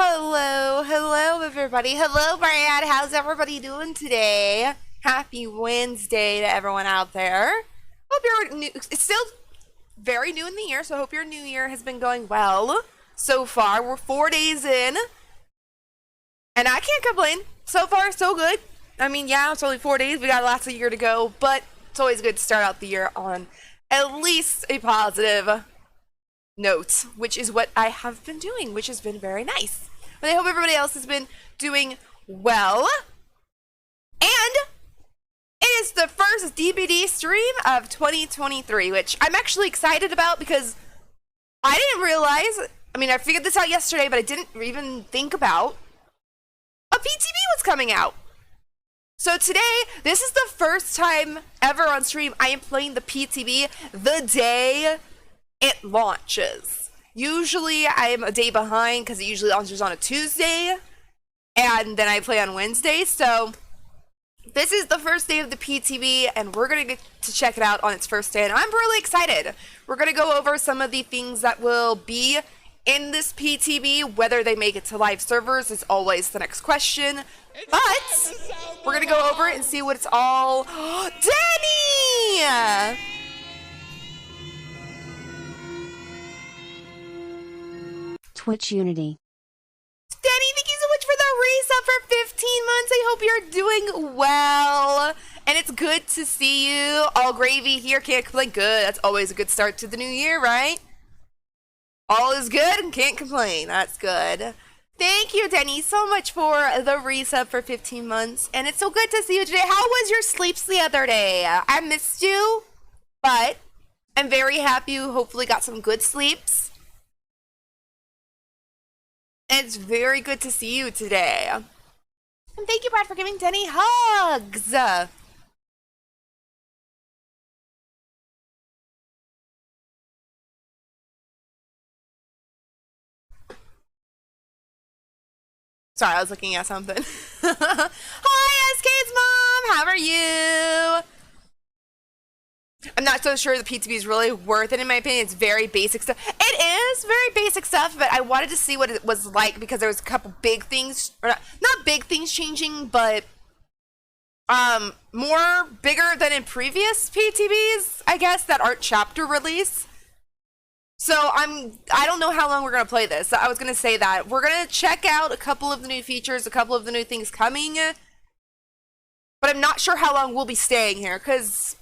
Hello everybody. Hello Brad, how's everybody doing today? Happy Wednesday to everyone out there. Hope you're new. It's still very new in the year, so I hope your new year has been going well so far. We're 4 days in, and I can't complain. So far, so good. I mean, yeah, it's only 4 days. We got lots of year to go, but it's always good to start out the year on at least a positive note, which is what I have been doing, which has been very nice. But I hope everybody else has been doing well. And it is the first DBD stream of 2023, which I'm actually excited about because I didn't realize, I figured this out yesterday, but I didn't even think about a PTB was coming out. So today, this is the first time ever on stream I am playing the PTB the day it launches. Usually I am a day behind because it usually launches on a Tuesday and then I play on Wednesday. So this is the first day of the PTB and we're going to get to check it out on its first day and I'm really excited. We're going to go over some of the things that will be in this PTB. Whether they make it to live servers is always the next question. But we're going to go over it and see what it's all... Danny! Twitch Unity. Danny, thank you so much for the resub for 15 months. I hope you're doing well. And it's good to see you. All gravy here. Can't complain. Good. That's always a good start to the new year, right? All is good and can't complain. That's good. Thank you, Danny, so much for the resub for 15 months. And it's so good to see you today. How was your sleeps the other day? I missed you, but I'm very happy you hopefully got some good sleeps. And it's very good to see you today. And thank you, Brad, for giving Denny hugs. Sorry, I was looking at something. Hi, SK's mom. How are you? I'm not so sure the PTB is really worth it in my opinion. It's very basic stuff. It is very basic stuff, but I wanted to see what it was like because there was a couple big things, or not big things changing, but more bigger than in previous PTBs, I guess, that aren't chapter release. So I don't know how long we're gonna play this. I was gonna say that we're gonna check out a couple of the new features, a couple of the new things coming, but I'm not sure how long we'll be staying here because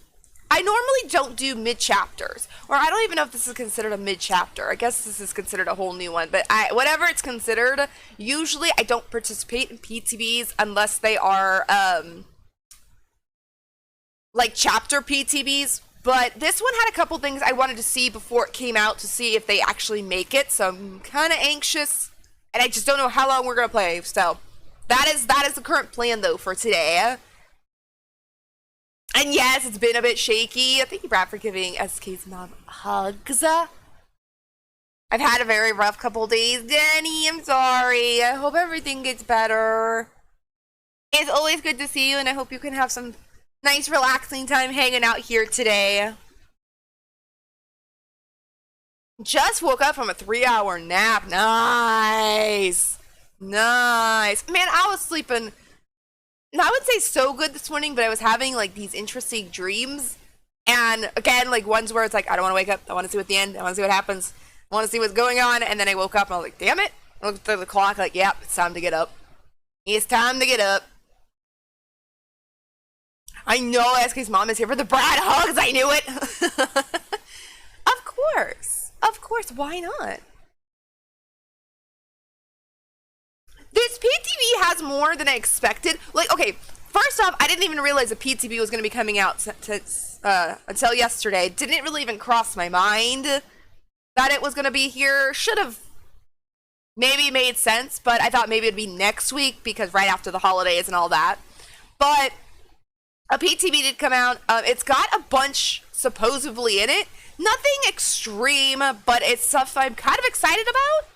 I normally don't do mid-chapters, or I don't even know if this is considered a mid-chapter. I guess this is considered a whole new one, but whatever it's considered, usually I don't participate in PTBs unless they are, like chapter PTBs, but this one had a couple things I wanted to see before it came out to see if they actually make it, so I'm kind of anxious, and I just don't know how long we're going to play, so that is the current plan, though, for today. And yes, it's been a bit shaky. Thank you, Brad, for giving SK's mom hugs. I've had a very rough couple days. Danny, I'm sorry. I hope everything gets better. It's always good to see you, and I hope you can have some nice, relaxing time hanging out here today. Just woke up from a 3-hour nap. Nice. Nice. Man, I was sleeping... I would say so good this morning, but I was having like these interesting dreams. And again, like ones where it's like, I don't want to wake up. I want to see what the end. I want to see what happens. I want to see what's going on. And then I woke up and I was like, damn it. I looked at the clock like, yep, it's time to get up. It's time to get up. I know SK's mom is here for the Brad hugs. I knew it. Of course. Of course. Why not? This PTB has more than I expected. Like, okay, first off, I didn't even realize the PTB was going to be coming out until yesterday. Didn't really even cross my mind that it was going to be here. Should have maybe made sense, but I thought maybe it'd be next week because right after the holidays and all that. But a PTB did come out. It's got a bunch supposedly in it. Nothing extreme, but it's stuff I'm kind of excited about.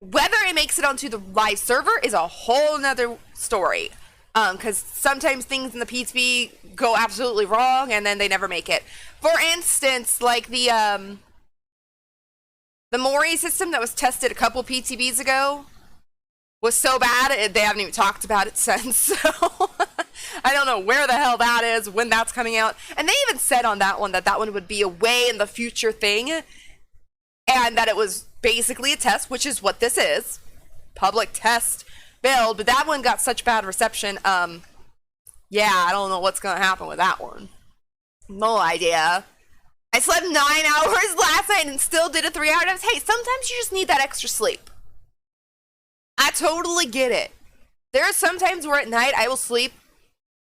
Whether it makes it onto the live server is a whole nother story. Because sometimes things in the PTB go absolutely wrong and then they never make it. For instance, like the The Mori system that was tested a couple PTBs ago was so bad, they haven't even talked about it since. So I don't know where the hell that is, when that's coming out. And they even said on that one that that one would be a way in the future thing, and that it was basically a test, which is what this is. Public test build, but that one got such bad reception. Yeah, I don't know what's gonna happen with that one. No idea. I slept 9 hours last night and still did a 3-hour test. Hey, sometimes you just need that extra sleep. I totally get it. There are some times where at night I will sleep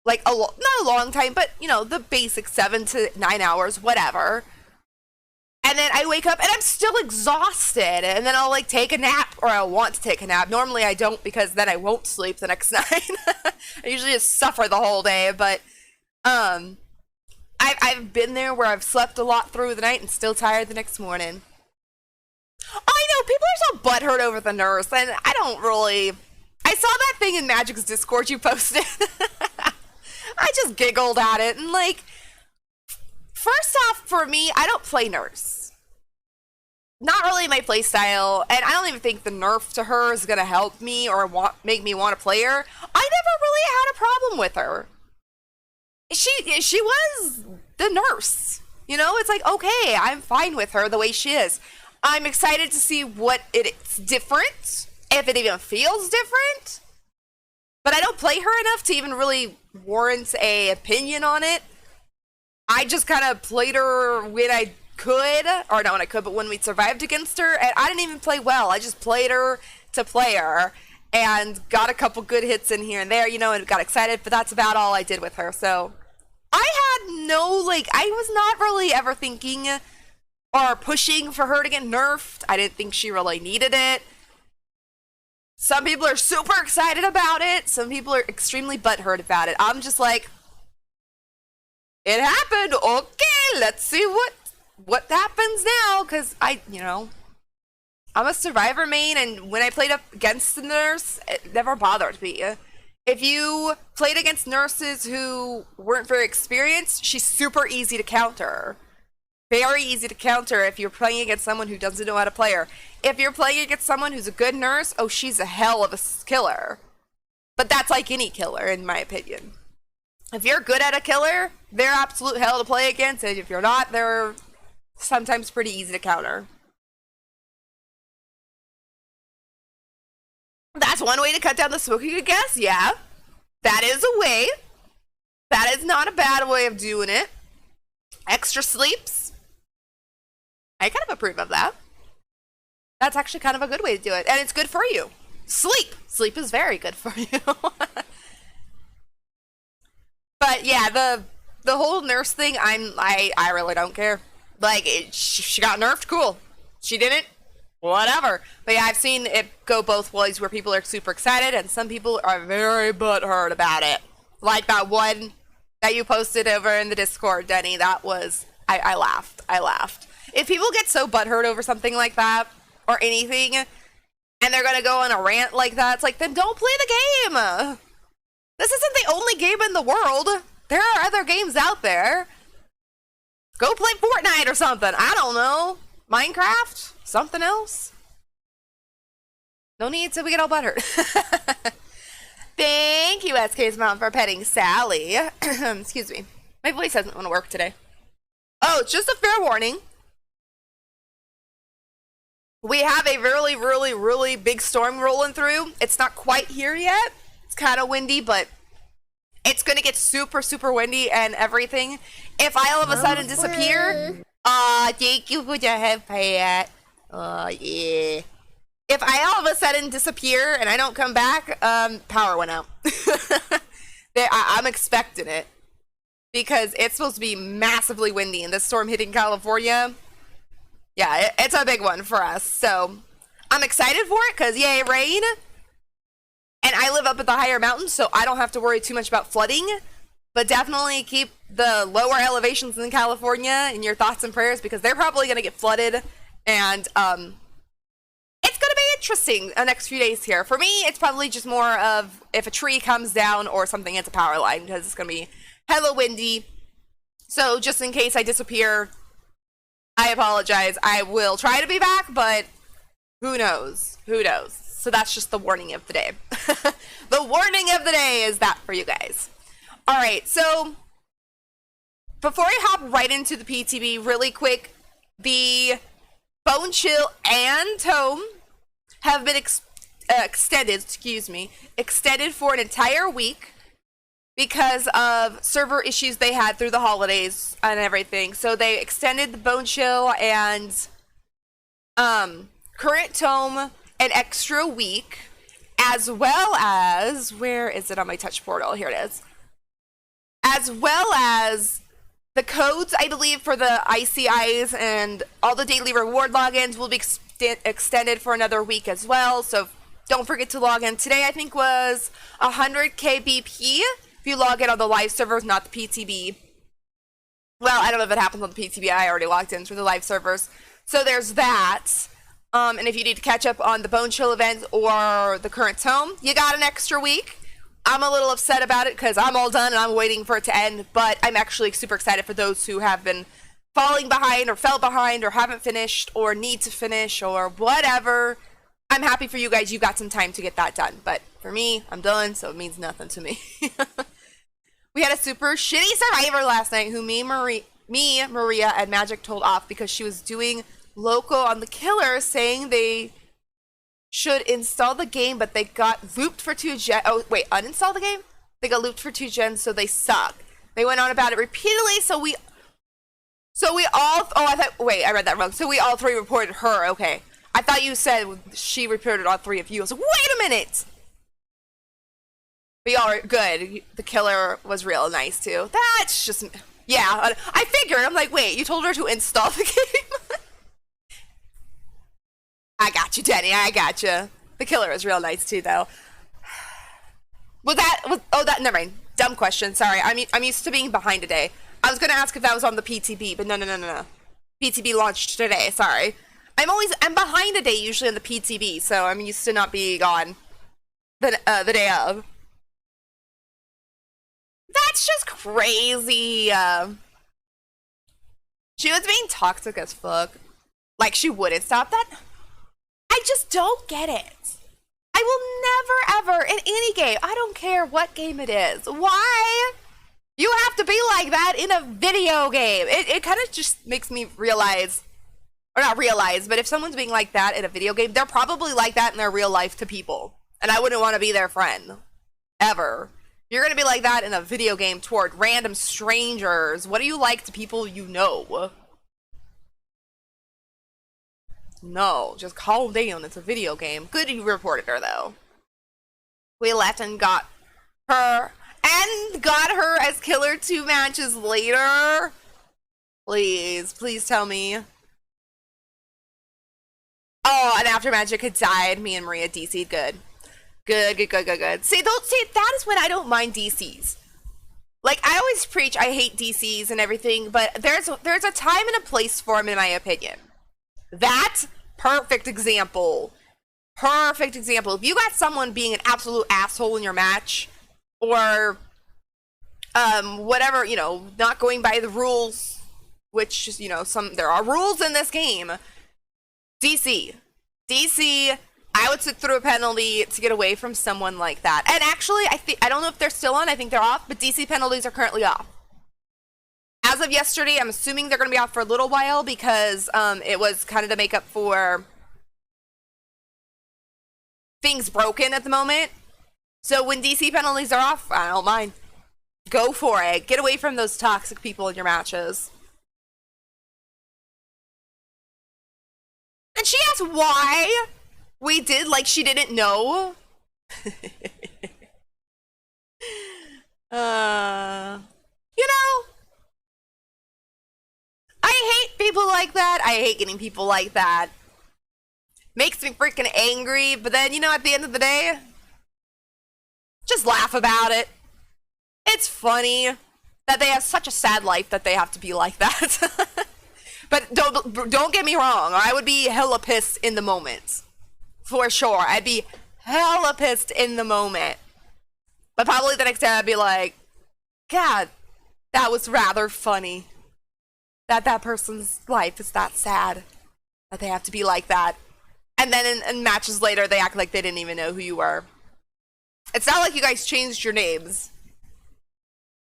like not a long time, but you know, the basic 7 to 9 hours, whatever. And then I wake up and I'm still exhausted, and then I'll like take a nap, or I want to take a nap. Normally I don't, because then I won't sleep the next night. I usually just suffer the whole day, but I've been there where I've slept a lot through the night and still tired the next morning. I know, people are so butthurt over the nurse, and I don't really... I saw that thing in Magic's Discord you posted. I just giggled at it, and like, first off, for me, I don't play nurse. Not really my play style, and I don't even think the nerf to her is gonna help me or make me want to play her. I never really had a problem with her. She was the nurse. You know, it's like, okay, I'm fine with her the way she is. I'm excited to see what it's different, if it even feels different. But I don't play her enough to even really warrant a opinion on it. I just kind of played her when I could, or not when I could, but when we survived against her, and I didn't even play well. I just played her to play her, and got a couple good hits in here and there, you know, and got excited, but that's about all I did with her. So I had no, like, I was not really ever thinking or pushing for her to get nerfed. I didn't think she really needed it. Some people are super excited about it. Some people are extremely butthurt about it. I'm just like, it happened. Okay, let's see what happens now. Because you know, I'm a survivor main, and when I played up against the nurse, it never bothered me. If you played against nurses who weren't very experienced, she's super easy to counter. Very easy to counter if you're playing against someone who doesn't know how to play her. If you're playing against someone who's a good nurse, oh, she's a hell of a killer. But that's like any killer, in my opinion. If you're good at a killer, they're absolute hell to play against, and if you're not, they're sometimes pretty easy to counter. That's one way to cut down the smoking, I guess, yeah. That is a way. That is not a bad way of doing it. Extra sleeps. I kind of approve of that. That's actually kind of a good way to do it. And it's good for you. Sleep. Sleep is very good for you. But yeah, the whole nurse thing, I really don't care. Like, she got nerfed, cool. She didn't, whatever. But yeah, I've seen it go both ways, where people are super excited and some people are very butthurt about it. Like that one that you posted over in the Discord, Denny. That was, I laughed. I laughed. If people get so butthurt over something like that, or anything, and they're gonna go on a rant like that, it's like, then don't play the game! This isn't the only game in the world. There are other games out there. Go play Fortnite or something. I don't know. Minecraft? Something else? No need to get all butthurt. Thank you, SK's Mom, for petting Sally. Excuse me. My voice doesn't want to work today. Oh, just a fair warning. We have a really, really, really big storm rolling through. It's not quite here yet. It's kind of windy, but it's going to get super, super windy and everything. If I all of a sudden disappear... thank you for the head pet. Yeah. If I all of a sudden disappear and I don't come back, power went out. I'm expecting it. Because it's supposed to be massively windy, and this storm hitting California... Yeah, it's a big one for us, so I'm excited for it, because yay, rain, and I live up at the higher mountains, so I don't have to worry too much about flooding, but definitely keep the lower elevations in California in your thoughts and prayers, because they're probably going to get flooded, and it's going to be interesting the next few days here. For me, it's probably just more of if a tree comes down or something hits a power line, because it's going to be hella windy, so just in case I disappear... I apologize. I will try to be back, but who knows? Who knows? So that's just the warning of the day. The warning of the day is that for you guys. All right, so before I hop right into the PTB really quick, the Bone Chill and Tome have been extended for an entire week because of server issues they had through the holidays and everything. So they extended the Bone Chill and current Tome an extra week, as well as, where is it on my touch portal? Here it is. As well as the codes, I believe, for the ICIs and all the daily reward logins will be extended for another week as well. So don't forget to log in. Today, I think, was 100k BP if you log in on the live servers, not the PTB. Well, I don't know if it happens on the PTB. I already logged in through the live servers. So there's that. And if you need to catch up on the Bone Chill event or the current Tome, you got an extra week. I'm a little upset about it because I'm all done and I'm waiting for it to end, but I'm actually super excited for those who have been falling behind or fell behind or haven't finished or need to finish or whatever. I'm happy for you guys. You got some time to get that done, but for me, I'm done, so it means nothing to me. We had a super shitty survivor last night who me, Maria, and Magic told off because she was doing local on the killer, saying they should install the game, but they got looped for 2 gens. Oh, wait, uninstall the game? They got looped for 2 gens, so they suck. They went on about it repeatedly, so we all, I read that wrong. So we all 3 reported her, okay. I thought you said she reported all 3 of you. I was like, wait a minute! But y'all are good. The killer was real nice, too. That's just, yeah, I figured. I'm like, wait, you told her to install the game? I got you, Denny. I got you. The killer is real nice too, though. Never mind. Dumb question. Sorry. I'm used to being behind a day. I was gonna ask if that was on the PTB, but no. PTB launched today. Sorry. I'm behind a day usually on the PTB, so I'm used to not being on the day of. That's just crazy. She was being toxic as fuck. Like she wouldn't stop that. I just don't get it. I will never, ever, in any game, I don't care what game it is, why you have to be like that in a video game? It kind of just makes me realize, or not realize, but if someone's being like that in a video game, they're probably like that in their real life to people. And I wouldn't want to be their friend. Ever. You're going to be like that in a video game toward random strangers. What do you like to people you know? No, just calm down. It's a video game. Good you reported her, though. We left and got her as killer 2 matches later. Please tell me. Oh, and after Magic had died, me and Maria DC'd good. Good. See, that is when I don't mind DCs. Like, I always preach I hate DCs and everything, but there's a time and a place for them, in my opinion. That, perfect example. If you got someone being an absolute asshole in your match, or whatever, not going by the rules, which, there are rules in this game. DC, I would sit through a penalty to get away from someone like that. And actually, I don't know if they're still on, I think they're off, but DC penalties are currently off. As of yesterday, I'm assuming they're going to be off for a little while because it was kind of to make up for things broken at the moment. So when DC penalties are off, I don't mind. Go for it. Get away from those toxic people in your matches. And she asked why we did like she didn't know. I hate people like that. I hate getting people like that. Makes me freaking angry, but then, at the end of the day, just laugh about it. It's funny that they have such a sad life that they have to be like that. But don't get me wrong, I would be hella pissed in the moment. For sure, I'd be hella pissed in the moment. But probably the next day I'd be like, God, that was rather funny. that person's life is that sad that they have to be like that. And then in matches later, they act like they didn't even know who you were. It's not like you guys changed your names.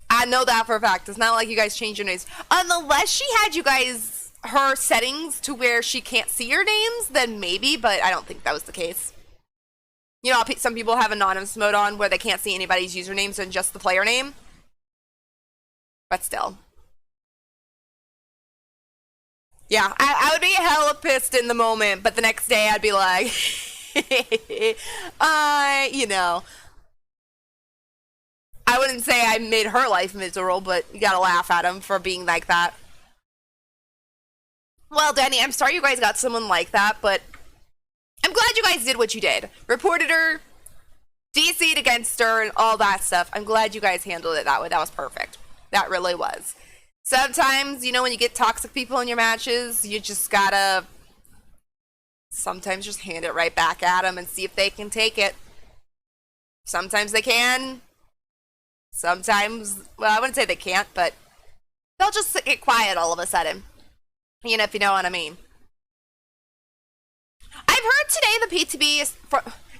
I know that for a fact. It's not like you guys changed your names. Unless she had you guys, her settings to where she can't see your names, then maybe, but I don't think that was the case. You know, some people have anonymous mode on where they can't see anybody's usernames and just the player name. But still. Yeah, I would be hella pissed in the moment, but the next day I'd be like, you know. I wouldn't say I made her life miserable, but you gotta laugh at him for being like that. Well, Danny, I'm sorry you guys got someone like that, but I'm glad you guys did what you did. Reported her, DC'd against her, and all that stuff. I'm glad you guys handled it that way. That was perfect. That really was. Sometimes, you know, when you get toxic people in your matches, you just gotta sometimes just hand it right back at them and see if they can take it. Sometimes they can. Sometimes, well, I wouldn't say they can't, but they'll just get quiet all of a sudden. You know, if you know what I mean. I've heard today the PTB,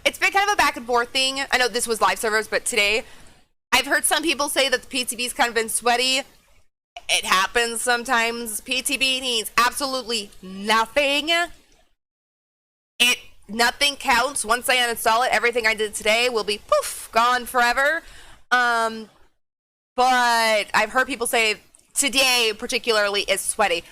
it's been kind of a back and forth thing. I know this was live servers, but today I've heard some people say that the PTB's kind of been sweaty. It happens sometimes. PTB needs absolutely nothing. Nothing counts. Once I uninstall it, everything I did today will be poof, gone forever. But I've heard people say today particularly is sweaty.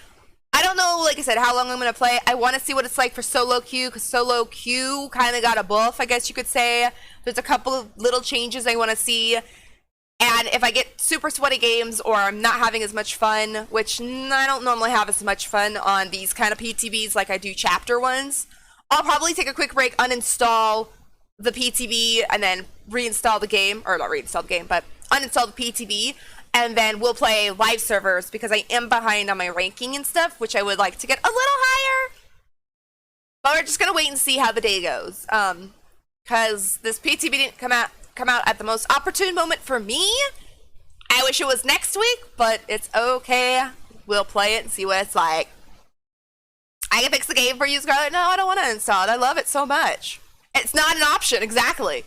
I don't know, like I said, how long I'm going to play. I want to see what it's like for solo queue, because solo queue kind of got a buff, I guess you could say. There's a couple of little changes I want to see. And if I get super sweaty games or I'm not having as much fun, which I don't normally have as much fun on these kind of PTBs like I do chapter ones, I'll probably take a quick break, uninstall the PTB, and then reinstall the game, or not reinstall the game, but uninstall the PTB, and then we'll play live servers because I am behind on my ranking and stuff, which I would like to get a little higher. But we're just gonna wait and see how the day goes. Because this PTB didn't come out at the most opportune moment for me. I wish it was next week, but it's okay. We'll play it and see what it's like. I can fix the game for you, Scarlett. No, I don't want to install it. I love it so much. It's not an option, exactly.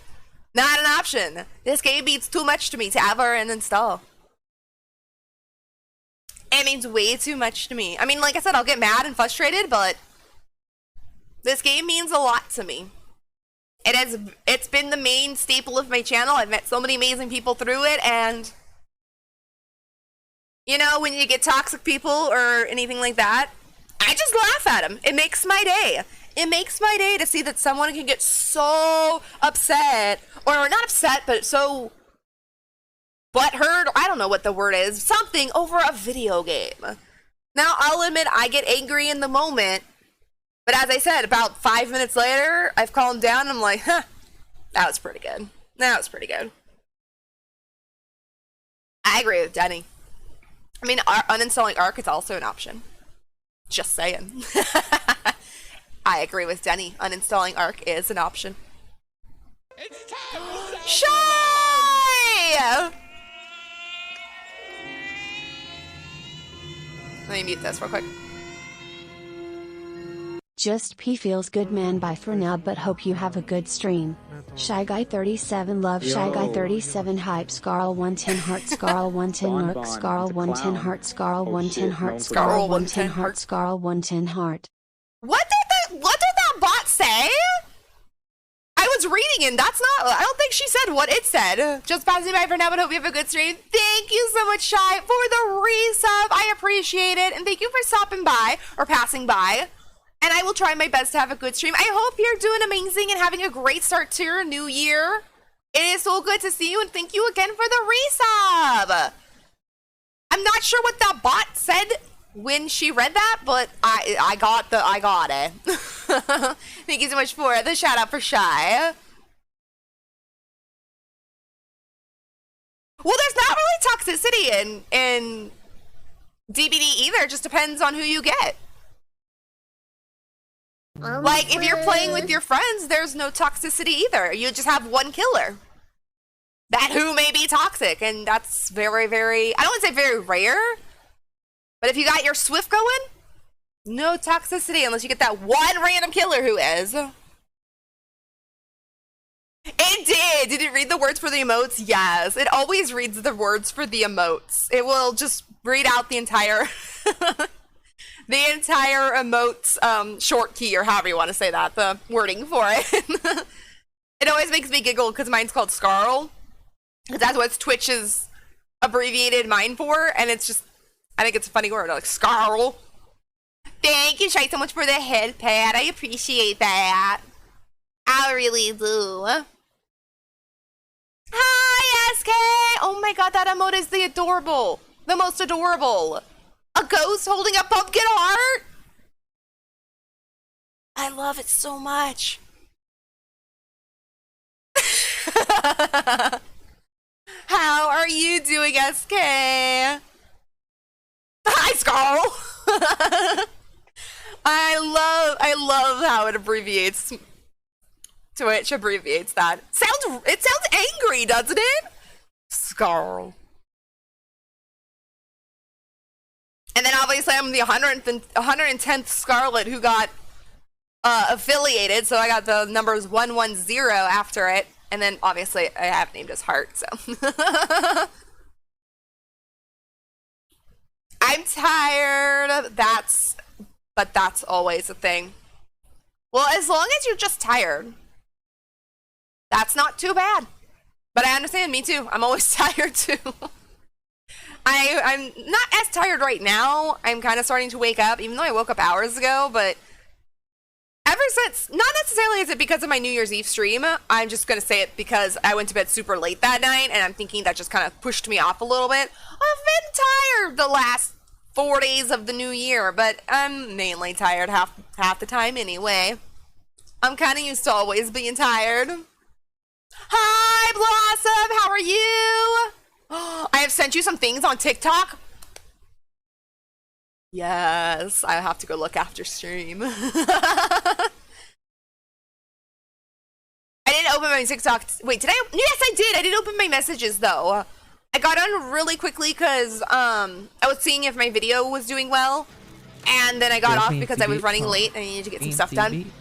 Not an option. This game means too much to me to ever uninstall. It means way too much to me. I mean, like I said, I'll get mad and frustrated, but this game means a lot to me. It's been the main staple of my channel. I've met so many amazing people through it, and you know, when you get toxic people or anything like that, I just laugh at them. It makes my day. It makes my day to see that someone can get so upset, or not upset, but so butthurt, I don't know what the word is, something over a video game. Now, I'll admit I get angry in the moment, but as I said, about 5 minutes later, I've calmed down and I'm like, huh, that was pretty good. That was pretty good. I agree with Denny. I mean, uninstalling Arc is also an option. Just saying. I agree with Denny. Uninstalling Arc is an option. It's time to Shy! Let me mute this real quick. Just P feels good, man. Bye for now, but hope you have a good stream. Shy Guy 37 love, Shy Guy 37 hype, Scarl 110 heart, Scarl 110 look, Scarl 110 heart, Scarl 110 heart, Scarl 110 heart, Scarl 110 heart. What did that bot say? I was reading and that's not, I don't think she said what it said. Just passing by for now, but hope you have a good stream. Thank you so much, Shy, for the resub. I appreciate it. And thank you for stopping by or passing by. And I will try my best to have a good stream. I hope you're doing amazing and having a great start to your new year. It is so good to see you, and thank you again for the resub. I'm not sure what that bot said when she read that, but I got it. Thank you so much for the shout out for Shy. Well, there's not really toxicity in DBD either. It just depends on who you get. Like, if you're playing with your friends, there's no toxicity either. You just have one killer. That who may be toxic, and that's very, very, I don't want to say very rare, But if you got your Swift going, no toxicity unless you get that one random killer who is. It did! Did it read the words for the emotes? Yes. It always reads the words for the emotes. It will just read out the entire the entire emotes short key, or however you want to say that, the wording for it. It always makes me giggle because mine's called Scarl. Because that's what Twitch is abbreviated mine for, and it's just, I think it's a funny word, like Scarl. Thank you, Shy, so much for the head pad. I appreciate that. I really do. Hi, SK! Oh my god, that emote is the most adorable. A ghost holding a pumpkin heart? I love it so much. How are you doing, SK? Hi, Scarl! I love how it abbreviates. Twitch abbreviates that. It sounds angry, doesn't it? Scarl. And then obviously I'm the 110th Scarlet who got affiliated, so I got the numbers 110 after it. And then obviously I have named his heart, so. I'm tired. But that's always a thing. Well, as long as you're just tired, that's not too bad. But I understand, me too. I'm always tired too. I'm not as tired right now. I'm kind of starting to wake up, even though I woke up hours ago, but ever since, not necessarily is it because of my New Year's Eve stream, I'm just going to say it because I went to bed super late that night, and I'm thinking that just kind of pushed me off a little bit. I've been tired the last 4 days of the new year, but I'm mainly tired half the time anyway. I'm kind of used to always being tired. Hi, Blossom! How are you? I have sent you some things on TikTok. Yes, I have to go look after stream. I didn't open my TikTok. Wait, did I? Yes, I did. I did open my messages, though. I got on really quickly because I was seeing if my video was doing well. And then I got off because I was running late and I needed to get some stuff done.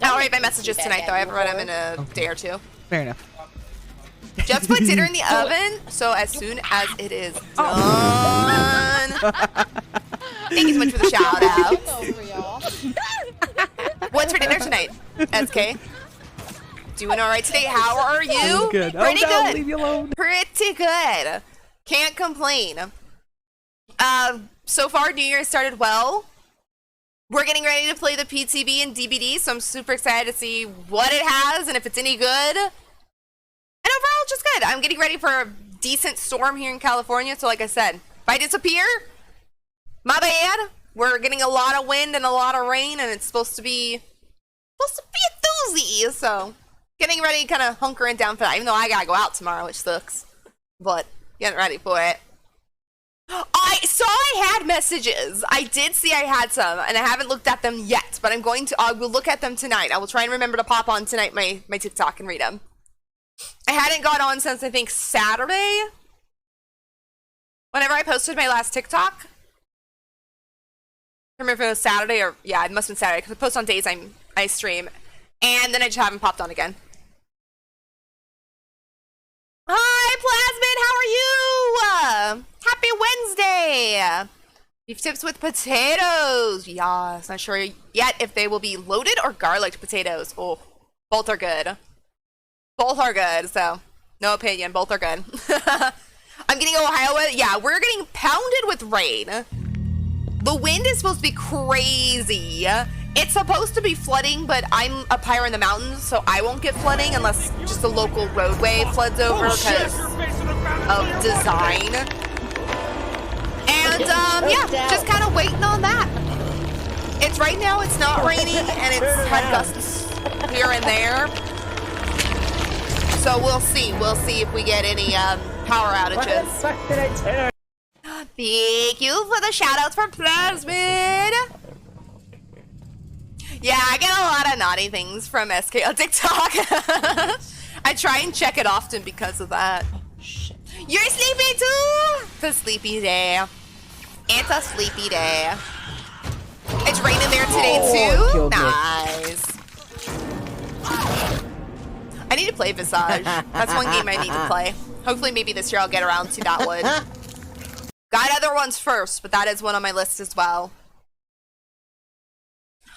I'll write my messages tonight, though. I haven't read them in a day or two. Fair enough. Just put dinner in the oven, so as soon as it is done. Thank you so much for the shout out. What's for dinner tonight, SK? Doing all right today. How are you? Good. Pretty good. Leave you alone. Pretty good. Can't complain. So far, New Year started well. We're getting ready to play the PTB and DBD, so I'm super excited to see what it has and if it's any good. And overall, just good. I'm getting ready for a decent storm here in California. So like I said, if I disappear, my bad. We're getting a lot of wind and a lot of rain, and it's supposed to be a doozy. So getting ready, kind of hunkering down for that. Even though I gotta go out tomorrow, which sucks. But getting ready for it. I saw I had messages. I did see I had some, and I haven't looked at them yet. But I will look at them tonight. I will try and remember to pop on tonight my TikTok and read them. I hadn't got on since I think Saturday. Whenever I posted my last TikTok. I don't remember if it was Saturday or, yeah, it must have been Saturday because I post on days I stream. And then I just haven't popped on again. Hi, Plasmid, how are you? Happy Wednesday. Beef tips with potatoes. Yes, not sure yet if they will be loaded or garlic potatoes. Oh, both are good. Both are good, so no opinion. Both are good. I'm getting Ohio weather. Yeah, we're getting pounded with rain. The wind is supposed to be crazy. It's supposed to be flooding, but I'm up higher in the mountains, so I won't get flooding unless just a local roadway floods over because of design. And yeah, just kind of waiting on that. It's right now. It's not raining, and it's had gusts here and there. So we'll see. We'll see if we get any power outages. Thank you for the shoutouts for Plasmid. Yeah, I get a lot of naughty things from SK on TikTok. I try and check it often because of that. You're sleepy too? It's a sleepy day. It's a sleepy day. It's raining there today too? Nice. I need to play Visage. That's one game I need to play. Hopefully maybe this year I'll get around to that one. Got other ones first, but that is one on my list as well.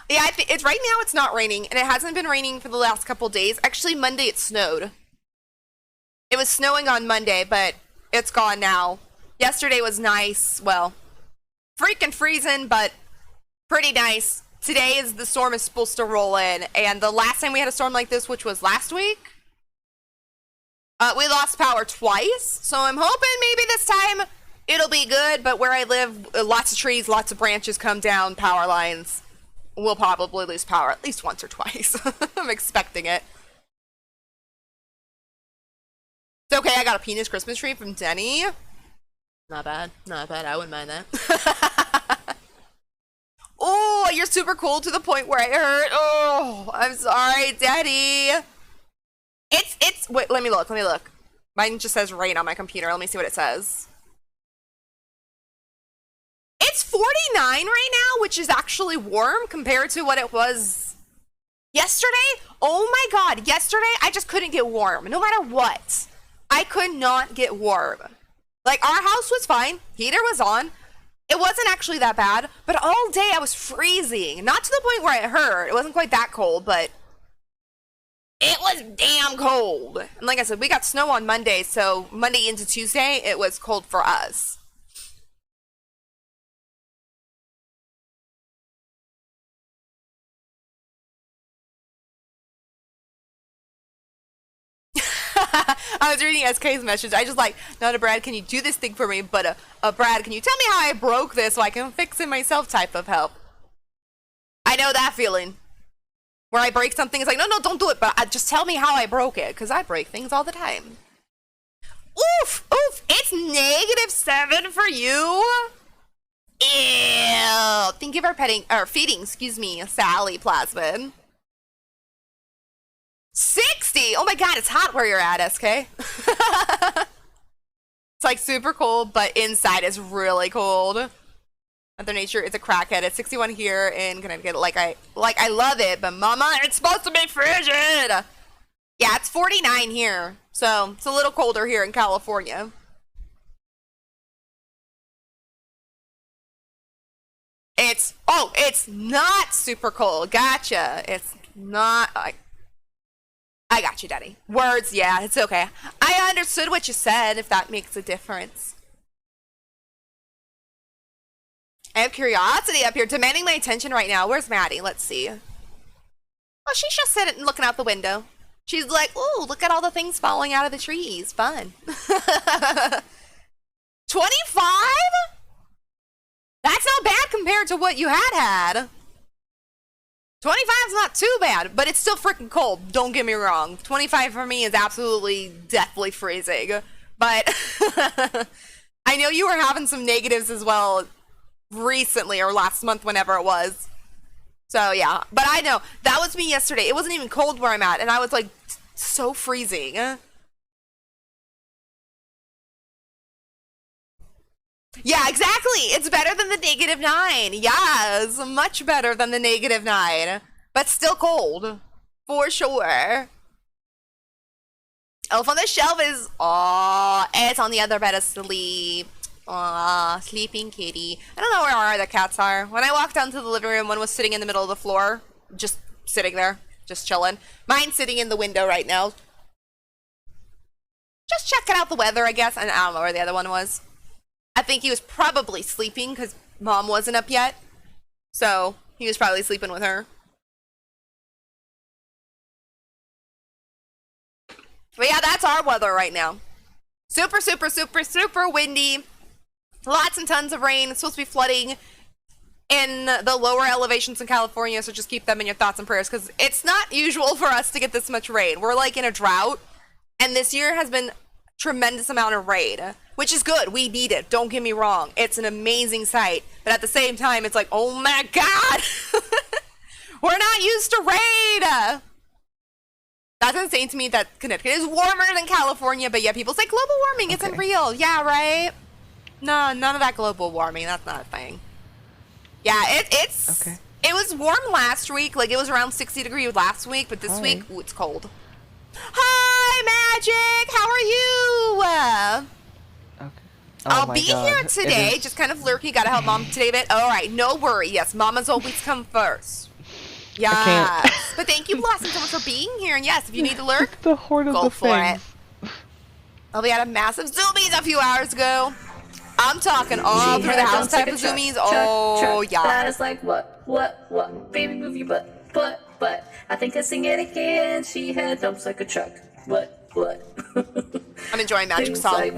Yeah, it's right now it's not raining, and it hasn't been raining for the last couple days. Actually, Monday it snowed. It was snowing on Monday, but it's gone now. Yesterday was nice. Well, freaking freezing, but pretty nice. Today is the storm is supposed to roll in, and the last time we had a storm like this, which was last week, we lost power twice. So I'm hoping maybe this time it'll be good, but where I live, lots of trees, lots of branches come down, power lines. We'll probably lose power at least once or twice. I'm expecting it. It's okay, I got a penis Christmas tree from Denny. Not bad. Not bad. I wouldn't mind that. Oh, you're super cool to the point where I hurt. Oh, I'm sorry, Daddy. Wait, let me look. Mine just says rain on my computer. Let me see what it says. It's 49 right now, which is actually warm compared to what it was yesterday. Oh my God, yesterday I just couldn't get warm. No matter what, I could not get warm. Like, our house was fine. Heater was on. It wasn't actually that bad, but all day I was freezing. Not to the point where it hurt. It wasn't quite that cold, but it was damn cold. And like I said, we got snow on Monday, so Monday into Tuesday, it was cold for us. I was reading SK's message. I just like, not a Brad, can you do this thing for me? But a Brad, can you tell me how I broke this so I can fix it myself type of help. I know that feeling. Where I break something, it's like, no, don't do it. But just tell me how I broke it. Because I break things all the time. Oof. It's -7 for you. Ew. Thank you for feeding, Sally Plasmid. 60! Oh my God, it's hot where you're at, SK. It's like super cold, but inside is really cold. Mother Nature is a crackhead. It's 61 here in Connecticut. Like I love it, but mama, it's supposed to be frigid! Yeah, it's 49 here. So, it's a little colder here in California. It's not super cold. Gotcha. It's not... I got you, Daddy. Words, yeah, it's okay. I understood what you said, if that makes a difference. I have curiosity up here, demanding my attention right now. Where's Maddie? Let's see. Oh, she's just sitting and looking out the window. She's like, ooh, look at all the things falling out of the trees. Fun. 25? That's not bad compared to what you had. 25 is not too bad, but it's still freaking cold. Don't get me wrong. 25 for me is absolutely, deathly freezing. But I know you were having some negatives as well recently or last month, whenever it was. So yeah, but I know that was me yesterday. It wasn't even cold where I'm at, and I was like so freezing. Yeah, exactly. It's better than the -9. Yes, much better than the -9. But still cold. For sure. Elf on the Shelf is... Aw, it's on the other bed asleep. Aw, sleeping kitty. I don't know where our other cats are. When I walked down to the living room, one was sitting in the middle of the floor. Just sitting there. Just chilling. Mine's sitting in the window right now. Just checking out the weather, I guess. And I don't know where the other one was. I think he was probably sleeping because Mom wasn't up yet. So, he was probably sleeping with her. But yeah, that's our weather right now. Super, super, super, super windy. Lots and tons of rain. It's supposed to be flooding in the lower elevations in California, so just keep them in your thoughts and prayers because it's not usual for us to get this much rain. We're like in a drought, and this year has been tremendous amount of rain, which is good. We need it. Don't get me wrong. It's an amazing sight. But at the same time, it's like, oh my God, we're not used to rain. That's insane to me that Connecticut is warmer than California, but yeah, people say global warming isn't real. Yeah, right? No, none of that global warming. That's not a thing. Yeah, it's Okay. It was warm last week. Like, it was around 60 degrees last week, but this Hi. week, ooh, it's cold. Hi, Magic. How are you? Okay. I'll my be God. here It today, is- just kind of lurking. Gotta help Mom today a bit. All right, no worry. Yes, Mama's always come first. Yes. can't. But thank you, Blossom, so much for being here. And yes, if you need to lurk, the horde of go the for things. it. Oh, we had a massive zoomies a few hours ago. I'm talking all through the house type of zoomies. Oh, yeah. That is like what? Baby, move your butt. I think I sing it again. She had dumps like a truck. What? I'm enjoying Magic's Things song. like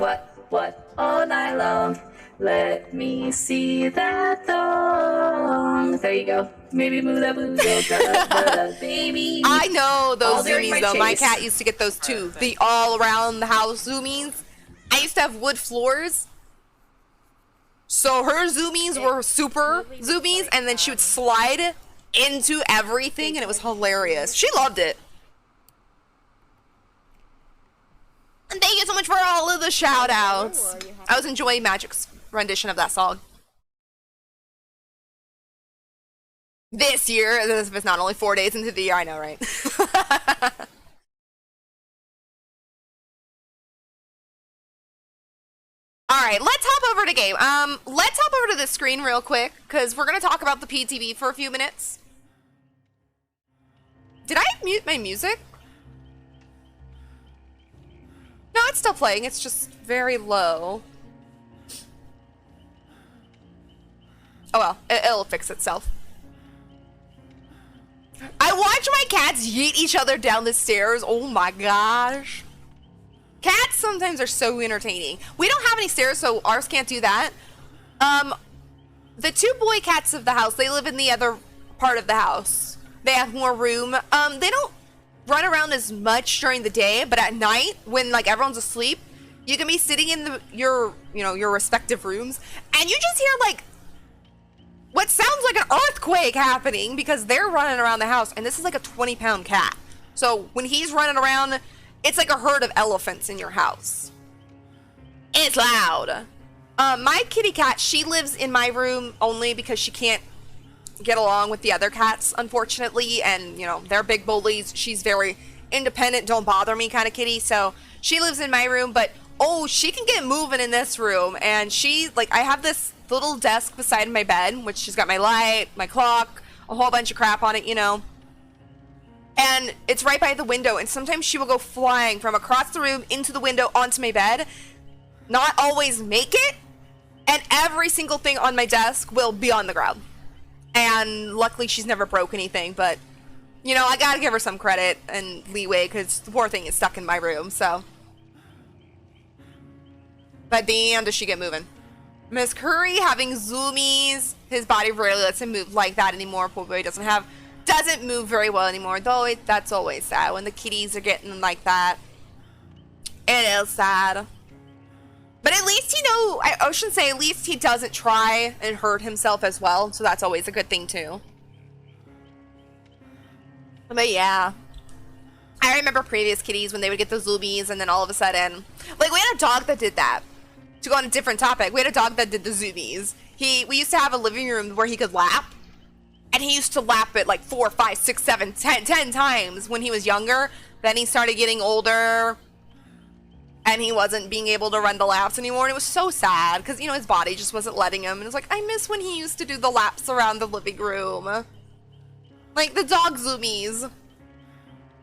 what? All night long. Let me see that thong. There you go. Maybe move that booty, baby. I know those All during zoomies my though. My chase. cat used to get those too. The all around the house zoomies. I used to have wood floors. So her zoomies were super zoomies, and then she would slide into everything, and it was hilarious. She loved it. And thank you so much for all of the shout outs. I was enjoying Magic's rendition of that song. This year, as if it's not only 4 days into the year, I know, right? All right, let's hop over to game. Let's hop over to the screen real quick, because we're going to talk about the PTB for a few minutes. Did I mute my music? No, it's still playing. It's just very low. Oh well, it'll fix itself. I watch my cats yeet each other down the stairs. Oh my gosh. Cats sometimes are so entertaining. We don't have any stairs, so ours can't do that. The two boy cats of the house, they live in the other part of the house. They have more room. They don't run around as much during the day, but at night, when like everyone's asleep, you can be sitting in your respective rooms, and you just hear like what sounds like an earthquake happening because they're running around the house, and this is like a 20-pound cat. So when he's running around, it's like a herd of elephants in your house. It's loud. My kitty cat, she lives in my room only because she can't get along with the other cats, unfortunately, and they're big bullies. She's very independent, don't bother me kind of kitty, so she lives in my room. But she can get moving in this room, and she I have this little desk beside my bed, which she's got my light, my clock, a whole bunch of crap on it, and it's right by the window, and sometimes she will go flying from across the room into the window onto my bed, not always make it, and every single thing on my desk will be on the ground. And luckily she's never broke anything, but I gotta give her some credit and leeway because the poor thing is stuck in my room. So, but damn, does she get moving. Miss Curry having zoomies. His body rarely lets him move like that anymore. Poor boy doesn't move very well anymore, though. That's always sad when the kitties are getting like that. It is sad. But at least, I should say, at least he doesn't try and hurt himself as well. So that's always a good thing, too. But yeah. I remember previous kitties when they would get the zoomies and then all of a sudden... we had a dog that did that. To go on a different topic, we had a dog that did the zoomies. We used to have a living room where he could lap. And he used to lap it 4, 5, 6, 7, 10 times when he was younger. Then he started getting older. And he wasn't being able to run the laps anymore. And it was so sad because, his body just wasn't letting him. And it's I miss when he used to do the laps around the living room. The dog zoomies.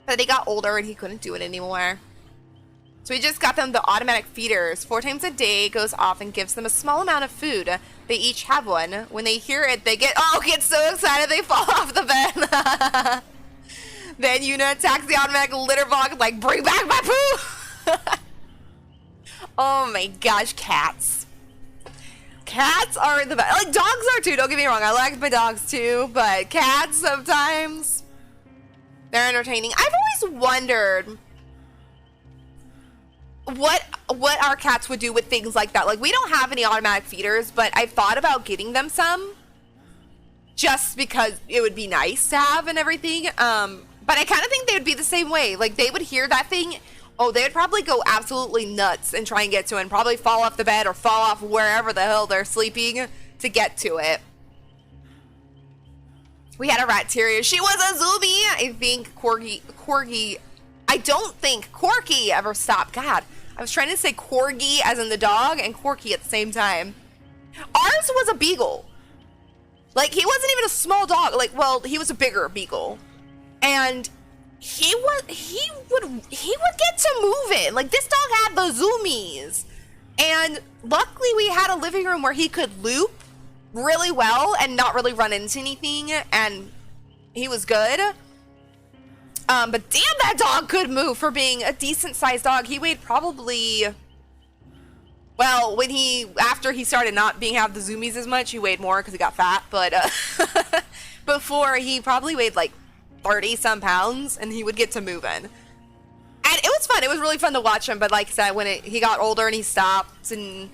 But he got older and he couldn't do it anymore. So we just got them the automatic feeders. 4 times a day, it goes off and gives them a small amount of food. They each have one. When they hear it, they get so excited they fall off the bed. Then Yuna attacks the automatic litter box bring back my poo! Oh my gosh, cats. Cats are the best. Dogs are too, don't get me wrong. I like my dogs too, but cats sometimes, they're entertaining. I've always wondered what our cats would do with things like that. We don't have any automatic feeders, but I've thought about getting them some just because it would be nice to have and everything. But I kind of think they would be the same way. They would hear that thing Oh, they'd probably go absolutely nuts and try and get to it and probably fall off the bed or fall off wherever the hell they're sleeping to get to it. We had a rat terrier. She was a Zoomy. I think Corgi. I don't think Corky ever stopped. God, I was trying to say Corgi as in the dog and Corky at the same time. Ours was a beagle. Like, he wasn't even a small dog. Like, well, he was a bigger beagle. And he would get to moving. Like, this dog had the zoomies. And luckily we had a living room where he could loop really well and not really run into anything, and he was good. But damn, that dog could move for being a decent sized dog. He weighed probably, well, after he started not have the zoomies as much, he weighed more because he got fat, but before, he probably weighed like 30 some pounds, and he would get to moving. And it was fun. It was really fun to watch him, but like I said, when he got older and he stopped, and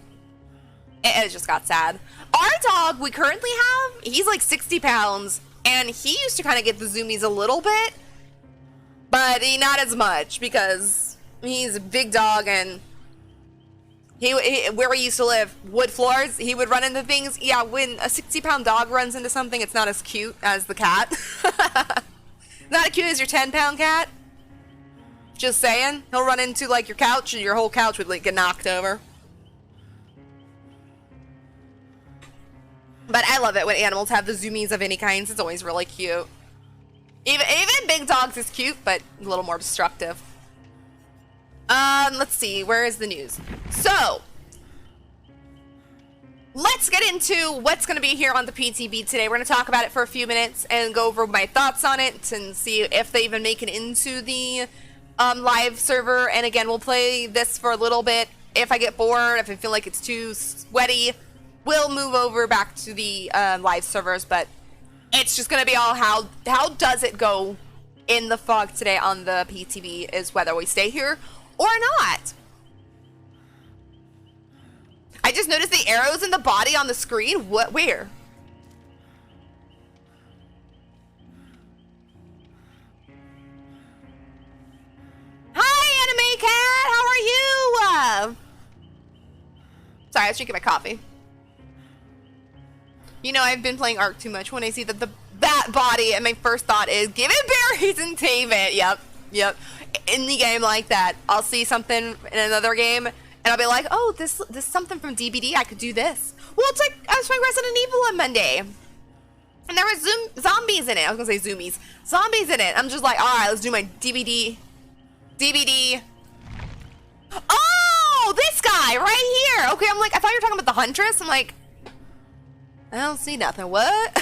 it just got sad. Our dog we currently have, he's like 60 pounds, and he used to kind of get the zoomies a little bit, but not as much because he's a big dog, and he where we used to live, wood floors, he would run into things. Yeah, when a 60-pound dog runs into something, it's not as cute as the cat. Not as cute as your 10-pound cat. Just saying. He'll run into like your couch, and your whole couch would like get knocked over. But I love it when animals have the zoomies of any kinds. It's always really cute. Even big dogs is cute, but a little more destructive. Let's see. Where is the news? So, let's get into what's going to be here on the PTB today. We're going to talk about it for a few minutes and go over my thoughts on it and see if they even make it into the live server. And again, we'll play this for a little bit. If I get bored, if I feel like it's too sweaty, we'll move over back to the live servers, but it's just going to be all how does it go in the fog today on the PTB is whether we stay here or not. I just noticed the arrows in the body on the screen. What? Where? Hi, Anime Cat! How are you? Sorry, I was drinking my coffee. You know, I've been playing Ark too much. When I see that body, and my first thought is, give it berries and tame it. Yep. In the game like that, I'll see something in another game, and I'll be like, oh, this is something from DBD. I could do this. Well, it's like, I was playing Resident Evil on Monday, and there was zombies in it. I was going to say zoomies. Zombies in it. I'm just like, all right, let's do my DBD. Oh, this guy right here. Okay, I'm like, I thought you were talking about the Huntress. I'm like, I don't see nothing. What?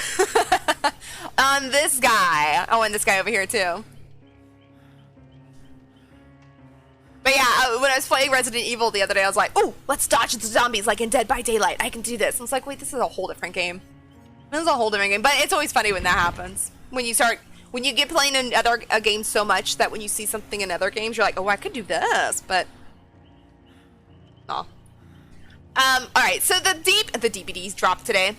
This guy. Oh, and this guy over here too. But yeah, when I was playing Resident Evil the other day, I was like, oh, let's dodge the zombies like in Dead by Daylight. I can do this. And I was like, wait, this is a whole different game. This is a whole different game. But it's always funny when that happens. When you get playing a game so much that when you see something in other games, you're like, oh, I could do this. But, oh. Alright, so the DVDs dropped today.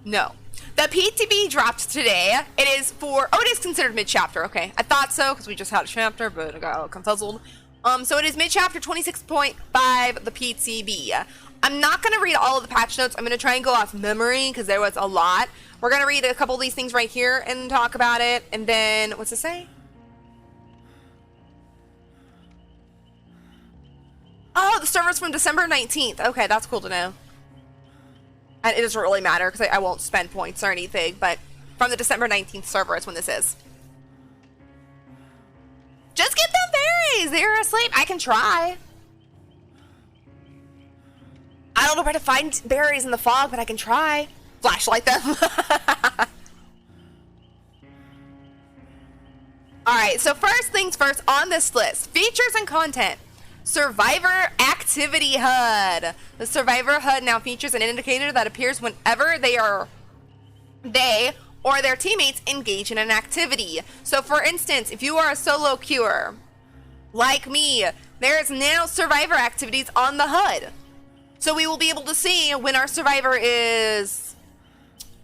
No. The PTB dropped today. It is considered mid-chapter. Okay, I thought so, because we just had a chapter, but I got all confuzzled. So it is mid-chapter 26.5, the PTB. I'm not going to read all of the patch notes. I'm going to try and go off memory, because there was a lot. We're going to read a couple of these things right here and talk about it, and then, what's it say? Oh, the server's from December 19th. Okay, that's cool to know. And it doesn't really matter because I won't spend points or anything, but from the December 19th server is when this is. Just get them berries! They're asleep. I can try. I don't know where to find berries in the fog, but I can try. Flashlight them. Alright, so first things first on this list. Features and content. Survivor Activity HUD. The Survivor HUD now features an indicator that appears whenever they or their teammates engage in an activity. So for instance, if you are a solo queuer, like me, there's now Survivor activities on the HUD. So we will be able to see when our survivor is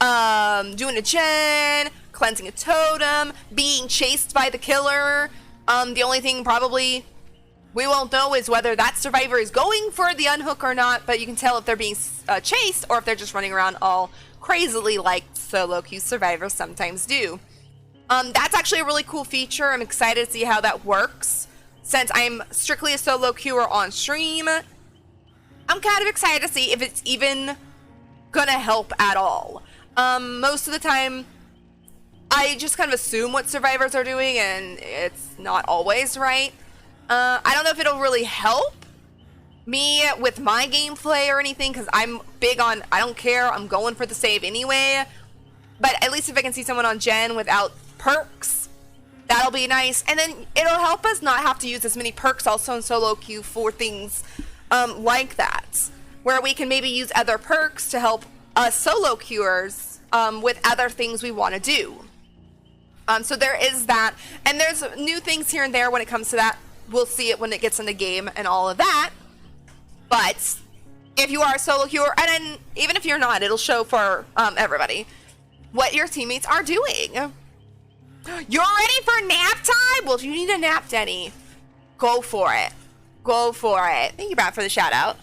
doing a gen, cleansing a totem, being chased by the killer. The only thing probably we won't know is whether that survivor is going for the unhook or not, but you can tell if they're being chased or if they're just running around all crazily like solo queue survivors sometimes do. That's actually a really cool feature. I'm excited to see how that works. Since I'm strictly a solo queuer on stream, I'm kind of excited to see if it's even gonna help at all. Most of the time, I just kind of assume what survivors are doing, and it's not always right. I don't know if it'll really help me with my gameplay or anything, because I'm big on, I don't care, I'm going for the save anyway. But at least if I can see someone on Gen without perks, that'll be nice. And then it'll help us not have to use as many perks also in solo queue for things like that, where we can maybe use other perks to help us solo queuers with other things we want to do. So there is that, and there's new things here and there when it comes to that. We'll see it when it gets in the game and all of that. But if you are a solo queuer, and then even if you're not, it'll show for everybody what your teammates are doing. You're ready for nap time? Well, if you need a nap, Denny, go for it. Go for it. Thank you, Brad, for the shout out.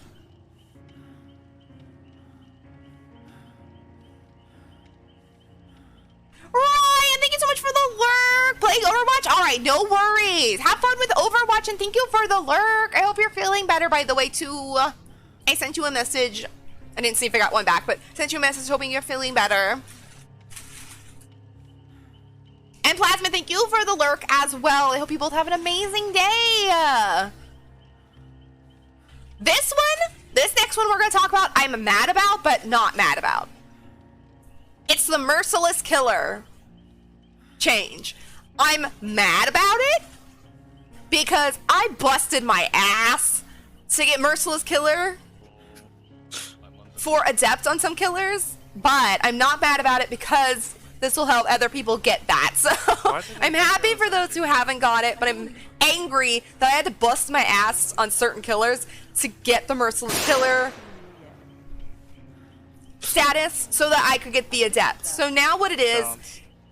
Ryan, thank you so much for the lurk. Playing Overwatch? All right, no worries. Have fun with Overwatch, and thank you for the lurk. I hope you're feeling better, by the way, too. I sent you a message. I didn't see if I got one back, but sent you a message hoping you're feeling better. And Plasma, thank you for the lurk as well. I hope you both have an amazing day. This next one we're going to talk about, I'm mad about, but not mad about. It's the Merciless Killer change. I'm mad about it because I busted my ass to get Merciless Killer for Adept on some killers, but I'm not mad about it because this will help other people get that. So I'm happy for those who haven't got it, but I'm angry that I had to bust my ass on certain killers to get the Merciless Killer status so that I could get the Adept. So now what it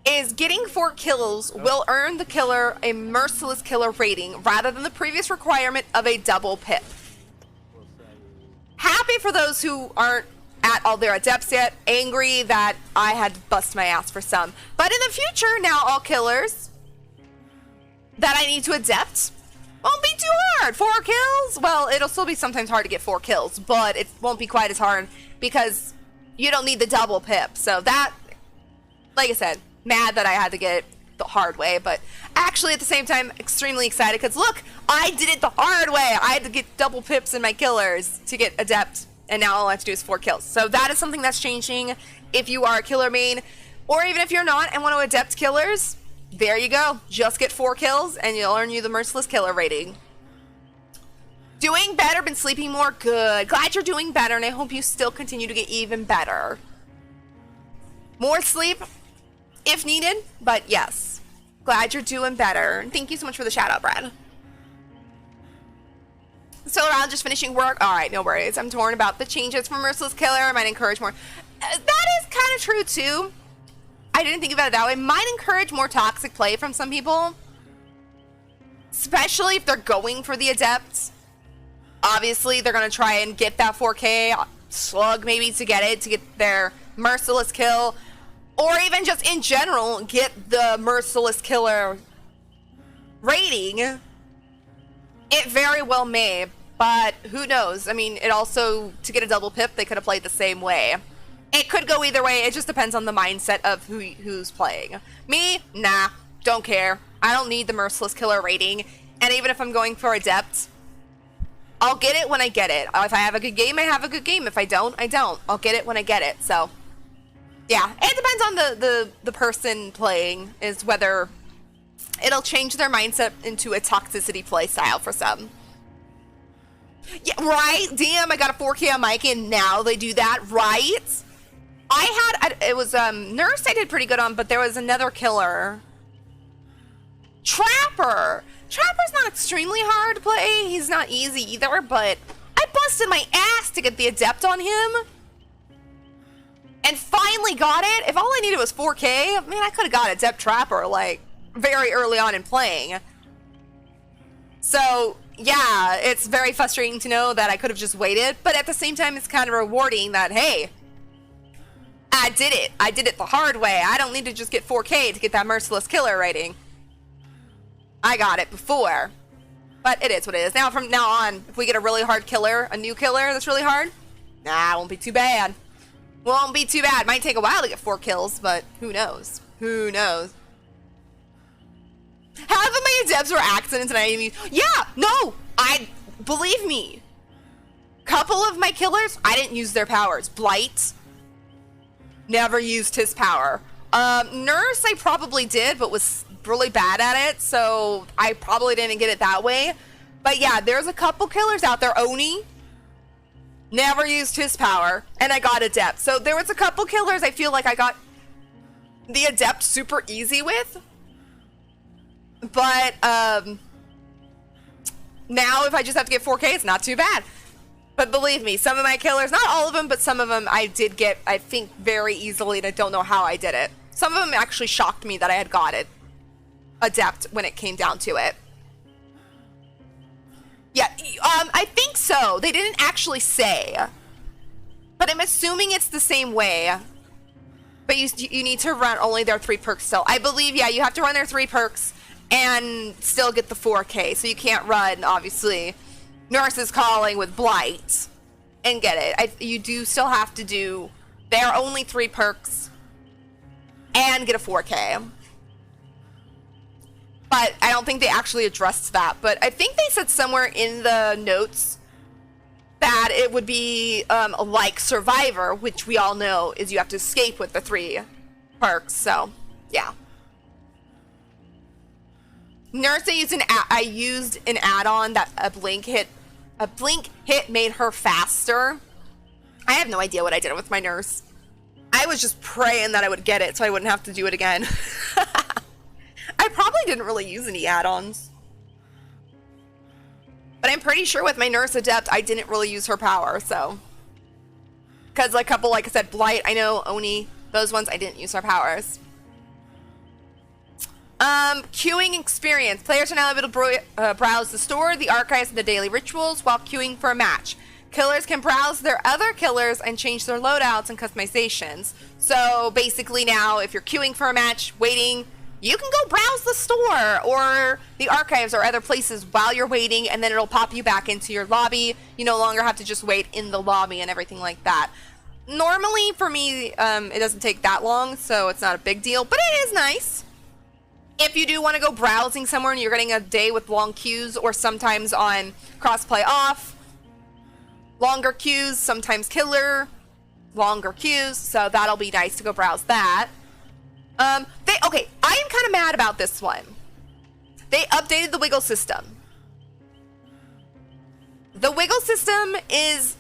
is getting 4 kills will earn the killer a Merciless Killer rating rather than the previous requirement of a double pip. Happy for those who aren't at all their Adepts yet, angry that I had to bust my ass for some. But in the future, now all killers that I need to Adept won't be too hard. 4 kills? Well, it'll still be sometimes hard to get 4 kills, but it won't be quite as hard because you don't need the double pip. So that, like I said, mad that I had to get it the hard way, but actually at the same time extremely excited because look, I did it the hard way. I had to get double pips in my killers to get Adept, and now all I have to do is 4 kills. So that is something that's changing if you are a killer main, or even if you're not and want to Adept killers, there you go. Just get 4 kills and you'll earn you the Merciless Killer rating. Doing better, been sleeping more, good. Glad you're doing better, and I hope you still continue to get even better. More sleep, if needed, but yes. Glad you're doing better. And thank you so much for the shout out, Brad. Still around, just finishing work. All right, no worries. I'm torn about the changes from Merciless Killer. I might encourage more. That is kind of true, too. I didn't think about it that way. Might encourage more toxic play from some people. Especially if they're going for the Adepts. Obviously, they're going to try and get that 4K slug maybe to get it, to get their Merciless Kill. Or even just in general, get the Merciless Killer rating. It very well may, but who knows? I mean, it also, to get a double pip, they could have played the same way. It could go either way. It just depends on the mindset of who's playing. Me? Nah, don't care. I don't need the Merciless Killer rating. And even if I'm going for Adept, I'll get it when I get it. If I have a good game, I have a good game. If I don't, I don't. I'll get it when I get it. So, yeah, it depends on the person playing, is whether it'll change their mindset into a toxicity play style for some. Yeah, right? Damn, I got a 4K on Mike and now they do that, right? It was Nurse I did pretty good on, but there was another killer. Trapper! Trapper's not extremely hard to play. He's not easy either, but I busted my ass to get the Adept on him. and finally got it. If all I needed was 4K, man, I could have got Adept Trapper like very early on in playing. So yeah, it's very frustrating to know that I could have just waited, but at the same time, it's kind of rewarding that, hey, I did it. I did it the hard way. I don't need to just get 4K to get that Merciless Killer rating. I got it before. But it is what it is. Now, from now on, if we get a really hard killer, a new killer that's really hard, nah, it won't be too bad. Won't be too bad. Might take a while to get 4 kills, but who knows? Who knows? Half of my adepts were accidents and I didn't use... Yeah, no! Believe me. Couple of my killers, I didn't use their powers. Blight, never used his power. Nurse, I probably did, but was really bad at it, so I probably didn't get it that way. But yeah, there's a couple killers out there. Oni, never used his power, and I got Adept. So there was a couple killers I feel like I got the Adept super easy with. But now if I just have to get 4K, it's not too bad. But believe me, some of my killers, not all of them, but some of them I did get, I think, very easily, and I don't know how I did it. Some of them actually shocked me that I had got it Adept when it came down to it. Yeah, I think so. They didn't actually say, but I'm assuming it's the same way. But you need to run only their 3 perks still. I believe, yeah, you have to run their 3 perks and still get the 4K. So you can't run, obviously, Nurse's Calling with Blight and get it. You do still have to do their only 3 perks and get a 4K. But I don't think they actually addressed that. But I think they said somewhere in the notes that it would be like Survivor, which we all know is you have to escape with the 3 perks. So, yeah. Nurse, I used an add-on that a blink hit made her faster. I have no idea what I did with my Nurse. I was just praying that I would get it so I wouldn't have to do it again. I probably didn't really use any add-ons. But I'm pretty sure with my Nurse Adept, I didn't really use her power, so. Because a couple, like I said, Blight, I know, Oni, those ones, I didn't use her powers. Queuing experience. Players are now able to browse the store, the archives, and the daily rituals while queuing for a match. Killers can browse their other killers and change their loadouts and customizations. So basically now, if you're queuing for a match, waiting, you can go browse the store or the archives or other places while you're waiting, and then it'll pop you back into your lobby. You no longer have to just wait in the lobby and everything like that. Normally, for me, it doesn't take that long, so it's not a big deal, but it is nice. If you do want to go browsing somewhere and you're getting a day with long queues, or sometimes on crossplay off, longer queues, sometimes killer, longer queues, so that'll be nice to go browse that. Okay, I am kind of mad about this one. They updated the wiggle system. The wiggle system is,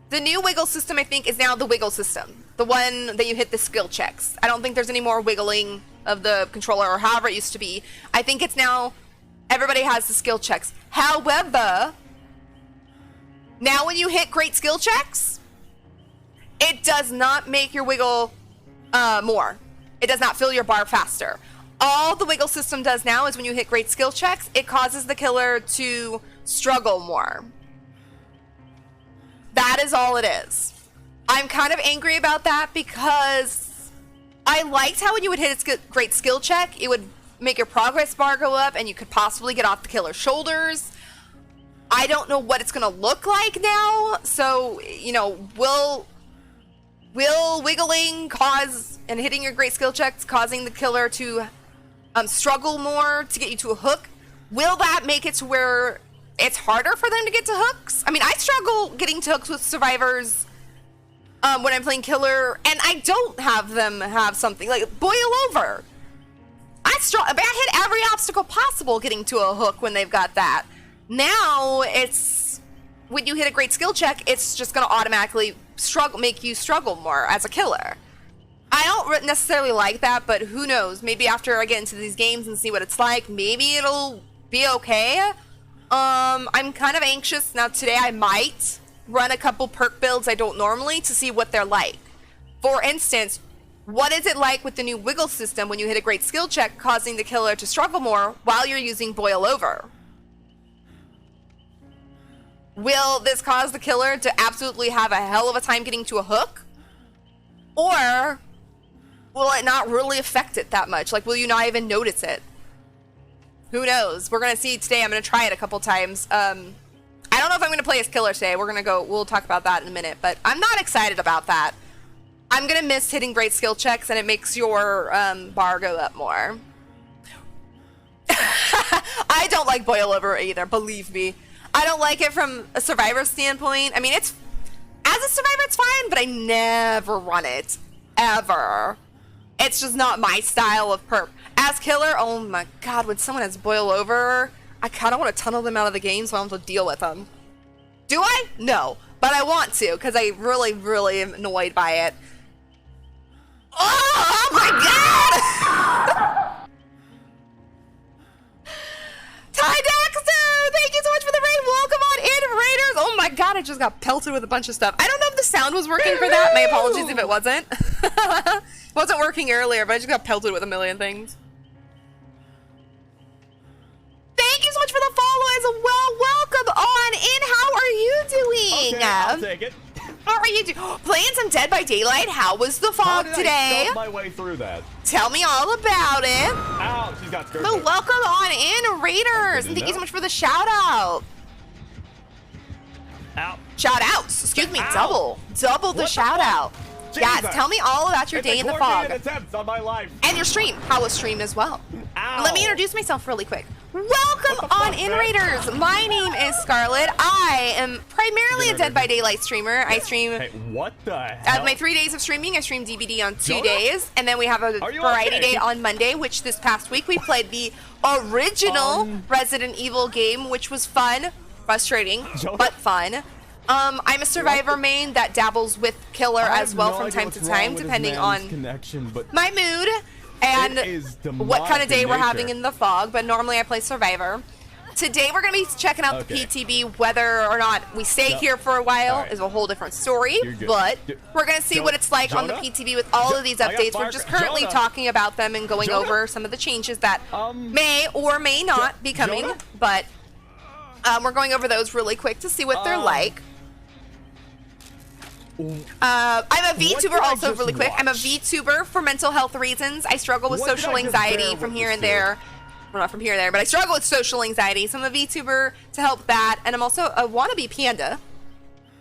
the new wiggle system, I think, is now the wiggle system. The one that you hit the skill checks. I don't think there's any more wiggling of the controller or however it used to be. I think it's now, everybody has the skill checks. However, now when you hit great skill checks, it does not make your wiggle more. It does not fill your bar faster. All the wiggle system does now is when you hit great skill checks, it causes the killer to struggle more. That is all it is. I'm kind of angry about that because I liked how when you would hit a great skill check, it would make your progress bar go up and you could possibly get off the killer's shoulders. I don't know what it's going to look like now. So, you know, will wiggling cause, and hitting your great skill checks causing the killer to struggle more to get you to a hook? Will that make it to where it's harder for them to get to hooks? I mean, I struggle getting to hooks with survivors when I'm playing killer, and I don't have them have something like boil over. I hit every obstacle possible getting to a hook when they've got that. Now it's, when you hit a great skill check, it's just going to automatically make you struggle more as a killer. I don't necessarily like that, but who knows? Maybe after I get into these games and see what it's like, maybe it'll be okay. I'm kind of anxious. Now today I might run a couple perk builds I don't normally to see what they're like. For instance, what is it like with the new wiggle system when you hit a great skill check, causing the killer to struggle more while you're using boil over? Will this cause the killer to absolutely have a hell of a time getting to a hook? Or will it not really affect it that much? Like, will you not even notice it? Who knows? We're going to see today. I'm going to try it a couple times. I don't know if I'm going to play as killer today. We'll talk about that in a minute, but I'm not excited about that. I'm going to miss hitting great skill checks, and it makes your bar go up more. I don't like boil over either, believe me. I don't like it from a survivor standpoint. I mean, as a survivor, it's fine, but I never run it. Ever. It's just not my style of perp. As killer, oh my god, when someone has boil over, I kind of want to tunnel them out of the game so I don't have to deal with them. Do I? No. But I want to, because I really, really am annoyed by it. Oh my god! Ty Dexter! Thank you so much for the raid! Welcome on in, Raiders! Oh my god, I just got pelted with a bunch of stuff. I don't know if the sound was working for that. My apologies if it wasn't. It wasn't working earlier, but I just got pelted with a million things. Thank you so much for the follow as well. Welcome on in. How are you doing? Okay, I'll take it. How are you doing? Playing some Dead by Daylight. How was the fog today? I stealth my way through that. Tell me all about it. Ow, she's got skirt. So welcome on in, Raiders. And thank you so much for the shout out. Ow. Shout outs. Excuse me. Ow. Double the shout out. Yes, Jesus. tell me all about your day in the fog. Attempts on my life. And your stream. How was stream as well? Ow. Let me introduce myself really quick. Welcome on in, Raiders. My name is Scarlett. I am primarily a Dead by Daylight streamer. I stream Hey, what the hell? my 3 days of streaming. I stream DBD on 2 Jonah? days, and then we have a Are you variety okay? day on Monday, which this past week we played the original Resident Evil game, which was fun, frustrating, Jonah? but fun. I'm a survivor main that dabbles with killer I as have well no from idea time what's to wrong time, with this depending man's on connection, but my mood and It is what kind of day we're demonic in having nature. in the fog. But normally I play survivor. Today we're going to be checking out the Okay. PTB. Whether or not we stay Yep. here for a while All right. is a whole different story. You're good. But D- we're going to see Jo- what it's like on the Jonah? PTB with all of these I got updates. We're fire- just currently Jonah? talking about them and going Jonah? over some of the changes that Um, may or may not be coming. Jonah? But we're going over those really quick to see what they're like. I'm a What did VTuber I also just really quick. I'm a watch? VTuber for mental health reasons. I struggle with What did social I just anxiety bear from witness here and to? there. Well, not from here and there, but I struggle with social anxiety. So I'm a VTuber to help that. And I'm also a wannabe panda,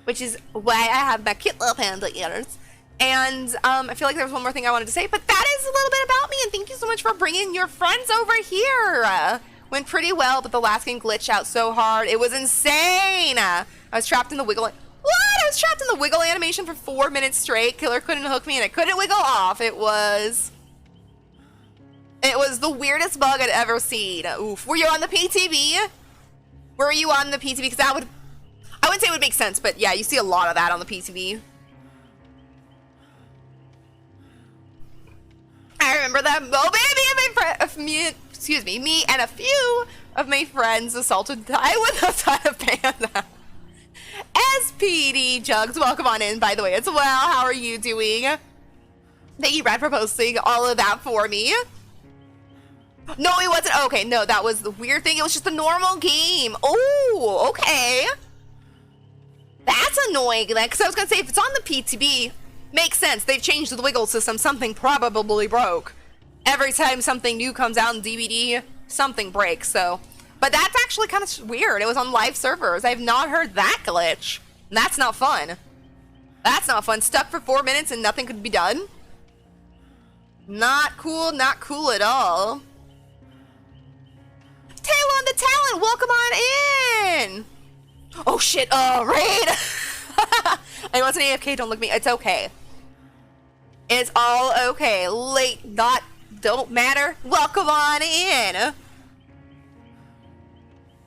which is why I have my cute little panda ears. And I feel like there was one more thing I wanted to say, but that is a little bit about me. And thank you so much for bringing your friends over here. Went pretty well, but the last game glitched out so hard. It was insane. I was trapped in the wiggle. What? I was trapped in the wiggle animation for 4 minutes straight. Killer couldn't hook me and I couldn't wiggle off. It was the weirdest bug I'd ever seen. Oof. Were you on the PTB? Were you on the PTB? Because I wouldn't say it would make sense, but yeah, you see a lot of that on the PTB. I remember that. Oh, baby, me and a few of my friends assaulted Ty with a ton of panda. SPD Jugs, welcome on in, by the way, as well. How are you doing? Thank you, Brad, for posting all of that for me. No, it wasn't. Okay, no, that was the weird thing. It was just a normal game. Oh, okay. That's annoying, then, because I was going to say, if it's on the PTB, makes sense. They've changed the wiggle system. Something probably broke. Every time something new comes out in DVD, something breaks, so. But that's actually kind of weird. It was on live servers. I've not heard that glitch. And that's not fun. That's not fun. Stuck for 4 minutes and nothing could be done. Not cool at all. Tail on the talent, welcome on in. Oh shit, raid. I wasn't AFK, don't look at me. It's okay. It's all okay. Late, don't matter. Welcome on in.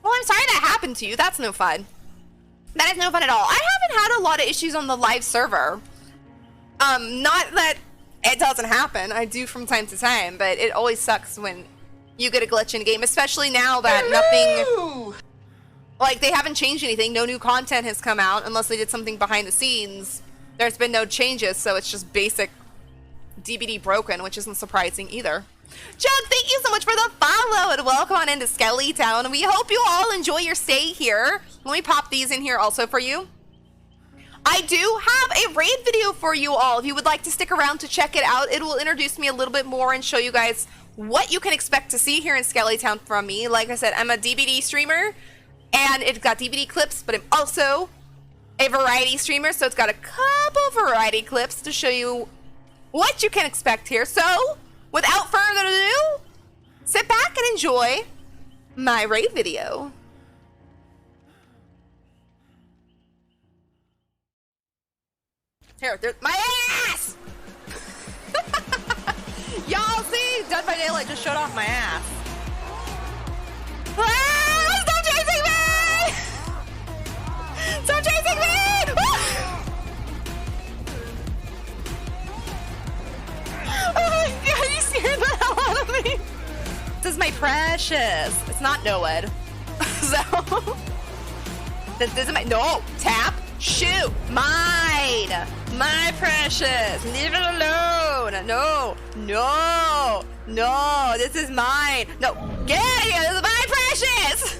Well, I'm sorry that happened to you. That's no fun. That is no fun at all. I haven't had a lot of issues on the live server. Not that it doesn't happen. I do from time to time, but it always sucks when you get a glitch in a game, especially now that nothing... Like, they haven't changed anything. No new content has come out unless they did something behind the scenes. there's been no changes, so it's just basic DBD broken, which isn't surprising either. Jug, thank you so much for the follow and welcome on into Skelly Town. We hope you all enjoy your stay here. Let me pop these in here also for you. I do have a raid video for you all. If you would like to stick around to check it out, it will introduce me a little bit more and show you guys what you can expect to see here in Skelly Town from me. Like I said, I'm a DBD streamer and it's got DBD clips, but I'm also a variety streamer, so it's got a couple variety clips to show you what you can expect here. So, without further ado, sit back and enjoy my raid video. Here, there's my ass! Y'all see? Dead by Daylight just showed off my ass. Ah, stop chasing me! Stop chasing me! Oh my god, you scared the hell out of me! This is my precious. It's not Noed. So, this is my, no, tap, shoot, mine, my precious, leave it alone. No, no, no, this is mine. No, get out of here, this is my precious.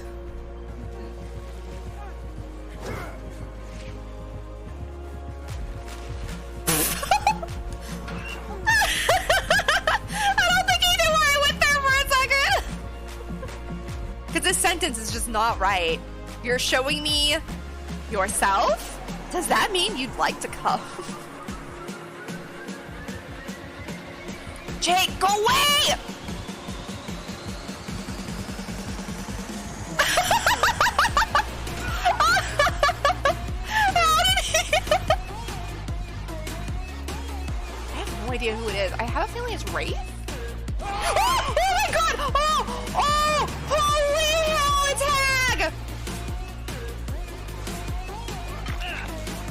Because this sentence is just not right. You're showing me yourself? Does that mean you'd like to come? Jake, go away! How did he... I have no idea who it is. I have a feeling it's Wraith? Oh, oh my god! Oh! Oh! Holy hell, tag!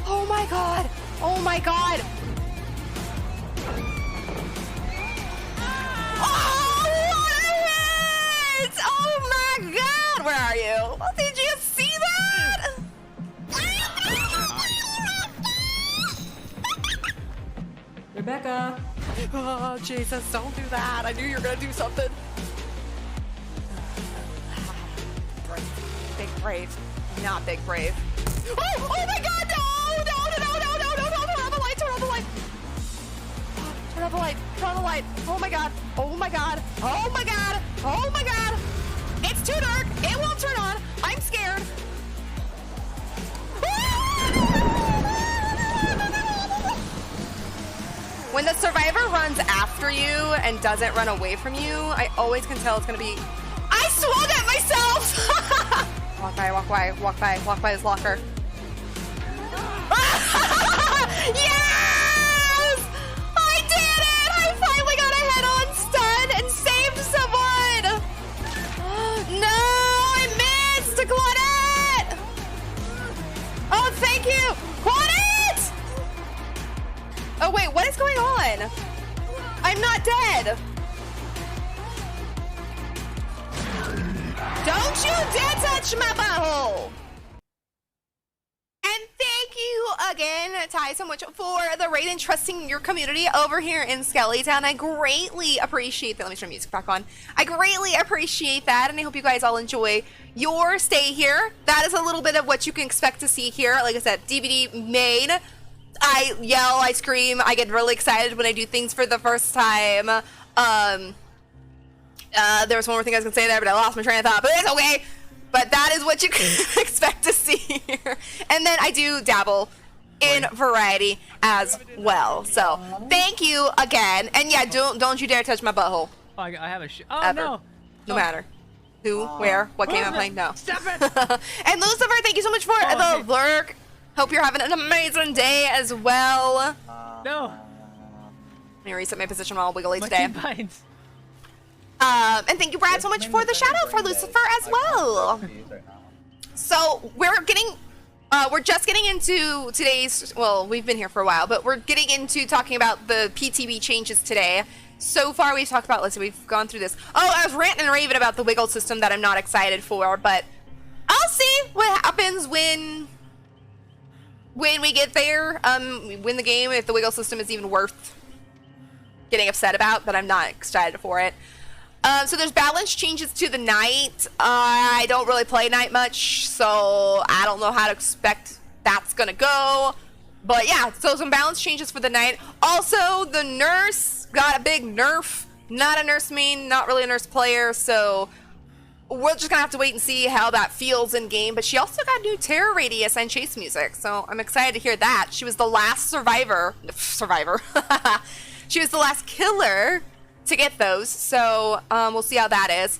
Oh my god! Oh my god! Oh, what a hit! Oh my god! Where are you? Oh, did you see that? Rebecca. Oh, Jesus, don't do that. I knew you were gonna do something. Big brave. Not big brave. Oh! Oh my god, no! No, no, no, no, no, no, no, turn on the light, turn on the light! Turn on the light, turn on the light. Oh my god, oh my god, oh my god, oh my god! It's too dark, it won't turn on, I'm scared. When the survivor runs after you and doesn't run away from you, I always can tell it's gonna be... I swung at myself! Walk by, walk by, walk by, walk by his locker. Yes! I did it! I finally got a head-on stun and saved someone! No! I missed! Claudette! Oh, thank you! Claudette! Oh, wait, what is going on? I'm not dead! Don't you dare touch my butthole! And thank you again, Ty, so much for the raid and trusting your community over here in Skelly Town. I greatly appreciate that. Let me turn music back on. I greatly appreciate that, and I hope you guys all enjoy your stay here. That is a little bit of what you can expect to see here. Like I said, DVD main. I yell, I scream, I get really excited when I do things for the first time. There was one more thing I was gonna say there, but I lost my train of thought, but it's okay. But that is what you can expect to see here. And then I do dabble in variety as well. So thank you again. And yeah, don't you dare touch my butthole. Oh, I have a oh ever. no. No matter who, where, what game I'm playing. No. Stop it. And Lucifer, thank you so much for the lurk. Hope you're having an amazing day as well. No. Let me reset my position while wiggly today. Vines. And thank you, Brad, so much for the shout out for Lucifer as well. So we're just getting into today's, well, we've been here for a while, but we're getting into talking about the PTB changes today. So far we've talked about, let's see, we've gone through this. Oh, I was ranting and raving about the wiggle system that I'm not excited for, but I'll see what happens when when we get there, we win the game if the wiggle system is even worth getting upset about, but I'm not excited for it. So there's balance changes to the night. I don't really play night much, so I don't know how to expect that's gonna go. But yeah, so some balance changes for the night. Also, the nurse got a big nerf. Not a nurse main, not really a nurse player, so we're just gonna have to wait and see how that feels in game. But she also got new terror radius and chase music, so I'm excited to hear that. She was the last survivor. She was the last killer to get those, so we'll see how that is.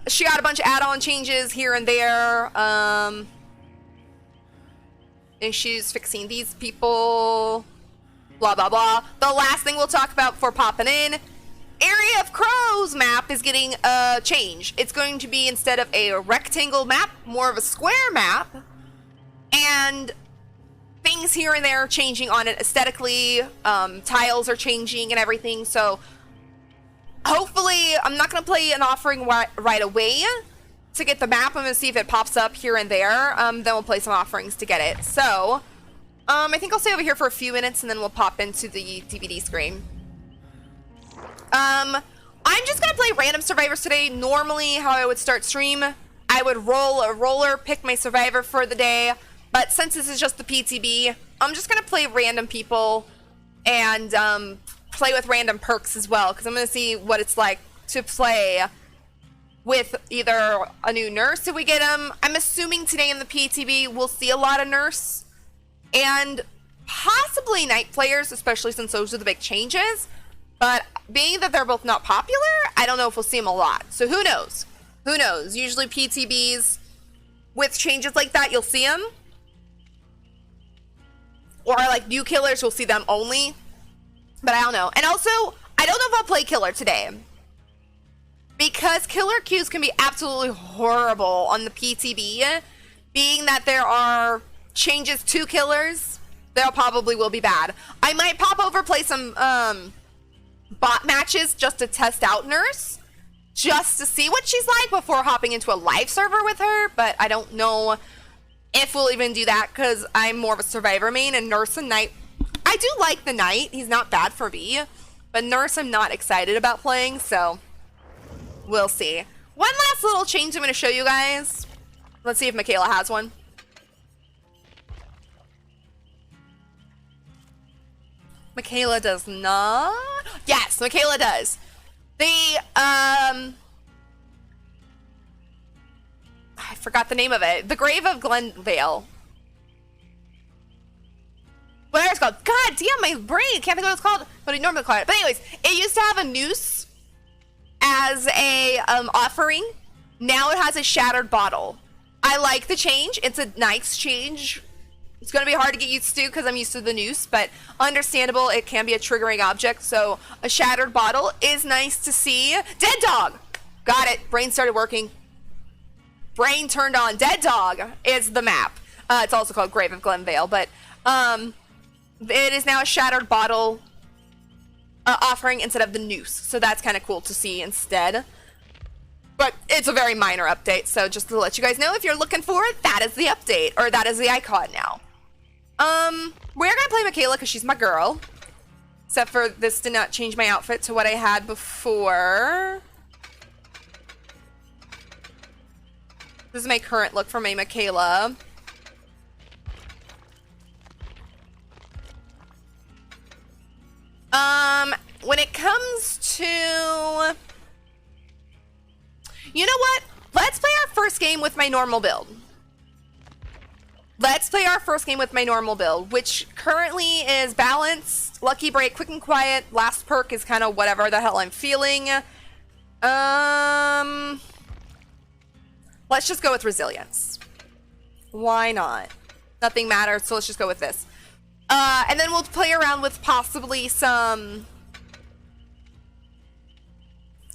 She got a bunch of add-on changes here and there. Issues fixing these people. Blah blah blah. The last thing we'll talk about before popping in. Area of Crows map is getting a change. It's going to be, instead of a rectangle map, more of a square map. And things here and there are changing on it aesthetically. Tiles are changing and everything. So hopefully, I'm not going to play an offering right away to get the map. I'm going to see if it pops up here and there. Then we'll play some offerings to get it. So I think I'll stay over here for a few minutes and then we'll pop into the DVD screen. I'm just gonna play random survivors today. Normally, how I would start stream, I would roll a roller, pick my survivor for the day. But since this is just the PTB, I'm just gonna play random people and play with random perks as well, because I'm gonna see what it's like to play with either a new nurse if we get them. I'm assuming today in the PTB we'll see a lot of nurse and possibly night players, especially since those are the big changes. But being that they're both not popular, I don't know if we'll see them a lot. So who knows? Who knows? Usually PTBs with changes like that, you'll see them. Or like new killers, we'll see them only. But I don't know. And also, I don't know if I'll play killer today, because killer queues can be absolutely horrible on the PTB. Being that there are changes to killers, they probably will be bad. I might pop over, play some bot matches just to test out nurse, just to see what she's like before hopping into a live server with her. But I don't know if we'll even do that, because I'm more of a survivor main, and nurse and knight, I do like the knight, he's not bad for me, but nurse I'm not excited about playing, so we'll see. One last little change I'm going to show you guys. Let's see if Michaela has one. Michaela does not. Yes, Michaela does. I forgot the name of it. The Grave of Glenvale. Whatever it's called. God damn, my brain can't think of what it's called. But I normally call it. But anyways, it used to have a noose as a offering. Now it has a shattered bottle. I like the change. It's a nice change. It's going to be hard to get used to because I'm used to the noose, but understandable. It can be a triggering object, so a shattered bottle is nice to see. Dead dog! Got it. Brain started working. Brain turned on. Dead dog is the map. It's also called Grave of Glenvale, but it is now a shattered bottle offering instead of the noose, so that's kind of cool to see instead. But it's a very minor update, so just to let you guys know, if you're looking for it, that is the update, or that is the icon now. We're gonna play Michaela because she's my girl. Except for this did not change my outfit to what I had before. This is my current look for my Michaela. When it comes to... You know what? Let's play our first game with my normal build. Let's play our first game with my normal build, which currently is balanced, lucky break, quick and quiet. Last perk is kind of whatever the hell I'm feeling. Let's just go with resilience. Why not? Nothing matters, so let's just go with this. And then we'll play around with possibly some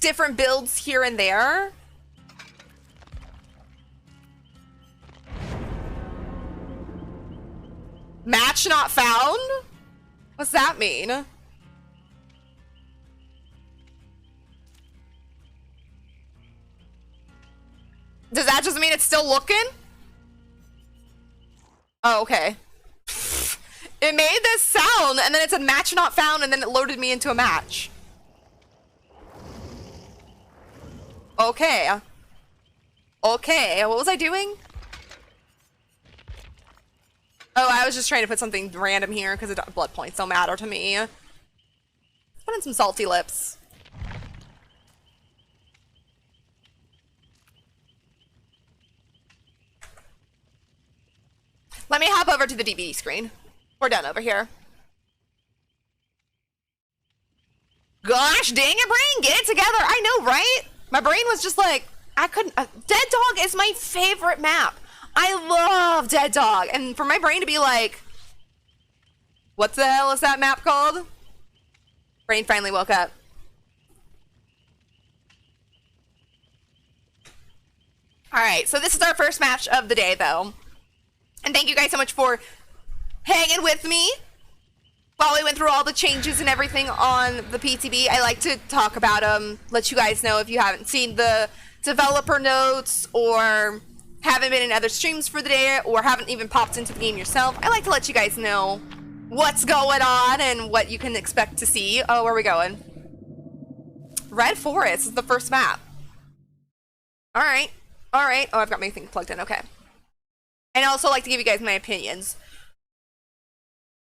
different builds here and there. Match not found? What's that mean? Does that just mean it's still looking? Oh, okay. It made this sound, and then it said match not found, and then it loaded me into a match. Okay. Okay, what was I doing? Oh, I was just trying to put something random here because blood points don't matter to me. Put in some salty lips. Let me hop over to the DVD screen. We're done over here. Gosh dang it, brain, get it together. I know, right? My brain was just like, I couldn't. Dead Dog is my favorite map. I love Dead Dog. And for my brain to be like, what the hell is that map called? Brain finally woke up. Alright, so this is our first match of the day, though. And thank you guys so much for hanging with me while we went through all the changes and everything on the PTB. I like to talk about them, let you guys know if you haven't seen the developer notes or haven't been in other streams for the day or haven't even popped into the game yourself. I like to let you guys know what's going on and what you can expect to see. Oh, where are we going? Red Forest is the first map. Alright. Alright. Oh, I've got my thing plugged in. Okay. And I also like to give you guys my opinions.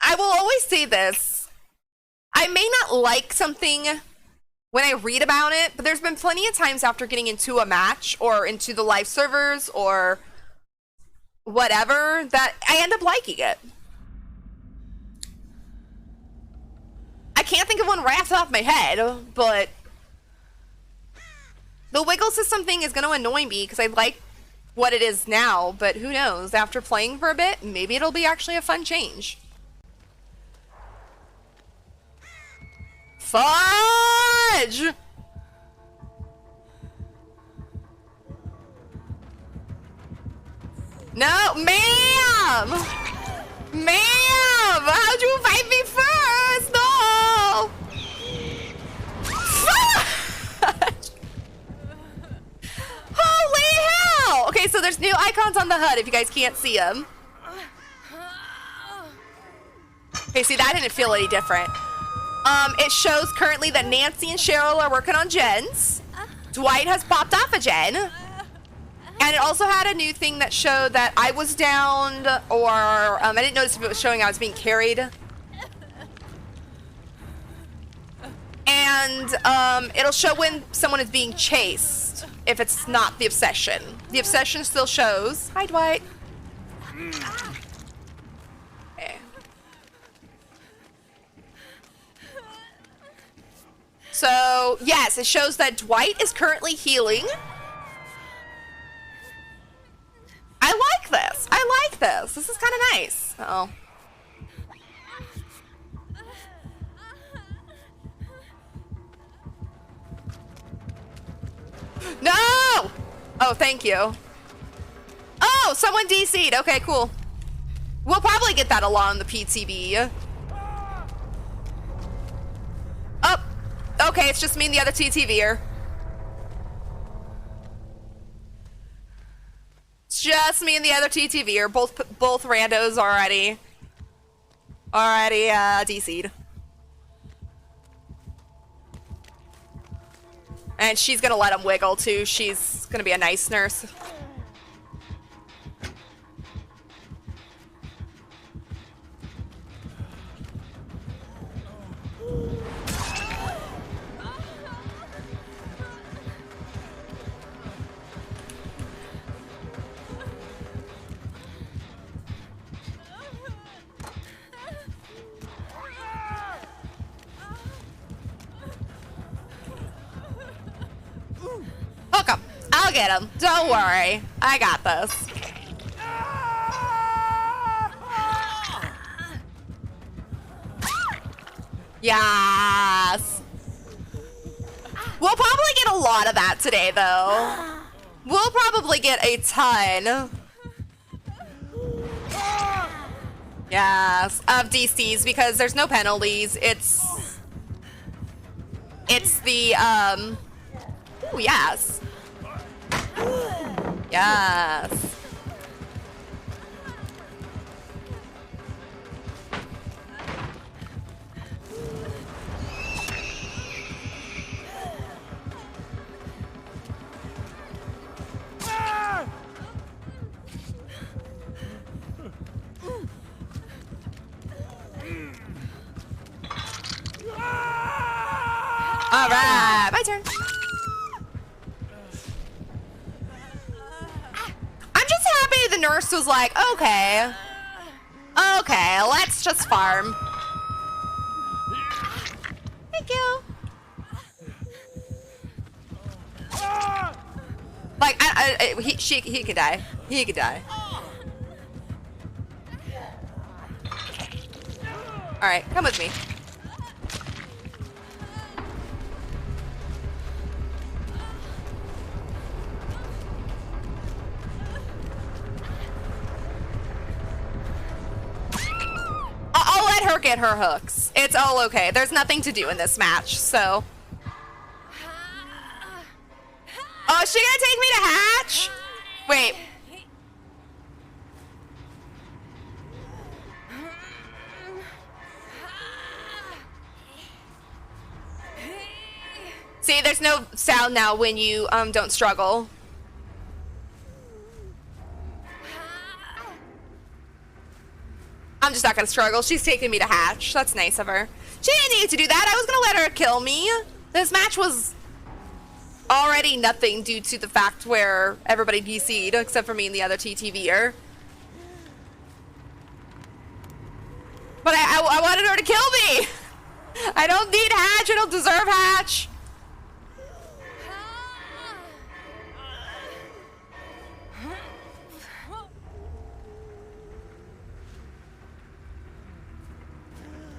I will always say this. I may not like something when I read about it, but there's been plenty of times after getting into a match or into the live servers or whatever that I end up liking it. I can't think of one right off the top of my head, but the wiggle system thing is going to annoy me because I like what it is now, but who knows? After playing for a bit, maybe it'll be actually a fun change. Fudge! No, ma'am! Ma'am! How'd you fight me first? No! Fudge! Holy hell! Okay, so there's new icons on the HUD if you guys can't see them. Okay, see, that didn't feel any different. It shows currently that Nancy and Cheryl are working on gens. Dwight has popped off a gen. And it also had a new thing that showed that I was downed, or I didn't notice if it was showing I was being carried. And it'll show when someone is being chased, if it's not the obsession. The obsession still shows. Hi, Dwight. Okay. So, yes, it shows that Dwight is currently healing. I like this. I like this. This is kind of nice. Uh-oh. No! Oh, thank you. Oh, someone DC'd. Okay, cool. We'll probably get that along the PTB. Oh, okay, it's just me and the other TTVer. It's just me and the other TTVer. Both randos already DC'd. And she's gonna let him wiggle too. She's gonna be a nice nurse. Hook him. I'll get him. Don't worry. I got this. Yes. We'll probably get a lot of that today, though. We'll probably get a ton. Yes, of DCs because there's no penalties. It's the ooh, yes. Yes. Alright, my turn. I'm just happy the nurse was like, okay, let's just farm. Thank you. Like, he could die. He could die. All right, come with me. I'll let her get her hooks. It's all okay. There's nothing to do in this match, so. Oh, is she gonna take me to hatch? Wait. See, there's no sound now when you don't struggle. I'm just not gonna struggle. She's taking me to hatch. That's nice of her. She didn't need to do that. I was gonna let her kill me. This match was already nothing due to the fact where everybody DC'd except for me and the other TTVer. But I wanted her to kill me. I don't need hatch. I don't deserve hatch.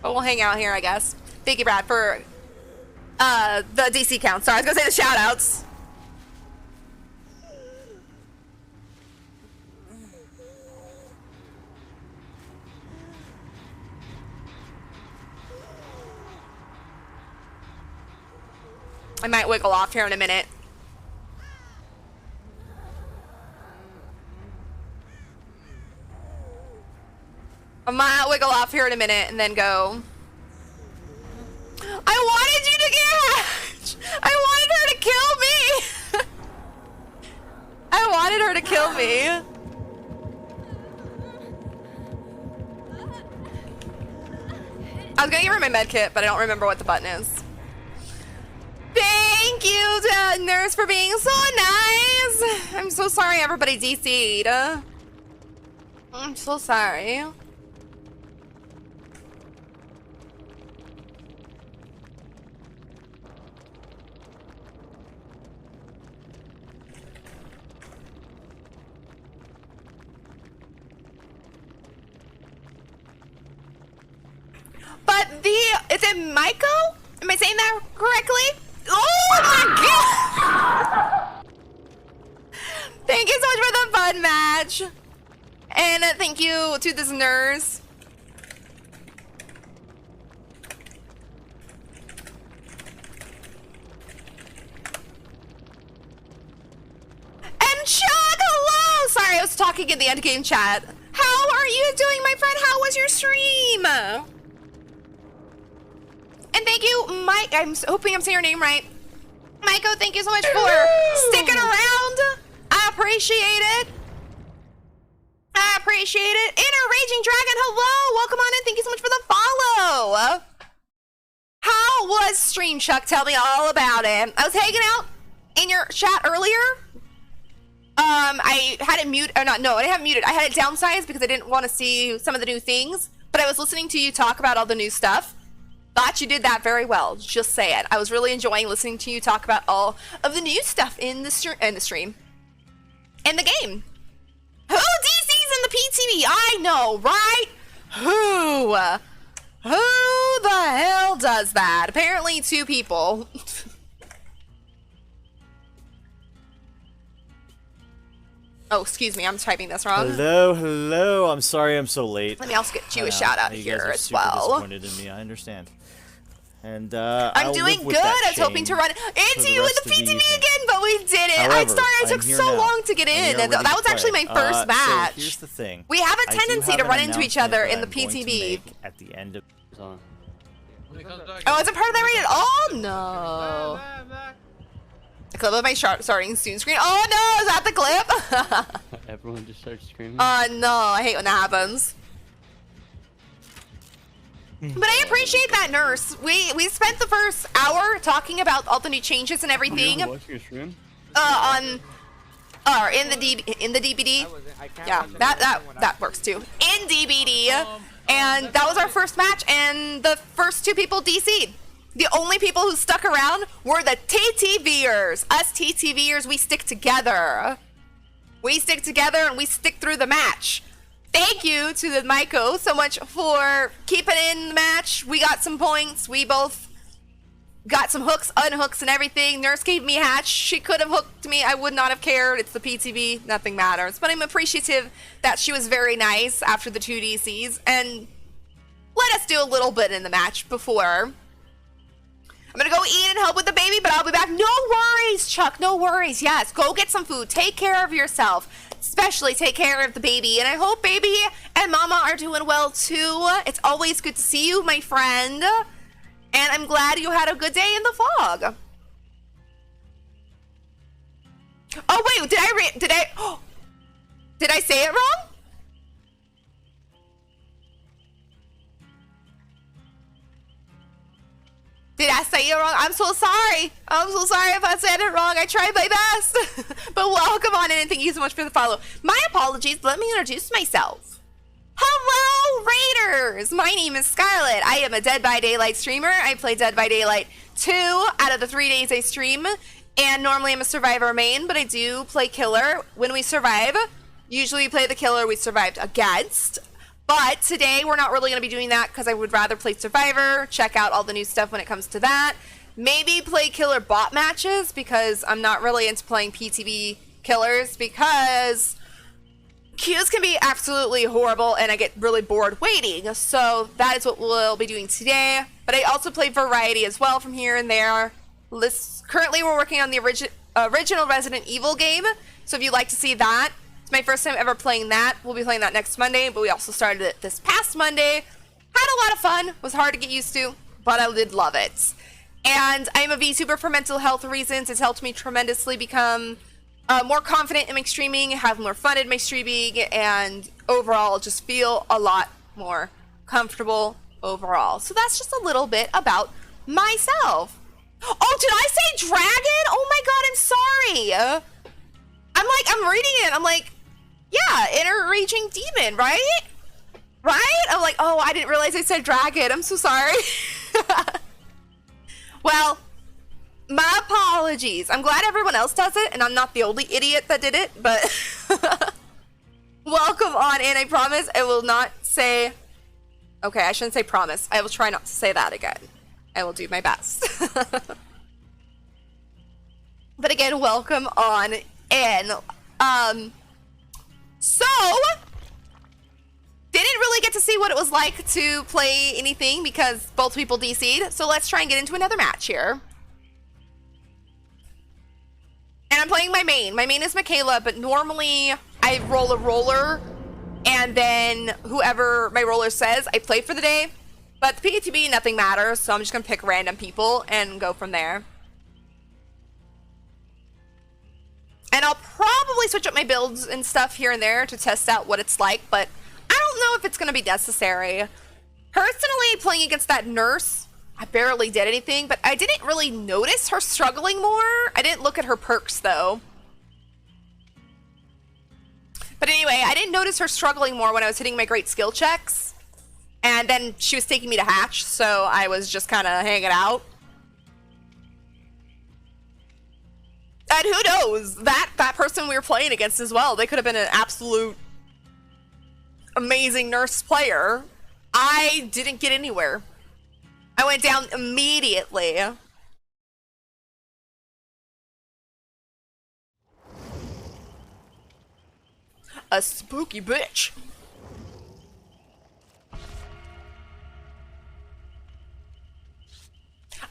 But we'll hang out here, I guess. Thank you, Brad, for the DC count. Sorry, I was gonna say the shout outs. I might wiggle off here in a minute. I might wiggle off here in a minute and then go. I wanted you to get hatched! I wanted her to kill me! I wanted her to kill me. I was gonna give her my med kit, but I don't remember what the button is. Thank you, nurse, for being so nice. I'm so sorry everybody DC'd. I'm so sorry. But is it Maiko? Am I saying that correctly? Oh my god! Thank you so much for the fun match. And thank you to this nurse. And Chuck, hello! Sorry, I was talking in the end game chat. How are you doing, my friend? How was your stream? And thank you, Mike. I'm hoping I'm saying your name right. Maiko, thank you so much for sticking around. I appreciate it. I appreciate it. Inner Raging Dragon, hello. Welcome on in. Thank you so much for the follow. How was stream, Chuck? Tell me all about it. I was hanging out in your chat earlier. I had it mute, or not, no, I didn't have it muted. I had it downsized because I didn't want to see some of the new things. But I was listening to you talk about all the new stuff. Thought you did that very well. Just say it. I was really enjoying listening to you talk about all of the new stuff in the stream, in the game. Who DC's in the PTB? I know, right? Who the hell does that? Apparently 2 people. Oh, excuse me. I'm typing this wrong. Hello. I'm sorry I'm so late. Let me also get you a shout out here as well. Disappointed in me. I understand. And I'm doing good. I was hoping to run into you in the PTV again, but we didn't. However, I took so long to get in. That was actually my first match. So here's the thing. We have a tendency to run into each other in the PTV. At the end of Oh, is it part of that raid at all? No. A clip of my starting soon screen. Oh no, is that the clip? Everyone just starts screaming. No, I hate when that happens. But I appreciate that, Nurse. We spent the first hour talking about all the new changes and everything. Watching a stream? In the DBD. Yeah, that works too. In DBD, and that was our first match, and the first two people DC'd. The only people who stuck around were the TTVers. Us TTVers, we stick together. We stick together and we stick through the match. Thank you to the Maiko so much for keeping in the match. We got some points. We both got some hooks, unhooks, and everything. Nurse gave me a hatch. She could have hooked me. I would not have cared. It's the PTV. Nothing matters. But I'm appreciative that she was very nice after the 2 DCs and let us do a little bit in the match before. I'm gonna go eat and help with the baby, but I'll be back. No worries, Chuck. No worries. Yes, go get some food. Take care of yourself. Especially take care of the baby. And I hope baby and mama are doing well too. It's always good to see you, my friend. And I'm glad you had a good day in the fog. Oh wait, did I say it wrong? Did I say it wrong? I'm so sorry. I'm so sorry if I said it wrong. I tried my best. But welcome on in and thank you so much for the follow. My apologies. Let me introduce myself. Hello, Raiders. My name is Scarlett. I am a Dead by Daylight streamer. I play Dead by Daylight 2 out of the 3 days I stream. And normally I'm a survivor main, but I do play killer. When we survive, usually we play the killer we survived against. But today we're not really going to be doing that because I would rather play Survivor, check out all the new stuff when it comes to that. Maybe play killer bot matches because I'm not really into playing PTB killers because queues can be absolutely horrible and I get really bored waiting. So that is what we'll be doing today. But I also play variety as well from here and there. Currently we're working on the original Resident Evil game. So if you'd like to see that, it's my first time ever playing that. We'll be playing that next Monday, but we also started it this past Monday. Had a lot of fun. Was hard to get used to, but I did love it. And I'm a VTuber for mental health reasons. It's helped me tremendously become more confident in my streaming, have more fun in my streaming, and overall just feel a lot more comfortable overall. So that's just a little bit about myself. Oh, did I say dragon? Oh my god, I'm sorry. I'm reading it. I'm like, yeah, inner raging demon, right? Right? I'm like, oh, I didn't realize I said dragon. I'm so sorry. Well, my apologies. I'm glad everyone else does it, and I'm not the only idiot that did it, but welcome on in. I promise I will not say, okay, I shouldn't say promise. I will try not to say that again. I will do my best. But again, welcome on in. So didn't really get to see what it was like to play anything because both people DC'd. So let's try and get into another match here. And I'm playing my main. My main is Michaela, but normally I roll a roller and then whoever my roller says, I play for the day. But the PTB, nothing matters, so I'm just gonna pick random people and go from there. And I'll probably switch up my builds and stuff here and there to test out what it's like, but I don't know if it's going to be necessary. Personally, playing against that nurse, I barely did anything, but I didn't really notice her struggling more. I didn't look at her perks, though. But anyway, I didn't notice her struggling more when I was hitting my great skill checks. And then she was taking me to hatch, so I was just kind of hanging out. And who knows, that person we were playing against as well, they could have been an absolute amazing nurse player. I didn't get anywhere. I went down immediately. A spooky bitch.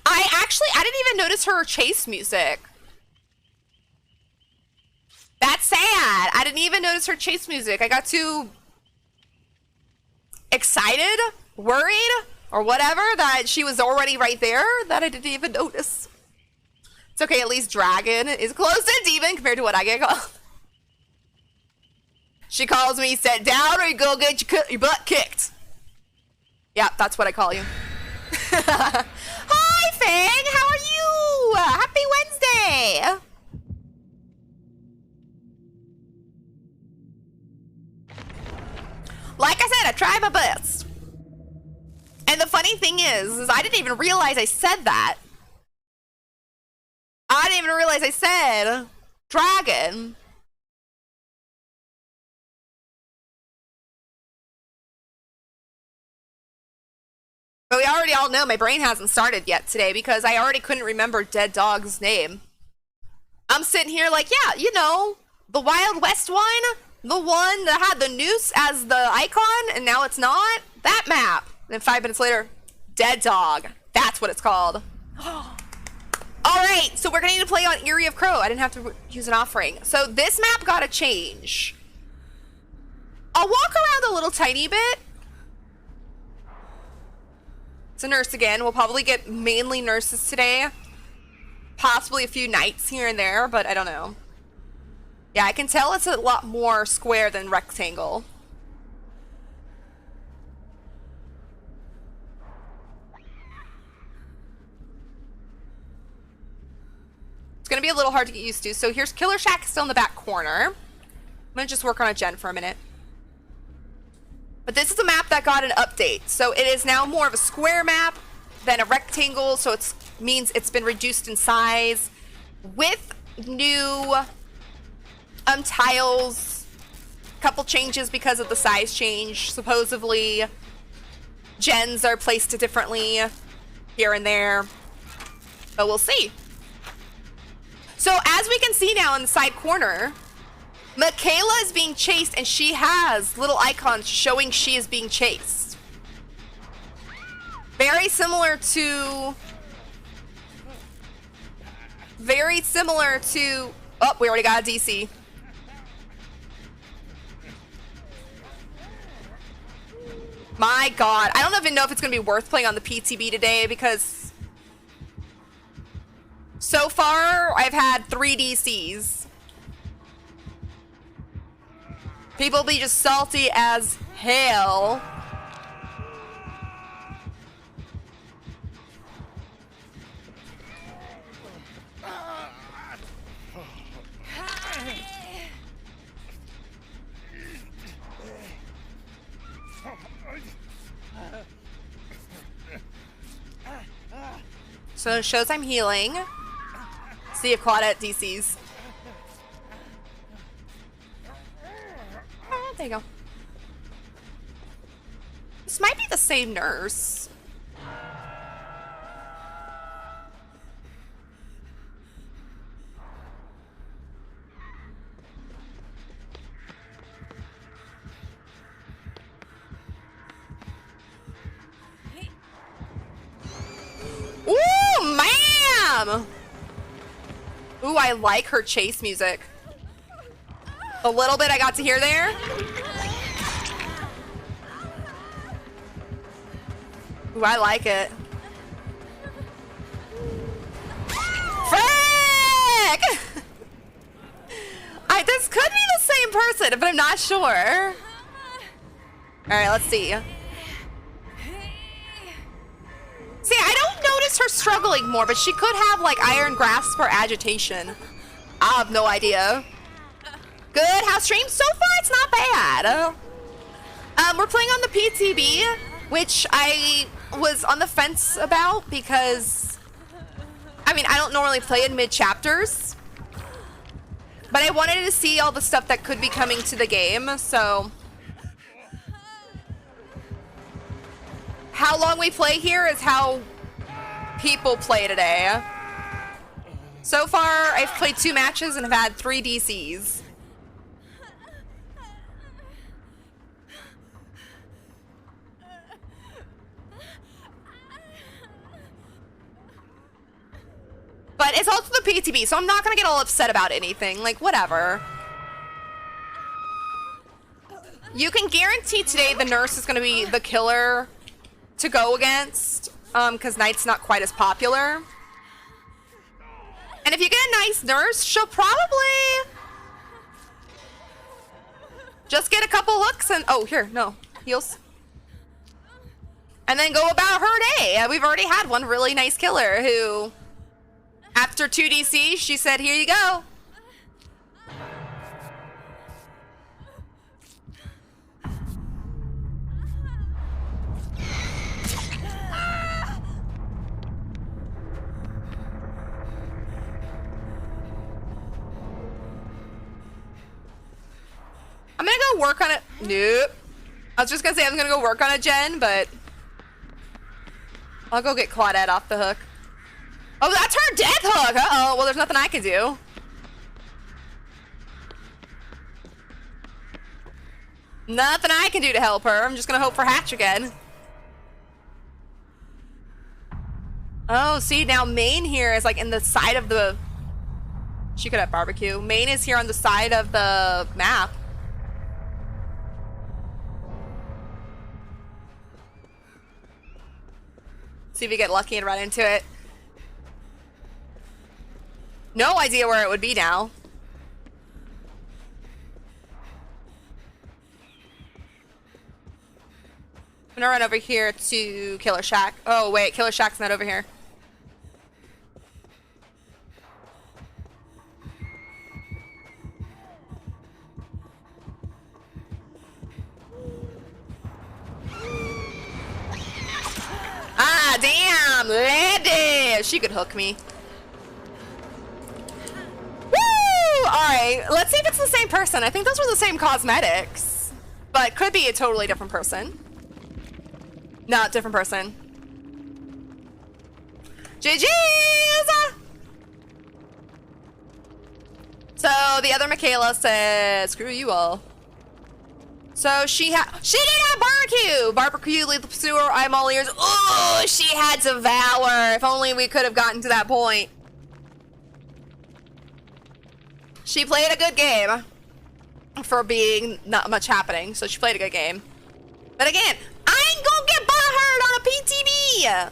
I didn't even notice her chase music. That's sad. I didn't even notice her chase music. I got too excited, worried, or whatever that she was already right there that I didn't even notice. It's okay, at least dragon is close to demon compared to what I get called. She calls me, sit down or you go get your butt kicked. Yeah, that's what I call you. Hi, Fang! How are you? Happy Wednesday! Like I said, I tried my best. And the funny thing is I didn't even realize I said that. I didn't even realize I said dragon. But we already all know my brain hasn't started yet today because I already couldn't remember Dead Dog's name. I'm sitting here like, yeah, you know, the Wild West one, the one that had the noose as the icon, and now it's not. That map. And then 5 minutes later, Dead Dog. That's what it's called. Alright, so we're gonna need to play on Eerie of Crow. I didn't have to use an offering. So this map got a change. I'll walk around a little tiny bit. It's a nurse again. We'll probably get mainly nurses today. Possibly a few knights here and there, but I don't know. Yeah, I can tell it's a lot more square than rectangle. It's gonna be a little hard to get used to. So here's Killer Shack still in the back corner. I'm gonna just work on a gen for a minute. But this is a map that got an update. So it is now more of a square map than a rectangle. So it means it's been reduced in size with new tiles. Couple changes because of the size change. Supposedly gens are placed differently here and there. But we'll see. So as we can see now in the side corner, Michaela is being chased and she has little icons showing she is being chased. Very similar to... Oh, we already got a DC. My god. I don't even know if it's going to be worth playing on the PTB today because... So far, I've had 3 DCs. People be just salty as hell. So it shows I'm healing. See a quad at DCs. Oh, there you go. This might be the same nurse. Ooh, ma'am! Ooh, I like her chase music. The little bit I got to hear there. Ooh, I like it. Frick! This could be the same person, but I'm not sure. Alright, let's see. See, I don't notice her struggling more, but she could have, like, iron grasp or agitation. I have no idea. Good, how's stream? So far, it's not bad. We're playing on the PTB, which I was on the fence about because, I mean, I don't normally play in mid-chapters, but I wanted to see all the stuff that could be coming to the game, so... How long we play here is how people play today. So far, I've played 2 matches and have had 3 DCs. But it's also the PTB, so I'm not gonna get all upset about anything. Like, whatever. You can guarantee today the nurse is gonna be the killer to go against, because Knight's not quite as popular. And if you get a nice nurse, she'll probably just get a couple hooks and... Oh, here, no. Heals. and then go about her day. We've already had one really nice killer who, after 2 DC, she said, here you go. I'm gonna go work on it. Nope. I was just gonna say I was gonna go work on a gen, but I'll go get Claudette off the hook. Oh, that's her death hook! Uh-oh, well there's nothing I can do. Nothing I can do to help her. I'm just gonna hope for Hatch again. Oh, see, now Maine here is like in the side of the... She could have barbecue. Maine is here on the side of the map. See if we get lucky and run into it. No idea where it would be now. I'm gonna run over here to Killer Shack. Oh wait, Killer Shack's not over here. Ah, damn, lady! She could hook me. Woo! Alright, let's see if it's the same person. I think those were the same cosmetics. But could be a totally different person. No, different person. GG's! So the other Michaela says, screw you all. So she did have barbecue! Barbecue, lethal pursuer, I'm all ears. Oh, she had Devour. If only we could have gotten to that point. She played a good game for being not much happening, so she played a good game. But again, I ain't gonna get butthurt on a PTB!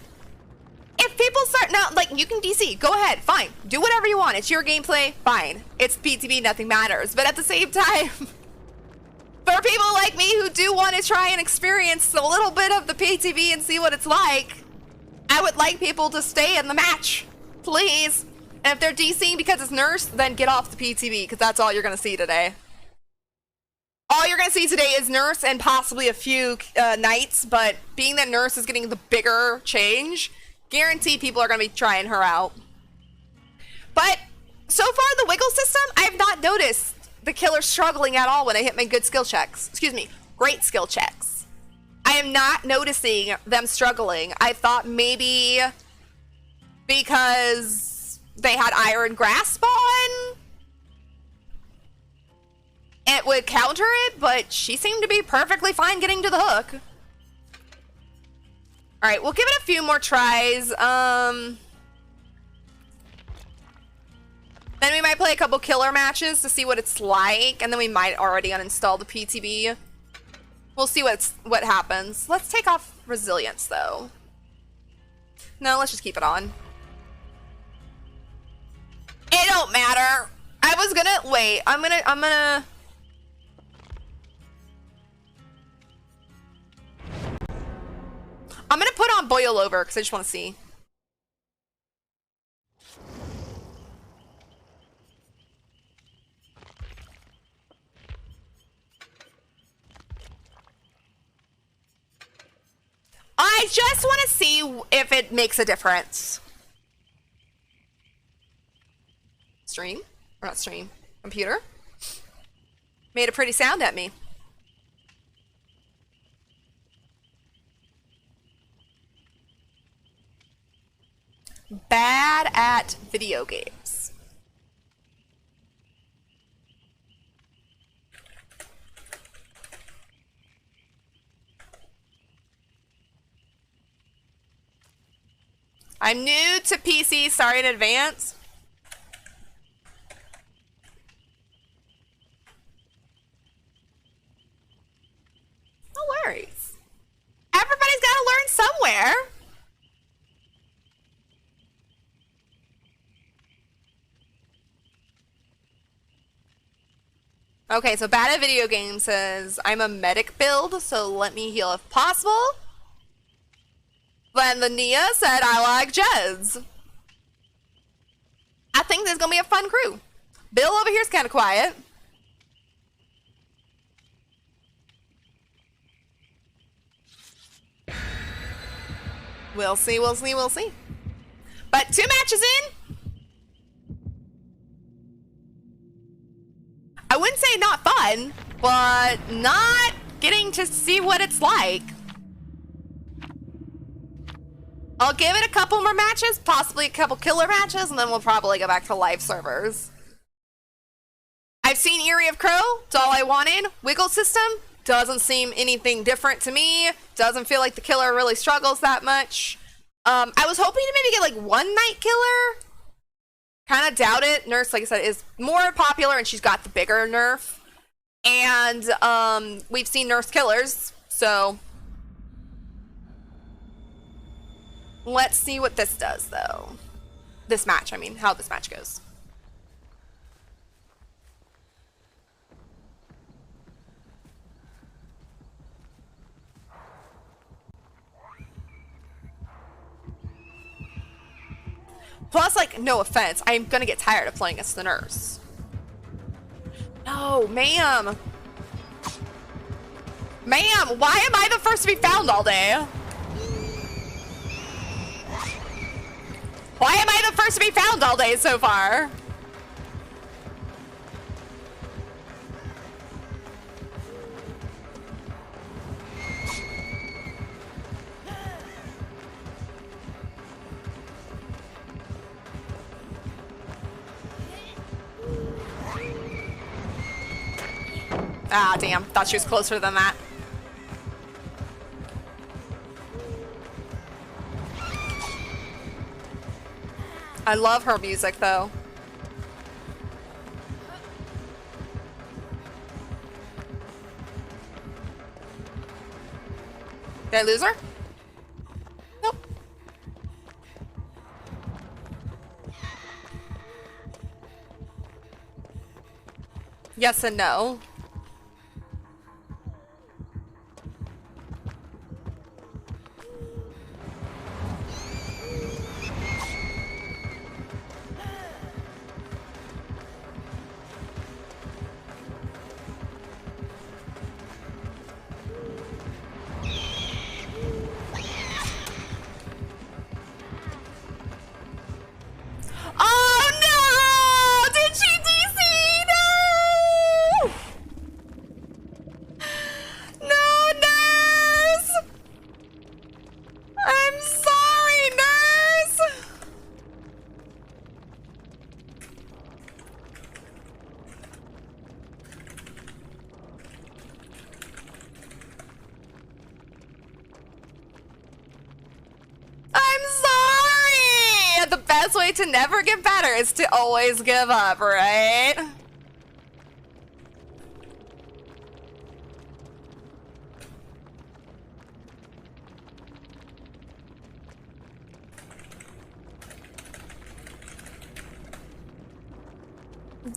If people start now, like, you can DC, go ahead, fine. Do whatever you want, it's your gameplay, fine. It's PTB, nothing matters. But at the same time, for people like me who do want to try and experience a little bit of the PTB and see what it's like, I would like people to stay in the match, please. And if they're DCing because it's Nurse, then get off the PTB, because that's all you're gonna see today. All you're gonna see today is Nurse and possibly a few Knights, but being that Nurse is getting the bigger change, guarantee people are gonna be trying her out. But so far, the wiggle system, I have not noticed the killer struggling at all when I hit my good skill checks. Excuse me, great skill checks. I am not noticing them struggling. I thought maybe because they had Iron Grasp on, it would counter it, but she seemed to be perfectly fine getting to the hook. Alright, we'll give it a few more tries. Then we might play a couple killer matches to see what it's like, and then we might already uninstall the PTB. We'll see what happens. Let's take off Resilience, though. No, let's just keep it on. It don't matter. I was gonna wait. I'm gonna put on Boil Over because I just want to see. I just want to see if it makes a difference. Stream? Or not stream. Computer? Made a pretty sound at me. Bad at video games. I'm new to PC, sorry in advance. No worries. Everybody's got to learn somewhere. Okay, so bad at video games says, I'm a medic build, so let me heal if possible. Then the Nia said, I like Jez. I think there's gonna be a fun crew. Bill over here's kind of quiet. We'll see, we'll see, we'll see. But 2 matches in. I wouldn't say not fun, but not getting to see what it's like. I'll give it a couple more matches, possibly a couple killer matches, and then we'll probably go back to live servers. I've seen Eerie of Crow, it's all I wanted. Wiggle system, doesn't seem anything different to me. Doesn't feel like the killer really struggles that much. I was hoping to maybe get like one night killer. Kind of doubt it. Nurse, like I said, is more popular and she's got the bigger nerf. And we've seen nurse killers, so let's see what this does though. This match, I mean, how this match goes. Plus, like, no offense, I'm gonna get tired of playing as the nurse. No, ma'am. Ma'am, why am I the first to be found all day? Why am I the first to be found all day so far? Ah, damn. Thought she was closer than that. I love her music, though. Did I lose her? Nope. Yes and no. Way to never get better is to always give up, right?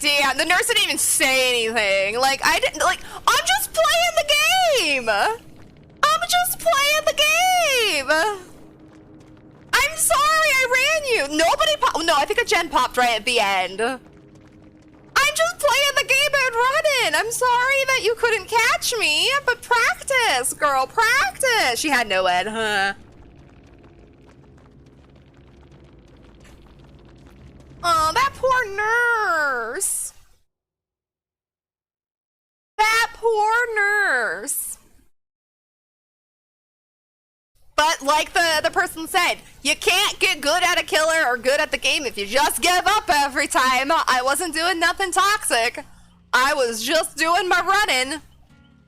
Damn, the nurse didn't even say anything. Like, I didn't, like, I'm just playing the game! I'm just playing the game! I'm sorry, I ran you. Nobody popped. No, I think a gen popped right at the end. I'm just playing the game and running. I'm sorry that you couldn't catch me, but practice, girl, practice. She had no ed, huh? Oh, that poor nurse. That poor nurse. But like the person said, you can't get good at a killer or good at the game if you just give up every time. I wasn't doing nothing toxic. I was just doing my running.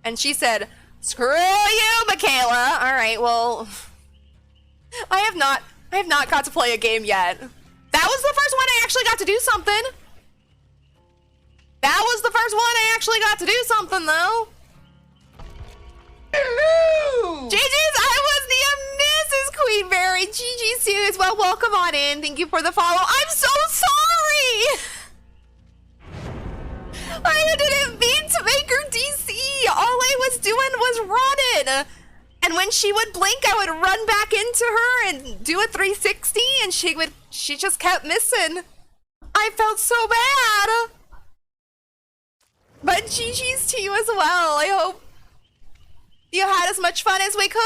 And she said, screw you, Michaela. All right, well, I have not got to play a game yet. That was the first one I actually got to do something. That was the first one I actually got to do something, though. Hello! GG's, I was the Mrs. Queenberry. GG Sue as well. Welcome on in. Thank you for the follow. I'm so sorry! I didn't mean to make her DC. All I was doing was running. And when she would blink, I would run back into her and do a 360, and she just kept missing. I felt so bad. But GG's to you as well. I hope you had as much fun as we could.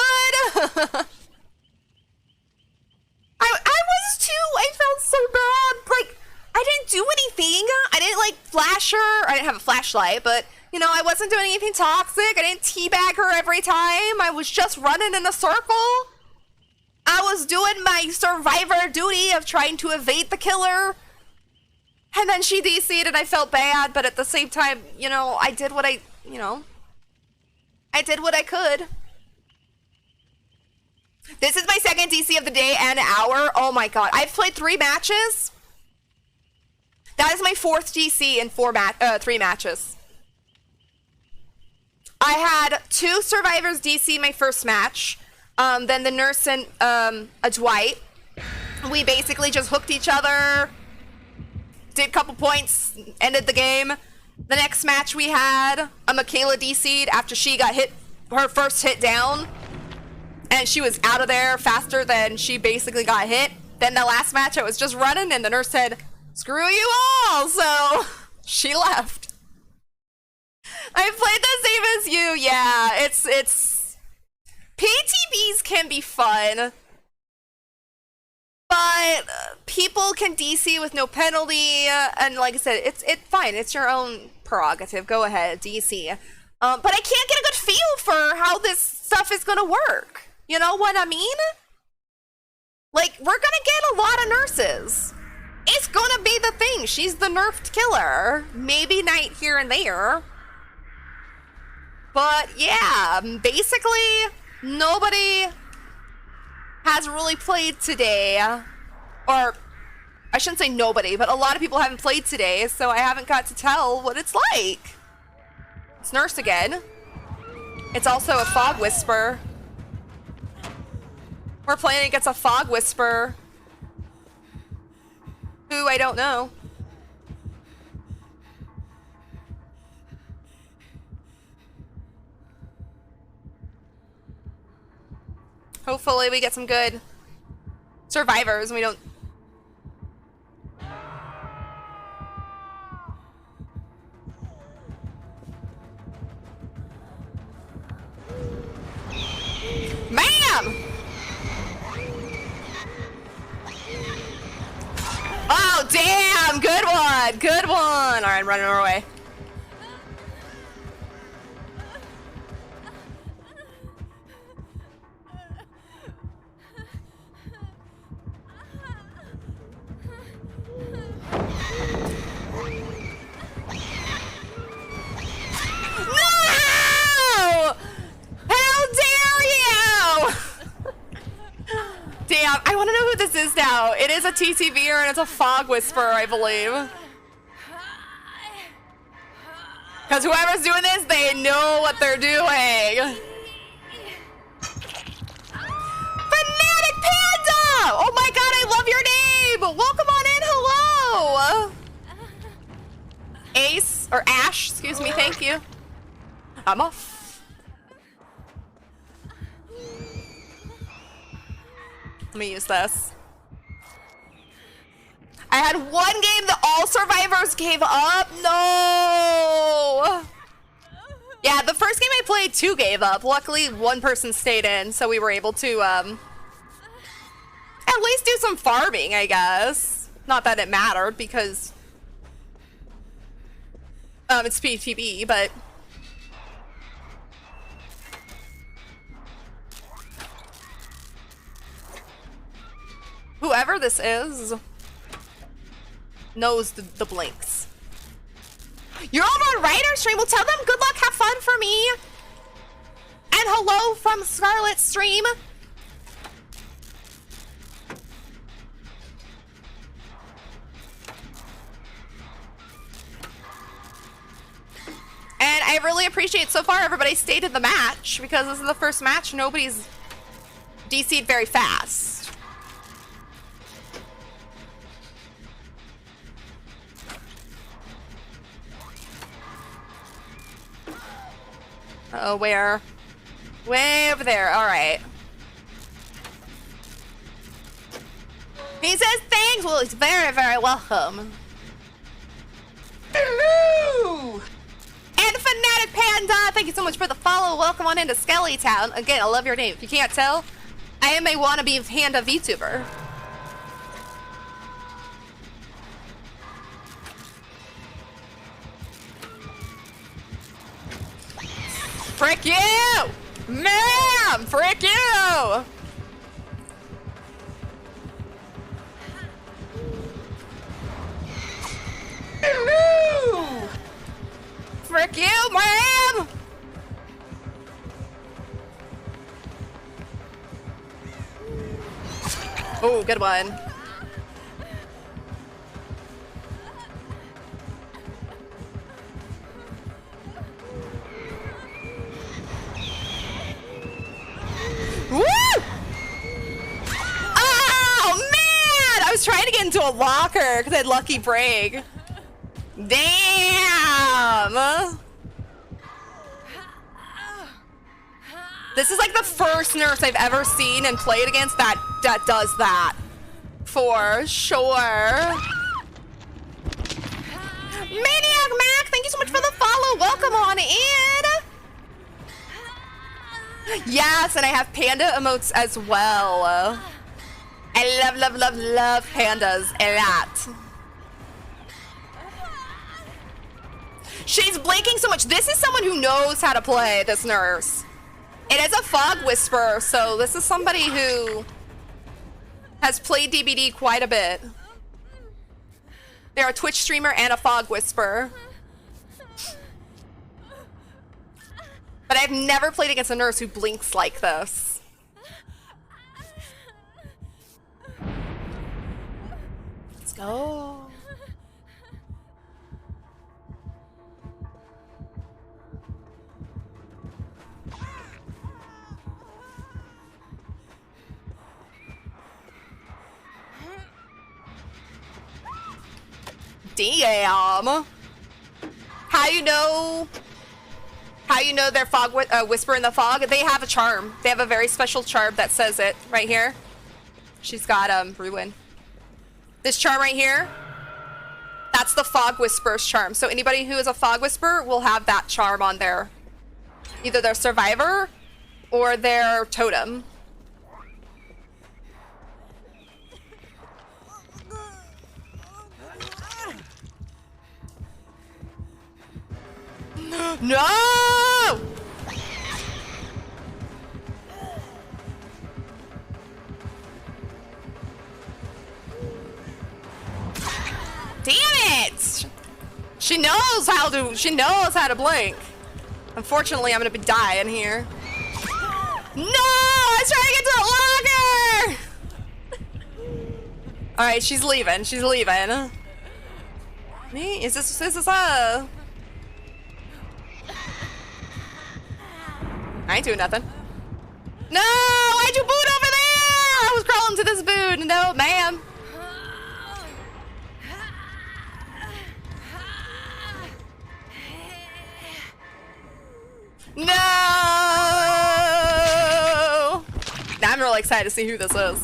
I was too. I felt so bad. Like, I didn't do anything. I didn't, like, flash her. I didn't have a flashlight, but, you know, I wasn't doing anything toxic. I didn't teabag her every time. I was just running in a circle. I was doing my survivor duty of trying to evade the killer. And then she DC'd and I felt bad, but at the same time, you know, I did what I did what I could. This is my second DC of the day and hour. Oh my god. I've played 3 matches. That is my 4th DC in 3 matches. I had 2 survivors DC my first match. Then the nurse and a Dwight. We basically just hooked each other. Did a couple points, ended the game. The next match we had, a Michaela DC'd after she got hit, her first hit down. And she was out of there faster than she basically got hit. Then the last match I was just running and the nurse said, "Screw you all," so she left. I played the same as you, yeah, it's... PTBs can be fun. But people can DC with no penalty, and like I said, it's fine. It's your own prerogative. Go ahead, DC. But I can't get a good feel for how this stuff is gonna work. You know what I mean? Like, we're gonna get a lot of nurses. It's gonna be the thing. She's the nerfed killer. Maybe Knight here and there. But yeah, basically, nobody has really played today, or I shouldn't say nobody, but a lot of people haven't played today, so I haven't got to tell what it's like. It's Nurse again. It's also a Fog Whisper. We're playing against a Fog Whisper. Who, I don't know. Hopefully we get some good survivors and we don't... Bam! Oh, damn! Good one! Good one! Alright, running our way. Damn, I want to know who this is now. It is a TTVer and it's a Fog Whisperer, I believe. Because whoever's doing this, they know what they're doing. Fanatic Panda! Oh my god, I love your name! Welcome on in, hello! Ace, or Ash, excuse me, thank you. I'm off. Let me use this. I had one game that all survivors gave up. No. Yeah, the first game I played, 2 gave up. Luckily, 1 person stayed in, so we were able to at least do some farming, I guess. Not that it mattered because it's PTB, but whoever this is knows the blinks. You're over on Ryder stream. Well, tell them good luck, have fun for me. And hello from Scarlet stream. And I really appreciate so far everybody stayed in the match, because this is the first match nobody's DC'd very fast. Uh-oh, where? Way over there. All right. He says thanks. Well, he's very, very welcome. Hello! And Fanatic Panda, thank you so much for the follow. Welcome on into Skelly Town. Again, I love your name. If you can't tell, I am a wannabe panda VTuber. Frick you! Ma'am! Frick you! Hello! Frick you, ma'am! Oh, good one. Woo! Oh, man! I was trying to get into a locker because I had lucky break. Damn! This is like the first nurse I've ever seen and played against that does that. For sure. Maniac Mac, thank you so much for the follow. Welcome on in. Yes, and I have panda emotes as well. I love, love, love, love pandas a lot. She's blinking so much. This is someone who knows how to play, this nurse. It is a fog whisperer, so this is somebody who has played DBD quite a bit. They're a Twitch streamer and a fog whisperer. But I've never played against a nurse who blinks like this. Let's go. Damn. How you know they're fog whisper in the fog? They have a charm. They have a very special charm that says it right here. She's got ruin. This charm right here, that's the fog whisperer's charm. So anybody who is a fog whisperer will have that charm on their either their survivor or their totem. No! Damn it! She knows how to blink. Unfortunately, I'm gonna be dying here. No! I was trying to get to the locker! Alright, she's leaving. She's leaving. Me? Is this I ain't doing nothing. No! Why'd you boot over there? I was crawling to this boot. No, ma'am. No! Now I'm really excited to see who this is.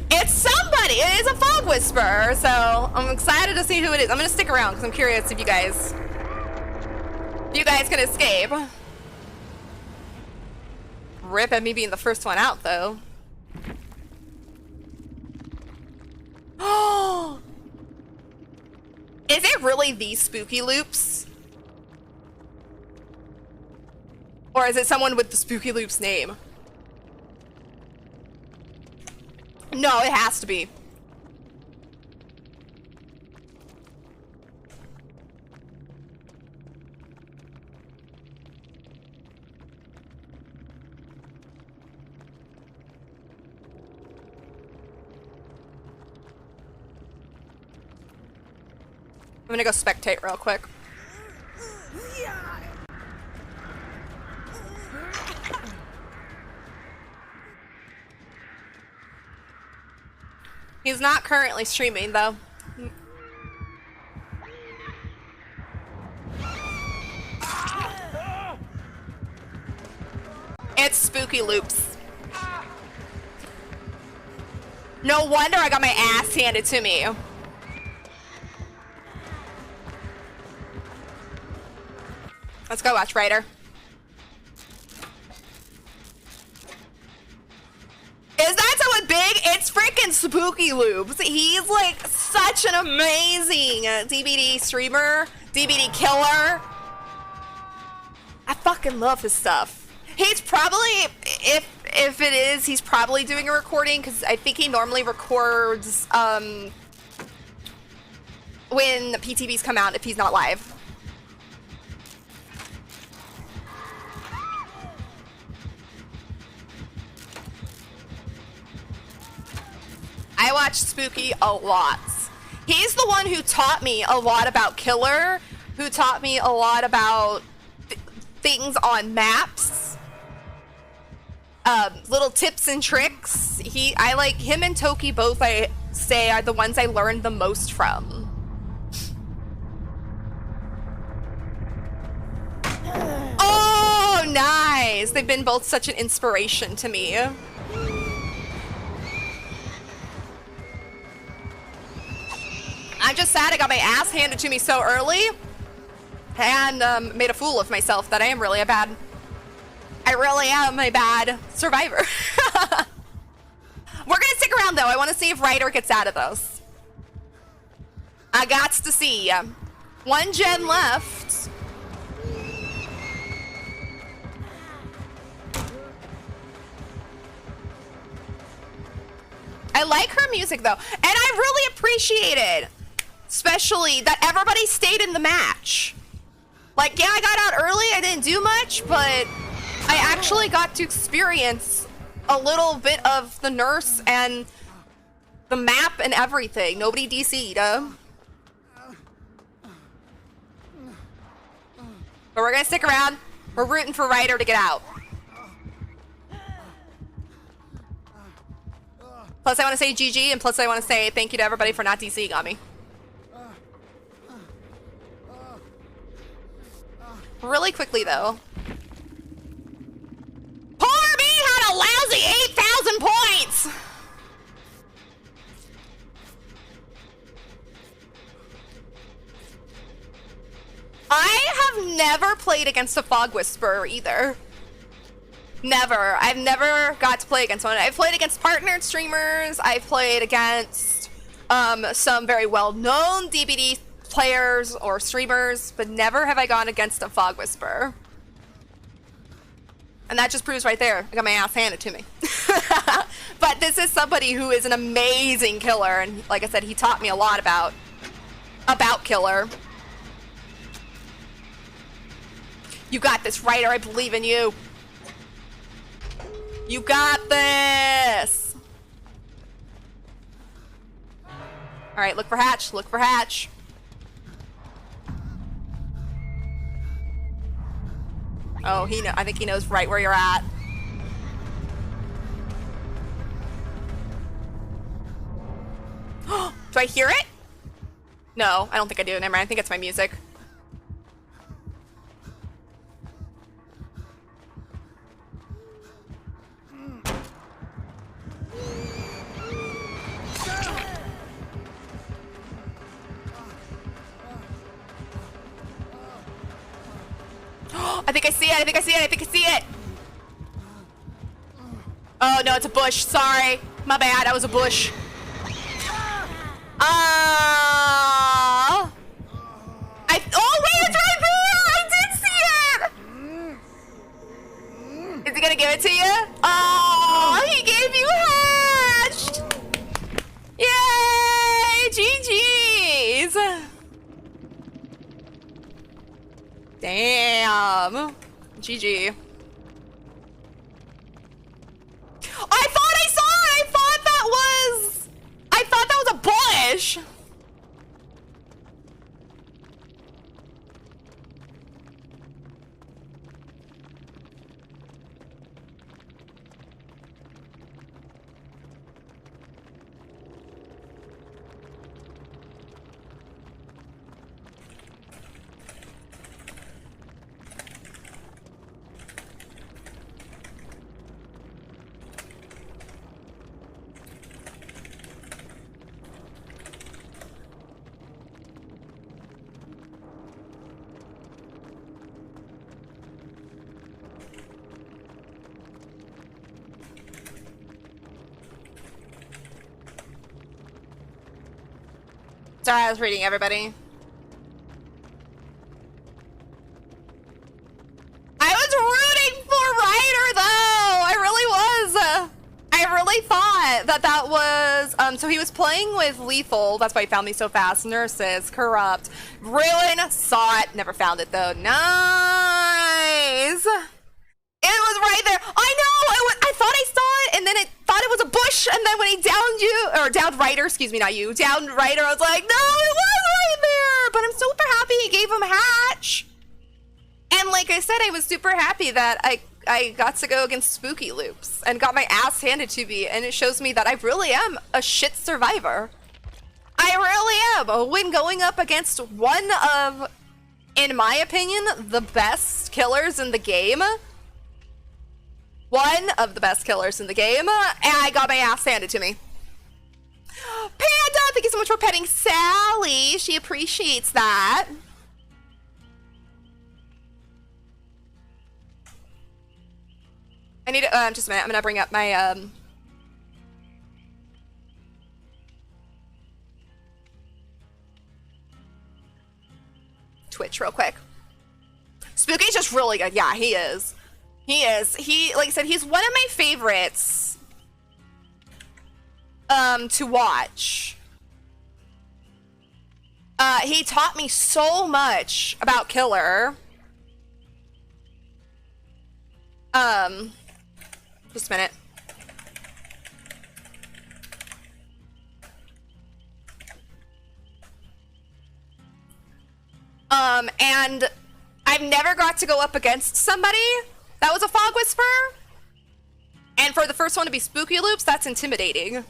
It's somebody! It is a fog whisperer, so I'm excited to see who it is. I'm gonna stick around because I'm curious if you guys can escape. Rip at me being the first one out, though. Oh! Is it really these spooky loops? Or is it someone with the spooky loops name? No, it has to be. I'm gonna go spectate real quick. He's not currently streaming, though. It's spooky loops. No wonder I got my ass handed to me. Let's go watch Ryder. Is that someone big? It's freaking Spooky Loops. He's like such an amazing DBD streamer, DBD killer. I fucking love his stuff. He's probably, if it is, he's probably doing a recording because I think he normally records when the PTBs come out if he's not live. I watch Spooky a lot. He's the one who taught me a lot about Killer, who taught me a lot about things on maps, little tips and tricks. I like him and Toki both, I say, are the ones I learned the most from. Oh, nice! They've been both such an inspiration to me. I'm just sad I got my ass handed to me so early and made a fool of myself that I really am a bad survivor. We're gonna stick around though. I want to see if Ryder gets out of those. I gots to see. 1 gen left. I like her music though, and I really appreciate it. Especially that everybody stayed in the match. Like, yeah, I got out early, I didn't do much, but I actually got to experience a little bit of the nurse and the map and everything. Nobody DC'd. But we're gonna stick around. We're rooting for Ryder to get out. Plus, I want to say GG, and plus, I want to say thank you to everybody for not DCing on me. Really quickly, though. Poor me had a lousy 8,000 points! I have never played against a Fog Whisperer, either. Never. I've never got to play against one. I've played against partnered streamers. I've played against some very well-known DBD players or streamers, but never have I gone against a Fog Whisperer. And that just proves right there, I got my ass handed to me. But this is somebody who is an amazing killer, and like I said, he taught me a lot about Killer. You got this, Ryder. I believe in you. You got this. All right, look for Hatch. Look for Hatch. Oh, I think he knows right where you're at. Do I hear it? No, I don't think I do. Never mind. I think it's my music. I think I see it. I think I see it. I think I see it. Oh, no, it's a bush. Sorry. My bad. That was a bush. Oh, wait, it's right there. I did see it. Is he going to give it to you? Oh, he gave you hatched. Yay. GG's. Damn. GG. I thought I saw it! I thought that was a bush! Sorry, I was reading everybody. I was rooting for Ryder, though! I really was! I really thought that that was... so he was playing with Lethal. That's why he found me so fast. Nurses. Corrupt. Ruin. Saw it. Never found it, though. Nice! It was right there. I know! I thought I saw it, and then it thought it was a bush, and then when he downed you... Or downed Ryder, excuse me, not you. Downed Ryder, I was like, no, it was right there! But I'm super happy he gave him Hatch. And like I said, I was super happy that I got to go against Spooky Loops and got my ass handed to me, and it shows me that I really am a shit survivor. I really am. When going up against one of, in my opinion, the best killers in the game. One of the best killers in the game, and I got my ass handed to me. Panda, thank you so much for petting Sally. She appreciates that. I need to, just a minute, I'm gonna bring up my, Twitch real quick. Spooky's just really good. Yeah, he is. He is. He, like I said, he's one of my favorites, to watch. He taught me so much about Killer. Just a minute. And I've never got to go up against somebody that was a Fog Whisperer. And for the first one to be Spooky Loops, that's intimidating.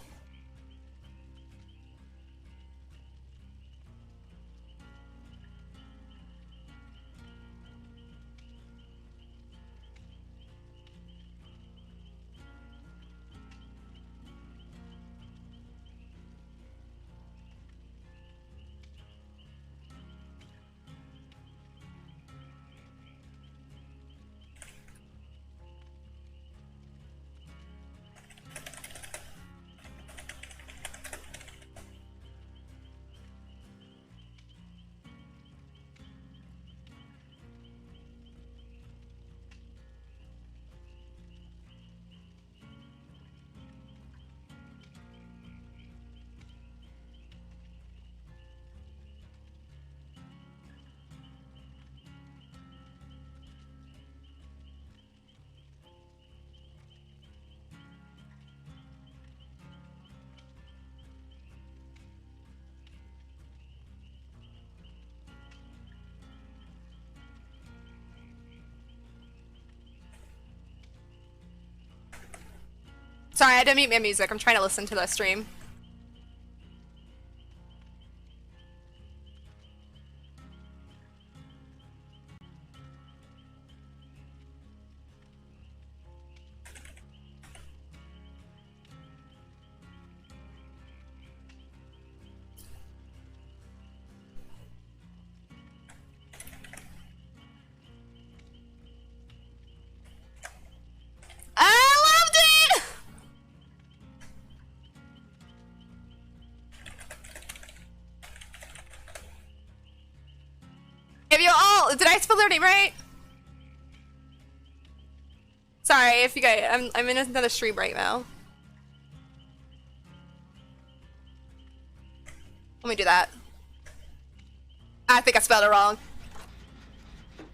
Sorry, I had to mute my music. I'm trying to listen to the stream. Did I spell their name right? Sorry if you guys, I'm in another stream right now. Let me do that. I think I spelled it wrong.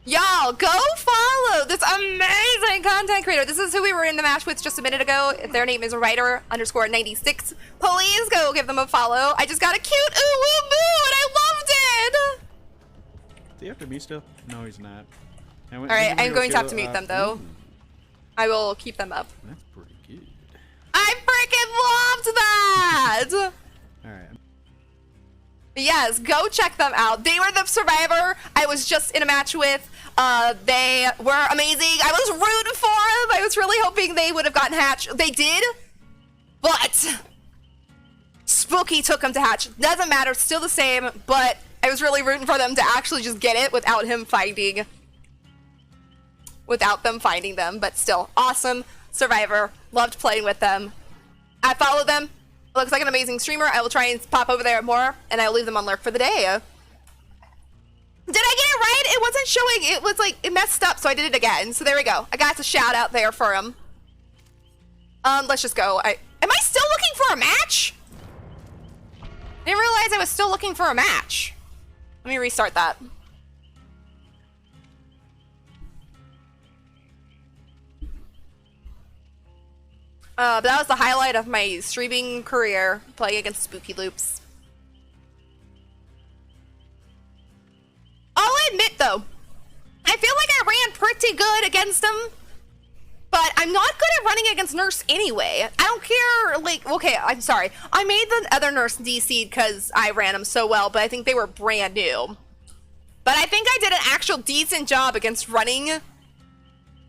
Y'all, go follow this amazing content creator. This is who we were in the match with just a minute ago. Their name is Ryder_96. Please go give them a follow. I just got a cute ooh woo boo and I loved it. Is he after me still? No, he's not. Alright, I'm going to have to mute them though. I will keep them up. That's pretty good. I freaking loved that! Alright. Yes, go check them out. They were the survivor I was just in a match with. They were amazing. I was rooting for them. I was really hoping they would have gotten Hatch. They did, but Spooky took them to Hatch. Doesn't matter, still the same, but I was really rooting for them to actually just get it without him finding, without them finding them, but still awesome survivor. Loved playing with them. I followed them. Looks like an amazing streamer. I will try and pop over there more, and I will leave them on lurk for the day. Did I get it right? It wasn't showing. It was like, it messed up, so I did it again. So there we go. I got a shout out there for him. Let's just go. Am I still looking for a match? I didn't realize I was still looking for a match. Let me restart that. But that was the highlight of my streaming career, playing against Spooky Loops. I'll admit though, I feel like I ran pretty good against him, but I'm not good at running against Nurse anyway. I don't care, like, okay, I'm sorry. I made the other Nurse DC because I ran him so well, but I think they were brand new. But I think I did an actual decent job against running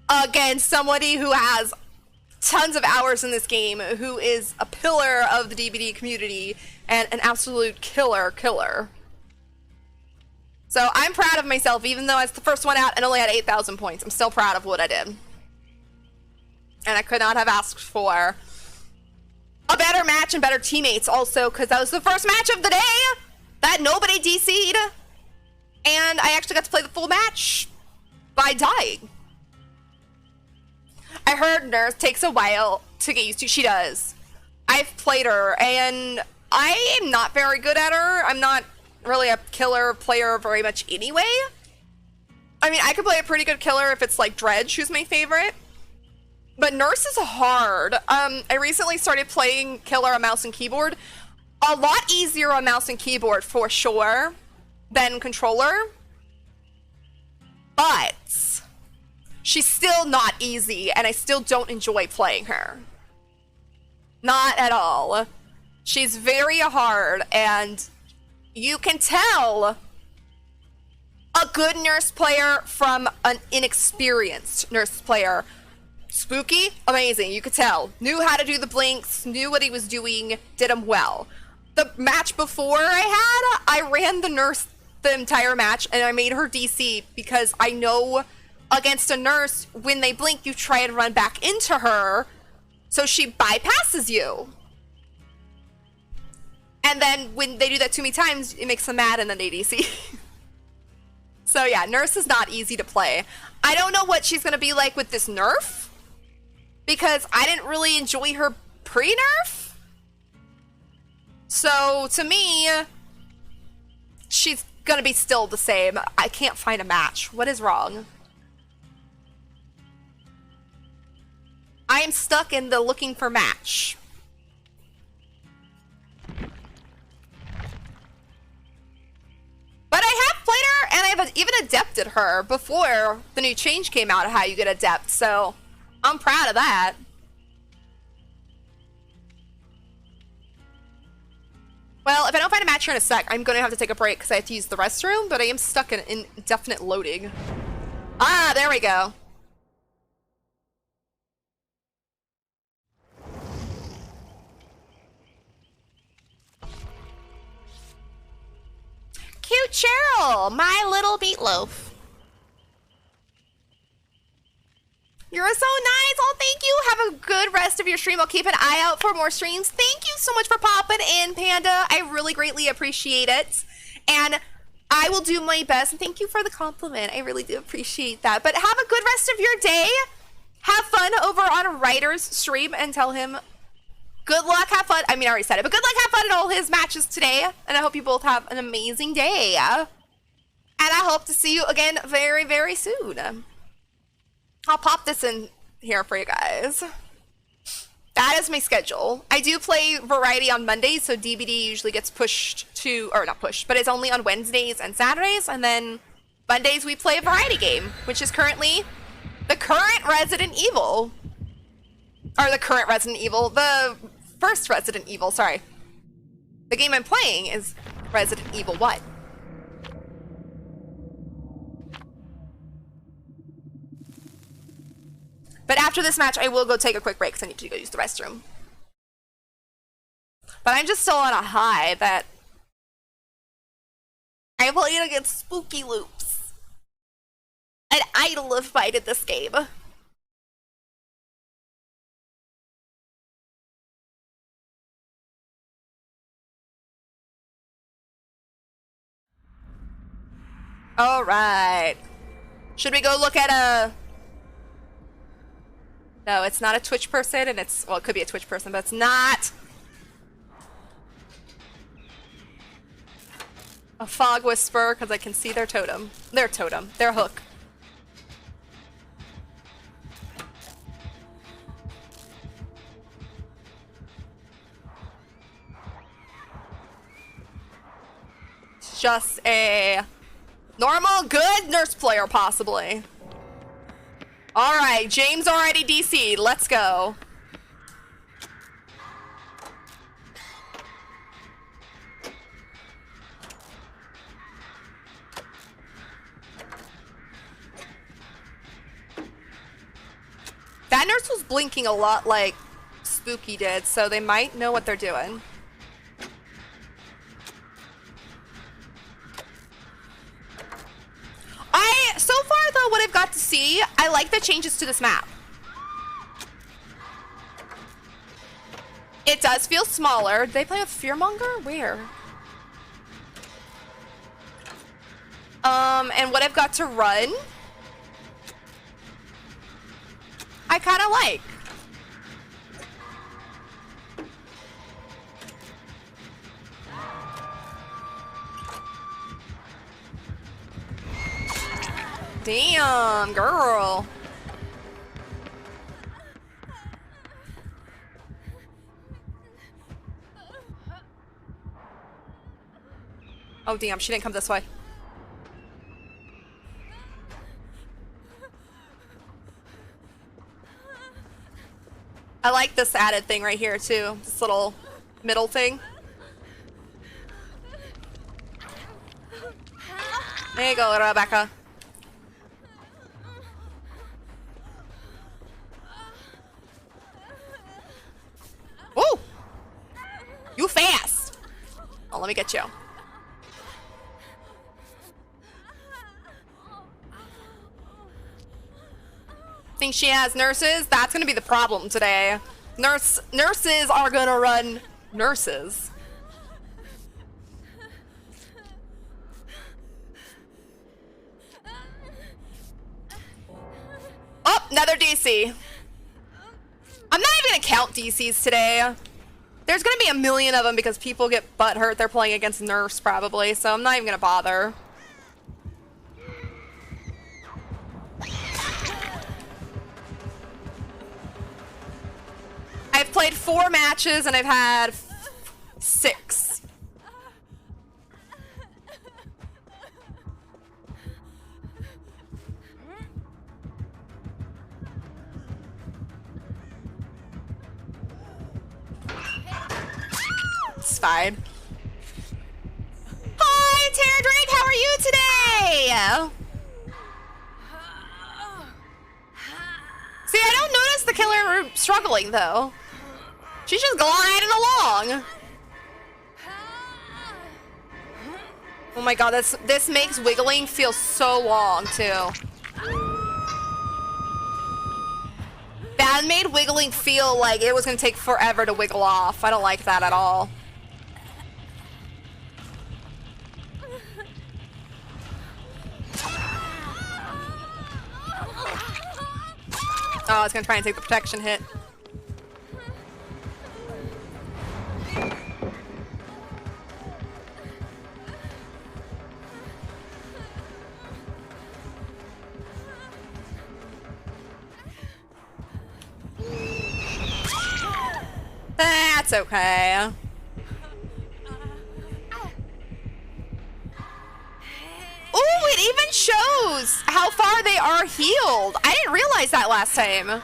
against somebody who has tons of hours in this game, who is a pillar of the DBD community and an absolute killer. So I'm proud of myself, even though I was the first one out and only had 8,000 points. I'm still proud of what I did. And I could not have asked for a better match and better teammates also, because that was the first match of the day that nobody DC'd. And I actually got to play the full match by dying. I heard Nurse takes a while to get used to. She does. I've played her, and I am not very good at her. I'm not really a killer player very much anyway. I mean, I could play a pretty good killer if it's like Dredge, who's my favorite. But Nurse is hard. I recently started playing killer on mouse and keyboard. A lot easier on mouse and keyboard for sure than controller. But she's still not easy, and I still don't enjoy playing her. Not at all. She's very hard, and you can tell a good Nurse player from an inexperienced Nurse player. Spooky, amazing, you could tell. Knew how to do the blinks, knew what he was doing, did them well. The match before I ran the Nurse the entire match, and I made her DC because I know against a Nurse, when they blink, you try and run back into her, so she bypasses you. And then when they do that too many times, it makes them mad, and then they DC. So yeah, Nurse is not easy to play. I don't know what she's gonna be like with this nerf, because I didn't really enjoy her pre-nerf. So to me, she's gonna be still the same. I can't find a match. What is wrong? I am stuck in the looking for match. But I have played her, and I've even adepted her before the new change came out of how you get adept, so I'm proud of that. Well, if I don't find a match here in a sec, I'm going to have to take a break because I have to use the restroom, but I am stuck in indefinite loading. Ah, there we go. Cute Cheryl, my little meatloaf. You're so nice. Oh, thank you. Have a good rest of your stream. I'll keep an eye out for more streams. Thank you so much for popping in, Panda. I really greatly appreciate it. And I will do my best. And thank you for the compliment. I really do appreciate that. But have a good rest of your day. Have fun over on Ryder's stream and tell him good luck, have fun. I mean, I already said it, but good luck, have fun in all his matches today. And I hope you both have an amazing day. And I hope to see you again very, very soon. I'll pop this in here for you guys. That is my schedule. I do play variety on Mondays, so DBD usually gets pushed to, or not pushed, but it's only on Wednesdays and Saturdays. And then Mondays we play a variety game, which is currently the current Resident Evil. Or the current Resident Evil, the first Resident Evil, sorry. The game I'm playing is Resident Evil 1. But after this match, I will go take a quick break because I need to go use the restroom. But I'm just still on a high that I played against Spooky Loops. An idol of fight in this game. All right. Should we go look at a... No, it's not a Twitch person, and it's... Well, it could be a Twitch person, but it's not. A fog whisper, because I can see their totem. Their totem. Their hook. It's just a normal, good nurse player, possibly. Alright, James already DC'd. Let's go. That nurse was blinking a lot like Spooky did, so they might know what they're doing. So far though, what I've got to see, I like the changes to this map. It does feel smaller. Did they play with Fearmonger? Where? And what I've got to run, I kind of like. Damn, girl. Oh, damn, she didn't come this way. I like this added thing right here, too. This little middle thing. There you go, Rebecca. Woo! You fast! Oh, let me get you. Think she has nurses? That's gonna be the problem today. Nurses are gonna run nurses. Oh, another DC. I'm not even gonna count DCs today. There's gonna be a million of them because people get butthurt. They're playing against nurse probably, so I'm not even gonna bother. I've played 4 matches and I've had 6. It's fine. Hi, Tara Drake, how are you today? See, I don't notice the killer struggling though. She's just gliding along. Oh my god, this makes wiggling feel so long too. That made wiggling feel like it was gonna take forever to wiggle off. I don't like that at all. Oh, it's gonna try and take the protection hit. That's okay. Oh, it even shows how far they are healed. I didn't realize that last time.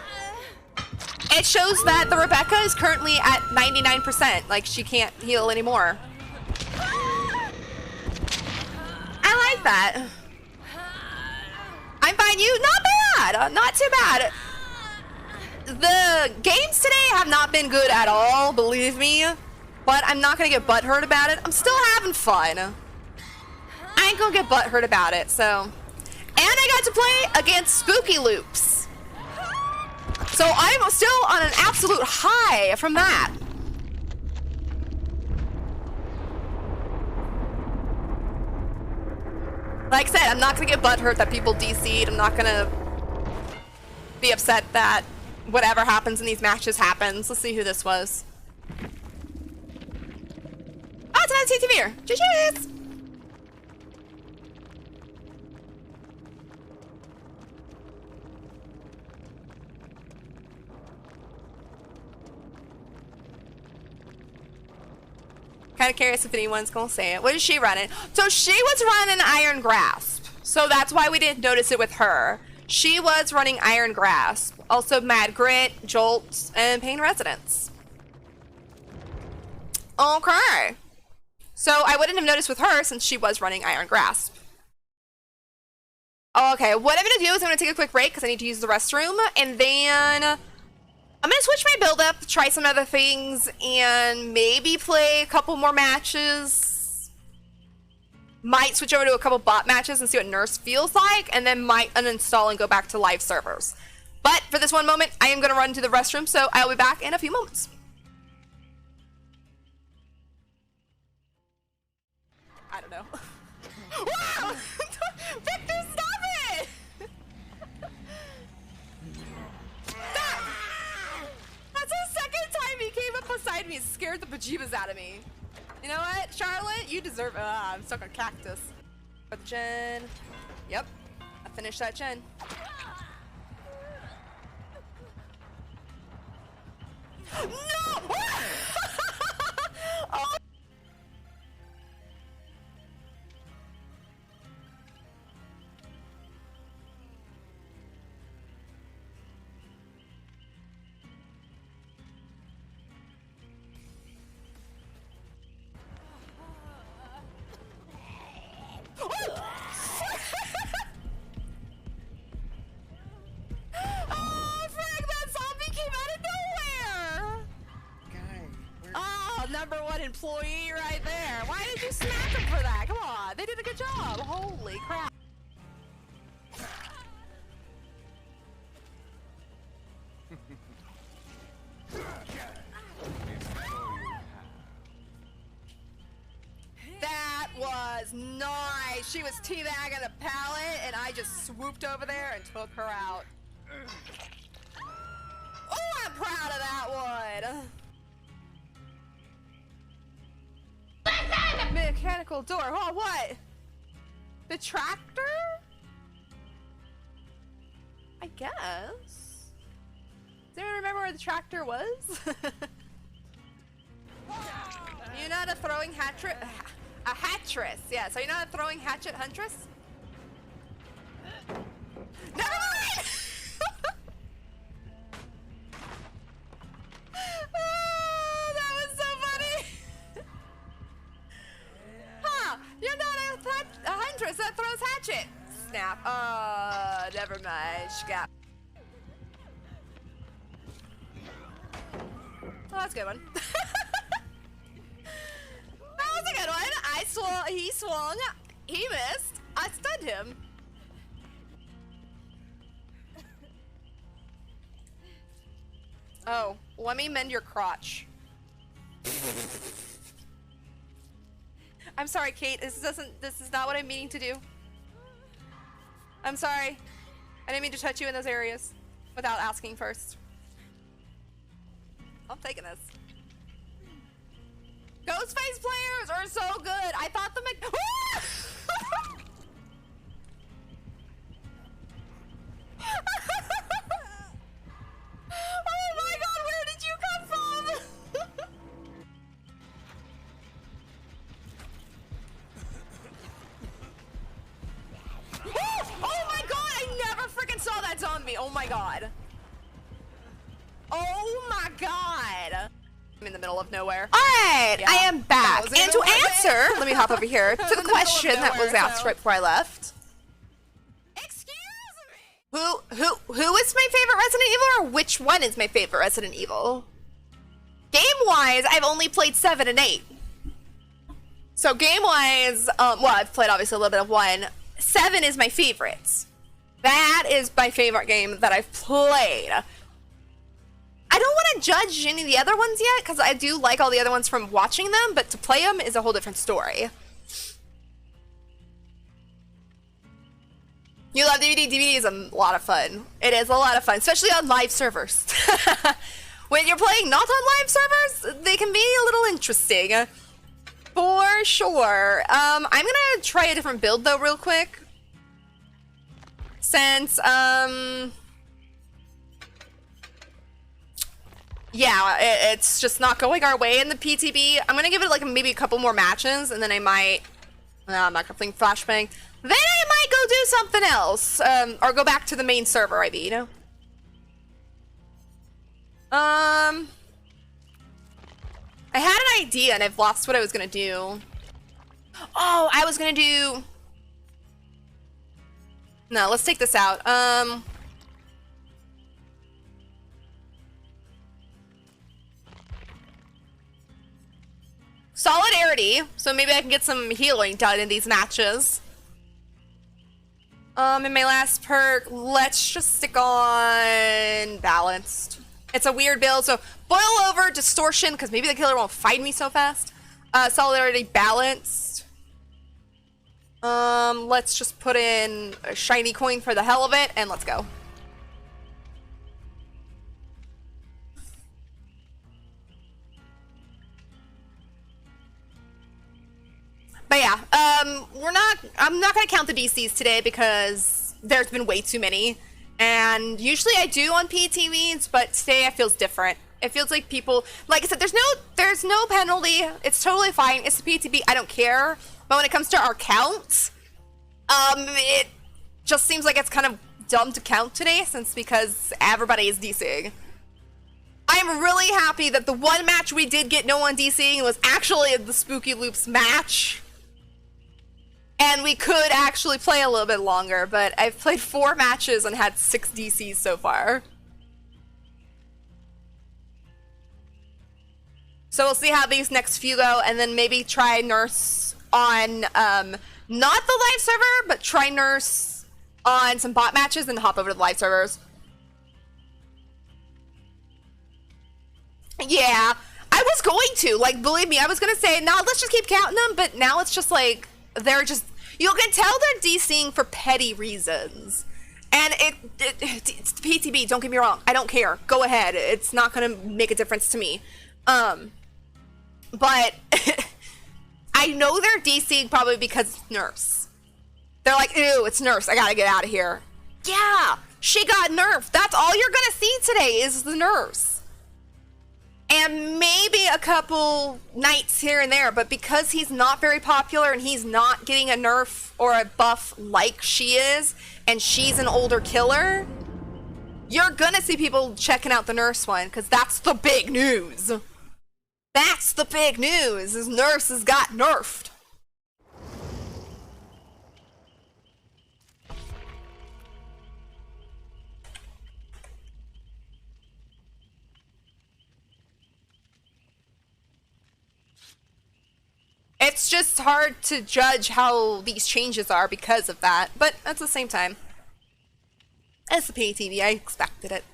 It shows that the Rebecca is currently at 99%. Like, she can't heal anymore. I like that. I'm fine. You? Not bad. Not too bad. The games today have not been good at all, believe me. But I'm not going to get butthurt about it. I'm still having fun. I ain't gonna get butthurt about it, so. And I got to play against Spooky Loops. So I'm still on an absolute high from that. Like I said, I'm not gonna get butthurt that people DC'd. I'm not gonna be upset that whatever happens in these matches happens. Let's see who this was. Oh, it's another TTVer. Cheers! Kind of curious if anyone's gonna say it. What is she running? So she was running Iron Grasp. So that's why we didn't notice it with her. She was running Iron Grasp. Also Mad Grit, Jolt, and Pain Resonance. Okay. So I wouldn't have noticed with her since she was running Iron Grasp. Okay, what I'm gonna do is I'm gonna take a quick break because I need to use the restroom, and then I'm gonna switch my build up, try some other things, and maybe play a couple more matches. Might switch over to a couple bot matches and see what Nurse feels like, and then might uninstall and go back to live servers. But for this one moment, I am gonna run to the restroom, so I'll be back in a few moments. I don't know. Wow! Victor, stop it! Stop! That's the second time he came up beside me and scared the bejeebus out of me. You know what, Charlotte? You deserve. I'm stuck on cactus. For the gen. Yep. I finished that gen. No! Oh. Oh, Frank, that zombie came out of nowhere! Oh, #1 employee right there. Why did you smack him for that? Come on, they did a good job. Holy crap. That was nice. She was teabagging a pallet, and I just swooped over there and took her out. Oh, I'm proud of that one. Mechanical door. Oh, what? The tractor? I guess. Does anyone remember where the tractor was? You're not a throwing hatchet? A hattress, yeah. So you're not a throwing hatchet huntress? No! Oh, that was so funny. Huh? You're not a huntress that throws hatchet. Snap. Never mind. Scap. Oh, that's a good one. That was a good one. I swung. He swung. He missed. I stunned him. Oh, let me mend your crotch. I'm sorry, Kate. This is not what I'm meaning to do. I'm sorry. I didn't mean to touch you in those areas without asking first. I'm taking this. Ghostface players are so good. I thought the Oh my god, where did you come from? Oh my god, I never freaking saw that zombie. Oh my god. Oh my god. I'm in the middle of nowhere. Alright, yeah. I am back. And to answer, let me hop over here to the question that was asked right before I left. Excuse me. Who is my favorite Resident Evil, or which one is my favorite Resident Evil? Game-wise, I've only played 7 and 8. So game-wise, well, I've played obviously a little bit of 1. 7 is my favorite. That is my favorite game that I've played. I don't want to judge any of the other ones yet, because I do like all the other ones from watching them, but to play them is a whole different story. You love DVD? DVD is a lot of fun. It is a lot of fun, especially on live servers. When you're playing not on live servers, they can be a little interesting. For sure. I'm gonna try a different build though real quick. Since, yeah, it's just not going our way in the PTB. I'm gonna give it like maybe a couple more matches, and then I might, I'm not gonna play Flashbang. Then I might go do something else, or go back to the main server, I mean. I had an idea and I've lost what I was gonna do. Oh, I was gonna do... No, let's take this out. Solidarity, so maybe I can get some healing done in these matches. In my last perk, let's just stick on balanced. It's a weird build, so boil over, distortion, because maybe the killer won't find me so fast. Solidarity, balanced. Let's just put in a shiny coin for the hell of it, and let's go. But yeah, I'm not gonna count the DCs today because there's been way too many. And usually I do on PTVs, but today it feels different. It feels like people, like I said, there's no penalty. It's totally fine. It's the PTB, I don't care. But when it comes to our count, it just seems like it's kind of dumb to count today because everybody is DCing. I'm really happy that the one match we did get no one DCing was actually the Spooky Loops match. And we could actually play a little bit longer, but I've played 4 matches and had 6 DCs so far. So we'll see how these next few go, and then maybe try Nurse on, not the live server, but try Nurse on some bot matches and hop over to the live servers. Yeah, I was going to, like, believe me, I was gonna say, no, let's just keep counting them, but now it's just like, they're just, you can tell they're DCing for petty reasons. And it's PTB, don't get me wrong, I don't care, go ahead, it's not gonna make a difference to me. But I know they're DCing probably because it's Nurse. They're like, ew, it's Nurse, I gotta get out of here. Yeah, she got nerfed, that's all you're gonna see today is the Nurse. And maybe a couple knights here and there, but because he's not very popular and he's not getting a nerf or a buff like she is, and she's an older killer, you're gonna see people checking out the Nurse one, because that's the big news. That's the big news, is Nurse has got nerfed. It's just hard to judge how these changes are because of that, but at the same time, it's the PTV, I expected it.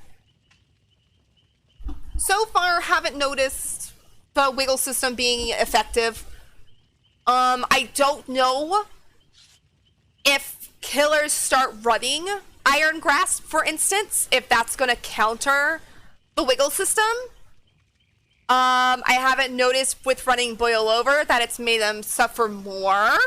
So far, haven't noticed the wiggle system being effective. I don't know if killers start running Iron Grasp, for instance, if that's gonna counter the wiggle system. I haven't noticed with running Boil Over that it's made them suffer more.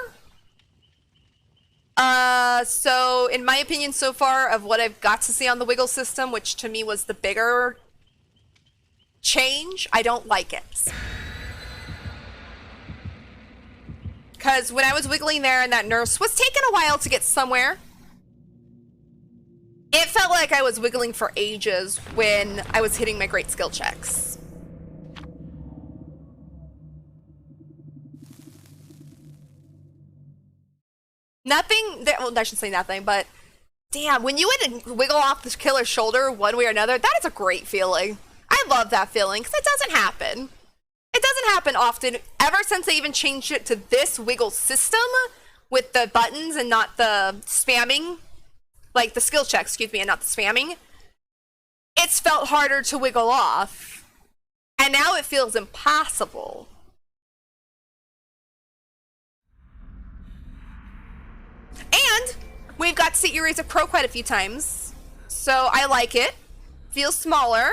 So in my opinion so far of what I've got to see on the wiggle system, which to me was the bigger change, I don't like it. Because when I was wiggling there and that Nurse was taking a while to get somewhere, it felt like I was wiggling for ages when I was hitting my great skill checks. Nothing, well, I should say nothing, but damn, when you would wiggle off the killer's shoulder one way or another, that is a great feeling. I love that feeling, because it doesn't happen. It doesn't happen often, ever since they even changed it to this wiggle system, with the buttons and not the spamming, like the skill check, excuse me, and not the spamming. It's felt harder to wiggle off, and now it feels impossible. And We've got to see Ares of Crow quite a few times, so I like it. Feels smaller.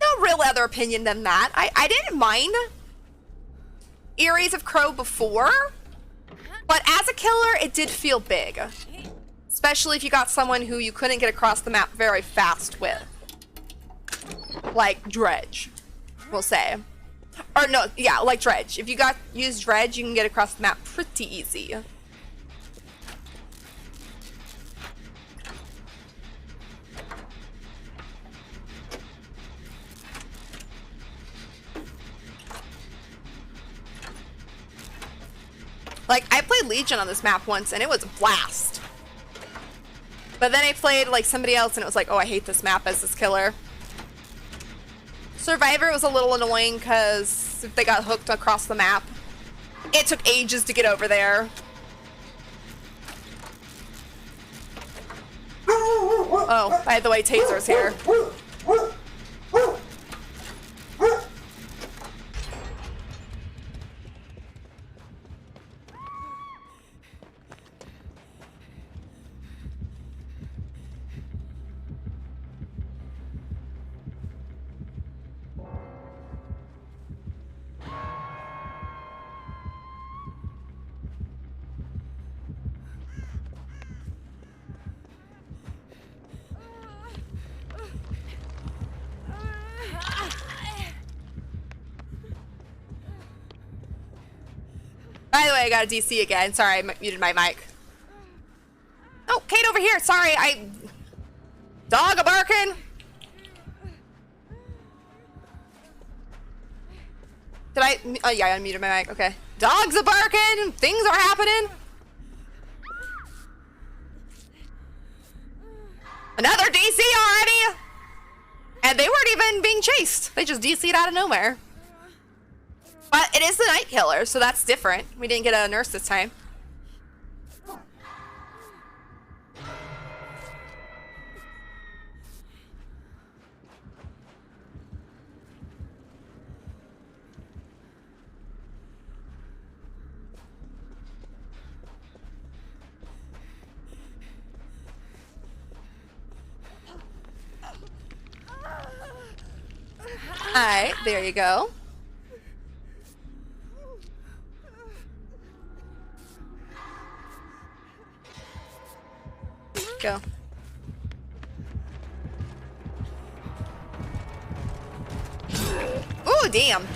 No real other opinion than that. I didn't mind Ares of Crow before, but as a killer, it did feel big. Especially if you got someone who you couldn't get across the map very fast with. Like Dredge, we'll say. Or no, yeah, like Dredge. If you use Dredge, you can get across the map pretty easy. Like, I played Legion on this map once, and it was a blast. But then I played, like, somebody else, and it was like, oh, I hate this map as this killer. Survivor was a little annoying, because if they got hooked across the map, it took ages to get over there. Oh, by the way, Taser's here. By the way, I got a DC again. Sorry, I muted my mic. Oh, Kate over here. Sorry, dog a barking. Did I? Oh yeah, I unmuted my mic. Okay. Dogs a barking. Things are happening. Another DC already. And they weren't even being chased. They just DC'd out of nowhere. But it is the night killer, so that's different. We didn't get a nurse this time. Alright, there you go. Go. Ooh, damn.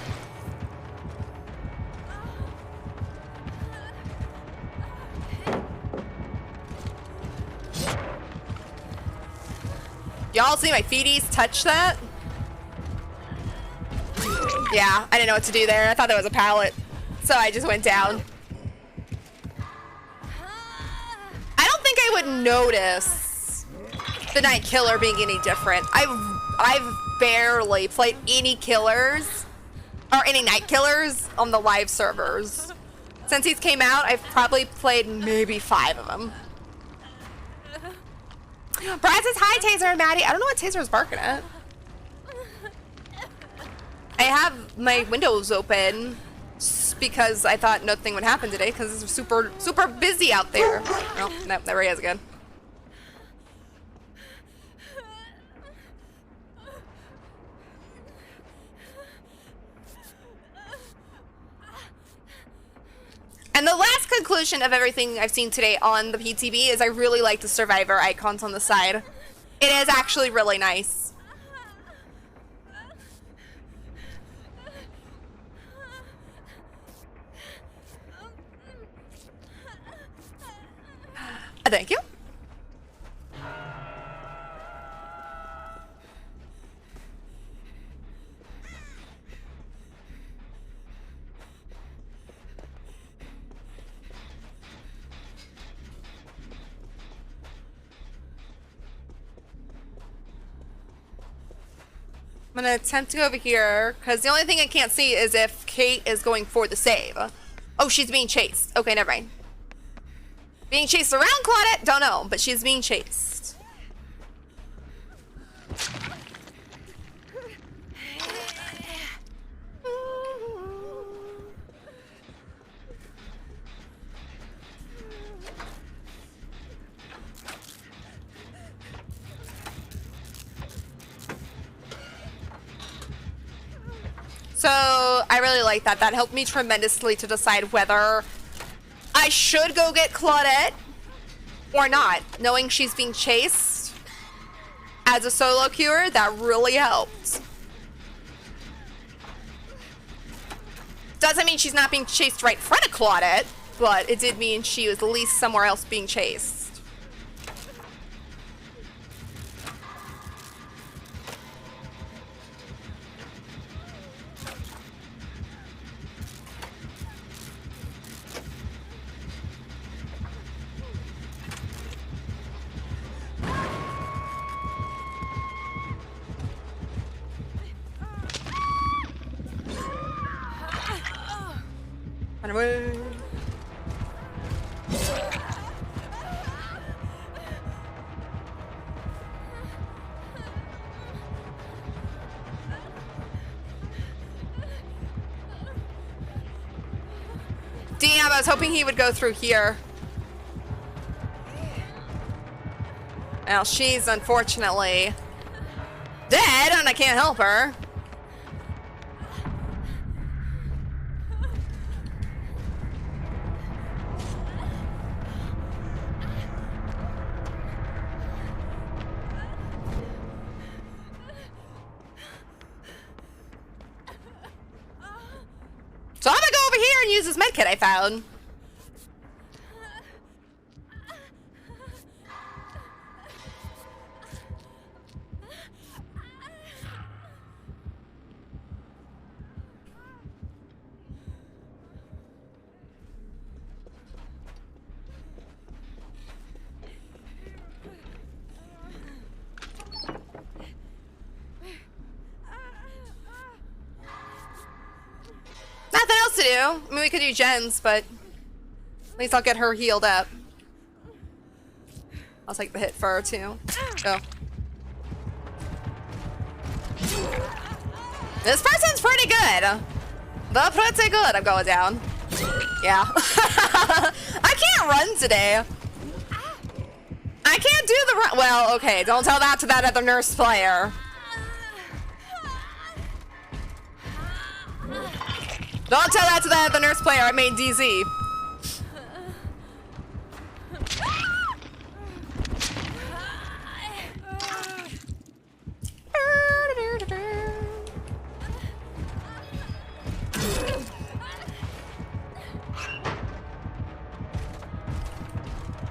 Y'all see my feeties touch that? Yeah, I didn't know what to do there. I thought that was a pallet. So I just went down. I don't think I would notice the night killer being any different. I've barely played any killers or any night killers on the live servers. Since these came out, I've probably played maybe 5 of them. Brad says, hi, Taser and Maddie. I don't know what Taser is barking at. I have my windows open because I thought nothing would happen today because it's super busy out there. Oh, no, there he is again. And the last conclusion of everything I've seen today on the PTB is I really like the survivor icons on the side. It is actually really nice. Thank you. I'm gonna attempt to go over here because the only thing I can't see is if Kate is going for the save. Oh, she's being chased. Okay, never mind. Being chased around Claudette? Don't know, but she's being chased. I really like that. That helped me tremendously to decide whether I should go get Claudette or not. Knowing she's being chased as a solo queuer, that really helped. Doesn't mean she's not being chased right in front of Claudette, but it did mean she was at least somewhere else being chased. Run away. Damn, I was hoping he would go through here. Well, she's unfortunately dead, and I can't help her. So I'm gonna go over here and use this medkit I found. Nothing else to do. I mean, we could do Jen's, but at least I'll get her healed up. I'll take the hit for her, too. Oh. This person's pretty good. The pretty good. I'm going down. Yeah. I can't run today. I can't do the run. Well, okay. Don't tell that to that other nurse player. Don't tell that to that other nurse player. I made DZ.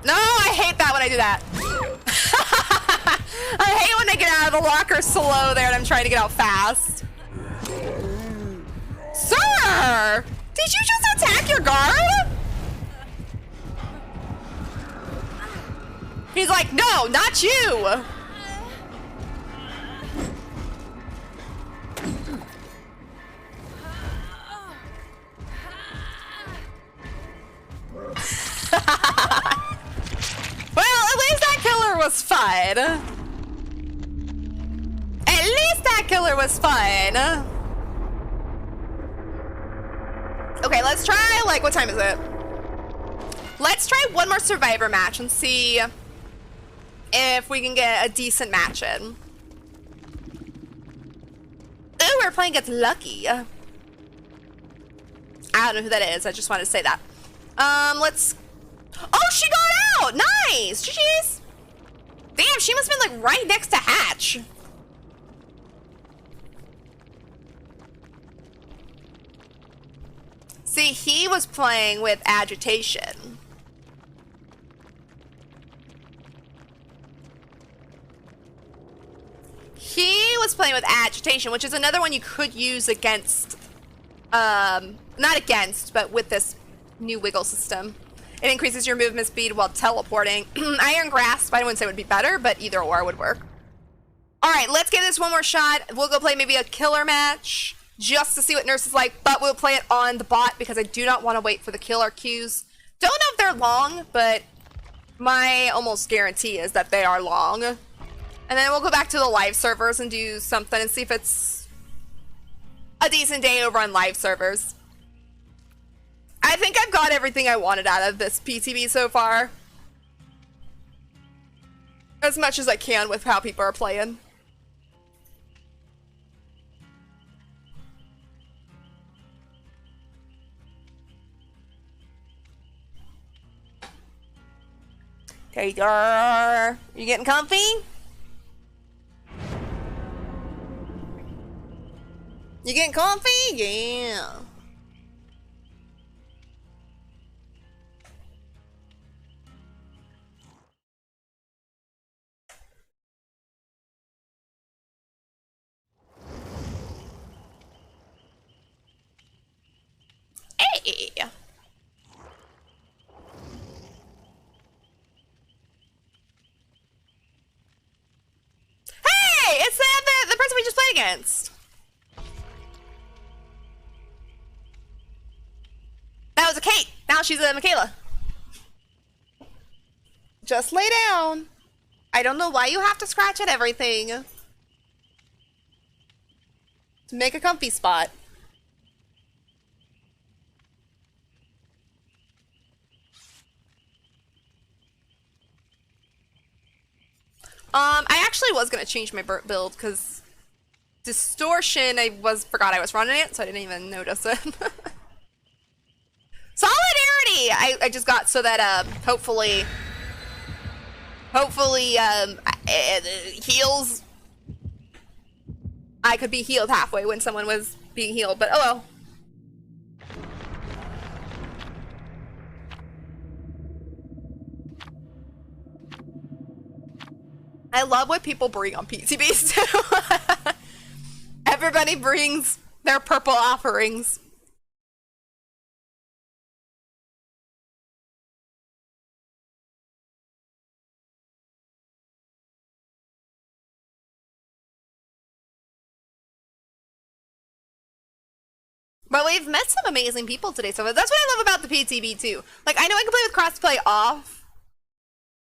No, I hate that when I do that. I hate when I get out of the locker slow there and I'm trying to get out fast. Sir! Did you just attack your guard? He's like, no, not you! Well, at least that killer was fine. At least that killer was fine. Okay, let's try, like, what time is it? Let's try one more survivor match and see if we can get a decent match in. Ooh, we're playing against Lucky. I don't know who that is. I just wanted to say that. Let's... Oh, she got out! Nice! GG's! Damn, she must have been, like, right next to Hatch. See, he was playing with agitation. He was playing with agitation, which is another one you could use against, not against, but with this new wiggle system. It increases your movement speed while teleporting. Iron Grasp, I wouldn't say would be better, but either or would work. All right, let's give this one more shot. We'll go play maybe a killer match just to see what Nurse is like, but we'll play it on the bot because I do not want to wait for the killer queues. Don't know if they're long, but my almost guarantee is that they are long. And then we'll go back to the live servers and do something and see if it's a decent day over on live servers. I think I've got everything I wanted out of this PTB so far. As much as I can with how people are playing. Okay, you getting comfy? You getting comfy? Yeah. Hey. Hey, it's the person we just played against. That was a Kate. Now she's a Michaela. Just lay down. I don't know why you have to scratch at everything. To make a comfy spot. I actually was gonna change my build because distortion. Forgot I was running it, so I didn't even notice it. Solidarity. I just got so that hopefully heals. I could be healed halfway when someone was being healed, but oh well. I love what people bring on PCBs too. Everybody brings their purple offerings. But we've met some amazing people today, so that's what I love about the PTB too. Like, I know I can play with crossplay off,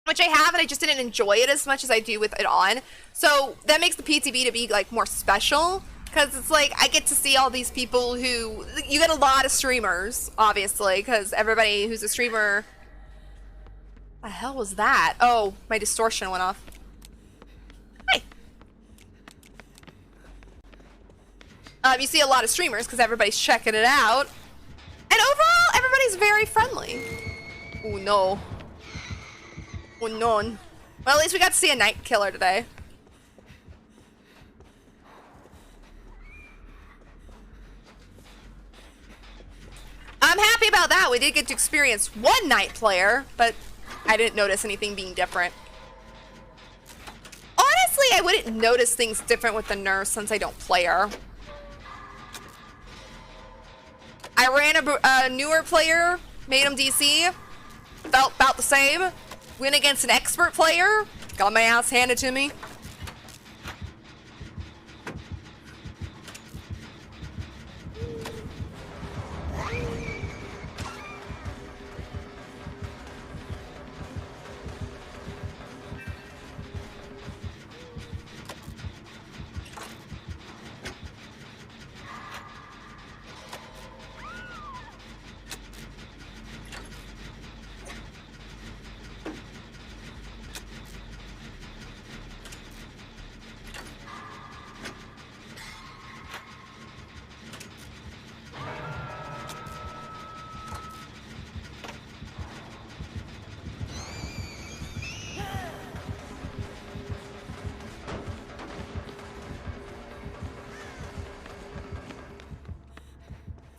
which I have, and I just didn't enjoy it as much as I do with it on. So that makes the PTB to be like more special, because it's like I get to see all these people who you get a lot of streamers, obviously, because everybody who's a streamer. The hell was that? Oh, my distortion went off. Hey. You see a lot of streamers because everybody's checking it out, and overall, everybody's very friendly. Oh no. Oh no. Well, at least we got to see a night killer today. I'm happy about that. We did get to experience one night player, but I didn't notice anything being different. Honestly, I wouldn't notice things different with the nurse since I don't play her. I ran a newer player, made him DC, felt about the same. Went against an expert player, got my ass handed to me.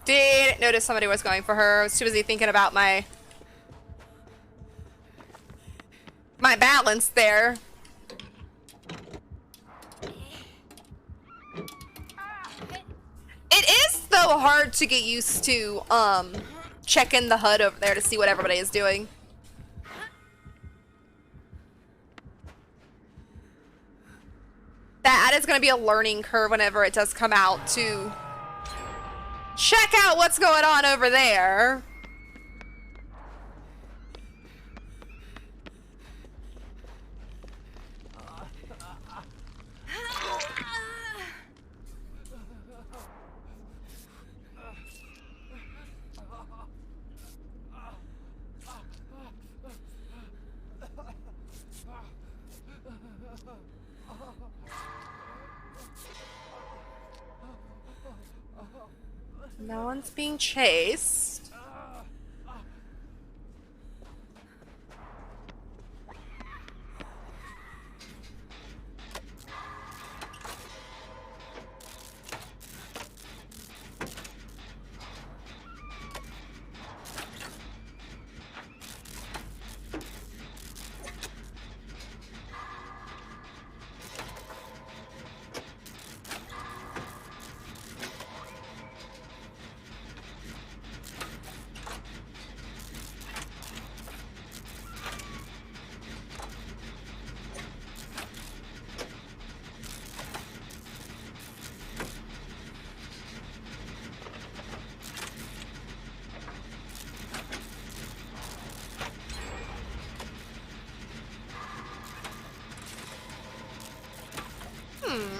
Didn't notice somebody was going for her. I was too busy thinking about my balance there. It is though hard to get used to checking the HUD over there to see what everybody is doing. That is going to be a learning curve whenever it does come out to check out what's going on over there. No one's being chased.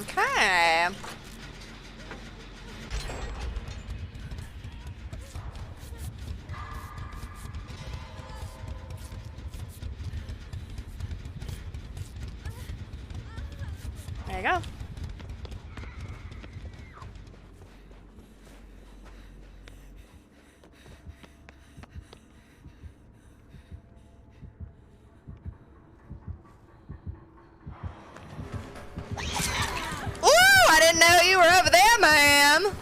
Okay. There you go. Ooh, I didn't know you were over there, ma'am.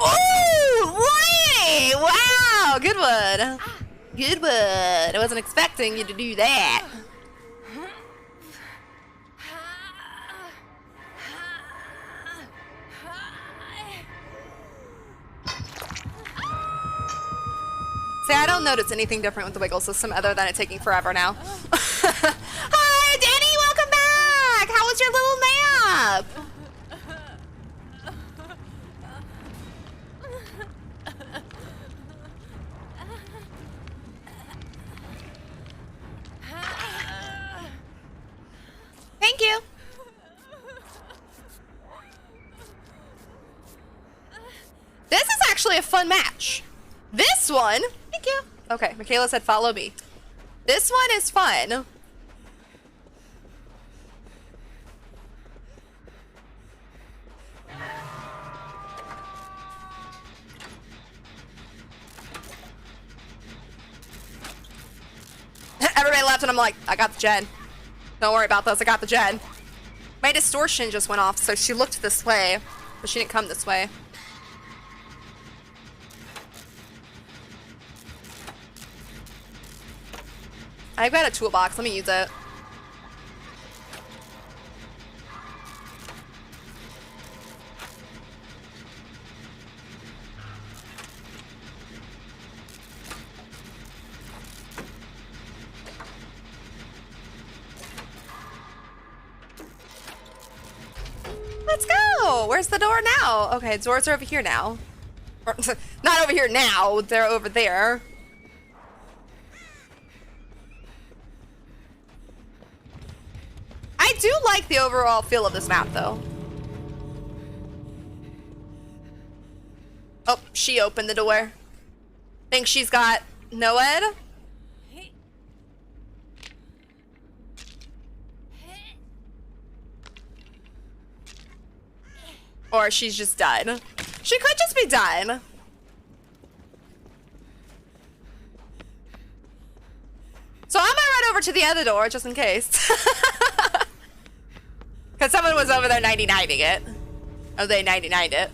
Ooh, Ray! Wow, good one. Good one. I wasn't expecting you to do that. See, I don't notice anything different with the wiggle system other than it taking forever now. Hi, Danny, welcome back! How was your little nap? Thank you. This is actually a fun match. This one, thank you. Okay, Michaela said follow me. This one is fun. Everybody left and I'm like, I got the gen. Don't worry about this, I got the gen. My distortion just went off, so she looked this way, but she didn't come this way. I've got a toolbox, let me use it. Let's go! Where's the door now? Okay, doors are over here now. Or, not over here now, they're over there. I do like the overall feel of this map, though. Oh, she opened the door. Think she's got Noed? Or she's just done. She could just be done. So I might run over to the other door just in case. Because someone was over there 99ing it. Oh, they 99'd it.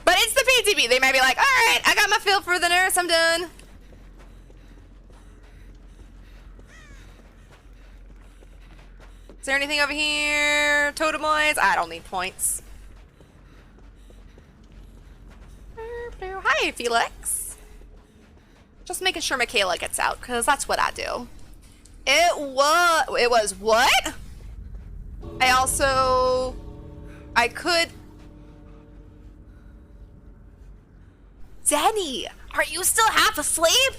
But it's the PTB. They might be like, alright, I got my fill for the nurse. I'm done. Is there anything over here? Totemoids? I don't need points. Hi, Felix. Just making sure Michaela gets out, because that's what I do. It was what? I could... Danny, are you still half asleep?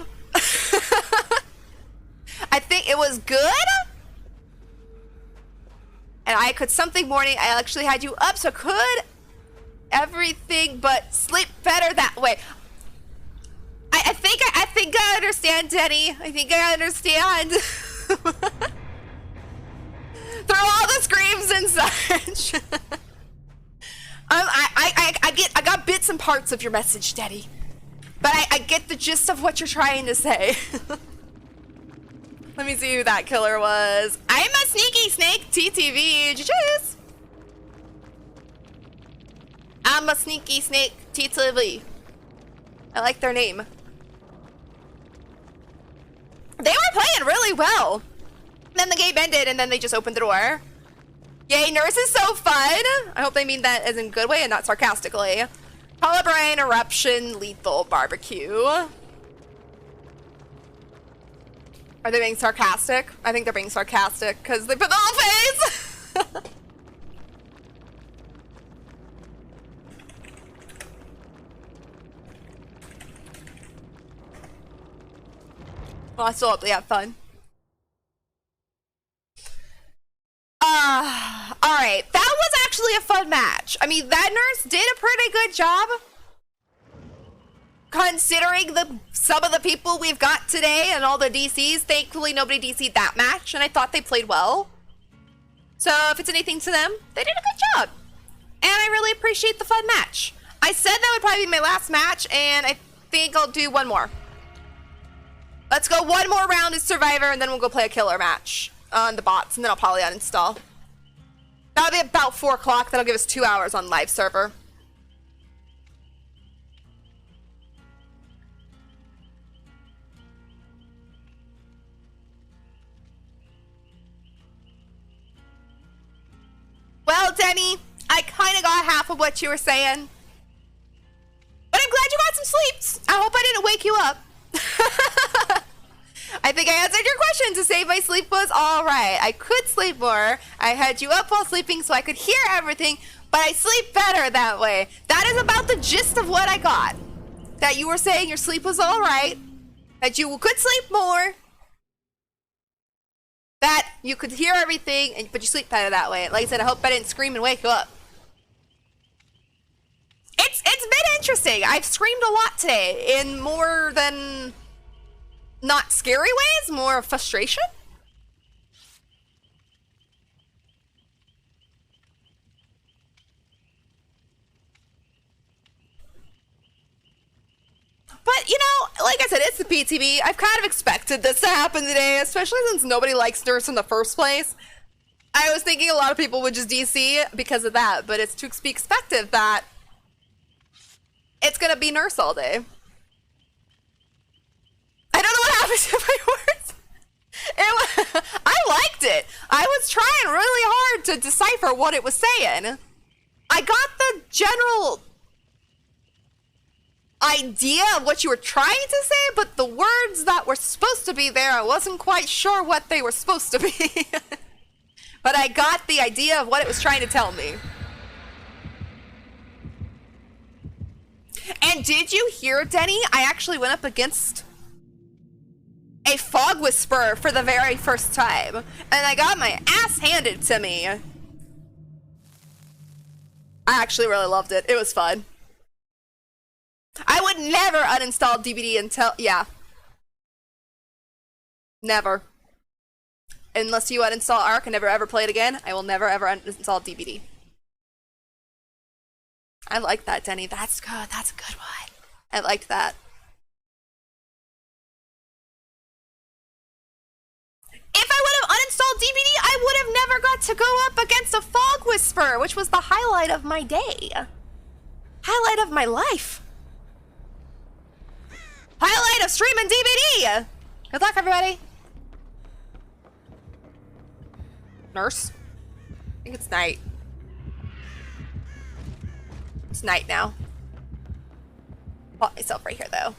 I think it was good. And I could something morning, I actually had you up, so could everything but sleep better that way. I think I understand, Denny. I think I understand. Through all the screams and such. I got bits and parts of your message, Denny. But I get the gist of what you're trying to say. Let me see who that killer was. I'm a sneaky snake, TTV. GG's. I'm a sneaky snake, TTV. I like their name. They were playing really well. Then the game ended and then they just opened the door. Yay, nurse is so fun. I hope they mean that as in good way and not sarcastically. Colubrine, eruption, lethal, barbecue. Are they being sarcastic? I think they're being sarcastic because they put the whole face. Well, I still hope they have fun. Alright. That was actually a fun match. I mean, that nurse did a pretty good job. Considering some of the people we've got today and all the DCs. Thankfully, nobody DC'd that match, and I thought they played well. So, if it's anything to them, they did a good job. And I really appreciate the fun match. I said that would probably be my last match, and I think I'll do one more. Let's go one more round as Survivor, and then we'll go play a killer match on the bots, and then I'll probably uninstall. That'll be about 4 o'clock. That'll give us 2 hours on live server. Well, Denny, I kind of got half of what you were saying. But I'm glad you got some sleep. I hope I didn't wake you up. I think I answered your question to say my sleep was all right. I could sleep more. I had you up while sleeping so I could hear everything, but I sleep better that way. That is about the gist of what I got. That you were saying your sleep was all right, that you could sleep more, that you could hear everything, but you sleep better that way. Like I said, I hope I didn't scream and wake you up. It's been interesting. I've screamed a lot today in more than not scary ways, more frustration. But, you know, like I said, it's the PTB. I've kind of expected this to happen today, especially since nobody likes Nurse in the first place. I was thinking a lot of people would just DC because of that, but it's to be expected that it's gonna be Nurse all day. I don't know what happened to my words. I liked it. I was trying really hard to decipher what it was saying. I got the general idea of what you were trying to say, but the words that were supposed to be there, I wasn't quite sure what they were supposed to be. But I got the idea of what it was trying to tell me. And did you hear, Denny? I actually went up against a fog whisperer for the very first time, and I got my ass handed to me. I actually really loved it. It was fun. I would never uninstall DBD until, yeah. Never. Unless you uninstall Arc and never ever play it again, I will never ever uninstall DBD. I like that, Denny. That's good. That's a good one. I liked that. If I would have uninstalled DBD, I would have never got to go up against a fog whisperer, which was the highlight of my day. Highlight of my life. Highlight of streaming DBD. Good luck, everybody. Nurse? I think it's night. It's night now. Put myself right here, though.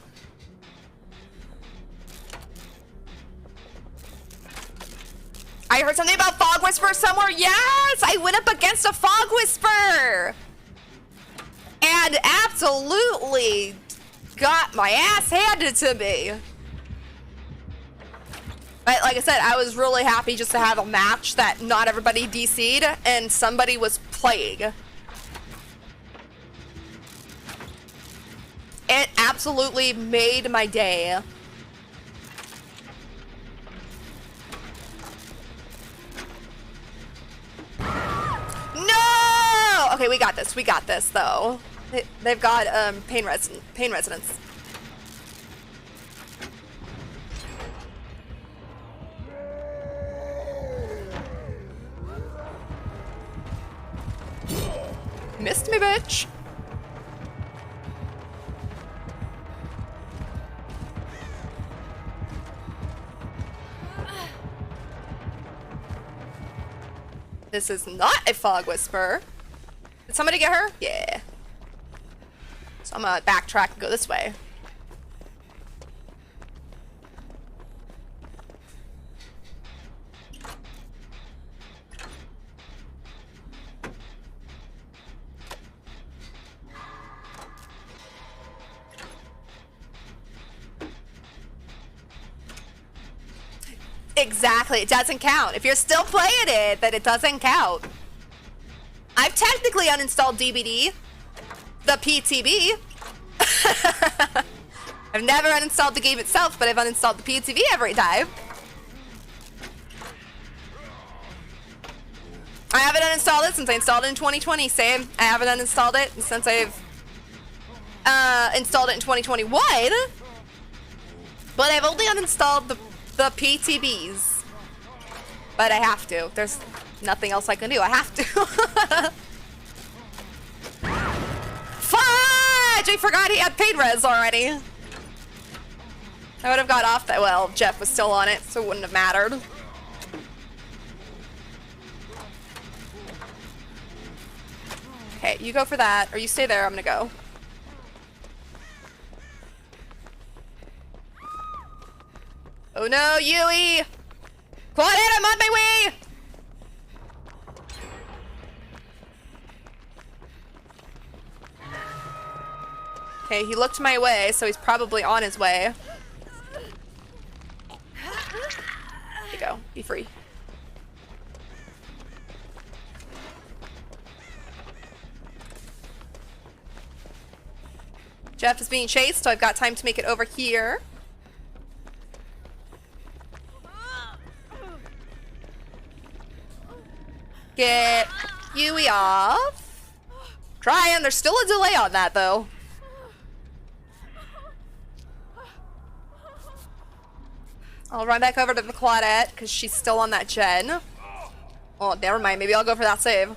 I heard something about Fog Whisper somewhere. Yes! I went up against a Fog Whisper! And absolutely got my ass handed to me. But like I said, I was really happy just to have a match that not everybody DC'd and somebody was playing. It absolutely made my day. No! Okay, we got this. We got this, though. They've got pain resonance. Missed me, bitch. This is not a fog whisper. Did somebody get her? Yeah. So I'm gonna backtrack and go this way. Exactly, it doesn't count. If you're still playing it, then it doesn't count. I've technically uninstalled DBD, the PTB. I've never uninstalled the game itself, but I've uninstalled the PTB every time. I haven't uninstalled it since I installed it in 2020. Same. I haven't uninstalled it since I've installed it in 2021. But I've only uninstalled the PTBs. But I have to. There's nothing else I can do. I have to. Fudge! I forgot he had paid res already. I would have got off that. Well, Jeff was still on it, so it wouldn't have mattered. Okay, you go for that, or you stay there. I'm gonna go. Oh no, Yui! Claudette, I'm on my way! Okay, he looked my way, so he's probably on his way. There you go. Be free. Jeff is being chased, so I've got time to make it over here. Get Yui off. Trying. There's still a delay on that, though. I'll run back over to the Claudette, because she's still on that gen. Oh, never mind. Maybe I'll go for that save.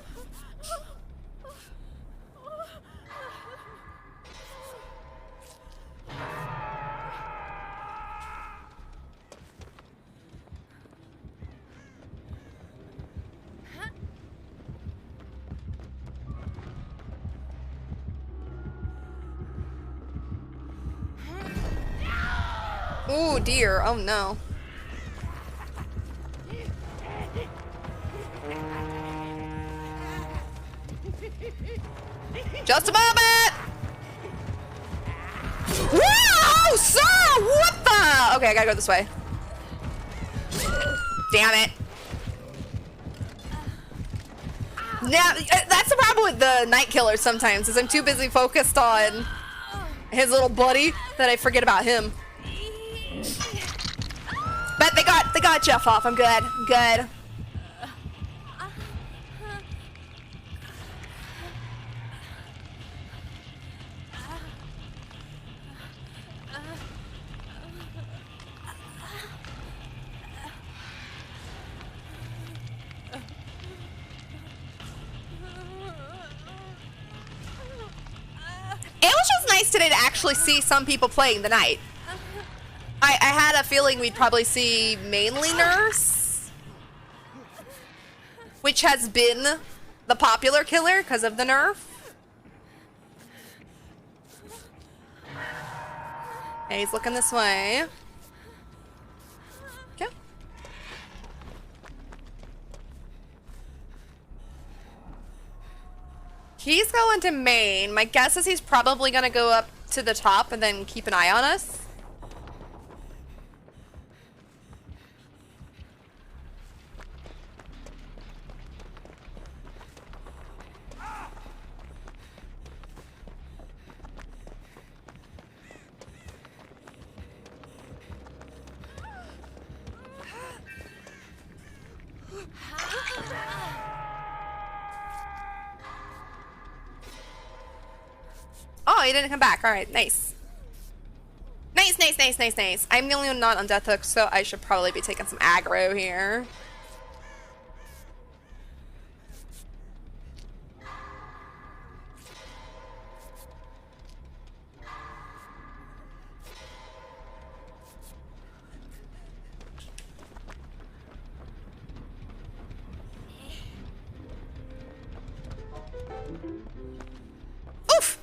Oh dear, oh no. Just a moment! Whoa, sir! What the? Okay, I gotta go this way. Damn it. Now, that's the problem with the Night Killer sometimes, is I'm too busy focused on his little buddy that I forget about him. But they got Jeff off. I'm good. I'm good. It was just nice today to actually see some people playing the Knight. I had a feeling we'd probably see mainly Nurse, which has been the popular killer because of the nerf. Okay, he's looking this way. Okay. He's going to main. My guess is he's probably going to go up to the top and then keep an eye on us. Oh, he didn't come back. All right, nice. Nice, nice, nice, nice, nice. I'm the only one not on death hook, so I should probably be taking some aggro here. Oof!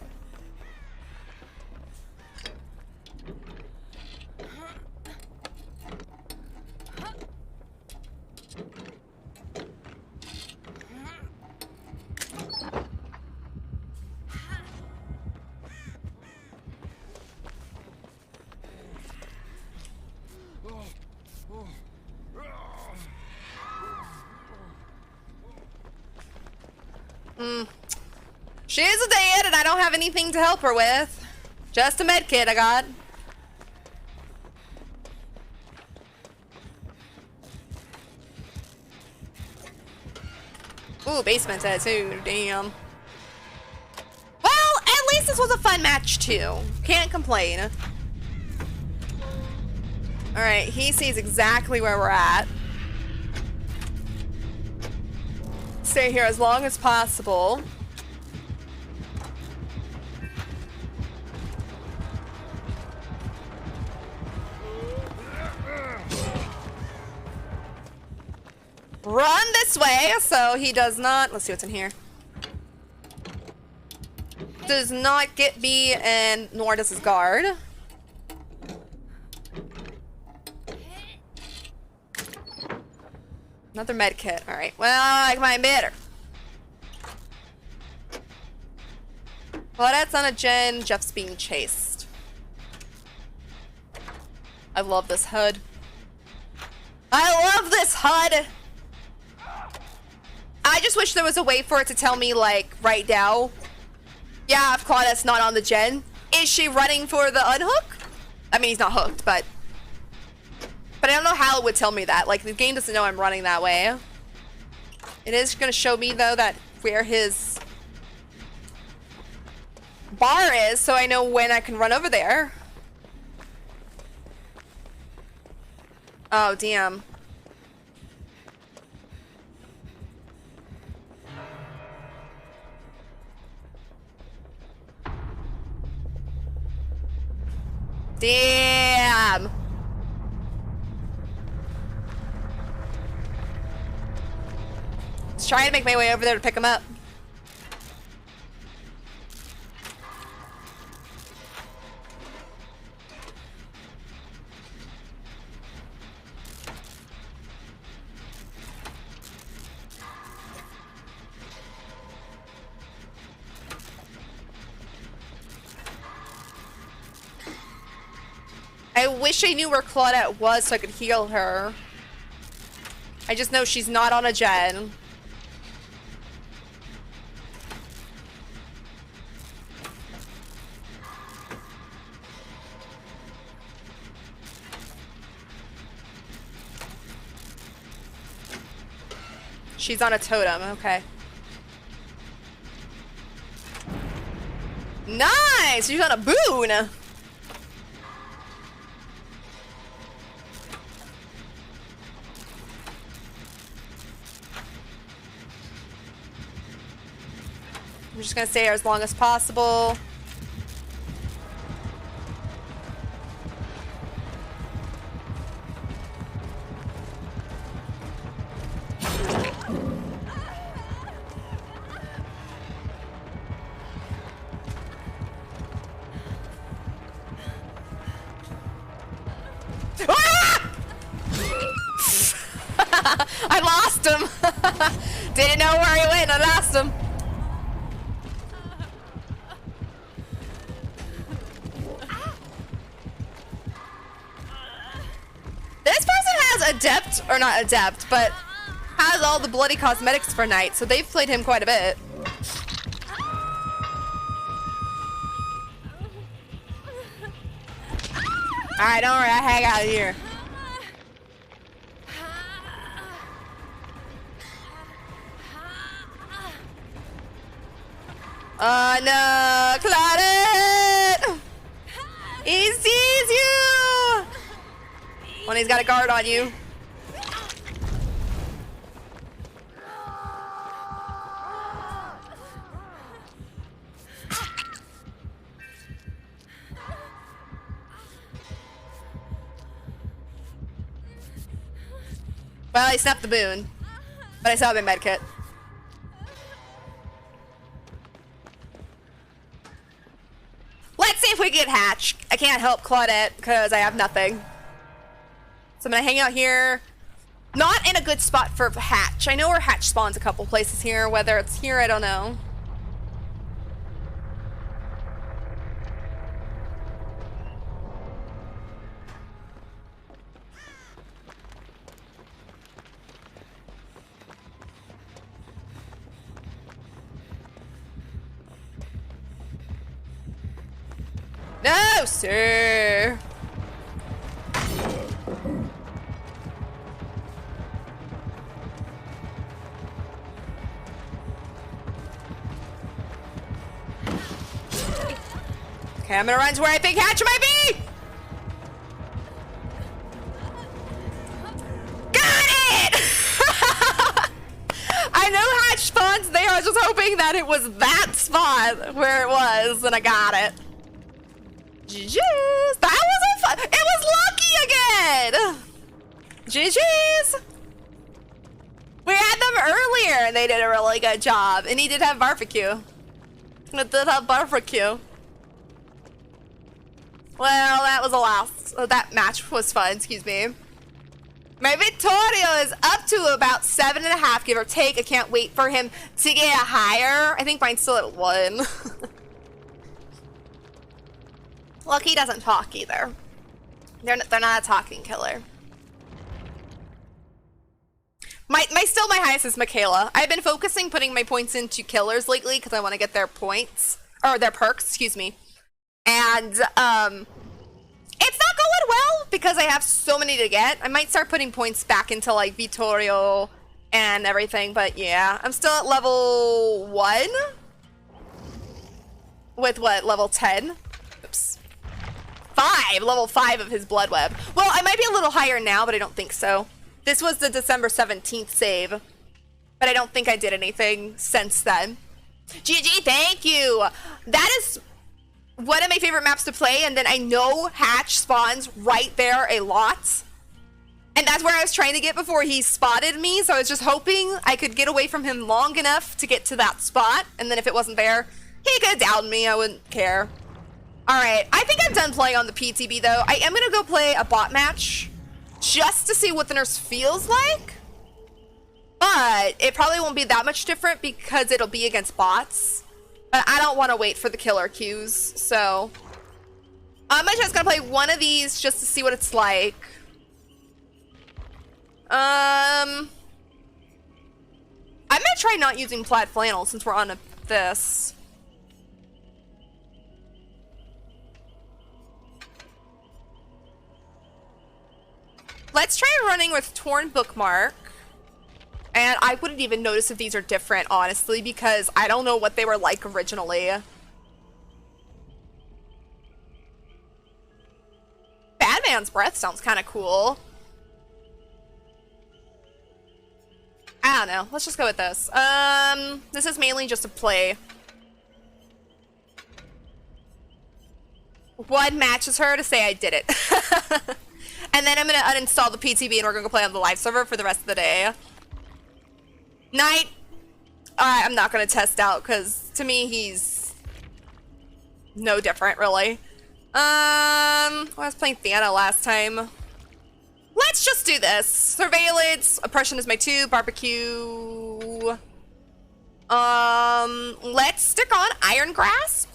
She is dead, and I don't have anything to help her with. Just a med kit I got. Ooh, basement tattoo. Damn. Well, at least this was a fun match, too. Can't complain. Alright, he sees exactly where we're at. Stay here as long as possible. Run this way so he does not, let's see what's in here. Does not get me, and nor does his guard. Another med kit. Alright, well, I like mine better. Well, that's on a gen. Jeff's being chased. I love this HUD. I love this HUD! I just wish there was a way for it to tell me, like, right now. Yeah, if Claudette's not on the gen. Is she running for the unhook? I mean, he's not hooked, but I don't know how it would tell me that. Like, the game doesn't know I'm running that way. It is going to show me, though, that where his bar is, so I know when I can run over there. Oh, damn. Damn. Just trying to make my way over there to pick him up. I wish I knew where Claudette was so I could heal her. I just know she's not on a gen. She's on a totem, okay. Nice! She's on a boon! I'm just gonna stay here as long as possible. Ah! I lost him. Didn't know where he went. I lost him. This person has adept, or not adept, but has all the bloody cosmetics for night, so they've played him quite a bit. Alright, don't worry, I hang out here. Oh no, Claudette! He sees you! When he's got a guard on you. Well, he snapped the boon, but I still have my medkit. Let's see if we get Hatch. I can't help Claudette because I have nothing. So I'm gonna hang out here. Not in a good spot for Hatch. I know where Hatch spawns a couple places here. Whether it's here, I don't know. No, sir. Okay, I'm gonna run to where I think Hatch might be. Got it! I know Hatch spawns there. I was just hoping that it was that spot where it was, and I got it. GG's. That was fun. It was lucky again. GG's. We had them earlier, and they did a really good job. And he did have barbecue. It did have barbecue. Well, that was a loss. That match was fun, excuse me. My Vittorio is up to about 7.5, give or take. I can't wait for him to get higher. I think mine's still at 1. Look, he doesn't talk either. They're not a talking killer. My highest is Michaela. I've been focusing putting my points into killers lately because I want to get their points, or their perks, excuse me. And, it's not going well because I have so many to get. I might start putting points back into, like, Vittorio and everything, but yeah. I'm still at level 1? With what, level 10? Oops. 5! Level 5 of his Blood Web. Well, I might be a little higher now, but I don't think so. This was the December 17th save, but I don't think I did anything since then. GG, thank you! That is one of my favorite maps to play, and then I know Hatch spawns right there a lot. And that's where I was trying to get before he spotted me, so I was just hoping I could get away from him long enough to get to that spot, and then if it wasn't there, he could have downed me, I wouldn't care. Alright, I think I'm done playing on the PTB though. I am gonna go play a bot match, just to see what the nurse feels like. But it probably won't be that much different because it'll be against bots. But I don't want to wait for the killer queues, so I'm just gonna play one of these just to see what it's like. I'm gonna try not using plaid flannel since we're on this. Let's try running with torn bookmark. And I wouldn't even notice if these are different, honestly, because I don't know what they were like originally. Badman's Breath sounds kind of cool. I don't know. Let's just go with this. This is mainly just a play. What matches her to say I did it? And then I'm going to uninstall the PTB and we're going to go play on the live server for the rest of the day. Night. I'm not going to test out because to me he's no different really. I was playing Theana last time. Let's just do this. Surveillance. Oppression is my 2. Barbecue. Let's stick on Iron Grasp.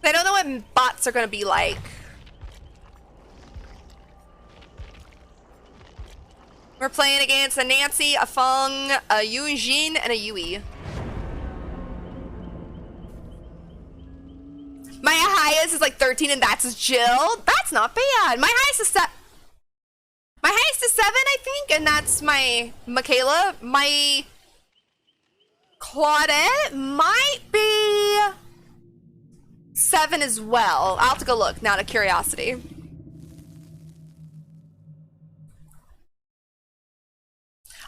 I don't know what bots are going to be like. We're playing against a Nancy, a Feng, a Yujin, and a Yui. My highest is like 13 and that's Jill. That's not bad. My highest is 7. My highest is 7, I think, and that's my Michaela. My Claudette might be 7 as well. I'll have to go look now, out of curiosity.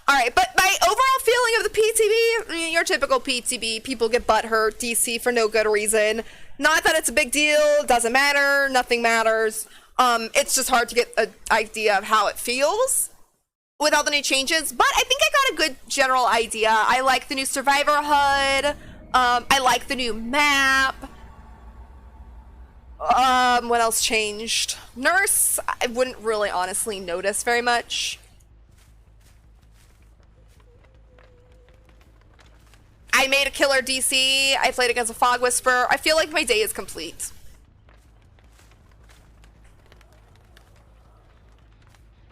Alright, but my overall feeling of the PTB, your typical PTB, people get butthurt, DC for no good reason. Not that it's a big deal, doesn't matter, nothing matters. It's just hard to get an idea of how it feels with all the new changes, but I think I got a good general idea. I like the new Survivor HUD, I like the new map. What else changed? Nurse, I wouldn't really honestly notice very much. I made a killer DC. I played against a Fog Whisperer. I feel like my day is complete.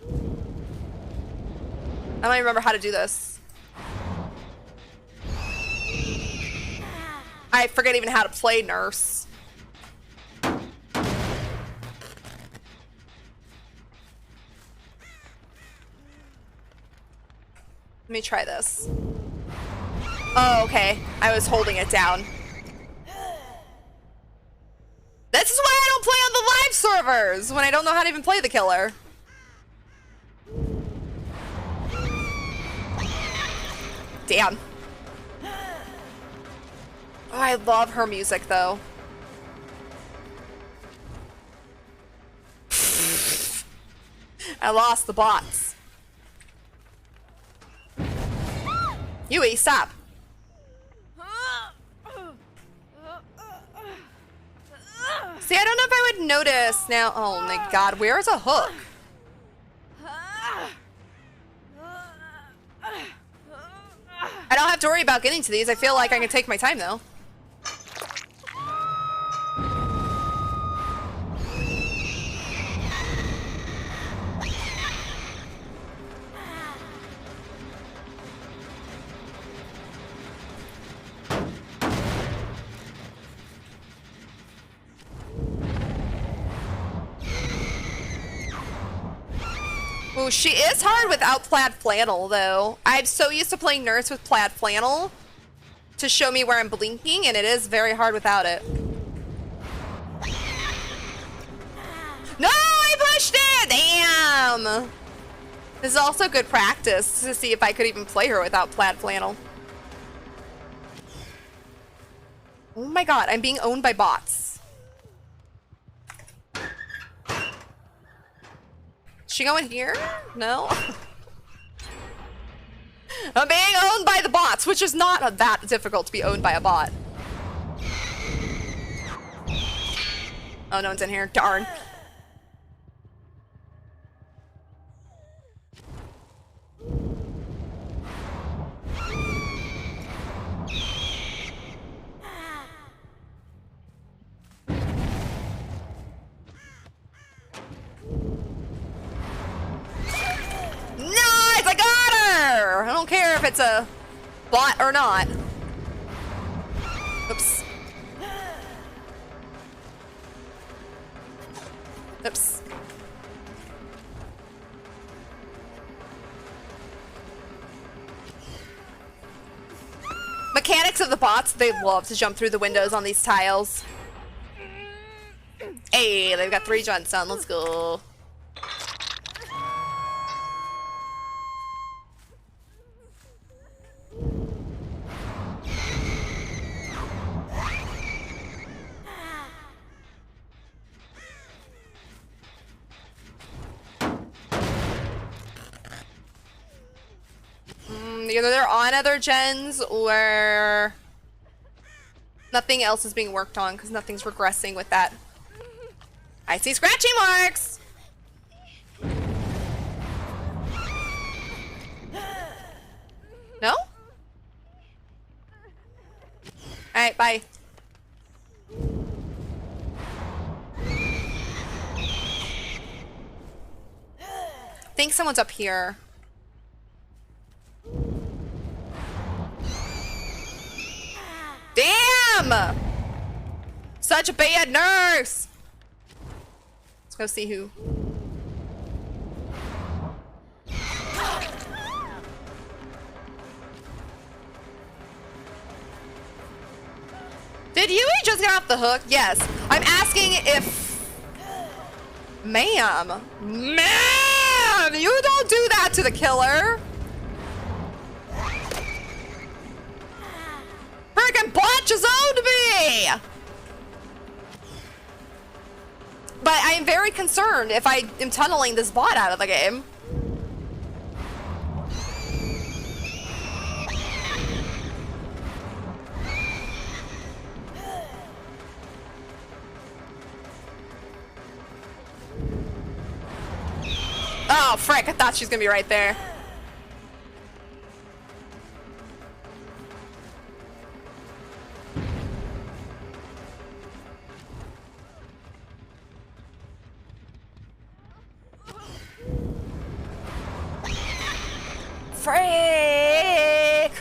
I don't even remember how to do this. I forget even how to play Nurse. me try this. Oh, okay. I was holding it down. This is why I don't play on the live servers when I don't know how to even play the killer. Damn. Oh, I love her music though. I lost the bots. Yui, stop. See, I don't know if I would notice now. Oh my god, where is a hook? I don't have to worry about getting to these. I feel like I can take my time though. Ooh, she is hard without plaid flannel, though. I'm so used to playing nurse with plaid flannel to show me where I'm blinking, and it is very hard without it. No, I pushed it! Damn! This is also good practice to see if I could even play her without plaid flannel. Oh my god, I'm being owned by bots. She going here? No? I'm being owned by the bots, which is not that difficult to be owned by a bot. Oh, no one's in here. Darn. Nice! I got her! I don't care if it's a bot or not. Oops. Oops. Mechanics of the bots, they love to jump through the windows on these tiles. Hey, they've got 3 jumps done. Let's go. Either they're on other gens or nothing else is being worked on because nothing's regressing with that. I see scratchy marks! No? Alright, bye. I think someone's up here. Damn! Such a bad nurse! Let's go see who. Did Yui just get off the hook? Yes. I'm asking if... Ma'am. Ma'am! You don't do that to the killer! Freaking bot just owned me! But I am very concerned if I am tunneling this bot out of the game. Oh, frick, I thought she was gonna be right there. Frick!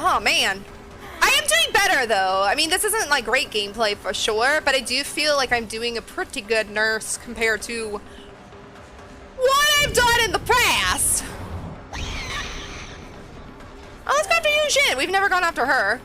Oh man, I am doing getting better though. I mean, this isn't like great gameplay for sure, but I do feel like I'm doing a pretty good nurse compared to what I've done in the past. Oh, let's go after you, Jin. We've never gone after her.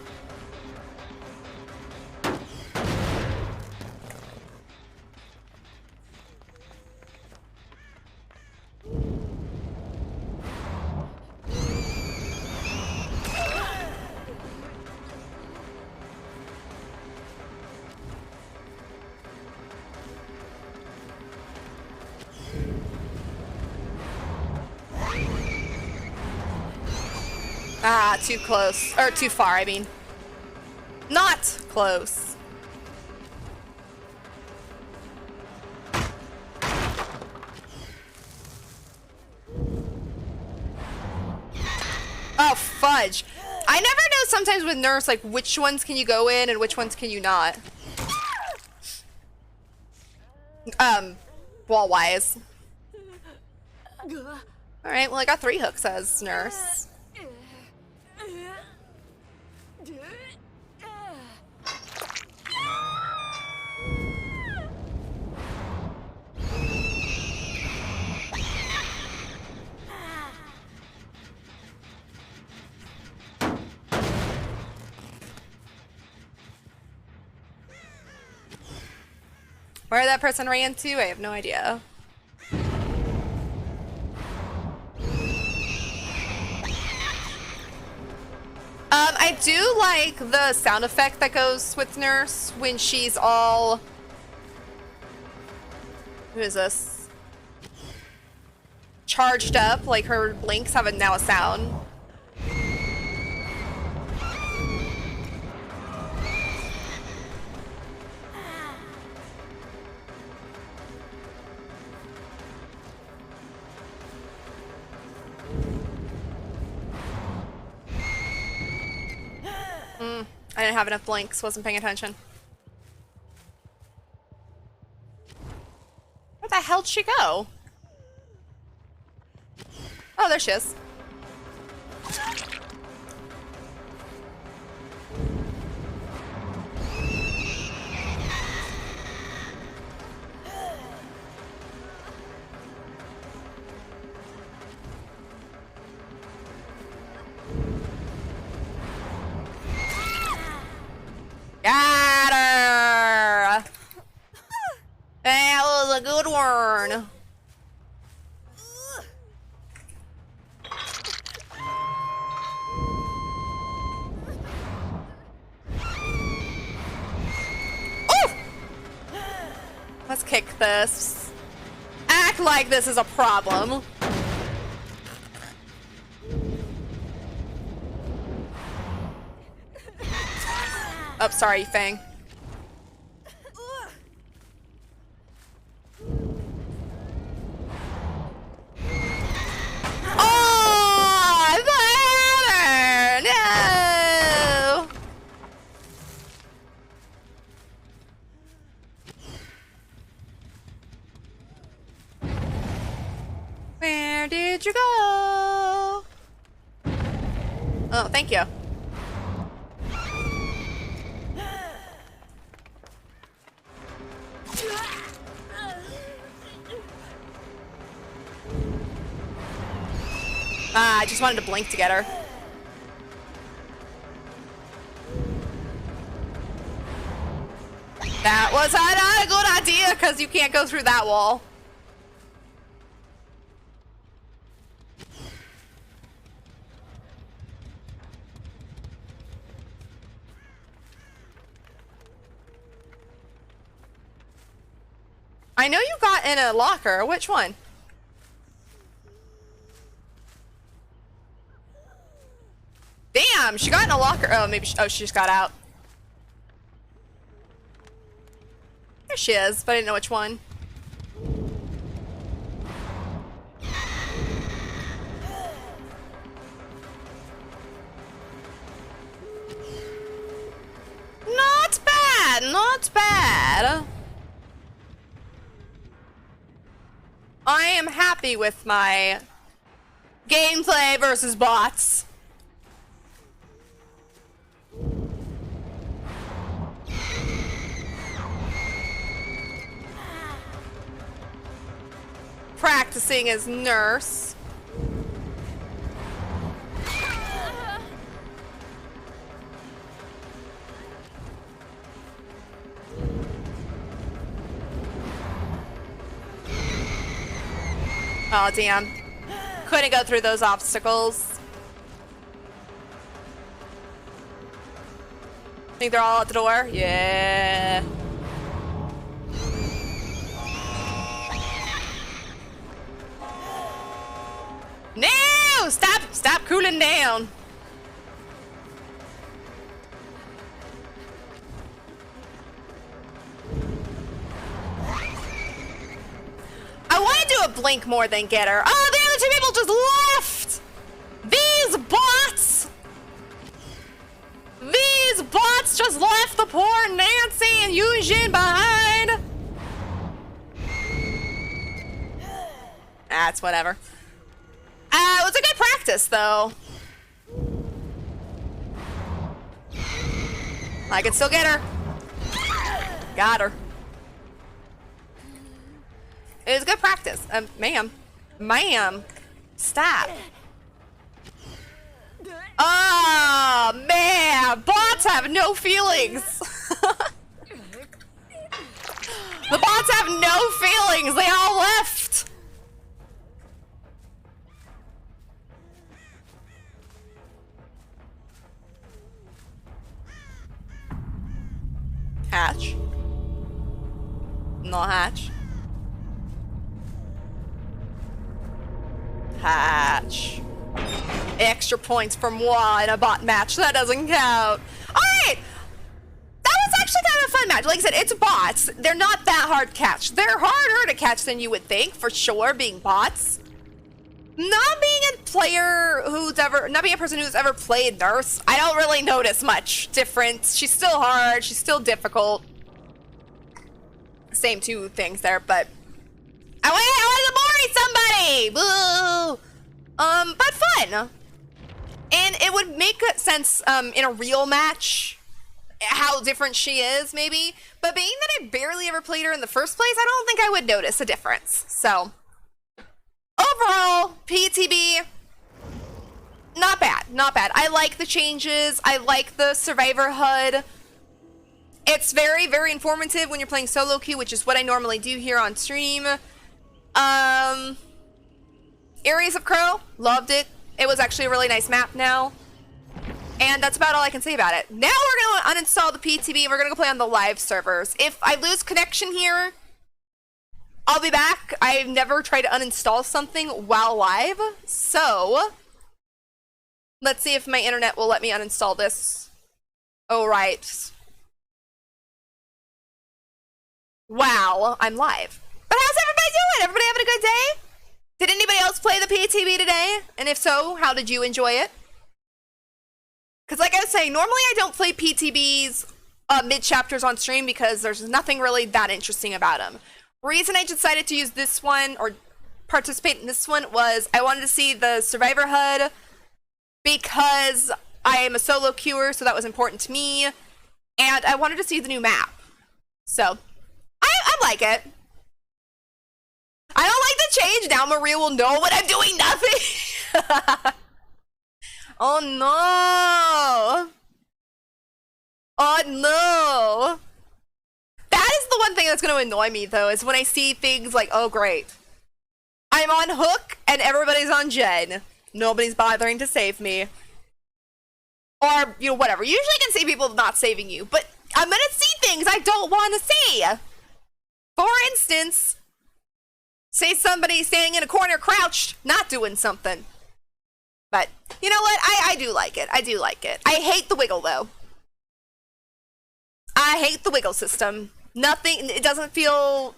Ah, too close. Or too far, I mean. Not close. Oh, fudge. I never know sometimes with nurse, like, which ones can you go in and which ones can you not. Wall-wise. Alright, well, I got 3 hooks as nurse. Where that person ran to, I have no idea. I do like the sound effect that goes with Nurse when she's all... Who is this? Charged up, like her blinks have now a sound. I didn't have enough blinks, wasn't paying attention. Where the hell did she go? Oh, there she is. Got her! That was a good one. Oh! Let's kick this. Act like this is a problem. Oh, sorry, Fang. Oh, the no! Where did you go? Oh, thank you. I just wanted to blink to get her. That was not a good idea because you can't go through that wall. I know you got in a locker. Which one? Damn, she got in a locker. Oh, maybe she, oh, she just got out. There she is, but I didn't know which one. Not bad, not bad. I am happy with my gameplay versus bots. practicing as nurse. Oh, damn. Couldn't go through those obstacles. Think they're all at the door? Yeah. No! Stop cooling down. I want to do a blink more than get her. Oh, the other two people just left! These bots! These bots just left the poor Nancy and Eugene behind! That's whatever. It was a good practice, though. I can still get her. Got her. It was good practice. Ma'am. Stop. Oh, man. Bots have no feelings. The bots have no feelings. They all left. Hatch. No hatch. Hatch. Extra points for moi in a bot match. That doesn't count. Alright! That was actually kind of a fun match. Like I said, it's bots. They're not that hard to catch. They're harder to catch than you would think, for sure, being bots. Not being a person who's ever played nurse, I don't really notice much difference. She's still hard, she's still difficult. Same two things there, but I wanted to somebody! Boo! But fun. And it would make sense in a real match how different she is, maybe. But being that I barely ever played her in the first place, I don't think I would notice a difference. So overall, PTB, not bad, not bad. I like the changes. I like the Survivor HUD. It's very, very informative when you're playing solo queue, which is what I normally do here on stream. Areas of Crow, loved it. It was actually a really nice map now. And that's about all I can say about it. Now we're going to uninstall the PTB and we're going to go play on the live servers. If I lose connection here, I'll be back. I've never tried to uninstall something while live. So let's see if my internet will let me uninstall this. Oh, right. Wow, I'm live. But how's everybody doing? Everybody having a good day? Did anybody else play the PTB today? And if so, how did you enjoy it? Because like I was saying, normally I don't play PTBs mid-chapters on stream because there's nothing really that interesting about them. Reason I decided to use this one, or participate in this one, was I wanted to see the Survivor HUD because I am a solo queuer, so that was important to me. And I wanted to see the new map. So, I like it. I don't like the change. Now Maria will know when I'm doing nothing. Oh no. Oh no. That is the one thing that's going to annoy me though, is when I see things like, oh great, I'm on Hook and everybody's on Jen. Nobody's bothering to save me. Or, you know, whatever. Usually I can see people not saving you, but I'm going to see things I don't want to see. For instance, say somebody standing in a corner crouched, not doing something. But, you know what? I do like it. I do like it. I hate the wiggle, though. I hate the wiggle system. Nothing, it doesn't feel,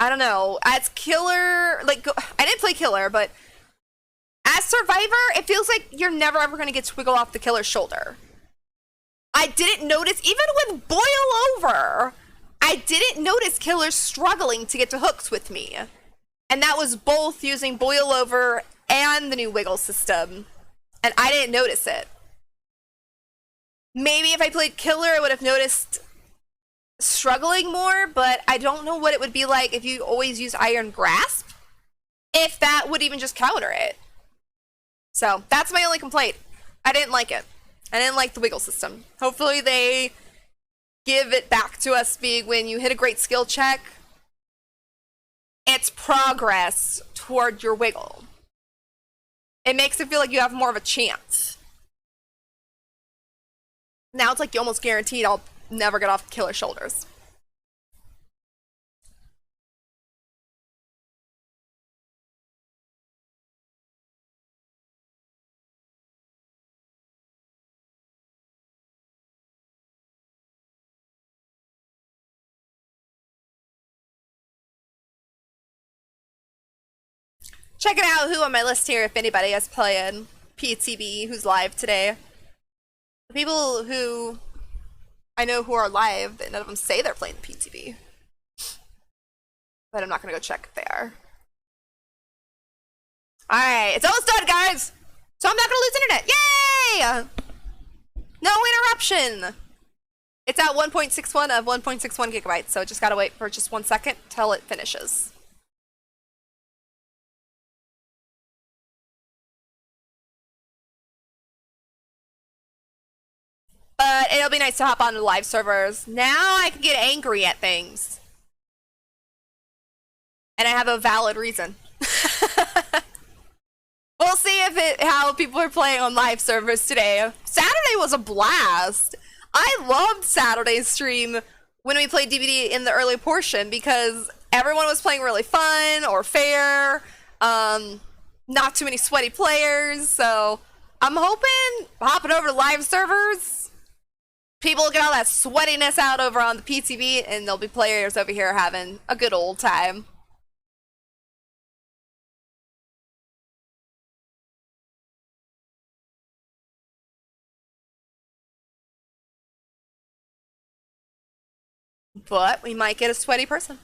I don't know, as Killer, like, I didn't play Killer, but as Survivor, it feels like you're never ever going to get to wiggle off the Killer's shoulder. I didn't notice, even with Boil Over, I didn't notice Killer struggling to get to hooks with me. And that was both using Boil Over and the new wiggle system. And I didn't notice it. Maybe if I played Killer, I would have noticed struggling more, but I don't know what it would be like if you always use Iron Grasp, if that would even just counter it. So that's my only complaint. I didn't like it. I didn't like the wiggle system. Hopefully they give it back to us being when you hit a great skill check, it's progress toward your wiggle. It makes it feel like you have more of a chance. Now it's like you almost guaranteed I'll never get off Killer Shoulders. Checking out who on my list here, if anybody has played PTB who's live today. The people who I know who are live, none of them say they're playing the PTB. But I'm not gonna go check if they are. Alright, it's almost done, guys! So I'm not gonna lose internet! Yay! No interruption! It's at 1.61 of 1.61 gigabytes, so just gotta wait for just 1 second till it finishes. But it'll be nice to hop on the live servers. Now I can get angry at things. And I have a valid reason. We'll see how people are playing on live servers today. Saturday was a blast. I loved Saturday's stream when we played DBD in the early portion because everyone was playing really fun or fair. Not too many sweaty players. So I'm hoping hopping over to live servers, people will get all that sweatiness out over on the PTB, and there'll be players over here having a good old time. But we might get a sweaty person.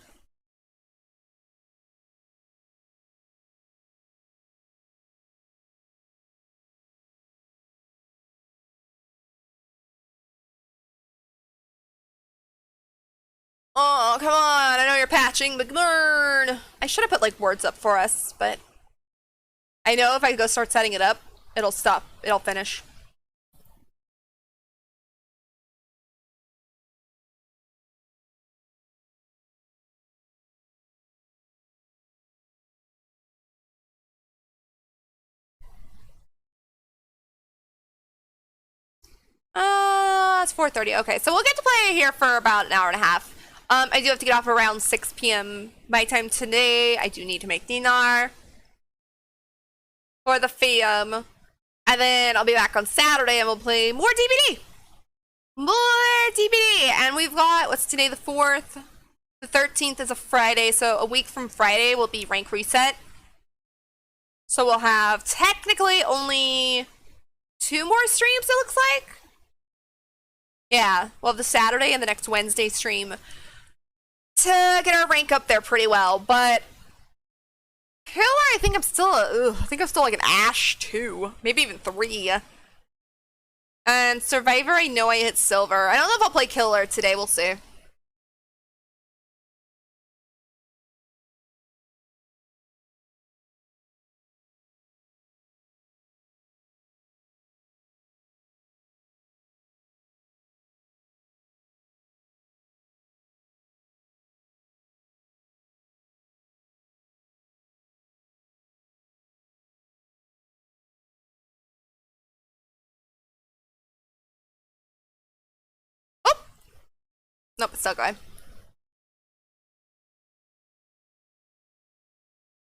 Oh, come on. I know you're patching, but learn. I should have put, like, words up for us, but I know if I go start setting it up, it'll stop. It'll finish. It's 4:30. Okay, so we'll get to play here for about an hour and a half. I do have to get off around 6 p.m. my time today. I do need to make dinar for the fam. And then I'll be back on Saturday and we'll play more DBD. More DBD. And we've got, what's today, the 4th? The 13th is a Friday, so a week from Friday will be rank reset. So we'll have technically only 2 more streams, it looks like. Yeah, we'll have the Saturday and the next Wednesday stream to get our rank up there pretty well, but Killer, I think I'm still like an Ash 2, maybe even 3. And Survivor, I know I hit Silver. I don't know if I'll play Killer today, we'll see. Nope, it's still going.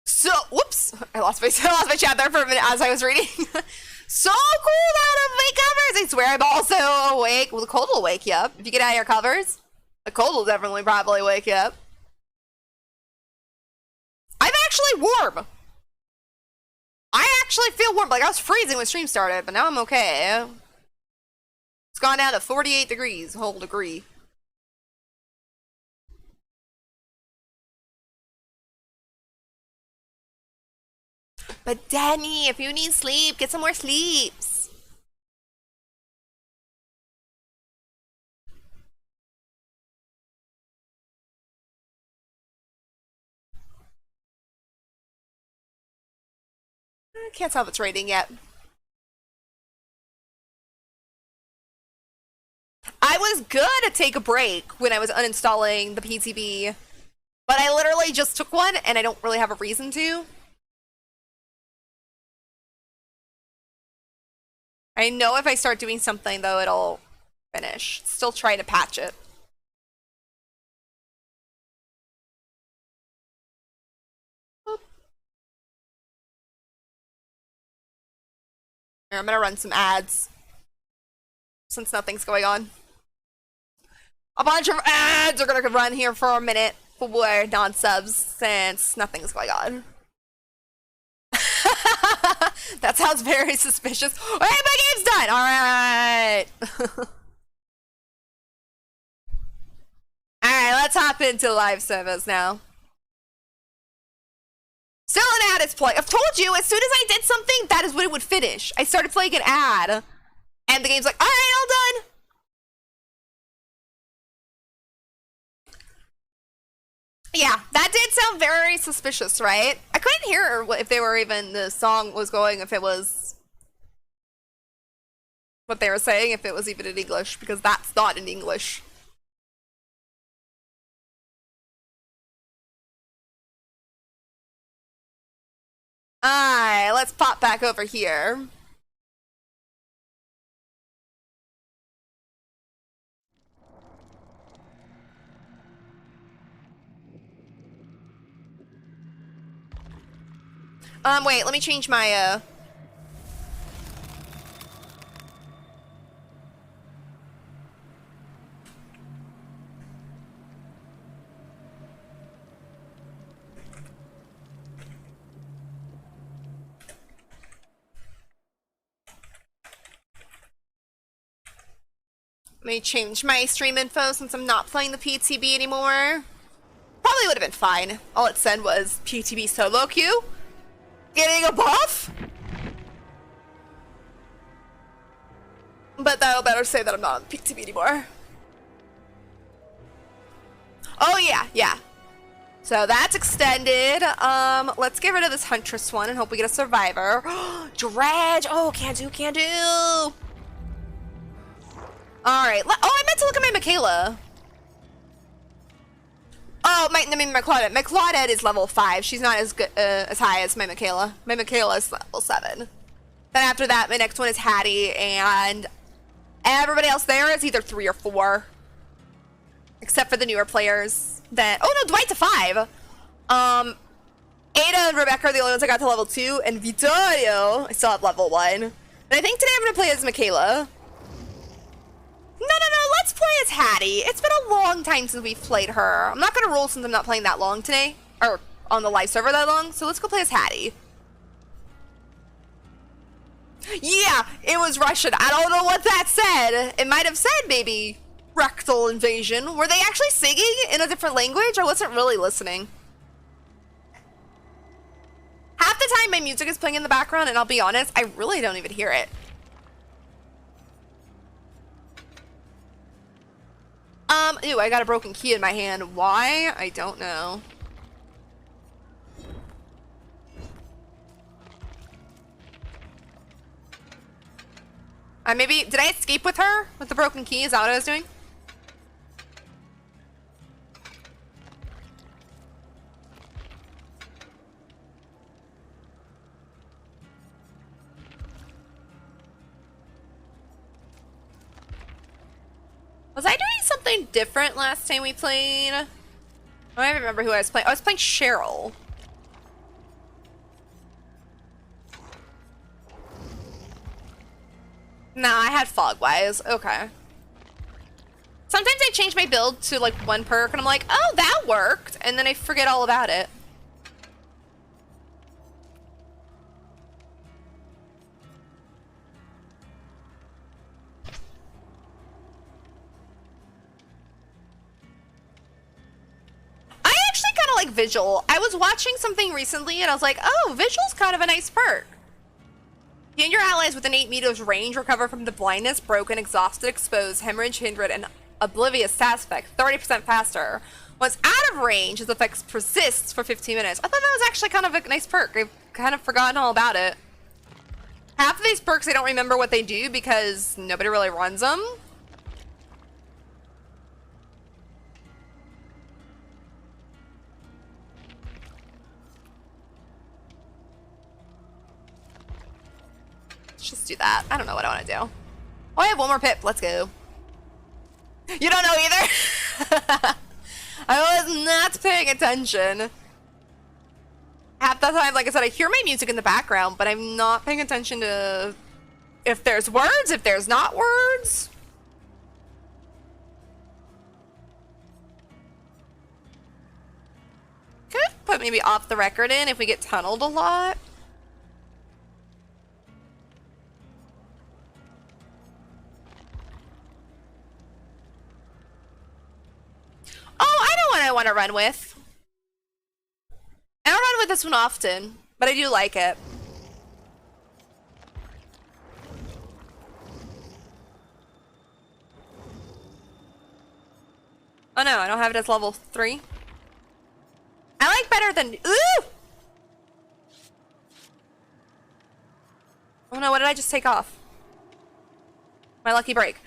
So, whoops! I lost my chat there for a minute as I was reading. So cold out of my covers! I swear I'm also awake. Well, the cold will wake you up. If you get out of your covers, the cold will definitely probably wake you up. I'm actually warm. I actually feel warm. Like, I was freezing when stream started, but now I'm okay. It's gone down to 48 degrees, whole degree. But Danny, if you need sleep, get some more sleeps. I can't tell if it's rating yet. I was good at take a break when I was uninstalling the PTB, but I literally just took one and I don't really have a reason to. I know if I start doing something though, it'll finish. Still trying to patch it. Here, I'm gonna run some ads since nothing's going on. A bunch of ads are gonna run here for a minute for non-subs since nothing's going on. That sounds very suspicious. Hey, my game's done! Alright! Alright, let's hop into live service now. Still an ad is playing. I've told you, as soon as I did something, that is when it would finish. I started playing an ad, and the game's like, alright, all done! Yeah, that did sound very suspicious, right? I couldn't hear if they were even, the song was going, if it was what they were saying, if it was even in English, because that's not in English. Alright, let's pop back over here. Wait, let me change my, let me change my stream info since I'm not playing the PTB anymore. Probably would have been fine. All it said was PTB solo queue. Getting a buff? But that'll better say that I'm not on PTB anymore. Oh yeah, yeah. So that's extended. Let's get rid of this Huntress one and hope we get a survivor. Dredge! Oh, can't do, can't do! Alright, oh, I meant to look at my Michaela. Oh, my Claudette. My Claudette is level 5. She's not as good, as high as my Michaela. My Michaela is level 7. Then after that, my next one is Hattie, and everybody else there is either 3 or 4. Except for the newer players. That, oh no, Dwight's a 5. Ada and Rebecca are the only ones I got to level 2, and Vittorio, I still have level 1. And I think today I'm gonna play as Michaela. No, let's play as Hattie. It's been a long time since we've played her. I'm not gonna roll since I'm not playing that long today, or on the live server that long, so let's go play as Hattie. Yeah, it was Russian. I don't know what that said. It might have said maybe rectal invasion. Were they actually singing in a different language? I wasn't really listening. Half the time my music is playing in the background, and I'll be honest, I really don't even hear it. Ew, I got a broken key in my hand. Why? I don't know. Maybe, did I escape with her? With the broken key? Is that what I was doing? Was I doing something different last time we played? I don't even remember who I was playing. I was playing Cheryl. Nah, I had Fogwise. Okay. Sometimes I change my build to like one perk and I'm like, oh, that worked. And then I forget all about it. Like Vigil. I was watching something recently and I was like, oh, Vigil's kind of a nice perk. You and your allies within 8 meters range recover from the blindness, broken, exhausted, exposed, hemorrhage, hindered, and oblivious aspect 30% faster Once out of range, his effects persists for 15 minutes. I thought that was actually kind of a nice perk. I've kind of forgotten all about it. Half of these perks, I don't remember what they do because nobody really runs them. Let's just do that. I don't know what I want to do. Oh, I have one more pip. Let's go. You don't know either? I was not paying attention. Half the time, like I said, I hear my music in the background, but I'm not paying attention to if there's words, if there's not words. Could put maybe off the record in if we get tunneled a lot. Oh, I know what I want to run with. I don't run with this one often, but I do like it. Oh no, I don't have it as level 3. I like better than... Ooh! Oh no, what did I just take off? My lucky break.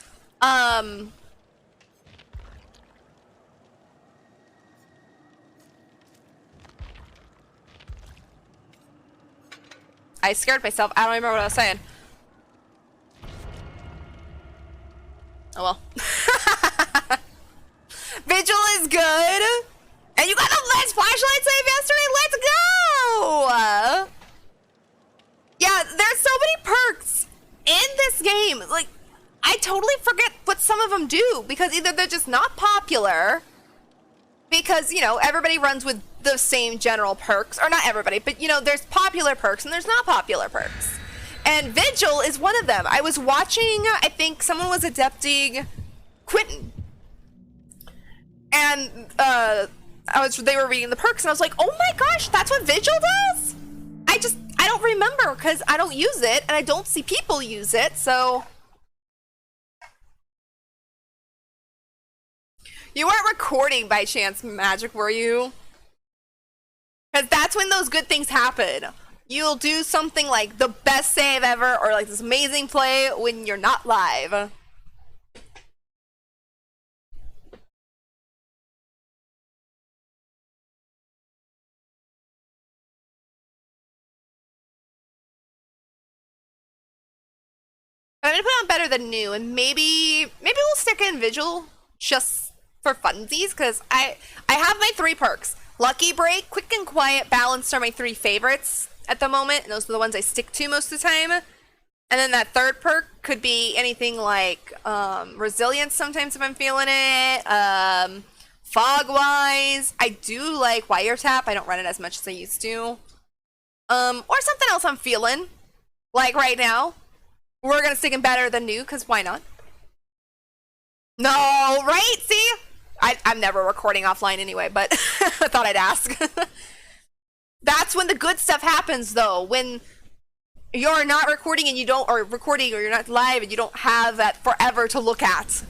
I scared myself. I don't remember what I was saying. Oh well. Vigil is good. And you got the last flashlight save yesterday? Let's go! Yeah, there's so many perks in this game. Like, I totally forget what some of them do because either they're just not popular because, you know, everybody runs with the same general perks, or not everybody, but you know, there's popular perks and there's not popular perks. And Vigil is one of them. I was watching, I think someone was adepting Quentin. And they were reading the perks and I was like, oh my gosh, that's what Vigil does? I don't remember because I don't use it and I don't see people use it, so. You weren't recording by chance, Magic, were you? Because that's when those good things happen. You'll do something like the best save ever or like this amazing play when you're not live. I'm gonna put on better than new and maybe we'll stick in Vigil just for funsies because I have my 3 perks. Lucky Break, Quick and Quiet, Balanced are my 3 favorites at the moment, and those are the ones I stick to most of the time. And then that 3rd perk could be anything like Resilience sometimes if I'm feeling it, Fog-wise. I do like Wiretap, I don't run it as much as I used to. Or something else I'm feeling, like right now. We're gonna stick in better than new, because why not? No, right? See? I'm never recording offline anyway, but I thought I'd ask. That's when the good stuff happens, though. When you're not recording and you don't, or recording or you're not live and you don't have that forever to look at.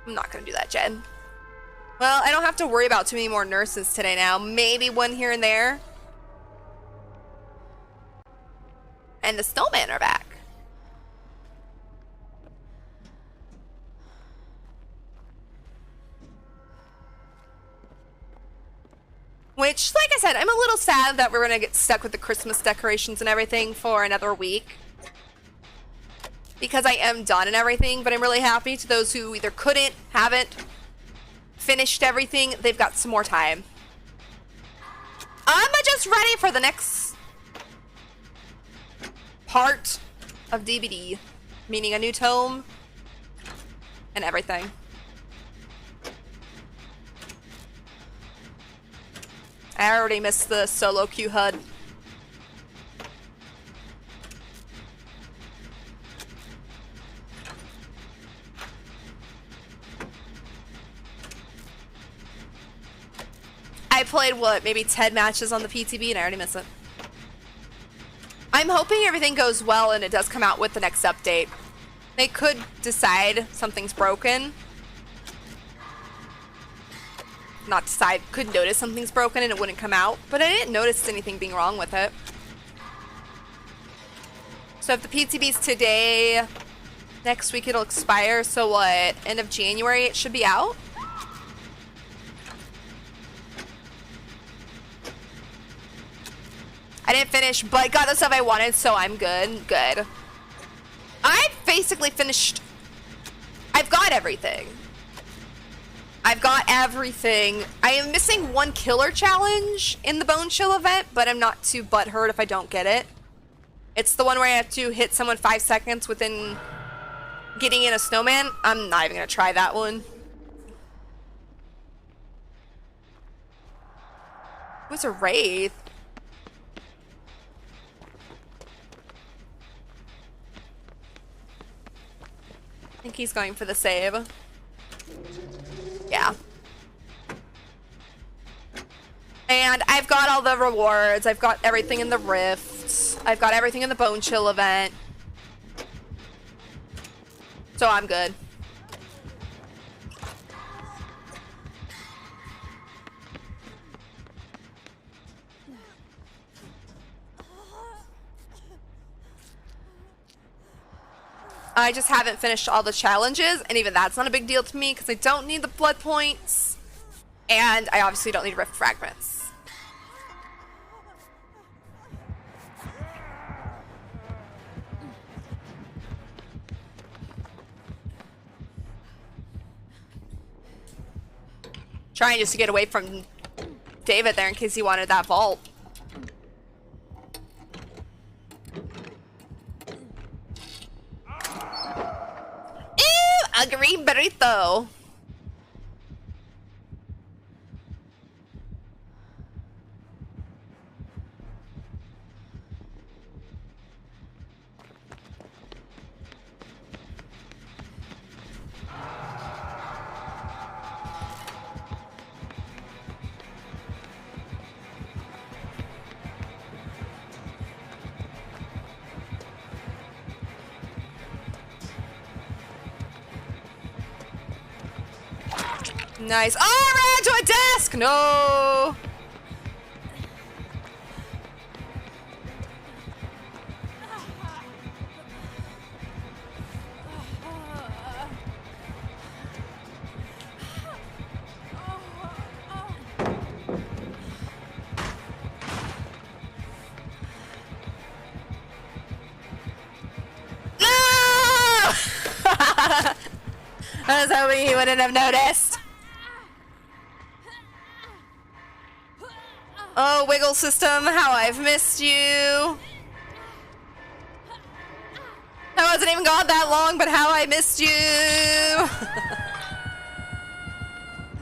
I'm not gonna do that, Jen. Well, I don't have to worry about too many more nurses today now. Maybe one here and there. And the snowmen are back. Which, like I said, I'm a little sad that we're gonna get stuck with the Christmas decorations and everything for another week. Because I am done and everything, but I'm really happy to those who either couldn't, haven't finished everything. They've got some more time. I'm just ready for the next part of DVD, meaning a new tome and everything. I already missed the solo queue HUD. I played, what, maybe 10 matches on the PTB and I already missed it. I'm hoping everything goes well and it does come out with the next update. They could decide something's broken. Not decide, could notice something's broken and it wouldn't come out, but I didn't notice anything being wrong with it. So if the PTB's today, next week it'll expire, so what, end of January it should be out? I didn't finish, but got the stuff I wanted, so I'm good. Good. I've basically finished. I've got everything. I've got everything. I am missing one killer challenge in the Bone Chill event, but I'm not too butthurt if I don't get it. It's the one where I have to hit someone 5 seconds within getting in a snowman. I'm not even gonna try that one. What's a wraith? I think he's going for the save. Yeah. And I've got all the rewards. I've got everything in the rifts. I've got everything in the Bone Chill event. So I'm good. I just haven't finished all the challenges, and even that's not a big deal to me because I don't need the blood points, and I obviously don't need rift fragments. Trying just to get away from David there in case he wanted that vault. A green burrito. Nice. Oh, I ran into a desk! No! No! I was hoping he wouldn't have noticed. Oh, Wiggle System, how I've missed you. I wasn't even gone that long, but how I missed you.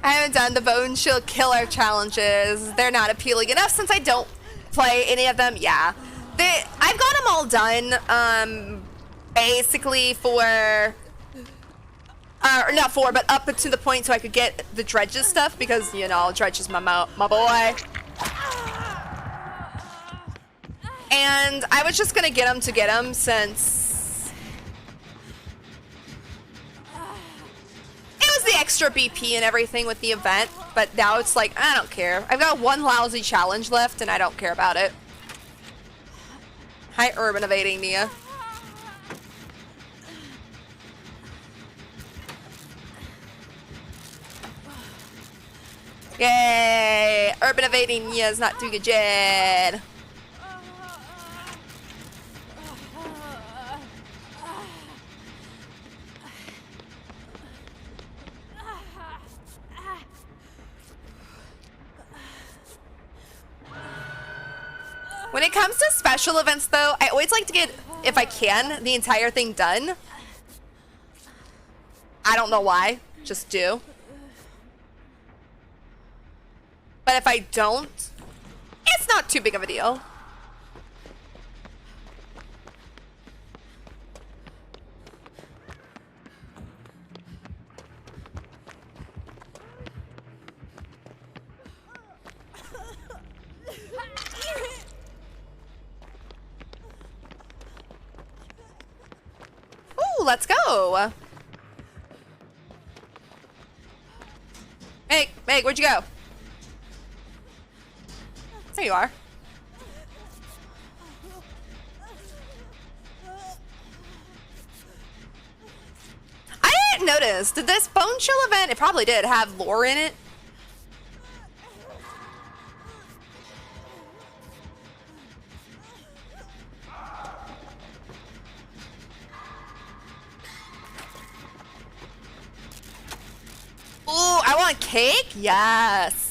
I haven't done the Bone Chill Killer challenges. They're not appealing enough since I don't play any of them. Yeah. I've got them all done, basically for... or not for, but up to the point so I could get the Dredges stuff because, you know, Dredge is my boy. And I was just gonna get them since it was the extra BP and everything with the event, but now it's like, I don't care. I've got one lousy challenge left and I don't care about it. Hi, Urban Evading Nia. Yay! Urban Evading Nia is not doing a job. When it comes to special events, though, I always like to get, if I can, the entire thing done. I don't know why. Just do. But if I don't, it's not too big of a deal. Ooh, let's go. Meg, where'd you go? There you are. I didn't notice. Did this Bone Chill event, it probably did, have lore in it? Ooh, I want cake? Yes.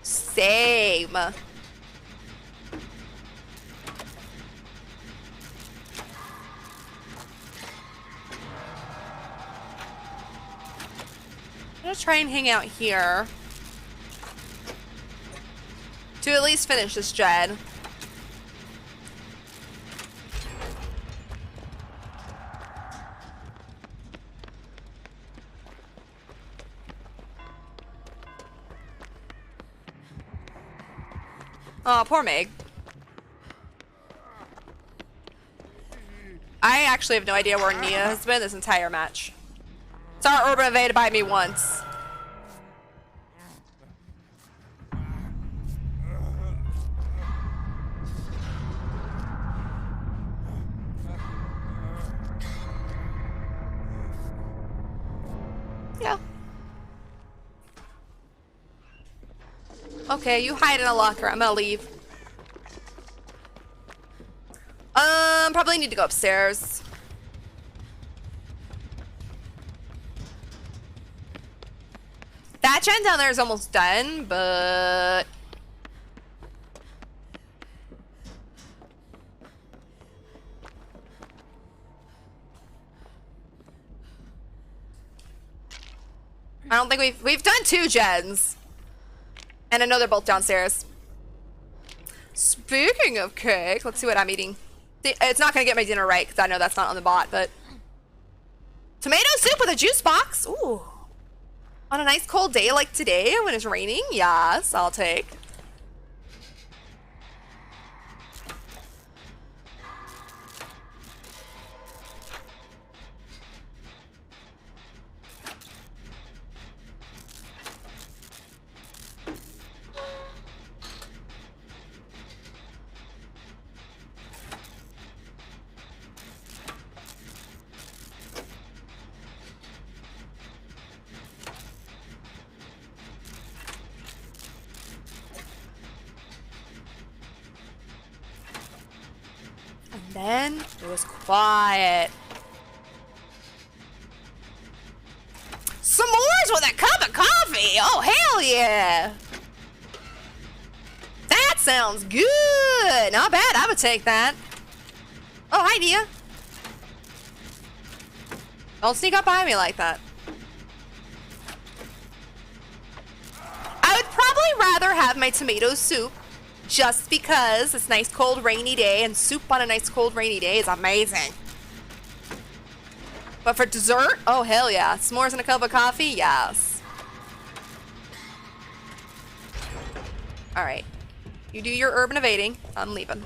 Same. I'm gonna try and hang out here to at least finish this gen. Oh, poor Meg. I actually have no idea where Nia has been this entire match. Saw Urban evaded by me once. Yeah. Okay, you hide in a locker. I'm gonna leave. Probably need to go upstairs. That gen down there is almost done, but... I don't think we've done 2 gens. And I know they're both downstairs. Speaking of cake, let's see what I'm eating. It's not gonna get my dinner right, because I know that's not on the bot, but... Tomato soup with a juice box! Ooh. On a nice cold day like today, when it's raining? Yes, I'll take. Then it was quiet. S'mores with a cup of coffee! Oh, hell yeah! That sounds good! Not bad, I would take that. Oh, hi, Nia. Don't sneak up behind me like that. I would probably rather have my tomato soup just because it's a nice cold rainy day, and soup on a nice cold rainy day is amazing. But for dessert, oh hell yeah. S'mores and a cup of coffee, yes. Alright. You do your urban evading. I'm leaving.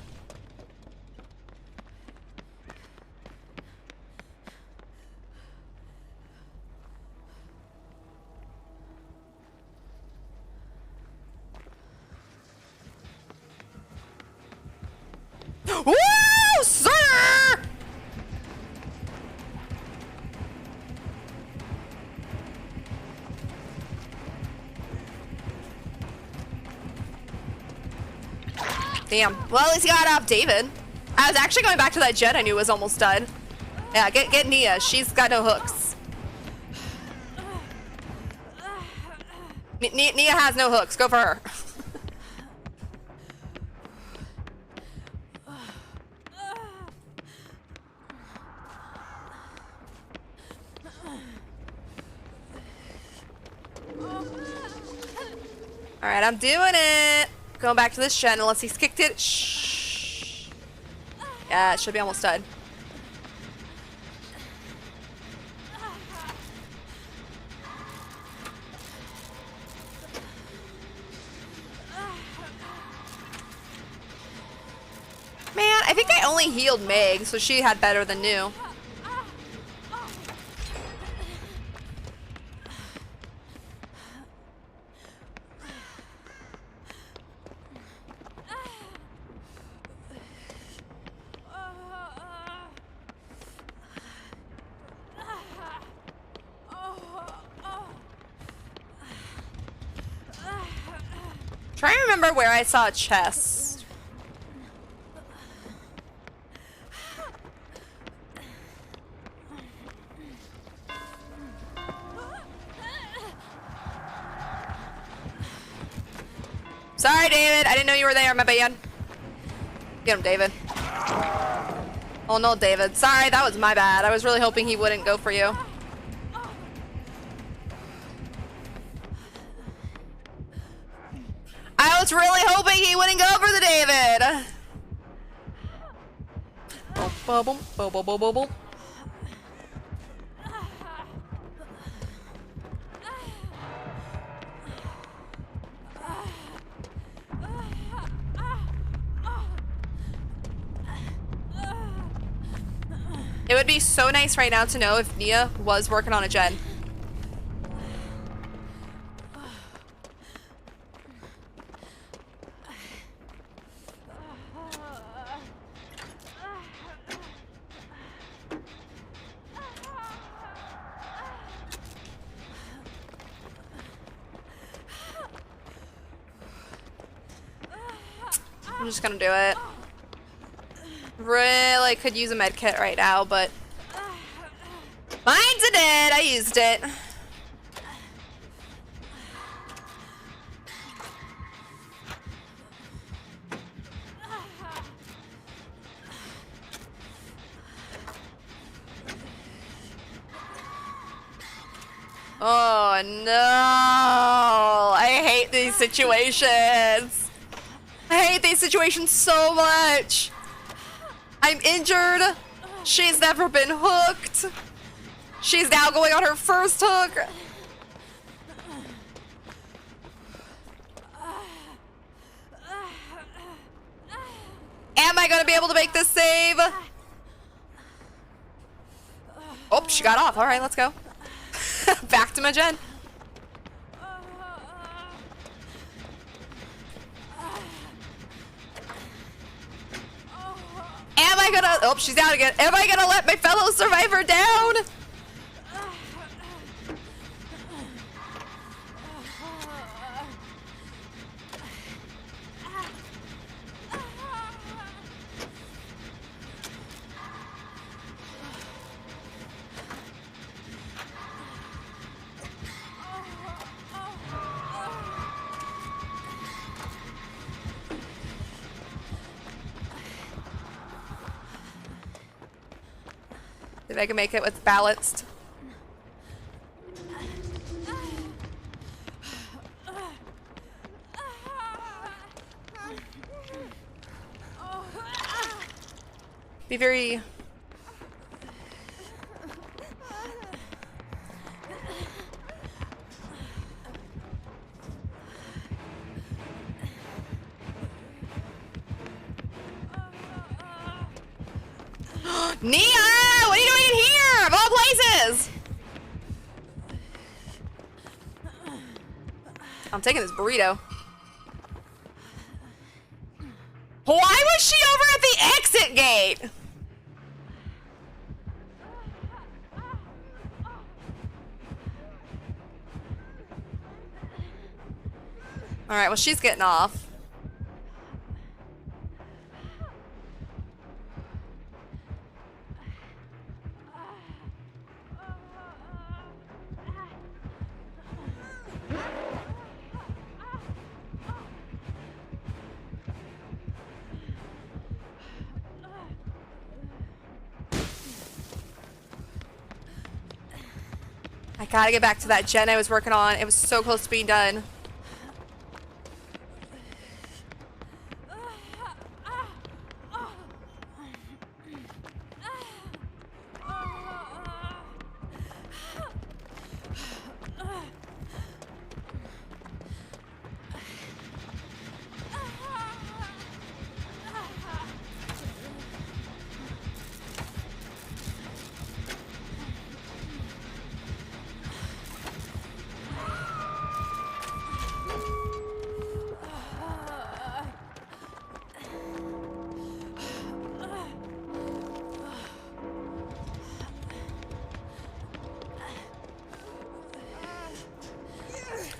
Woo, sir! Damn. Well, at least he got off David. I was actually going back to that jet I knew was almost done. Yeah, get Nia. She's got no hooks. Nia has no hooks. Go for her. Alright, I'm doing it. Going back to this gen unless he's kicked it. Shh. Yeah, it should be almost done. Man, I think I only healed Meg, so she had better than new. Trying to remember where I saw a chest. Sorry, David. I didn't know you were there, my bad. Get him, David. Oh no, David. Sorry, that was my bad. I was really hoping he wouldn't go for you. I was really hoping he wouldn't go for the David. Boom, boom, boom, boom, boom, boom. It would be so nice right now to know if Nia was working on a gen. I'm just gonna do it. Really could use a med kit right now, but mine's a dead. I used it. Oh no! I hate these situations. I hate these situations so much. I'm injured. She's never been hooked. She's now going on her first hook. Am I gonna be able to make this save? Oh, she got off. All right, let's go. Back to my gen. Am I gonna... Oh, she's down again. Am I gonna let my fellow survivor down? If I can make it with balanced. Be very... Nia! What are you doing in here? Of all places! I'm taking this burrito. Why was she over at the exit gate? Alright, well, she's getting off. I gotta get back to that gen I was working on. It was so close to being done.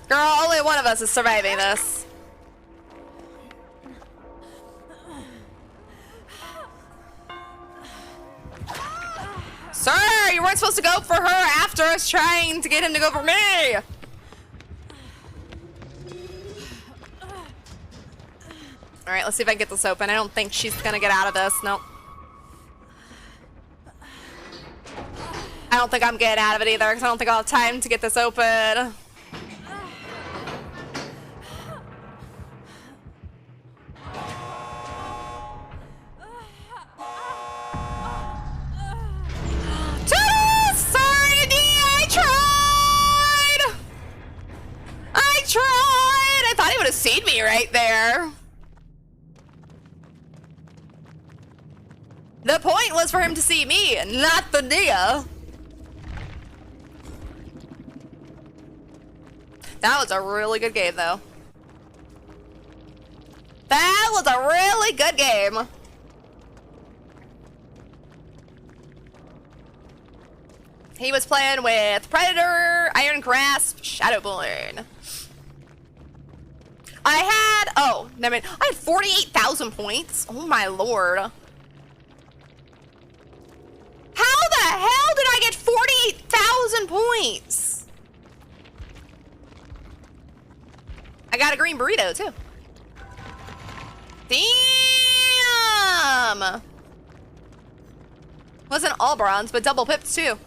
Girl, only one of us is surviving this. Sir, you weren't supposed to go for her after us trying to get him to go for me! Alright, let's see if I can get this open. I don't think she's gonna get out of this. Nope. I don't think I'm getting out of it either, because I don't think I'll have time to get this open. Sorry, Dee, I tried! I tried! I thought he would have seen me right there. The point was for him to see me, not the Nia. That was a really good game, though. That was a really good game. He was playing with Predator, Iron Grasp, Shadowborn. I had 48,000 points. Oh my lord. How the hell did I get 48,000 points? I got a green burrito too. Damn! Wasn't all bronze, but double pips too.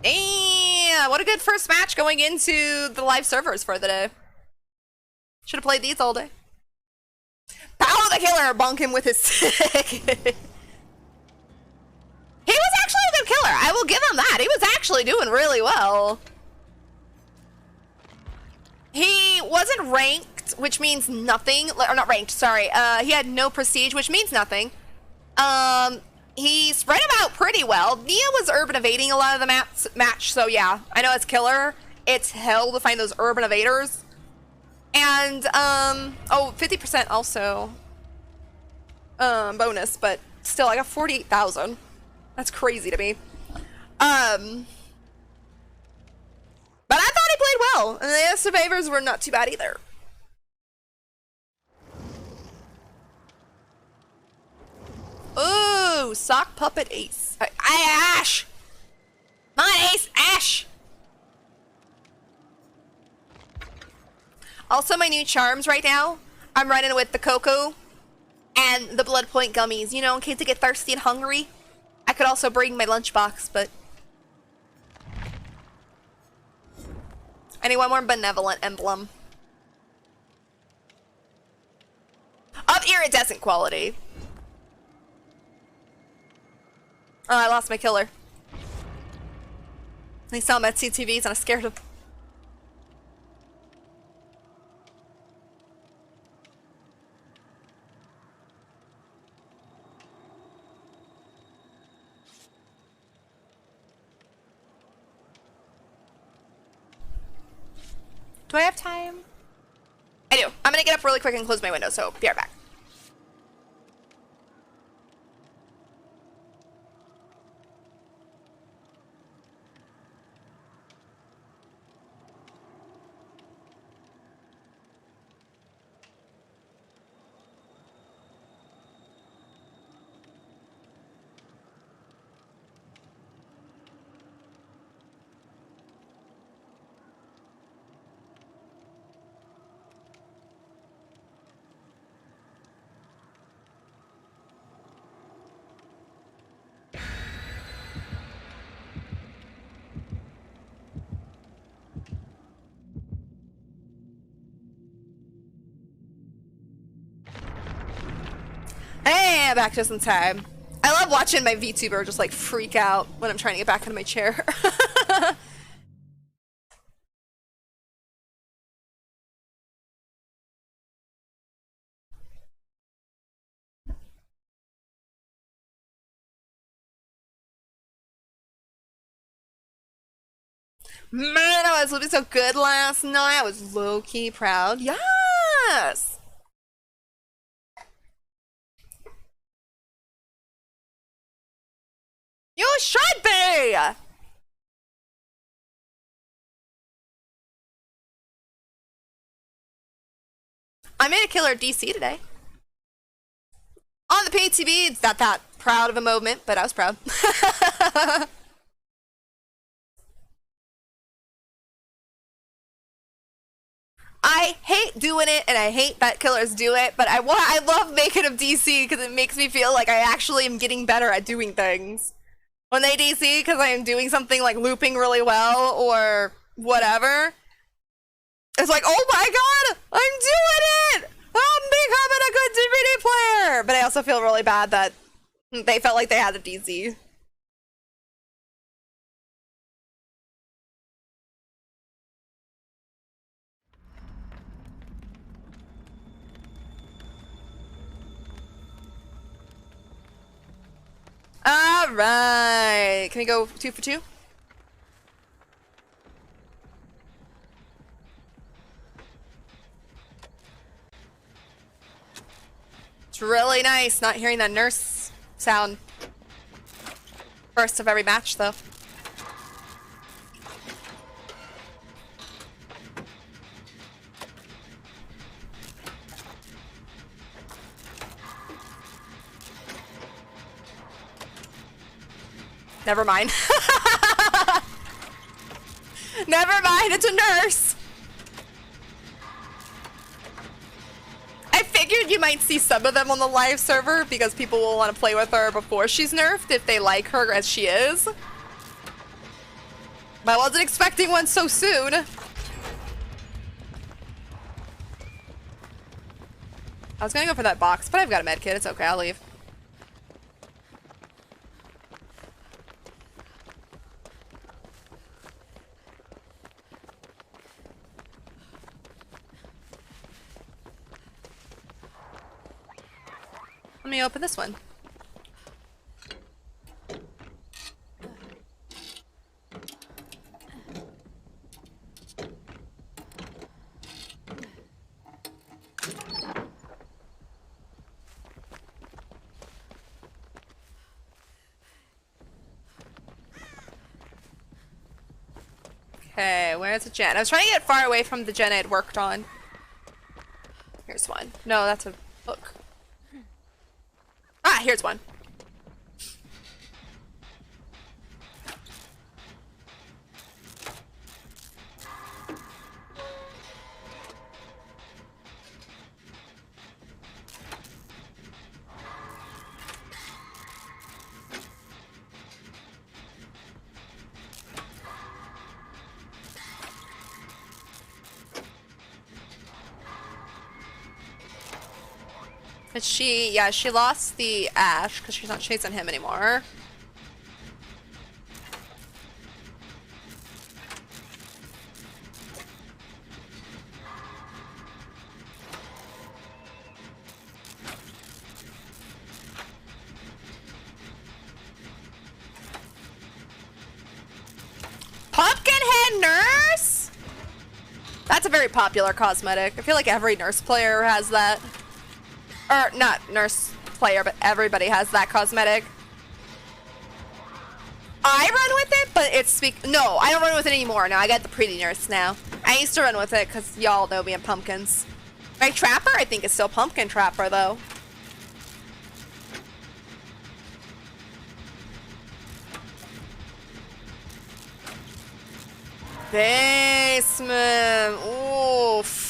Damn! What a good first match going into the live servers for the day. Should have played these all day. Power the Killer! Bonk him with his stick. He was actually a good killer. I will give him that. He was actually doing really well. He wasn't ranked, which means nothing. Or not ranked, sorry. He had no prestige, which means nothing. He spread him out pretty well. Nia was urban evading a lot of the match, so yeah. I know as killer, it's hell to find those urban evaders. And, 50% also, bonus, but still, I got 48,000. That's crazy to me. But I thought he played well, and the other survivors were not too bad either. Ooh, sock puppet ace. Ash! My ace, Ash! Also, my new charms right now, I'm running with the cocoa and the blood point gummies. You know, in case I get thirsty and hungry. I could also bring my lunchbox, but I need one more benevolent emblem. Of iridescent quality. Oh, I lost my killer. They saw him at CTVs and I scared him. Do I have time? I do. I'm gonna get up really quick and close my window, so be right back. Hey, I'm back just in time. I love watching my VTuber just like freak out when I'm trying to get back into my chair. Man, I was looking so good last night. I was low-key proud. Yes! You should be! I made a killer DC today. On the PTB, it's not that proud of a moment, but I was proud. I hate doing it, and I hate that killers do it, but I love making them DC because it makes me feel like I actually am getting better at doing things. When they DC because I am doing something like looping really well or whatever, it's like, oh my god, I'm doing it! I'm becoming a good DVD player! But I also feel really bad that they felt like they had a DC. Alright. Can we go 2 for 2? It's really nice not hearing that nurse sound first of every match, though. Never mind. Never mind, it's a nurse. I figured you might see some of them on the live server because people will want to play with her before she's nerfed if they like her as she is. But I wasn't expecting one so soon. I was gonna go for that box, but I've got a med kit. It's okay, I'll leave. Let me open this one. Okay, where's the gen? I was trying to get far away from the gen I had worked on. Here's one. No, that's a book. Ah, here's one. But she lost the Ash because she's not chasing him anymore. Pumpkinhead nurse? That's a very popular cosmetic. I feel like every nurse player has that. Or, not nurse player, but everybody has that cosmetic. I run with it, but it's no, I don't run with it anymore. No, I got the pretty nurse now. I used to run with it because y'all know me and pumpkins. My trapper, I think, is still pumpkin trapper, though. Basement. Oof.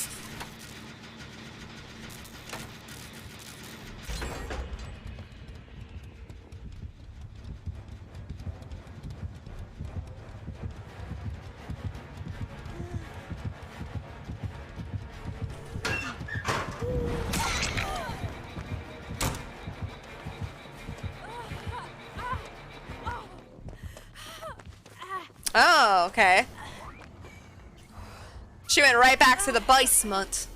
Oh, okay. She went right back to the basement.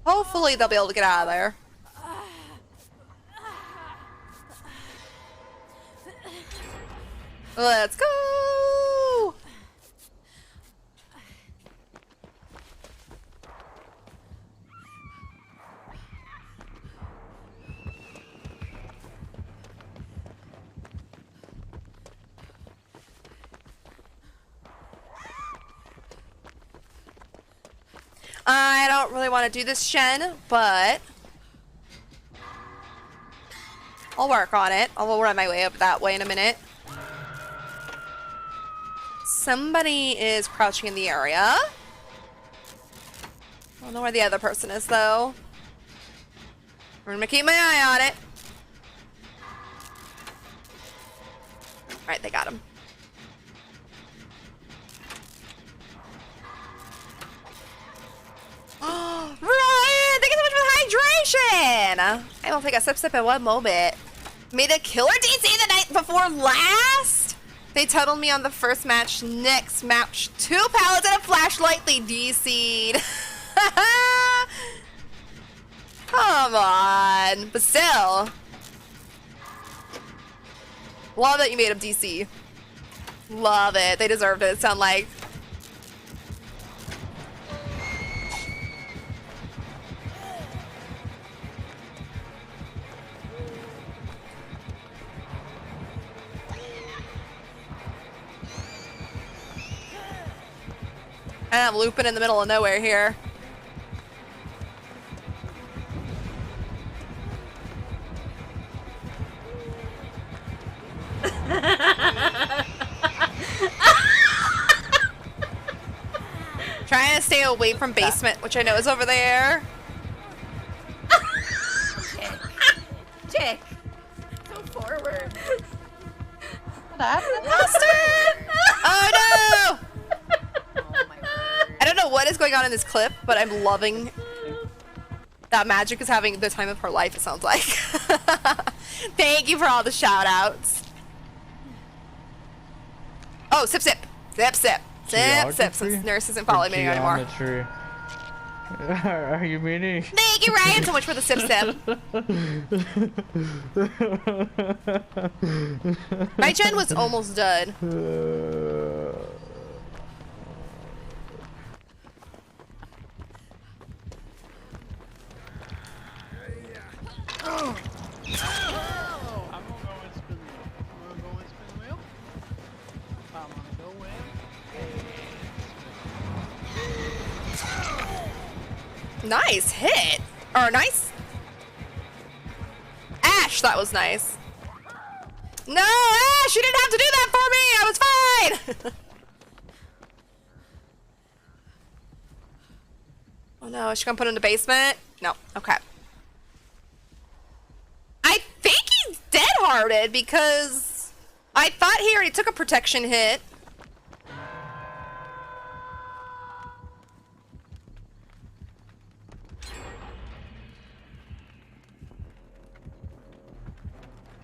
Hopefully they'll be able to get out of there. Let's go! I don't really want to do this, Shen, but I'll work on it. I'll run my way up that way in a minute. Somebody is crouching in the area. I don't know where the other person is, though. I'm gonna keep my eye on it. Alright, they got him. Ryan, thank you so much for the hydration! I don't think I sip in one moment. Made a killer DC the night before last? They totaled me on the first match. Next match, 2 pallets and a flashlight. They DC'd. Come on. But still. Love that you made them DC. Love it. They deserved it, it sound like. And I'm looping in the middle of nowhere here. Trying to stay away from basement, which I know is over there. Chick. Go forward. What happened? Mustard! Oh no! I don't know what is going on in this clip, but I'm loving that Magic is having the time of her life, it sounds like. Thank you for all the shout outs. Oh, sip, sip. Sip, sip. Sip, sip. Since nurse isn't following me anymore. Are you meaning? Thank you, Ryan, so much for the sip, sip. My gen was almost done. Nice hit. Or nice. Ash, that was nice. No, Ash, you didn't have to do that for me. I was fine. Oh no, is she gonna put him in the basement? No, okay. I think he's dead-hearted because I thought he already took a protection hit.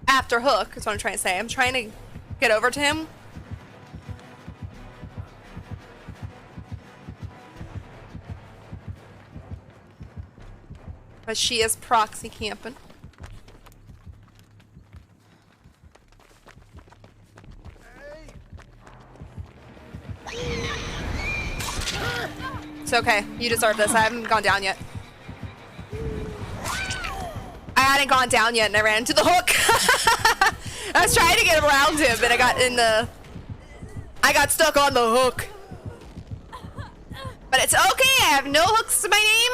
After hook, is what I'm trying to say. I'm trying to get over to him. But she is proxy camping. It's okay. You deserve this. I haven't gone down yet. I hadn't gone down yet and I ran into the hook. I was trying to get around him and I got stuck on the hook. But it's okay, I have no hooks to my name.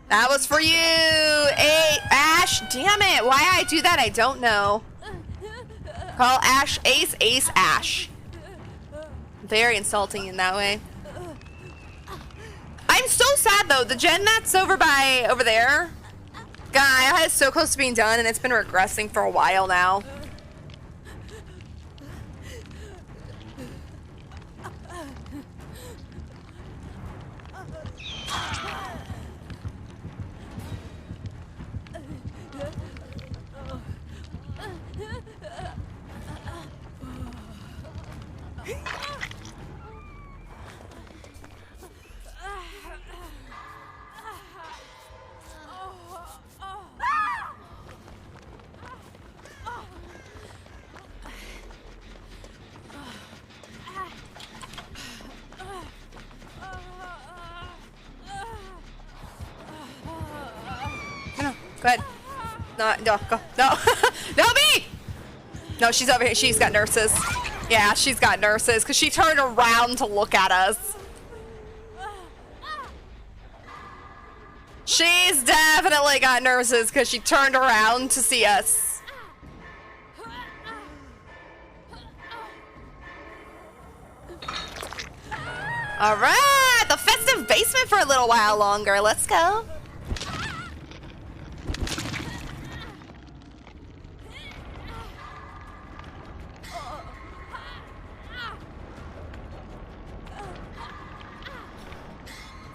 That was for you. Hey, Ash, damn it. Why I do that, I don't know. Call Ash Ace, Ace Ash. Very insulting in that way. I'm so sad though, the gen that's over there. God, I had it so close to being done and it's been regressing for a while now. Go ahead. No, go. No. No, me! No, she's over here. She's got nurses. Yeah, she's got nurses because she turned around to look at us. She's definitely got nurses because she turned around to see us. All right, the festive basement for a little while longer. Let's go.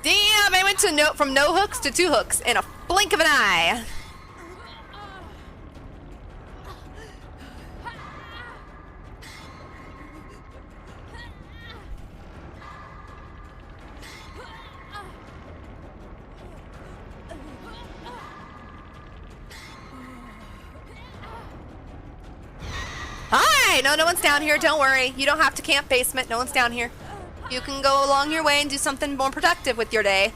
Damn, I went to from no hooks to 2 hooks in a blink of an eye. Hi! No one's down here. Don't worry. You don't have to camp basement. No one's down here. You can go along your way and do something more productive with your day.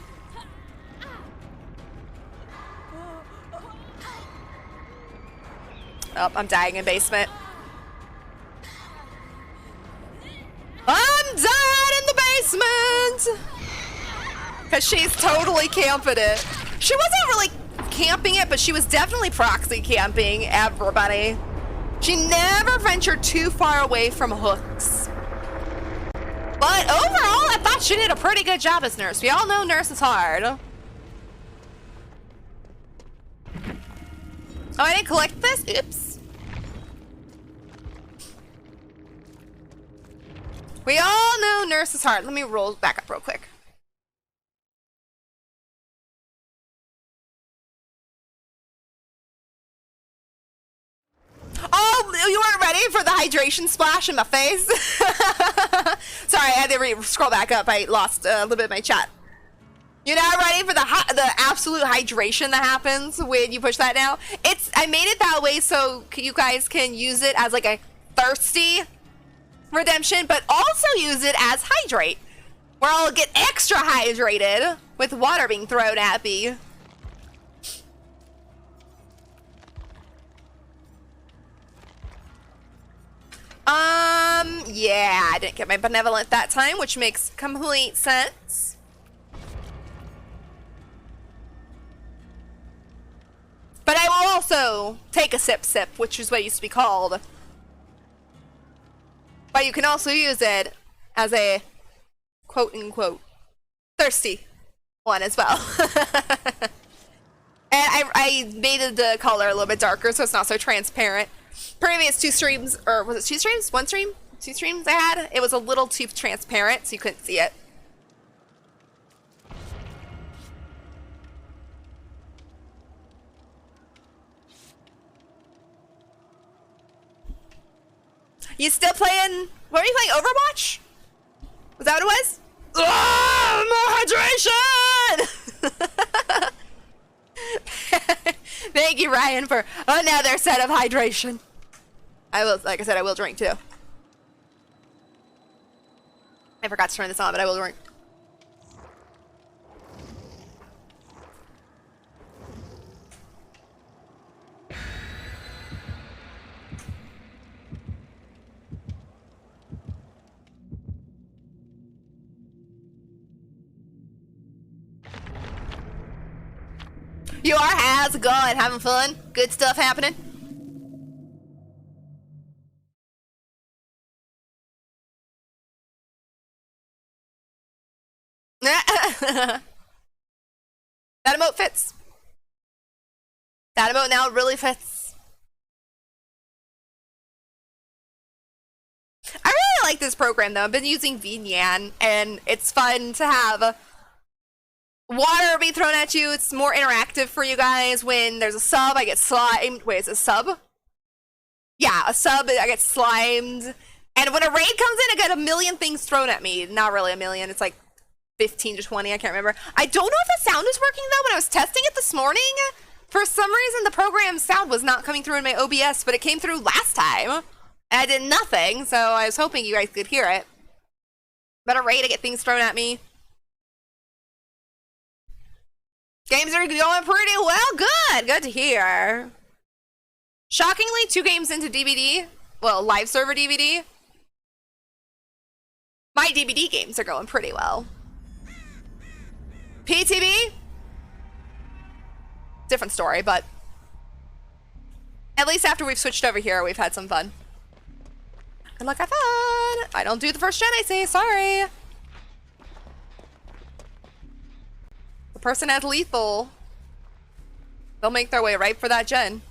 Oh, I'm dying in basement. I'm dying in the basement! Because she's totally camping it. She wasn't really camping it, but she was definitely proxy camping everybody. She never ventured too far away from hooks. But overall, I thought she did a pretty good job as nurse. We all know nurse is hard. Oh, I didn't collect this? Oops. We all know nurse is hard. Let me roll back up real quick. Oh, you weren't ready for the hydration splash in my face? Sorry, I had to scroll back up. I lost a little bit of my chat. You're not ready for the absolute hydration that happens when you push that now? I made it that way so you guys can use it as like a thirsty redemption, but also use it as hydrate, where I'll get extra hydrated with water being thrown at me. Yeah, I didn't get my benevolent that time, which makes complete sense. But I will also take a sip, which is what it used to be called. But you can also use it as a quote-unquote thirsty one as well. And I made the color a little bit darker so it's not so transparent. Previous 2 streams, or was it 2 streams? 1 stream? 2 streams I had? It was a little too transparent so you couldn't see it. You still playing, what were you playing, Overwatch? Was that what it was? Oh, more hydration! Thank you, Ryan, for another set of hydration. I will, like I said, I will drink too. I forgot to turn this on, but I will drink. You are? How's it going? Having fun? Good stuff happening? That emote fits. That emote now really fits. I really like this program though. I've been using VNyan and it's fun to have water be thrown at you. It's more interactive for you guys. When there's a sub, I get slimed. Wait, is it a sub? Yeah, a sub, I get slimed. And when a raid comes in, I get a million things thrown at me. Not really a million, it's like 15 to 20, I can't remember. I don't know if the sound is working though. When I was testing it this morning, for some reason the program's sound was not coming through in my OBS, but it came through last time. And I did nothing, so I was hoping you guys could hear it. But a raid, I get things thrown at me. Games are going pretty well. Good to hear. Shockingly, 2 games into DVD, well, live server DVD, my DVD games are going pretty well. PTB? Different story, but at least after we've switched over here, we've had some fun. Good luck, have fun. I don't do the first gen, I say, sorry. The person has lethal. They'll make their way right for that gen.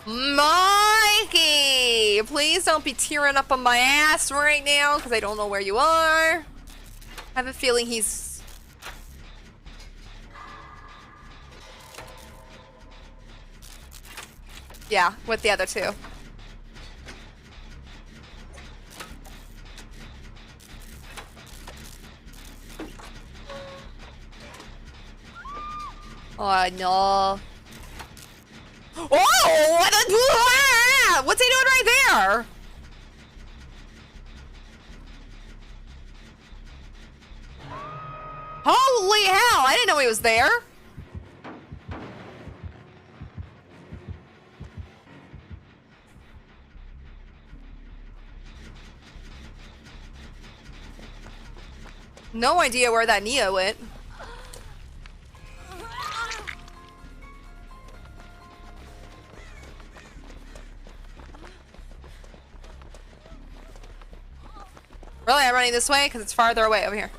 Mikey! Please don't be tearing up on my ass right now, because I don't know where you are. I have a feeling he's... Yeah, with the other two. Oh, no. Oh! What's he doing right there? Holy hell! I didn't know he was there. No idea where that Neo went. Really, I'm running this way because it's farther away over here.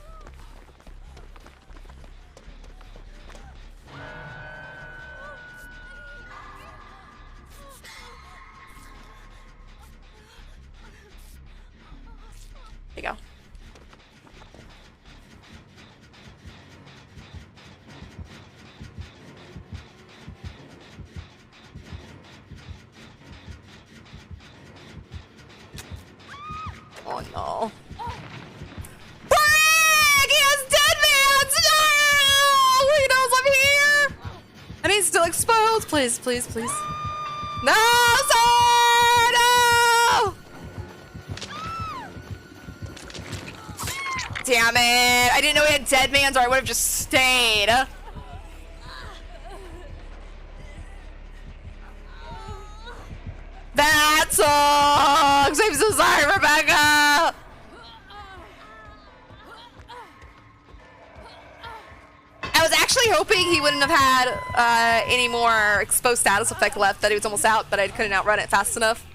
There you go. Oh no. And he's still exposed. Please, please, please. No, sir! No! Damn it. I didn't know he had dead mans or I would have just stayed. That sucks. I'm so sorry, Rebecca. I was actually hoping he wouldn't have had any more exposed status effect left, that he was almost out, but I couldn't outrun it fast enough.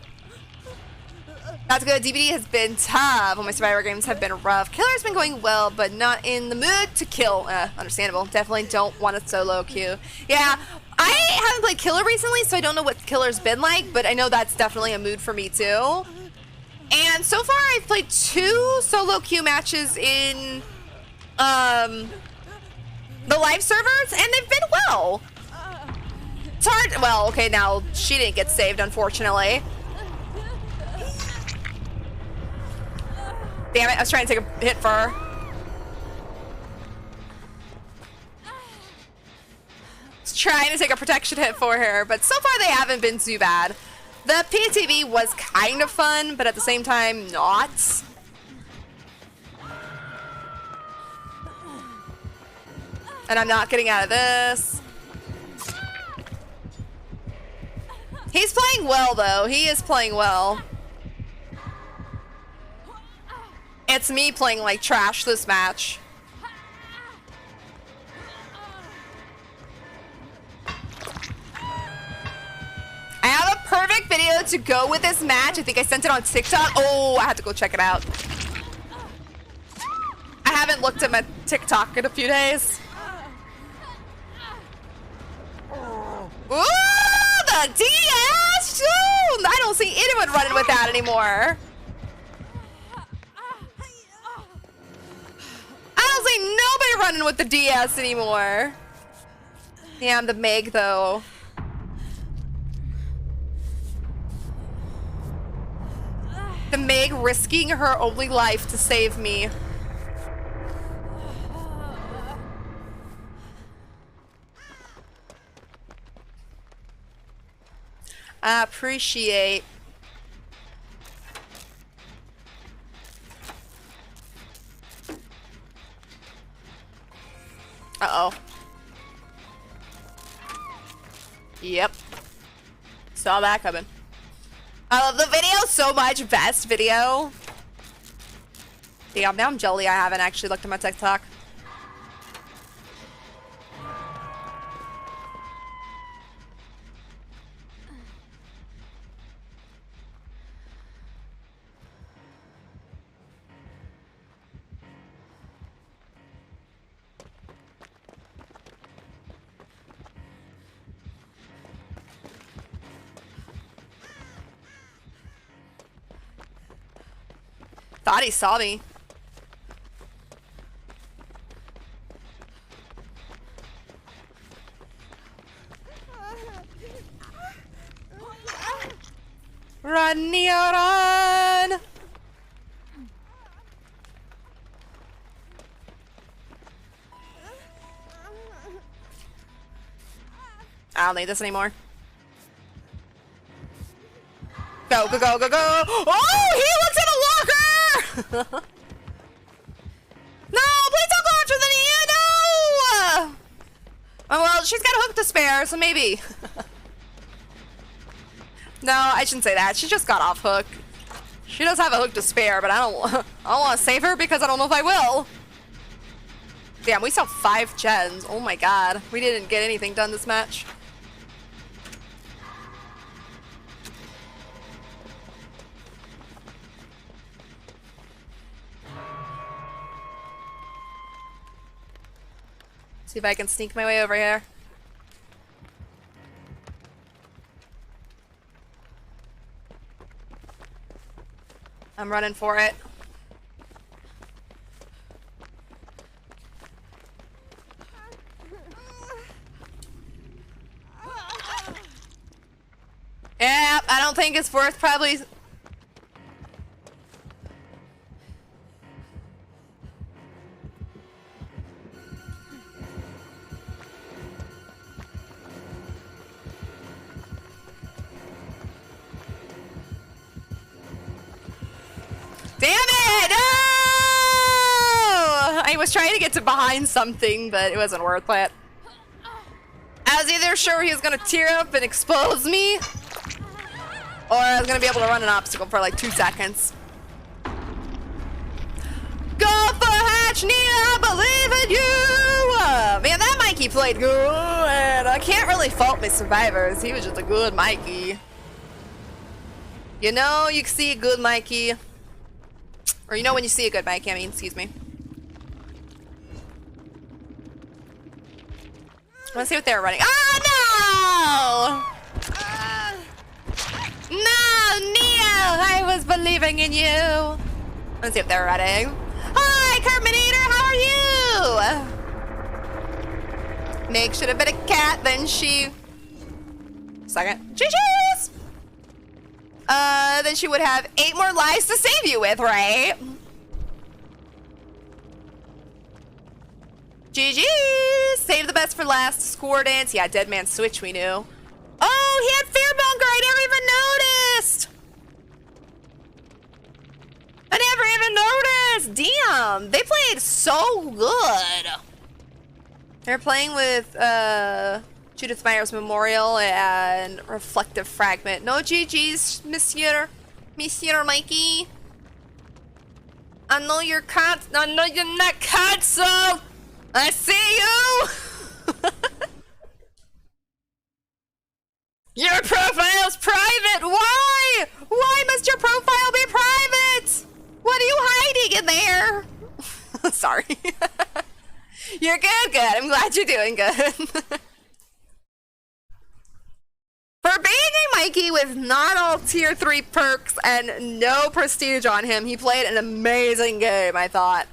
That's good. DVD has been tough. All my Survivor games have been rough. Killer's been going well, but not in the mood to kill. Understandable. Definitely don't want a solo queue. Yeah, I haven't played Killer recently, so I don't know what Killer's been like, but I know that's definitely a mood for me too. And so far, I've played 2 solo queue matches in the live servers, and they've been well. It's hard. Well, okay, now she didn't get saved, unfortunately. Damn it, I was trying to take a hit for her. I was trying to take a protection hit for her, but so far they haven't been too bad. The PTV was kind of fun, but at the same time, not. And I'm not getting out of this. He's playing well, though. He is playing well. It's me playing like trash this match. I have a perfect video to go with this match. I think I sent it on TikTok. Oh, I have to go check it out. I haven't looked at my TikTok in a few days. Ooh, the DS! Ooh, I don't see anyone running with that anymore. I don't see nobody running with the DS anymore. Damn, the Meg, though. The Meg risking her only life to save me. I appreciate. Uh-oh. Yep. Saw that coming. I love the video so much. Best video. Damn, now I'm jelly. I haven't actually looked at my TikTok. Thought he saw me. Run, Neo, run! I don't need this anymore. Go, go, go, go, go! Oh, he looks at a locker! No, please don't go after the Neo, no! Oh, well, she's got a hook to spare, so maybe. No, I shouldn't say that. She just got off hook. She does have a hook to spare, but I don't want to save her because I don't know if I will. Damn, we saw 5 gens. Oh my god. We didn't get anything done this match. See if I can sneak my way over here. I'm running for it. Yeah, I don't think it's worth probably. Damn it! No! I was trying to get to behind something, but it wasn't worth it. I was either sure he was gonna tear up and expose me, or I was gonna be able to run an obstacle for like 2 seconds. Go for Hatch, Nia, I believe in you! Man, that Mikey played good, and I can't really fault my survivors. He was just a good Mikey. You know, you can see a good Mikey. Or you know when you see a good Mikey, I mean, excuse me. Let's see what they're running. Oh, no! No, Neo! I was believing in you! Let's see if they're running. Hi, Terminator, how are you? Meg should have been a cat, then she... Second. GG's! Then she would have 8 more lives to save you with, right? GG! Save the best for last. Score dance. Yeah, Dead Man Switch, we knew. Oh, he had Fearmonger! I never even noticed! Damn! They played so good! They're playing with, Judith Meyer's Memorial and Reflective Fragment. No GG's, Monsieur Mikey. I know you're I know you're not cancelled! I see you! Your profile's private! Why? Why must your profile be private? What are you hiding in there? Sorry. You're good, good. I'm glad you're doing good. For being a Mikey with not all tier 3 perks and no prestige on him, he played an amazing game, I thought.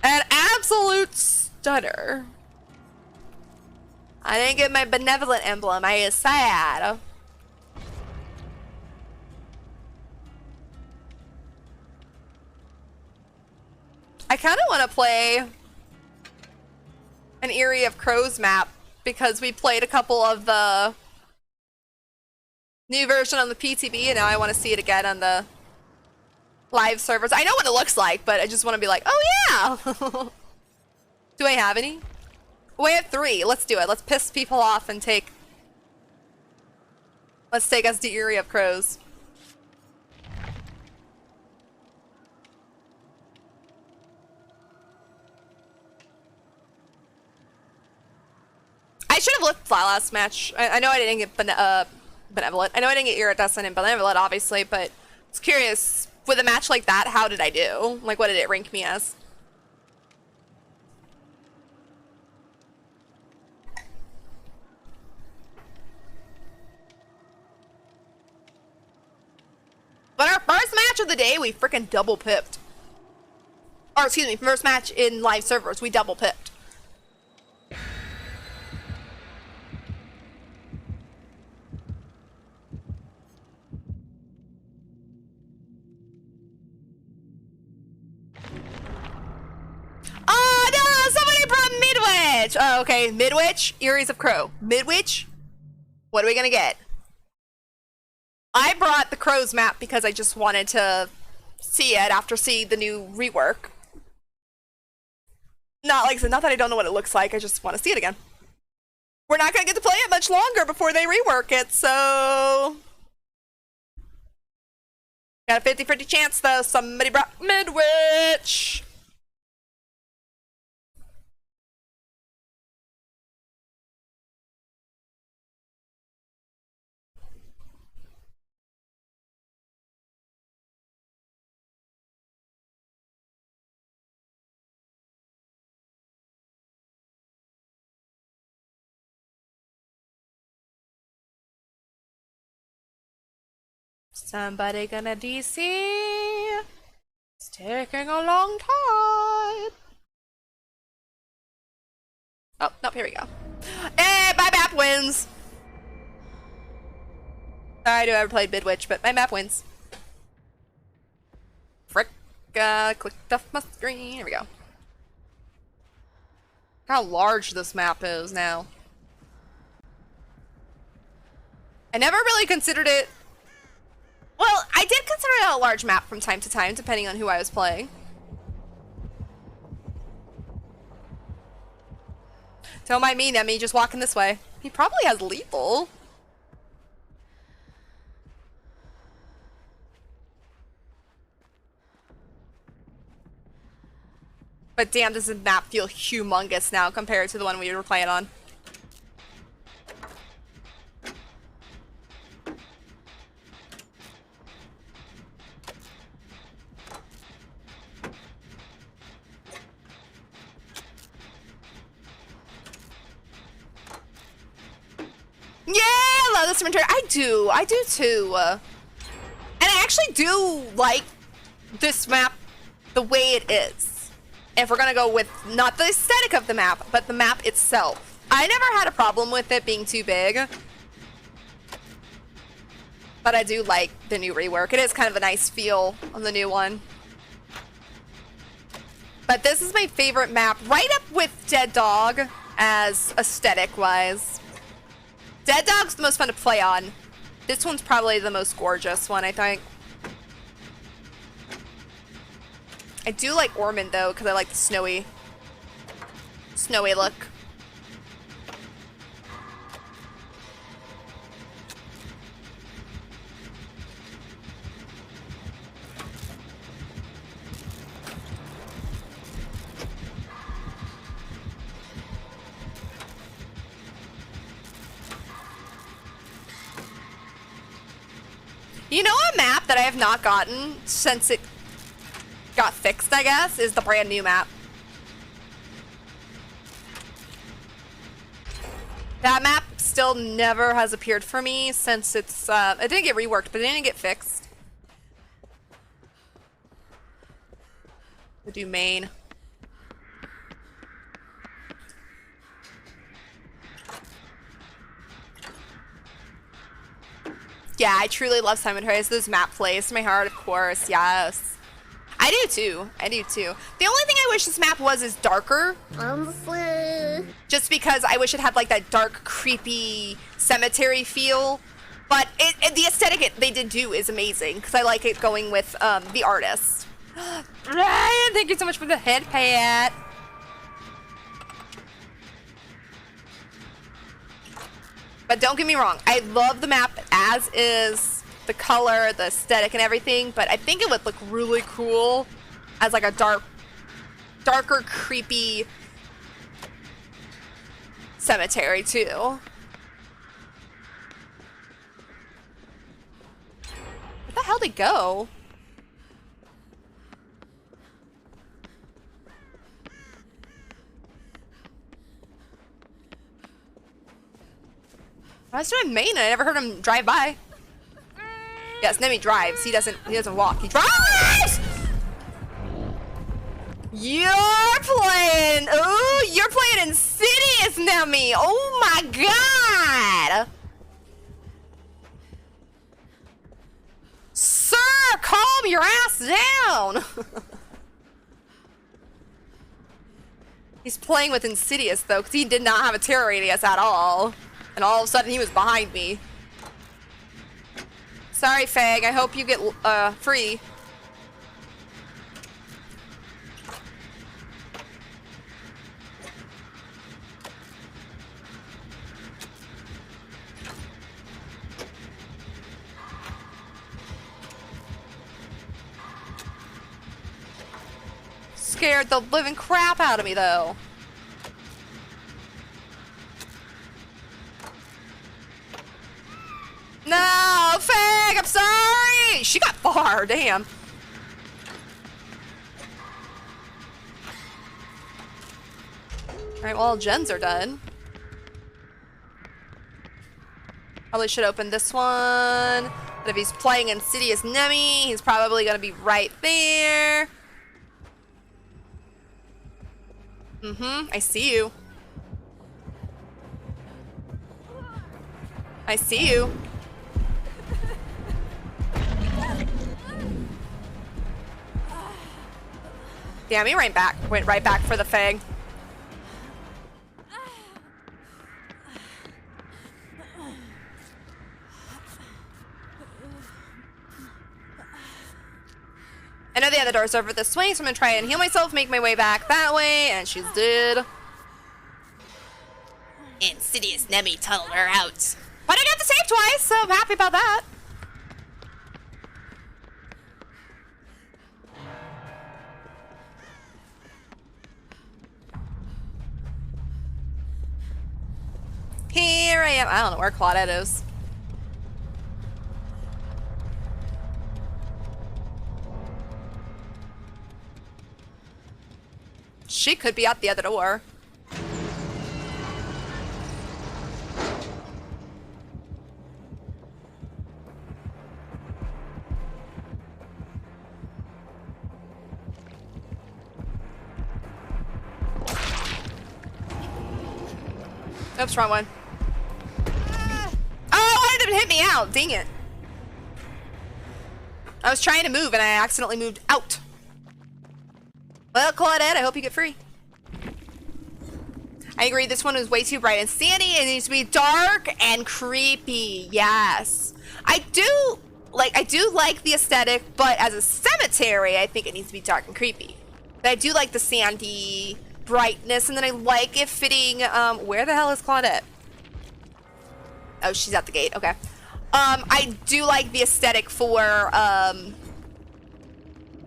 An absolute stunner. I didn't get my benevolent emblem. I is sad. I kind of want to play an Eerie of Crows map because we played a couple of the new version on the PTB and now I want to see it again on the live servers. I know what it looks like, but I just want to be like, oh yeah! Do I have any? We have 3. Let's do it. Let's piss people off and take... Let's take us to Eerie of Crows. I should have looked flat last match. I know I didn't get Benevolent. I know I didn't get Iridescent and Benevolent, obviously, but I was curious, with a match like that, how did I do? Like, what did it rank me as? But our first match of the day, we freaking double pipped. Or, excuse me, first match in live servers, we double pipped. Oh no, somebody brought Midwich! Oh, okay, Midwich, Eerie's of Crow. Midwich, what are we gonna get? I brought the Crows map because I just wanted to see it after seeing the new rework. Not like I said, not that I don't know what it looks like, I just want to see it again. We're not gonna get to play it much longer before they rework it, so... Got a 50-50 chance though, somebody brought Midwich! Somebody gonna DC? It's taking a long time. Oh, nope, here we go. Hey, my map wins! I do ever played Midwich, but my map wins. Frick, clicked off my screen. Here we go. Look how large this map is now. I never really considered it. Well, I did consider it a large map from time to time, depending on who I was playing. Don't mind me, Nemi, just walking this way. He probably has lethal. But damn, does the map feel humongous now compared to the one we were playing on. Yeah, I love this inventory. I do too. And I actually do like this map the way it is. If we're gonna go with not the aesthetic of the map, but the map itself. I never had a problem with it being too big. But I do like the new rework. It is kind of a nice feel on the new one. But this is my favorite map, right up with Dead Dog as aesthetic-wise. Dead Dog's the most fun to play on. This one's probably the most gorgeous one, I think. I do like Ormond though, because I like the snowy look. You know, a map that I have not gotten since it got fixed, I guess, is the brand new map. That map still never has appeared for me since it's, it didn't get reworked, but it didn't get fixed. We'll do main. Yeah, I truly love Simon Trace. This map plays to my heart, of course, yes. I do too. I do too. The only thing I wish this map was is darker. Just because I wish it had like that dark, creepy cemetery feel. But the aesthetic they did do is amazing because I like it going with the artist. Ryan, thank you so much for the head pat. But don't get me wrong, I love the map as is, the color, the aesthetic, and everything. But I think it would look really cool as like a darker, creepy cemetery too. Where the hell did it go? I was doing main and I never heard him drive by. Yes, Nemi drives. He doesn't walk. He drives! You're playing. Ooh, you're playing Insidious, Nemi. Oh my god. Sir, calm your ass down. He's playing with Insidious though, because he did not have a terror radius at all. And all of a sudden he was behind me. Sorry, Fag. I hope you get free. Scared the living crap out of me though. No, Fag, I'm sorry! She got far, damn. Alright, well, all gens are done. Probably should open this one. But if he's playing Insidious Nemi, he's probably gonna be right there. I see you. I see you. Damn, he went right back for the Fang. I know the other door's over this way, so I'm gonna try and heal myself, make my way back that way, and she's dead. Insidious Nemi tunneled her out. But I got the save twice, so I'm happy about that. Here I am. I don't know where Claudette is. She could be out the other door. Oops, wrong one. Oh, I wanted him to hit me out. Dang it. I was trying to move and I accidentally moved out. Well, Claudette, I hope you get free. I agree, this one is way too bright and sandy. It needs to be dark and creepy. Yes. I do like the aesthetic, but as a cemetery, I think it needs to be dark and creepy. But I do like the sandy brightness, and then I like it fitting, where the hell is Claudette? Oh, she's at the gate, okay. I do like the aesthetic for,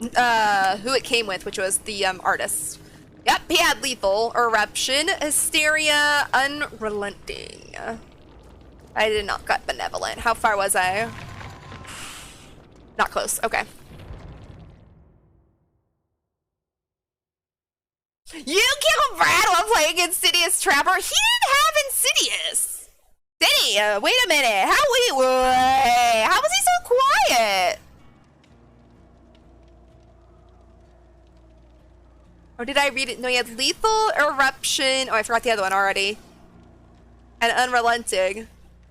who it came with, which was the, artist. Yep, he had Lethal, Eruption, Hysteria, Unrelenting. I did not got Benevolent. How far was I? Not close, okay. You killed Brad while playing Insidious Trapper? He didn't have Insidious! Did he? Wait a minute, how was he so quiet? Or did I read it? No, he had Lethal, Eruption. Oh, I forgot the other one already. And Unrelenting.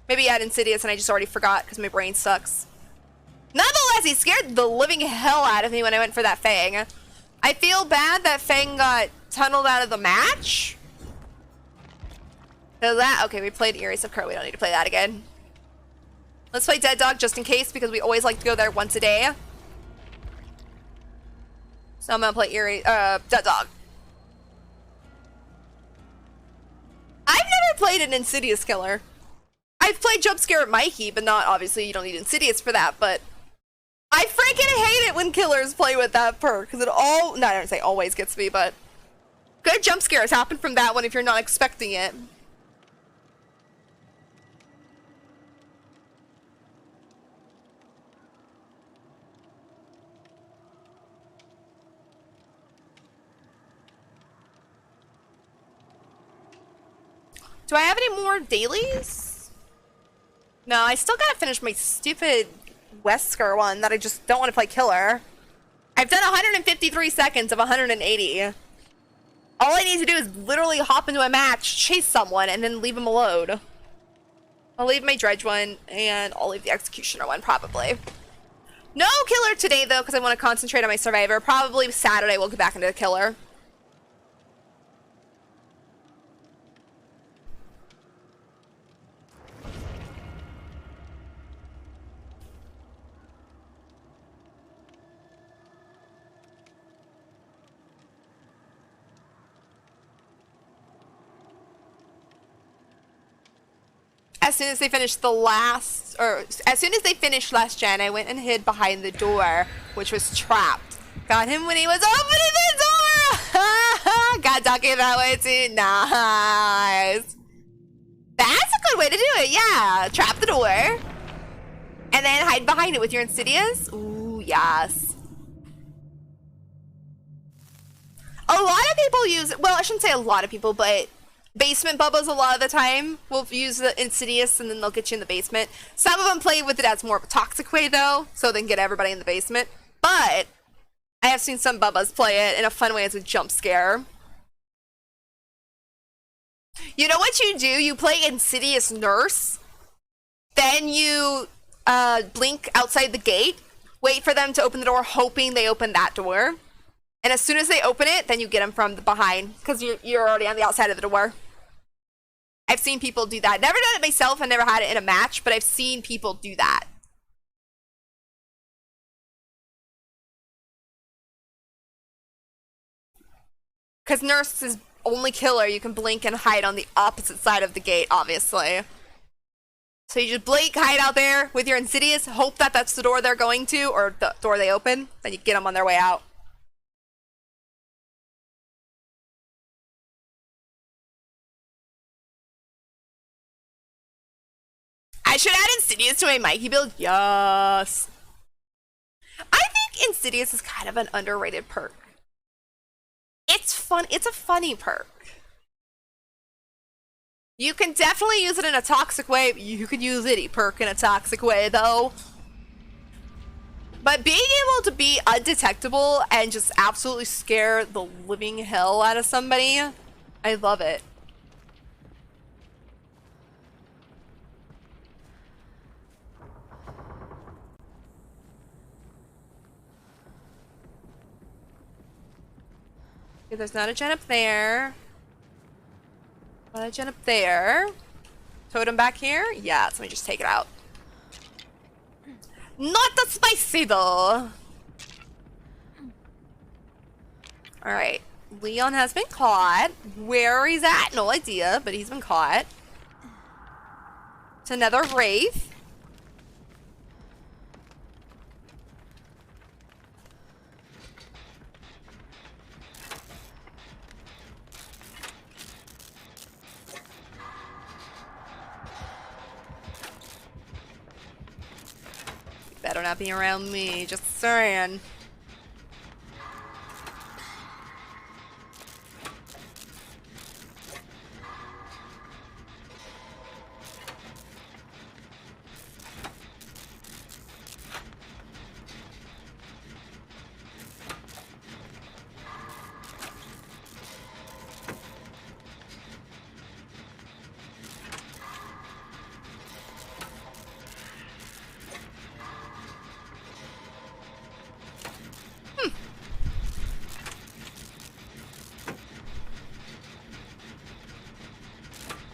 Maybe he had Insidious and I just already forgot because my brain sucks. Nonetheless, he scared the living hell out of me when I went for that Fang. I feel bad that Fang got tunneled out of the match. So that, okay, we played Eerie's of Crow. We don't need to play that again. Let's play Dead Dog just in case because we always like to go there once a day. So I'm gonna play Dead Dog. I've never played an Insidious killer. I've played Jump Scare at Mikey, but not, obviously, you don't need Insidious for that, but I freaking hate it when killers play with that perk, because it all, no, I don't say always gets me, but good jump scares happen from that one if you're not expecting it. Do I have any more dailies? No, I still gotta finish my stupid Wesker one that I just don't want to play killer. I've done 153 seconds of 180. All I need to do is literally hop into a match, chase someone, and then leave them alone. I'll leave my dredge one, and I'll leave the executioner one, probably. No killer today, though, because I want to concentrate on my survivor. Probably Saturday we'll get back into the killer. As soon as they finished as soon as they finished last gen, I went and hid behind the door, which was trapped. Got him when he was opening the door! Got ducky that way too. Nice. That's a good way to do it, yeah. Trap the door. And then hide behind it with your Insidious. Ooh, yes. A lot of people use, well, I shouldn't say a lot of people, but basement bubbas a lot of the time will use the Insidious and then they'll get you in the basement. Some of them play with it as more of a toxic way though, so they can get everybody in the basement. But I have seen some bubbas play it in a fun way as a jump scare. You know what you do? You play Insidious Nurse, then you blink outside the gate, wait for them to open the door, hoping they open that door. And as soon as they open it, then you get them from the behind, because you're already on the outside of the door. I've seen people do that. Never done it myself. I never had it in a match, but I've seen people do that. Because Nurse is only killer. You can blink and hide on the opposite side of the gate, obviously. So you just blink, hide out there with your Insidious, hope that that's the door they're going to, or the door they open, then you get them on their way out. I should add Insidious to my Mikey build. Yes. I think Insidious is kind of an underrated perk. It's fun. It's a funny perk. You can definitely use it in a toxic way. You can use any perk in a toxic way, though. But being able to be undetectable and just absolutely scare the living hell out of somebody, I love it. Okay, there's not a gen up there. Not a gen up there. Totem back here? Yeah, so let me just take it out. Not the spicy though. Alright. Leon has been caught. Where he's at, no idea, but he's been caught. It's another Wraith. Better not be around me, just saying.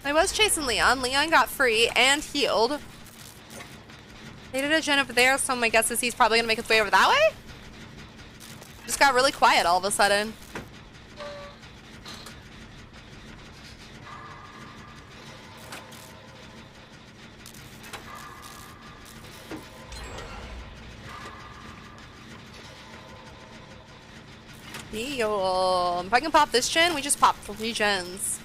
I was chasing Leon. Leon got free and healed. They did a gen over there, so my guess is he's probably gonna make his way over that way? Just got really quiet all of a sudden. deal. If I can pop this gen, we just pop 3 gens.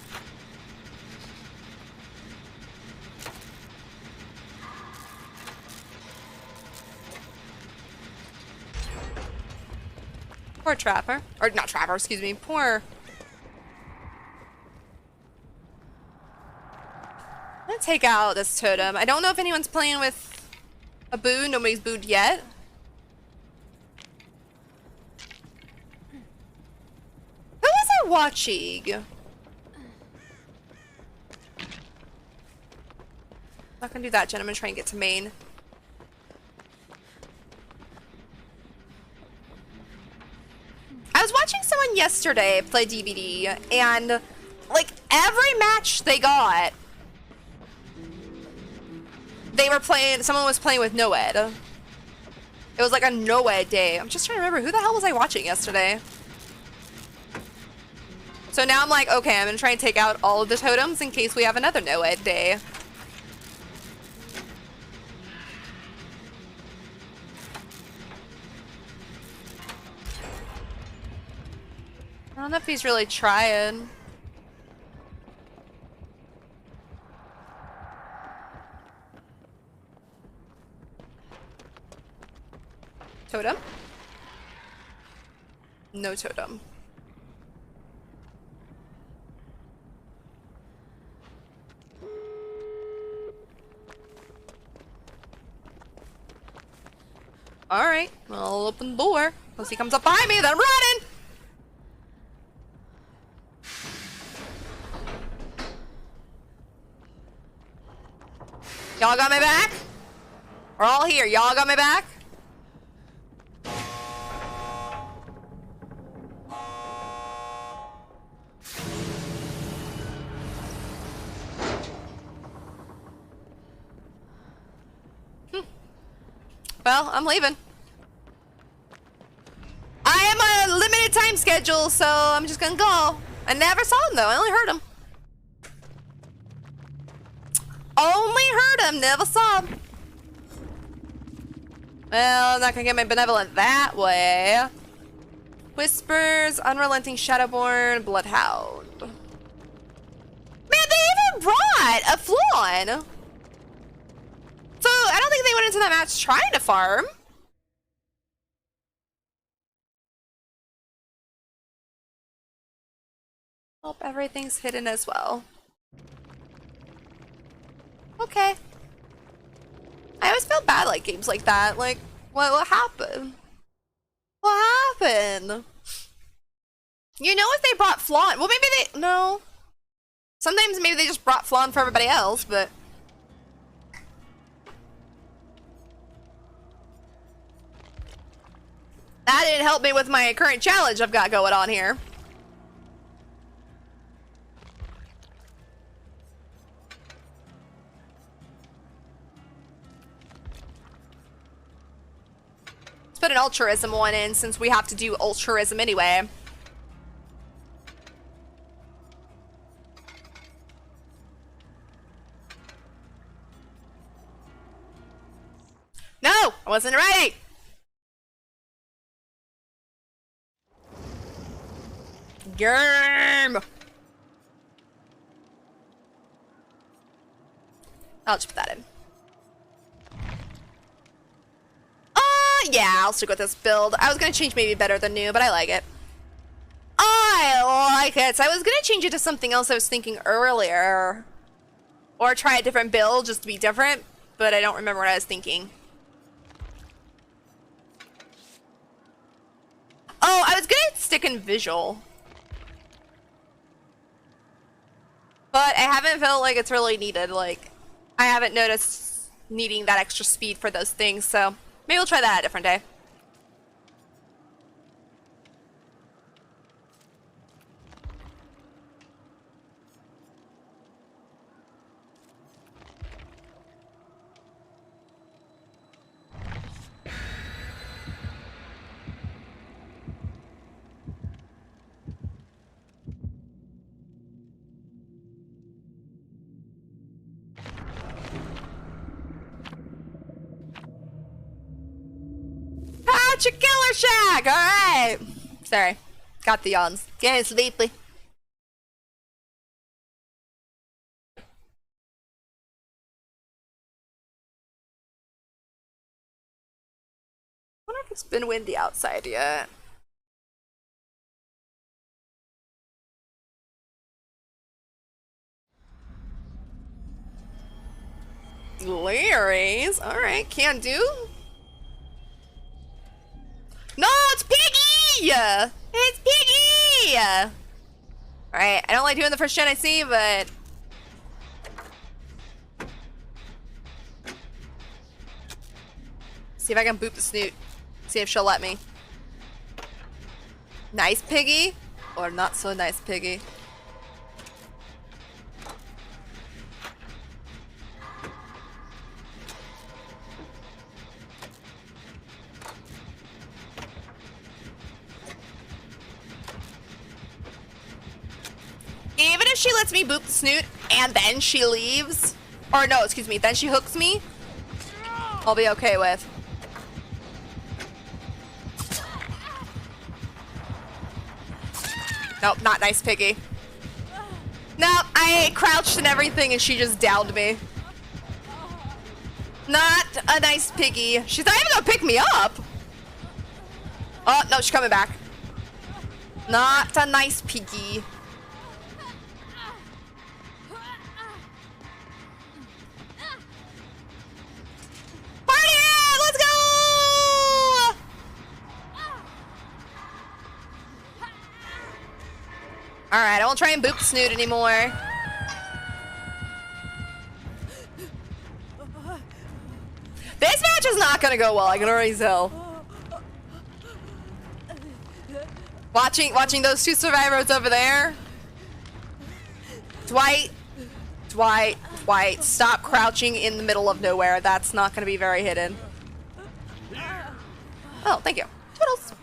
Poor Trapper. Or not Trapper, excuse me. Poor... I'm gonna take out this totem. I don't know if anyone's playing with a boo. Nobody's booed yet. Who was I watching? Not gonna do that, Jen. I'm gonna try and get to main. I was watching someone yesterday play DVD, and like every match they got, they were playing, someone was playing with Noed. It was like a Noed day. I'm just trying to remember, who the hell was I watching yesterday? So now I'm like, okay, I'm gonna try and take out all of the totems in case we have another Noed day. I don't know if he's really trying. Totem? No totem. Alright, I'll open the door. Once he comes up behind me, then I'm running! Y'all got my back? We're all here. Y'all got my back? Well, I'm leaving. I am on a limited time schedule, so I'm just gonna go. I never saw him though. I only heard him. Only heard him, never saw him. Well, I'm not gonna get my benevolent that way. Whispers, Unrelenting Shadowborn, Bloodhound. Man, they even brought a Flawn. So, I don't think they went into that match trying to farm. Hope everything's hidden as well. Okay. I always feel bad like games like that. Like, what happened? What happened? You know, if they brought Flawn, well, maybe they, no. Sometimes maybe they just brought Flawn for everybody else, but. That didn't help me with my current challenge I've got going on here. Let's put an altruism one in since we have to do altruism anyway. No, I wasn't ready. Game. I'll just put that in. Yeah, I'll stick with this build. I was gonna change maybe better than new, but I like it. I like it. So I was gonna change it to something else I was thinking earlier. Or try a different build just to be different, but I don't remember what I was thinking. Oh, I was gonna stick in visual. But I haven't felt like it's really needed. Like, I haven't noticed needing that extra speed for those things, so maybe we'll try that a different day. Patch a killer shack! Alright! Sorry. Got the yawns. Getting sleepy. I wonder if it's been windy outside yet. Larry's? Alright, can do. No, it's Piggy! It's Piggy! Alright, I don't like doing the first gen I see, but... see if I can boop the snoot. See if she'll let me. Nice Piggy, or not so nice Piggy. Even if she lets me boop the snoot and then she leaves, or no, excuse me, then she hooks me, I'll be okay with. Nope, not nice Piggy. Nope, I crouched and everything and she just downed me. Not a nice Piggy. She's not even gonna pick me up. Oh, no, she's coming back. Not a nice Piggy. Alright, I won't try and boop the snoot anymore. This match is not gonna go well, I can already tell. Watching those two survivors over there. Dwight, stop crouching in the middle of nowhere. That's not gonna be very hidden. Oh, thank you. Toodles.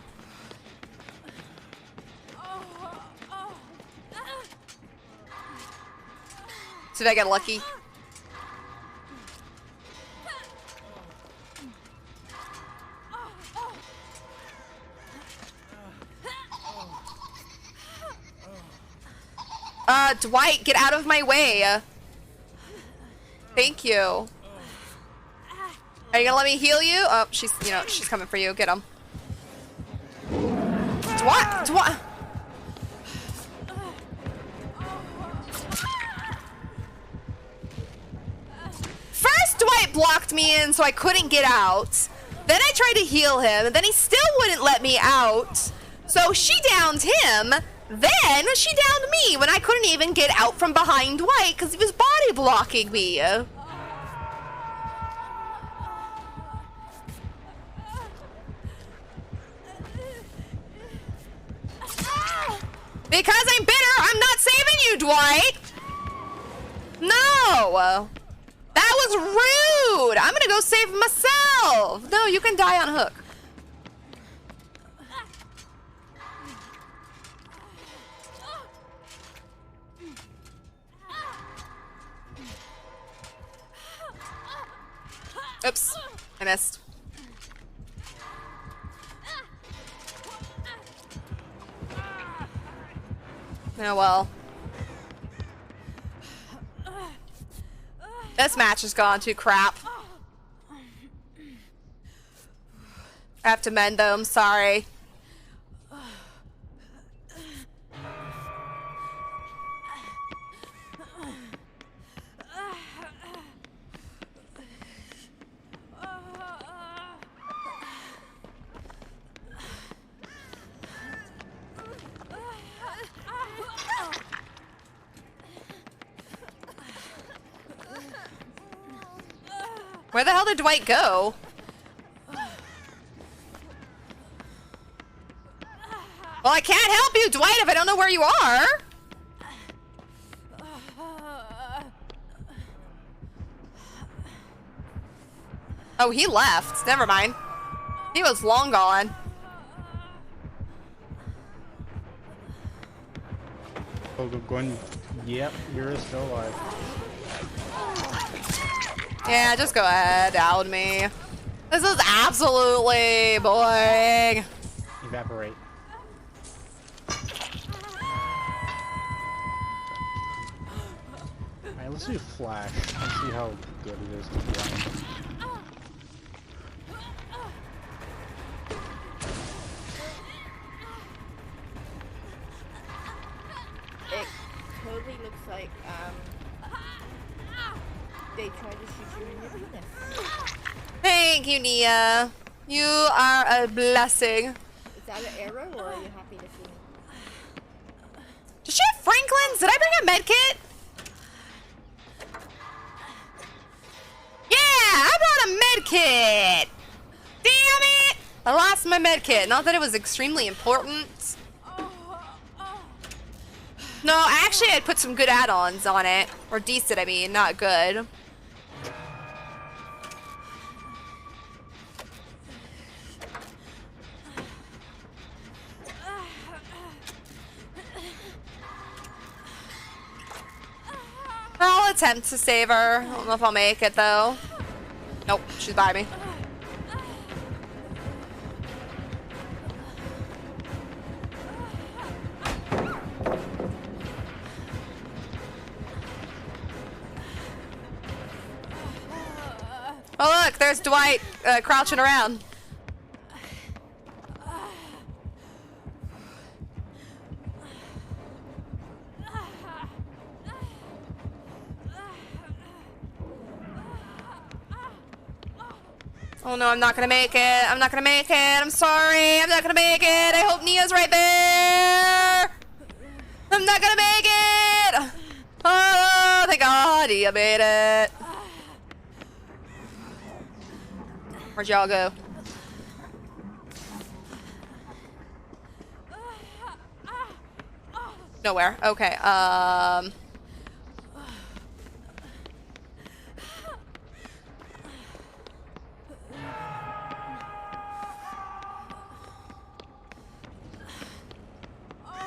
See if I get lucky. Dwight, get out of my way. Thank you. Are you gonna let me heal you? Oh, she's coming for you. Get him. Dwight. First, Dwight blocked me in so I couldn't get out. Then I tried to heal him, and then he still wouldn't let me out. So she downed him. Then she downed me when I couldn't even get out from behind Dwight because he was body blocking me. Because I'm bitter, I'm not saving you, Dwight. No. That was rude. I'm gonna go save myself. No, you can die on hook. Oops, I missed. Oh well. This match has gone to crap. I have to mend them, sorry. Where the hell did Dwight go? Well, I can't help you, Dwight, if I don't know where you are. Oh, he left. Never mind. He was long gone. Oh, Gwen. Yep, you're still alive. Yeah, just go ahead, down me. This is absolutely boring. Evaporate. Let's do Flash. Let's see how good it is to blind. It totally looks like they tried to shoot you in your penis. Thank you, Nia. You are a blessing. Is that an arrow, or are you happy to see me? Does she have Franklin's? Did I bring a med kit? Yeah, I brought a med kit. Damn it! I lost my med kit. Not that it was extremely important. No, actually, I put some good add-ons on it. Or decent, I mean, not good. I'll attempt to save her. I don't know if I'll make it, though. Nope, she's by me. Oh, look, there's Dwight crouching around. Oh no, I'm not gonna make it. I'm not gonna make it. I'm sorry. I'm not gonna make it. I hope Nia's right there. I'm not gonna make it. Oh, thank God Nia made it. Where'd y'all go? Nowhere. Okay.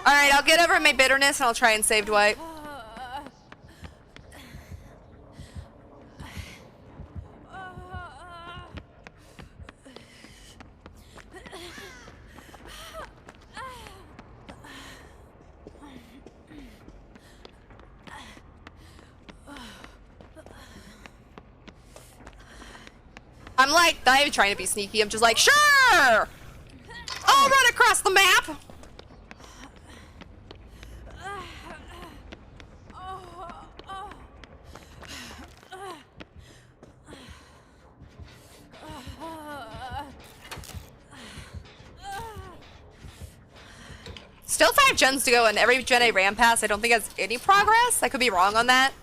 Alright, I'll get over my bitterness and I'll try and save Dwight. I'm like, not even trying to be sneaky, I'm just like, sure! I'll run across the map! Still 5 gens to go, and every gen I ran past I don't think has any progress. I could be wrong on that.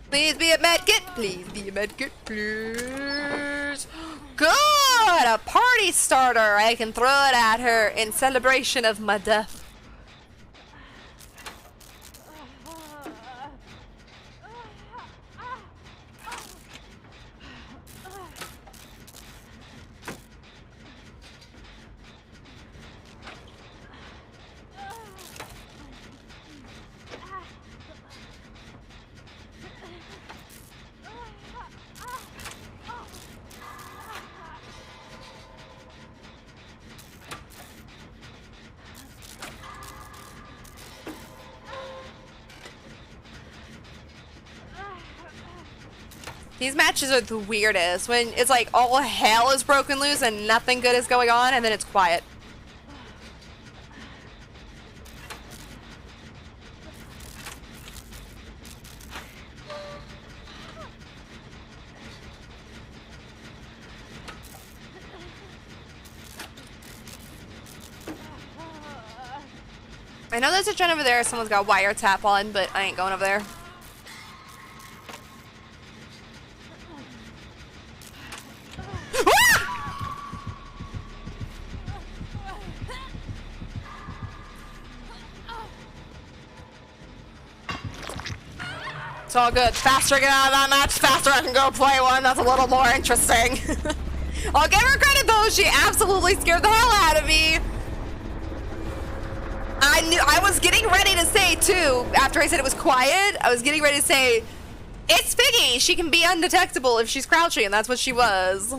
Please be a medkit. Please be a medkit. Please. Good! A party starter. I can throw it at her in celebration of my death. These matches are the weirdest, when it's like all hell is broken loose and nothing good is going on, and then it's quiet. I know there's a gen over there someone's got wiretap on, but I ain't going over there. It's all good. Faster I get out of that match, faster I can go play one that's a little more interesting. I'll give her credit though, she absolutely scared the hell out of me. I was getting ready to say too, after I said it was quiet, I was getting ready to say, it's Figgy, she can be undetectable if she's crouching, and that's what she was.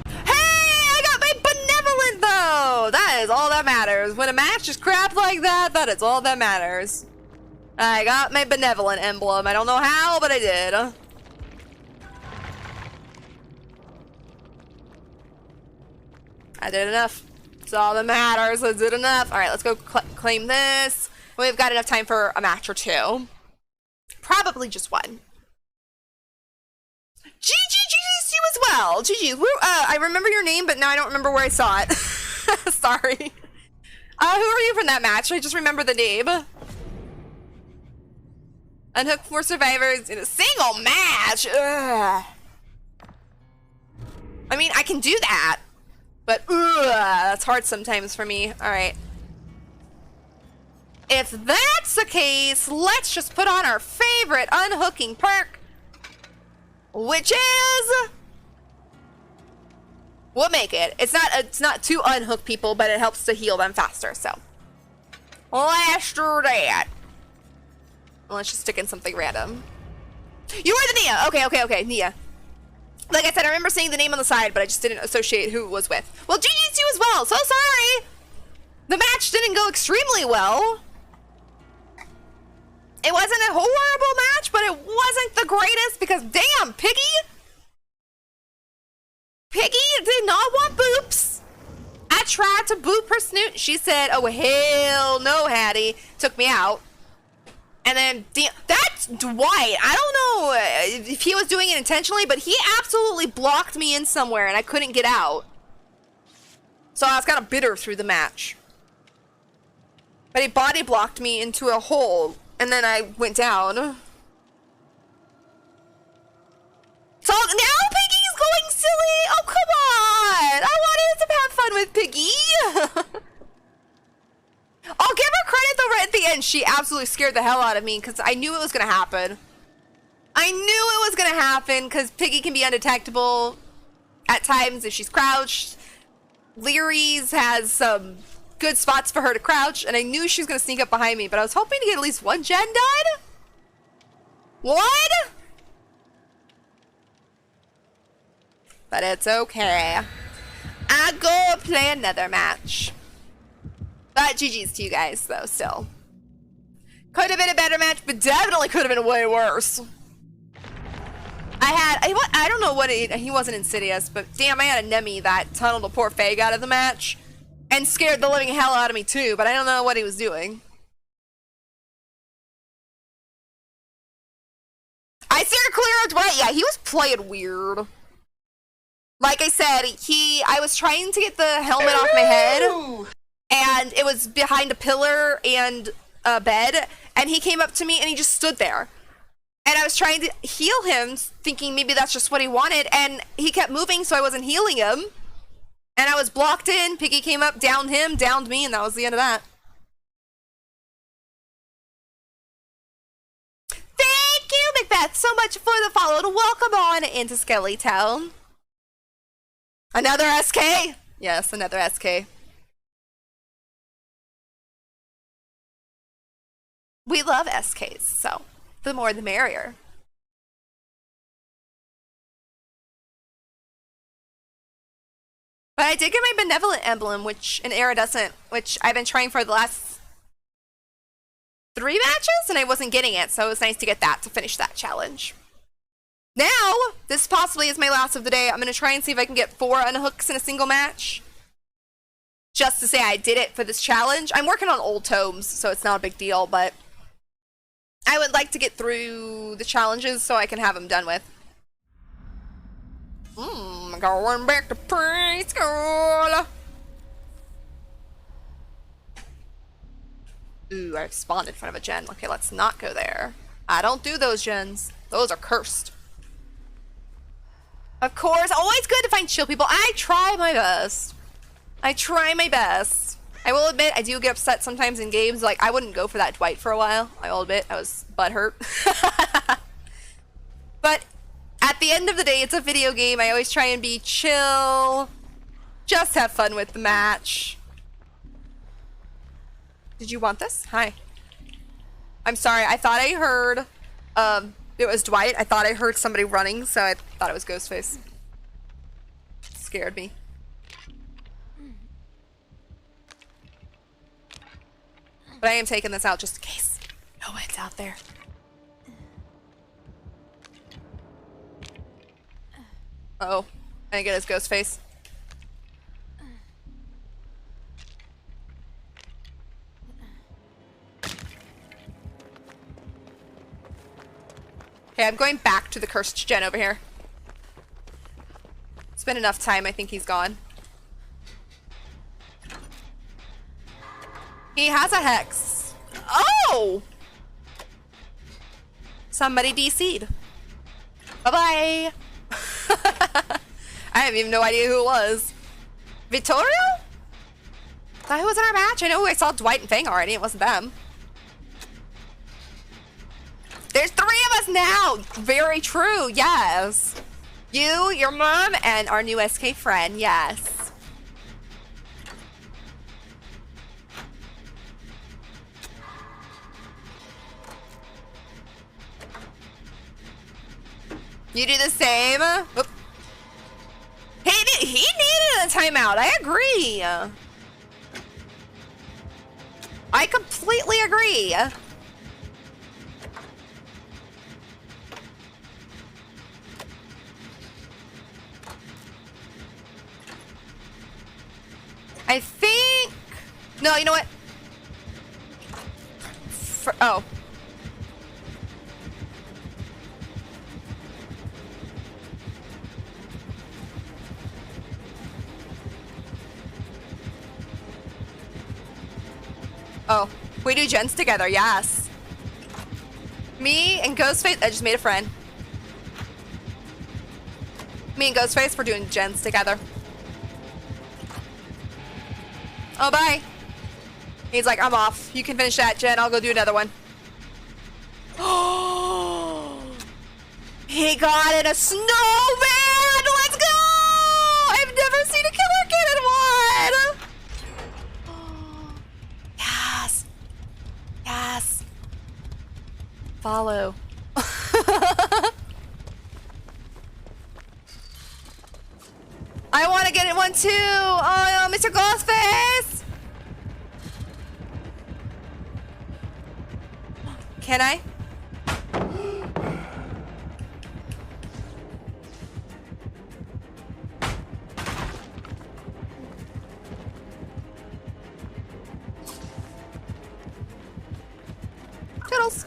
Hey, I got my benevolent though! That is all that matters. When a match is crap like that, that is all that matters. I got my benevolent emblem. I don't know how, but I did. I did enough. That's all that matters. I did enough. All right, let's go claim this. We've got enough time for a match or two. Probably just one. GG's to you as well. GG. I remember your name, but now I don't remember where I saw it. Sorry. Who are you from that match? I just remember the name. Unhook 4 survivors in a single match. Ugh. I mean, I can do that, but that's hard sometimes for me. All right. If that's the case, let's just put on our favorite unhooking perk, which is, we'll make it. It's not to unhook people, but it helps to heal them faster. So let's do that. Let's just stick in something random. You were the Nia. Okay, Nia. Like I said, I remember seeing the name on the side, but I just didn't associate who it was with. Well, GG's to you as well. So sorry. The match didn't go extremely well. It wasn't a horrible match, but it wasn't the greatest because damn, Piggy did not want boops. I tried to boop her snoot. She said, oh, hell no, Hattie. Took me out. And then, that's Dwight. I don't know if he was doing it intentionally, but he absolutely blocked me in somewhere and I couldn't get out. So I was kind of bitter through the match. But he body blocked me into a hole and then I went down. So now Piggy's going silly. Oh, come on. I wanted to have fun with Piggy. I'll give her credit though right at the end. She absolutely scared the hell out of me because I knew it was going to happen. I knew it was going to happen because Piggy can be undetectable at times if she's crouched. Leary's has some good spots for her to crouch, and I knew she was going to sneak up behind me, but I was hoping to get at least one gen done. One? But it's okay. I go play another match. But GG's to you guys, though, still. Could have been a better match, but definitely could have been way worse. I don't know what he wasn't insidious, but damn, I had a Nemi that tunneled a poor Fag out of the match. And scared the living hell out of me, too, but I don't know what he was doing. I see her clear of Dwight. Yeah, he was playing weird. Like I said, I was trying to get the helmet off my head. And it was behind a pillar and a bed, and he came up to me and he just stood there. And I was trying to heal him, thinking maybe that's just what he wanted, and he kept moving, so I wasn't healing him. And I was blocked in. Piggy came up, downed him, downed me, and that was the end of that. Thank you, Macbeth, so much for the follow, and welcome on into Skelly Town. Another SK? Yes, another SK. We love SKs, so the more the merrier. But I did get my benevolent emblem, which an iridescent, which I've been trying for the last 3 matches, and I wasn't getting it, so it was nice to get that to finish that challenge. Now, this possibly is my last of the day. I'm going to try and see if I can get 4 unhooks in a single match. Just to say I did it for this challenge. I'm working on old tomes, so it's not a big deal, but I would like to get through the challenges so I can have them done with. Going back to preschool. Ooh, I spawned in front of a gen. Okay, let's not go there. I don't do those gens. Those are cursed. Of course, always good to find chill people. I try my best. I try my best. I will admit, I do get upset sometimes in games. Like, I wouldn't go for that Dwight for a while. I will admit, I was butthurt. But at the end of the day, it's a video game. I always try and be chill. Just have fun with the match. Did you want this? Hi. I'm sorry, I thought I heard, it was Dwight. I thought I heard somebody running, so I thought it was Ghostface. Scared me. But I am taking this out just in case. No one's out there. Uh-oh. I didn't get his ghost face. Okay, I'm going back to the cursed gen over here. It's been enough time, I think he's gone. He has a hex. Oh! Somebody DC'd. Bye-bye. I have even no idea who it was. Vittorio? Thought who was in our match? I know I saw Dwight and Fang already. It wasn't them. There's 3 of us now. Very true. Yes. You, your mom, and our new SK friend. Yes. You do the same. Oop. He needed a timeout. I agree. I completely agree. I think... No, you know what? Oh. Oh, we do gens together, yes. Me and Ghostface, I just made a friend. Me and Ghostface, we're doing gens together. Oh, bye. He's like, I'm off. You can finish that, Jen. I'll go do another one. Oh, he got in a snowman. Let's go. I've never seen a killer kid in one. Yes. Yes. Follow. I want to get in one too. Oh, Mr. Ghostface. Can I? Toodles.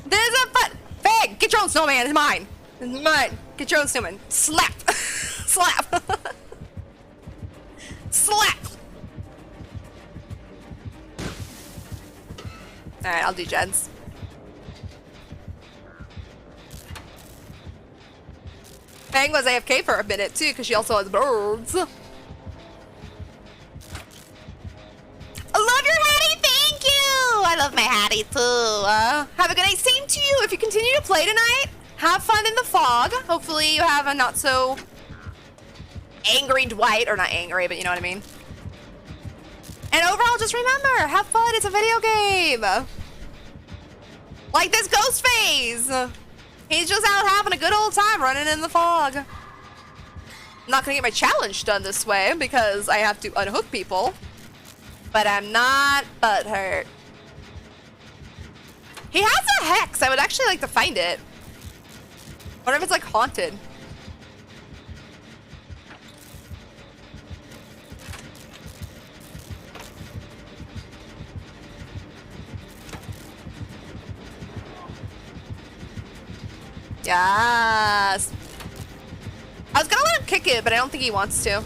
There's a butt. Fang, get your own snowman. It's mine. It's mine. Get your own snowman. Slap. Slap. Slap. Alright, I'll do gens. Fang was AFK for a minute too, because she also has birds. I love your hattie, thank you! I love my hattie too. Have a good night, same to you. If you continue to play tonight, have fun in the fog. Hopefully you have a not so angry Dwight, or not angry, but you know what I mean. And overall, just remember, have fun, it's a video game. Like this ghost phase. He's just out having a good old time running in the fog. I'm not gonna get my challenge done this way because I have to unhook people. But I'm not butthurt. He has a hex. I would actually like to find it. Wonder if it's like haunted. Yes. I was gonna let him kick it, but I don't think he wants to.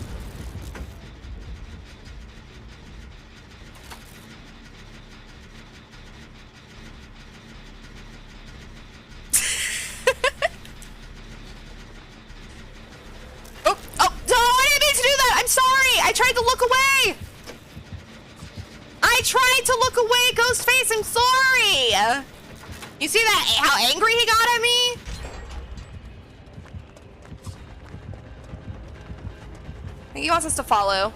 Oh, no, I didn't mean to do that. I'm sorry. I tried to look away. I tried to look away, Ghostface. I'm sorry. You see that? How angry he got at me? I think he wants us to follow.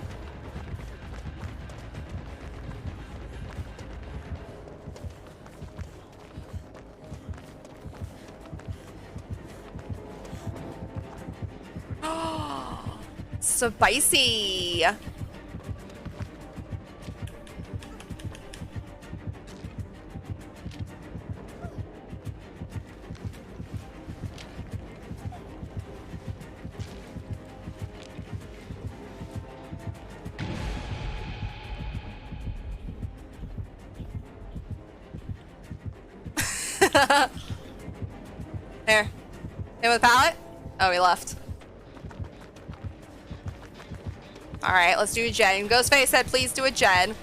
Spicy. There. Hit with pallet? Oh, he left. Alright, let's do a gen. Ghostface said please do a gen.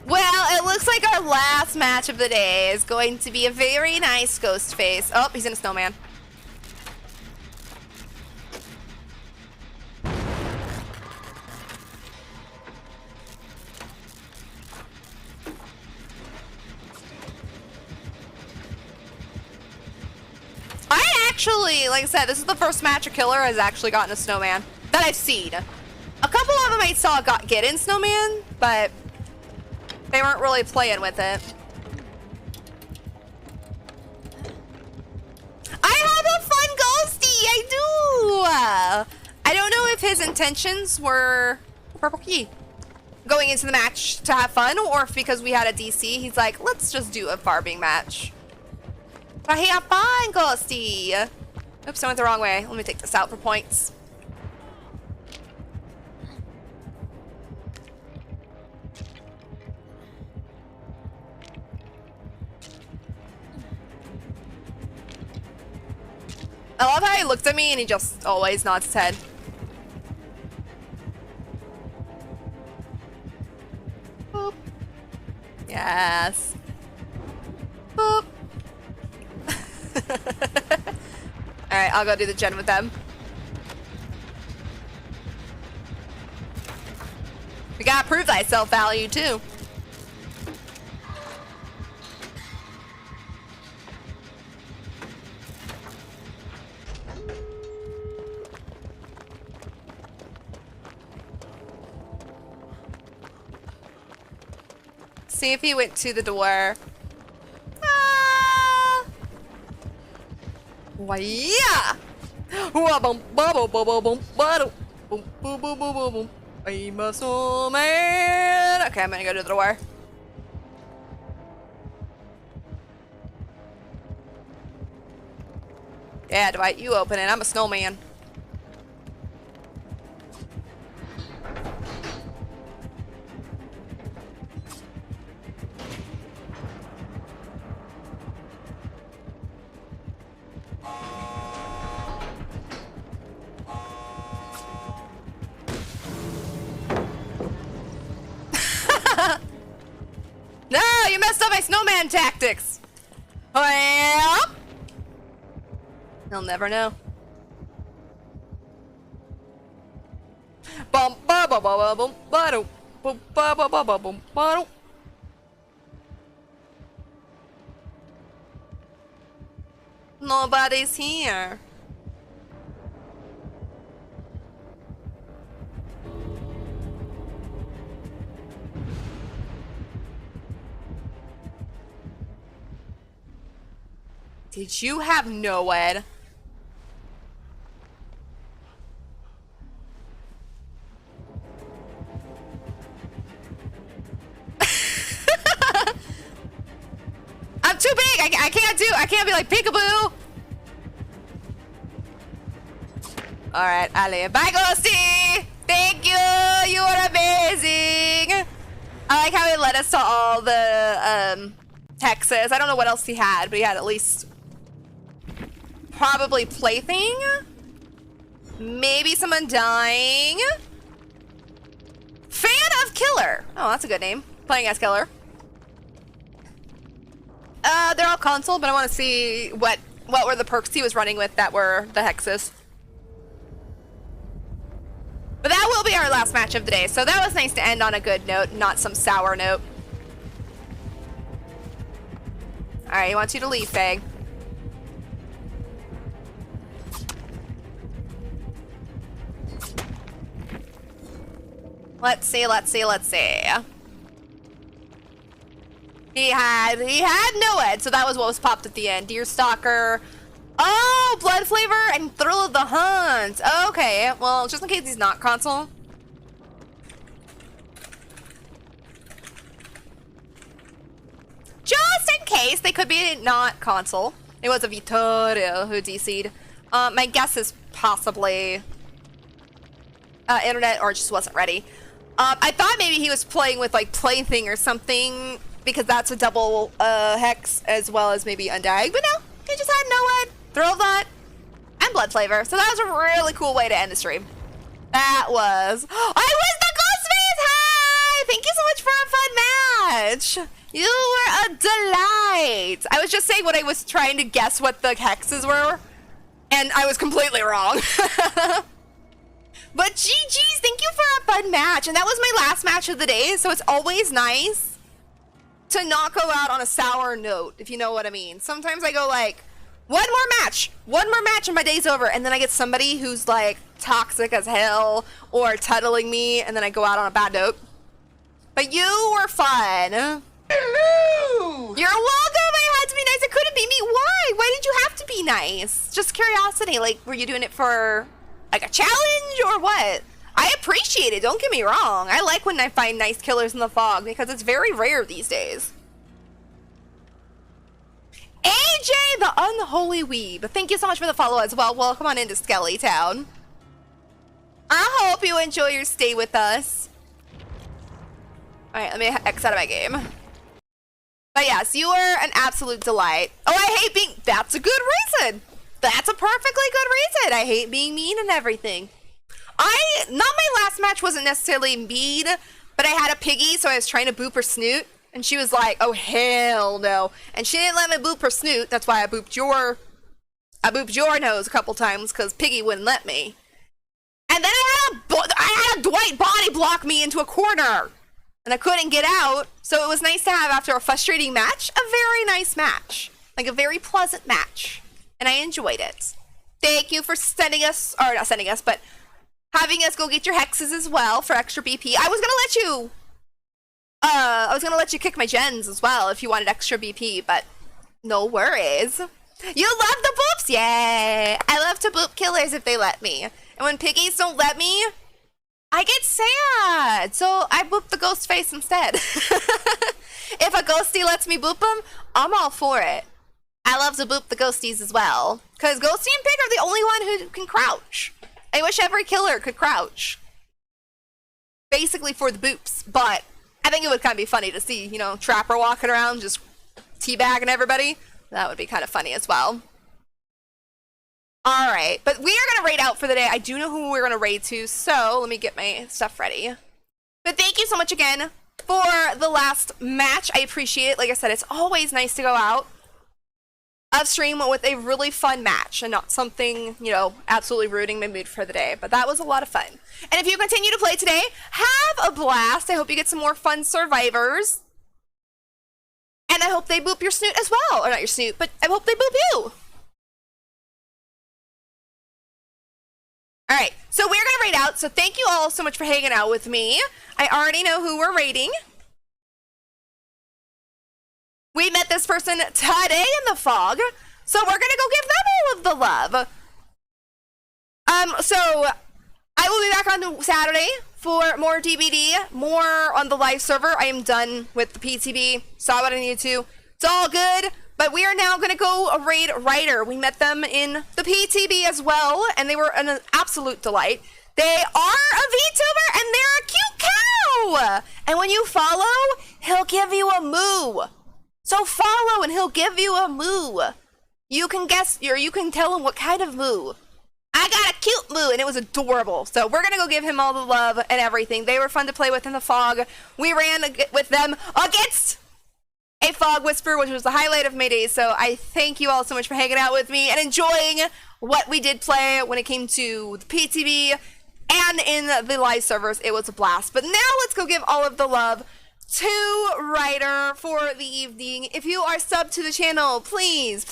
Well, it looks like our last match of the day is going to be a very nice Ghostface. Oh, he's in a snowman. Actually, like I said, this is the first match a killer has actually gotten a snowman that I've seen. A couple of them I saw get in snowman, but they weren't really playing with it. I have a fun ghosty, I do. I don't know if his intentions were purple key going into the match to have fun, or if because we had a DC, he's like, let's just do a farming match. But hey, have fun, ghosty. Oops, I went the wrong way. Let me take this out for points. I love how he looked at me and he just always nods his head. Boop. Yes. Boop. Alright, I'll go do the gen with them. We gotta prove thyself value too. See if he went to the door. Yeah. I'm a snowman. Okay, I'm gonna go to the door. Yeah, Dwight, you open it. I'm a snowman. No, you messed up my snowman tactics. Well, he'll never know. Bum ba ba ba ba bum ba do bum ba ba ba ba bum ba do. Nobody's here. Did you have NOED? I'm too big. I can't be like peekaboo. All right, Ali. Bye, Ghosty. Thank you. You are amazing. I like how he led us to all the hexes. I don't know what else he had, but he had at least probably plaything. Maybe some undying. Fan of Killer. Oh, that's a good name. Playing as Killer. They're all console, but I want to see what were the perks he was running with that were the hexes. But that will be our last match of the day, so that was nice to end on a good note, not some sour note. Alright, he wants you to leave, Fang. Let's see. He had NOED, so that was what was popped at the end. Deerstalker. Oh, Blood Flavor and Thrill of the Hunt. Okay, well, just in case he's not console. Just in case they could be not console. It was a Vittorio who DC'd. My guess is possibly internet or just wasn't ready. I thought maybe he was playing with like Plaything or something because that's a double hex as well as maybe Undying. But no, he just had no one, Thrill Knot, and Blood Flavor. So that was a really cool way to end the stream. That was. I was the Ghostface! Hi! Thank you so much for a fun match! You were a delight! I was just saying when I was trying to guess what the hexes were, and I was completely wrong. But GG's, thank you for a fun match. And that was my last match of the day, so it's always nice to not go out on a sour note, if you know what I mean. Sometimes I go like, one more match and my day's over, and then I get somebody who's like toxic as hell or tuttling me, and then I go out on a bad note. But you were fun. Hello! You're welcome. I had to be nice. It couldn't be me. Why? Why did you have to be nice? Just curiosity. Like, were you doing it for like a challenge or what? I appreciate it. Don't get me wrong. I like when I find nice killers in the fog because it's very rare these days. AJ, the Unholy Weeb. Thank you so much for the follow as well. Welcome on into Skelly Town. I hope you enjoy your stay with us. Alright, let me X out of my game. But yes, you were an absolute delight. Oh, I hate being... That's a good reason. That's a perfectly good reason. I hate being mean and everything. Not my last match wasn't necessarily mean, but I had a piggy, so I was trying to boop her snoot. And she was like, oh, hell no. And she didn't let me boop her snoot. That's why I booped your nose a couple times, because Piggy wouldn't let me. And then I had a Dwight body block me into a corner. And I couldn't get out. So it was nice to have, after a frustrating match, a very nice match. Like a very pleasant match. And I enjoyed it. Thank you for sending us, or not sending us, but having us go get your hexes as well for extra BP. I was gonna let you kick my gens as well if you wanted extra BP, but no worries. You love the boops? Yay! I love to boop killers if they let me. And when piggies don't let me, I get sad. So I boop the ghost face instead. If a ghostie lets me boop them, I'm all for it. I love to boop the ghosties as well. Because Ghosty and Pig are the only one who can crouch. I wish every killer could crouch. Basically for the boops, but I think it would kind of be funny to see, you know, Trapper walking around just teabagging everybody. That would be kind of funny as well. Alright, but we are going to raid out for the day. I do know who we're going to raid to, so let me get my stuff ready. But thank you so much again for the last match. I appreciate it. Like I said, it's always nice to go out of stream with a really fun match and not something, you know, absolutely ruining my mood for the day. But that was a lot of fun. And if you continue to play today, have a blast. I hope you get some more fun survivors. And I hope they boop your snoot as well. Or not your snoot, but I hope they boop you. Alright, so we're going to raid out. So thank you all so much for hanging out with me. I already know who we're raiding. We met this person today in the fog, so we're gonna go give them all of the love. So I will be back on Saturday for more DBD, more on the live server. I am done with the PTB, saw what I needed to. It's all good, but we are now gonna go raid Ryder. We met them in the PTB as well, and they were an absolute delight. They are a VTuber, and they're a cute cow! And when you follow, he'll give you a moo. So follow and he'll give you a moo. You can guess, or you can tell him what kind of moo. I got a cute moo and it was adorable. So we're going to go give him all the love and everything. They were fun to play with in the fog. We ran with them against a fog whisper, which was the highlight of my days. So I thank you all so much for hanging out with me and enjoying what we did play when it came to the PTB and in the live servers. It was a blast. But now let's go give all of the love to Ryder for the evening. If you are subbed to the channel, please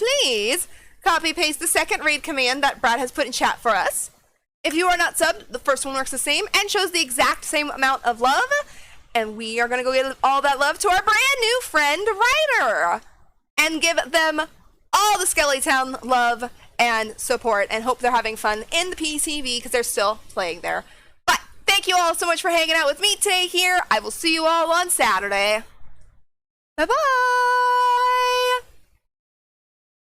copy paste the second raid command that Brad has put in chat for us. If you are not subbed, the first one works the same and shows the exact same amount of love. And we are going to go get all that love to our brand new friend Ryder and give them all the Skelly Town love and support and hope they're having fun in the PCB because they're still playing there. Thank you all so much for hanging out with me today here. I will see you all on Saturday. Bye-bye.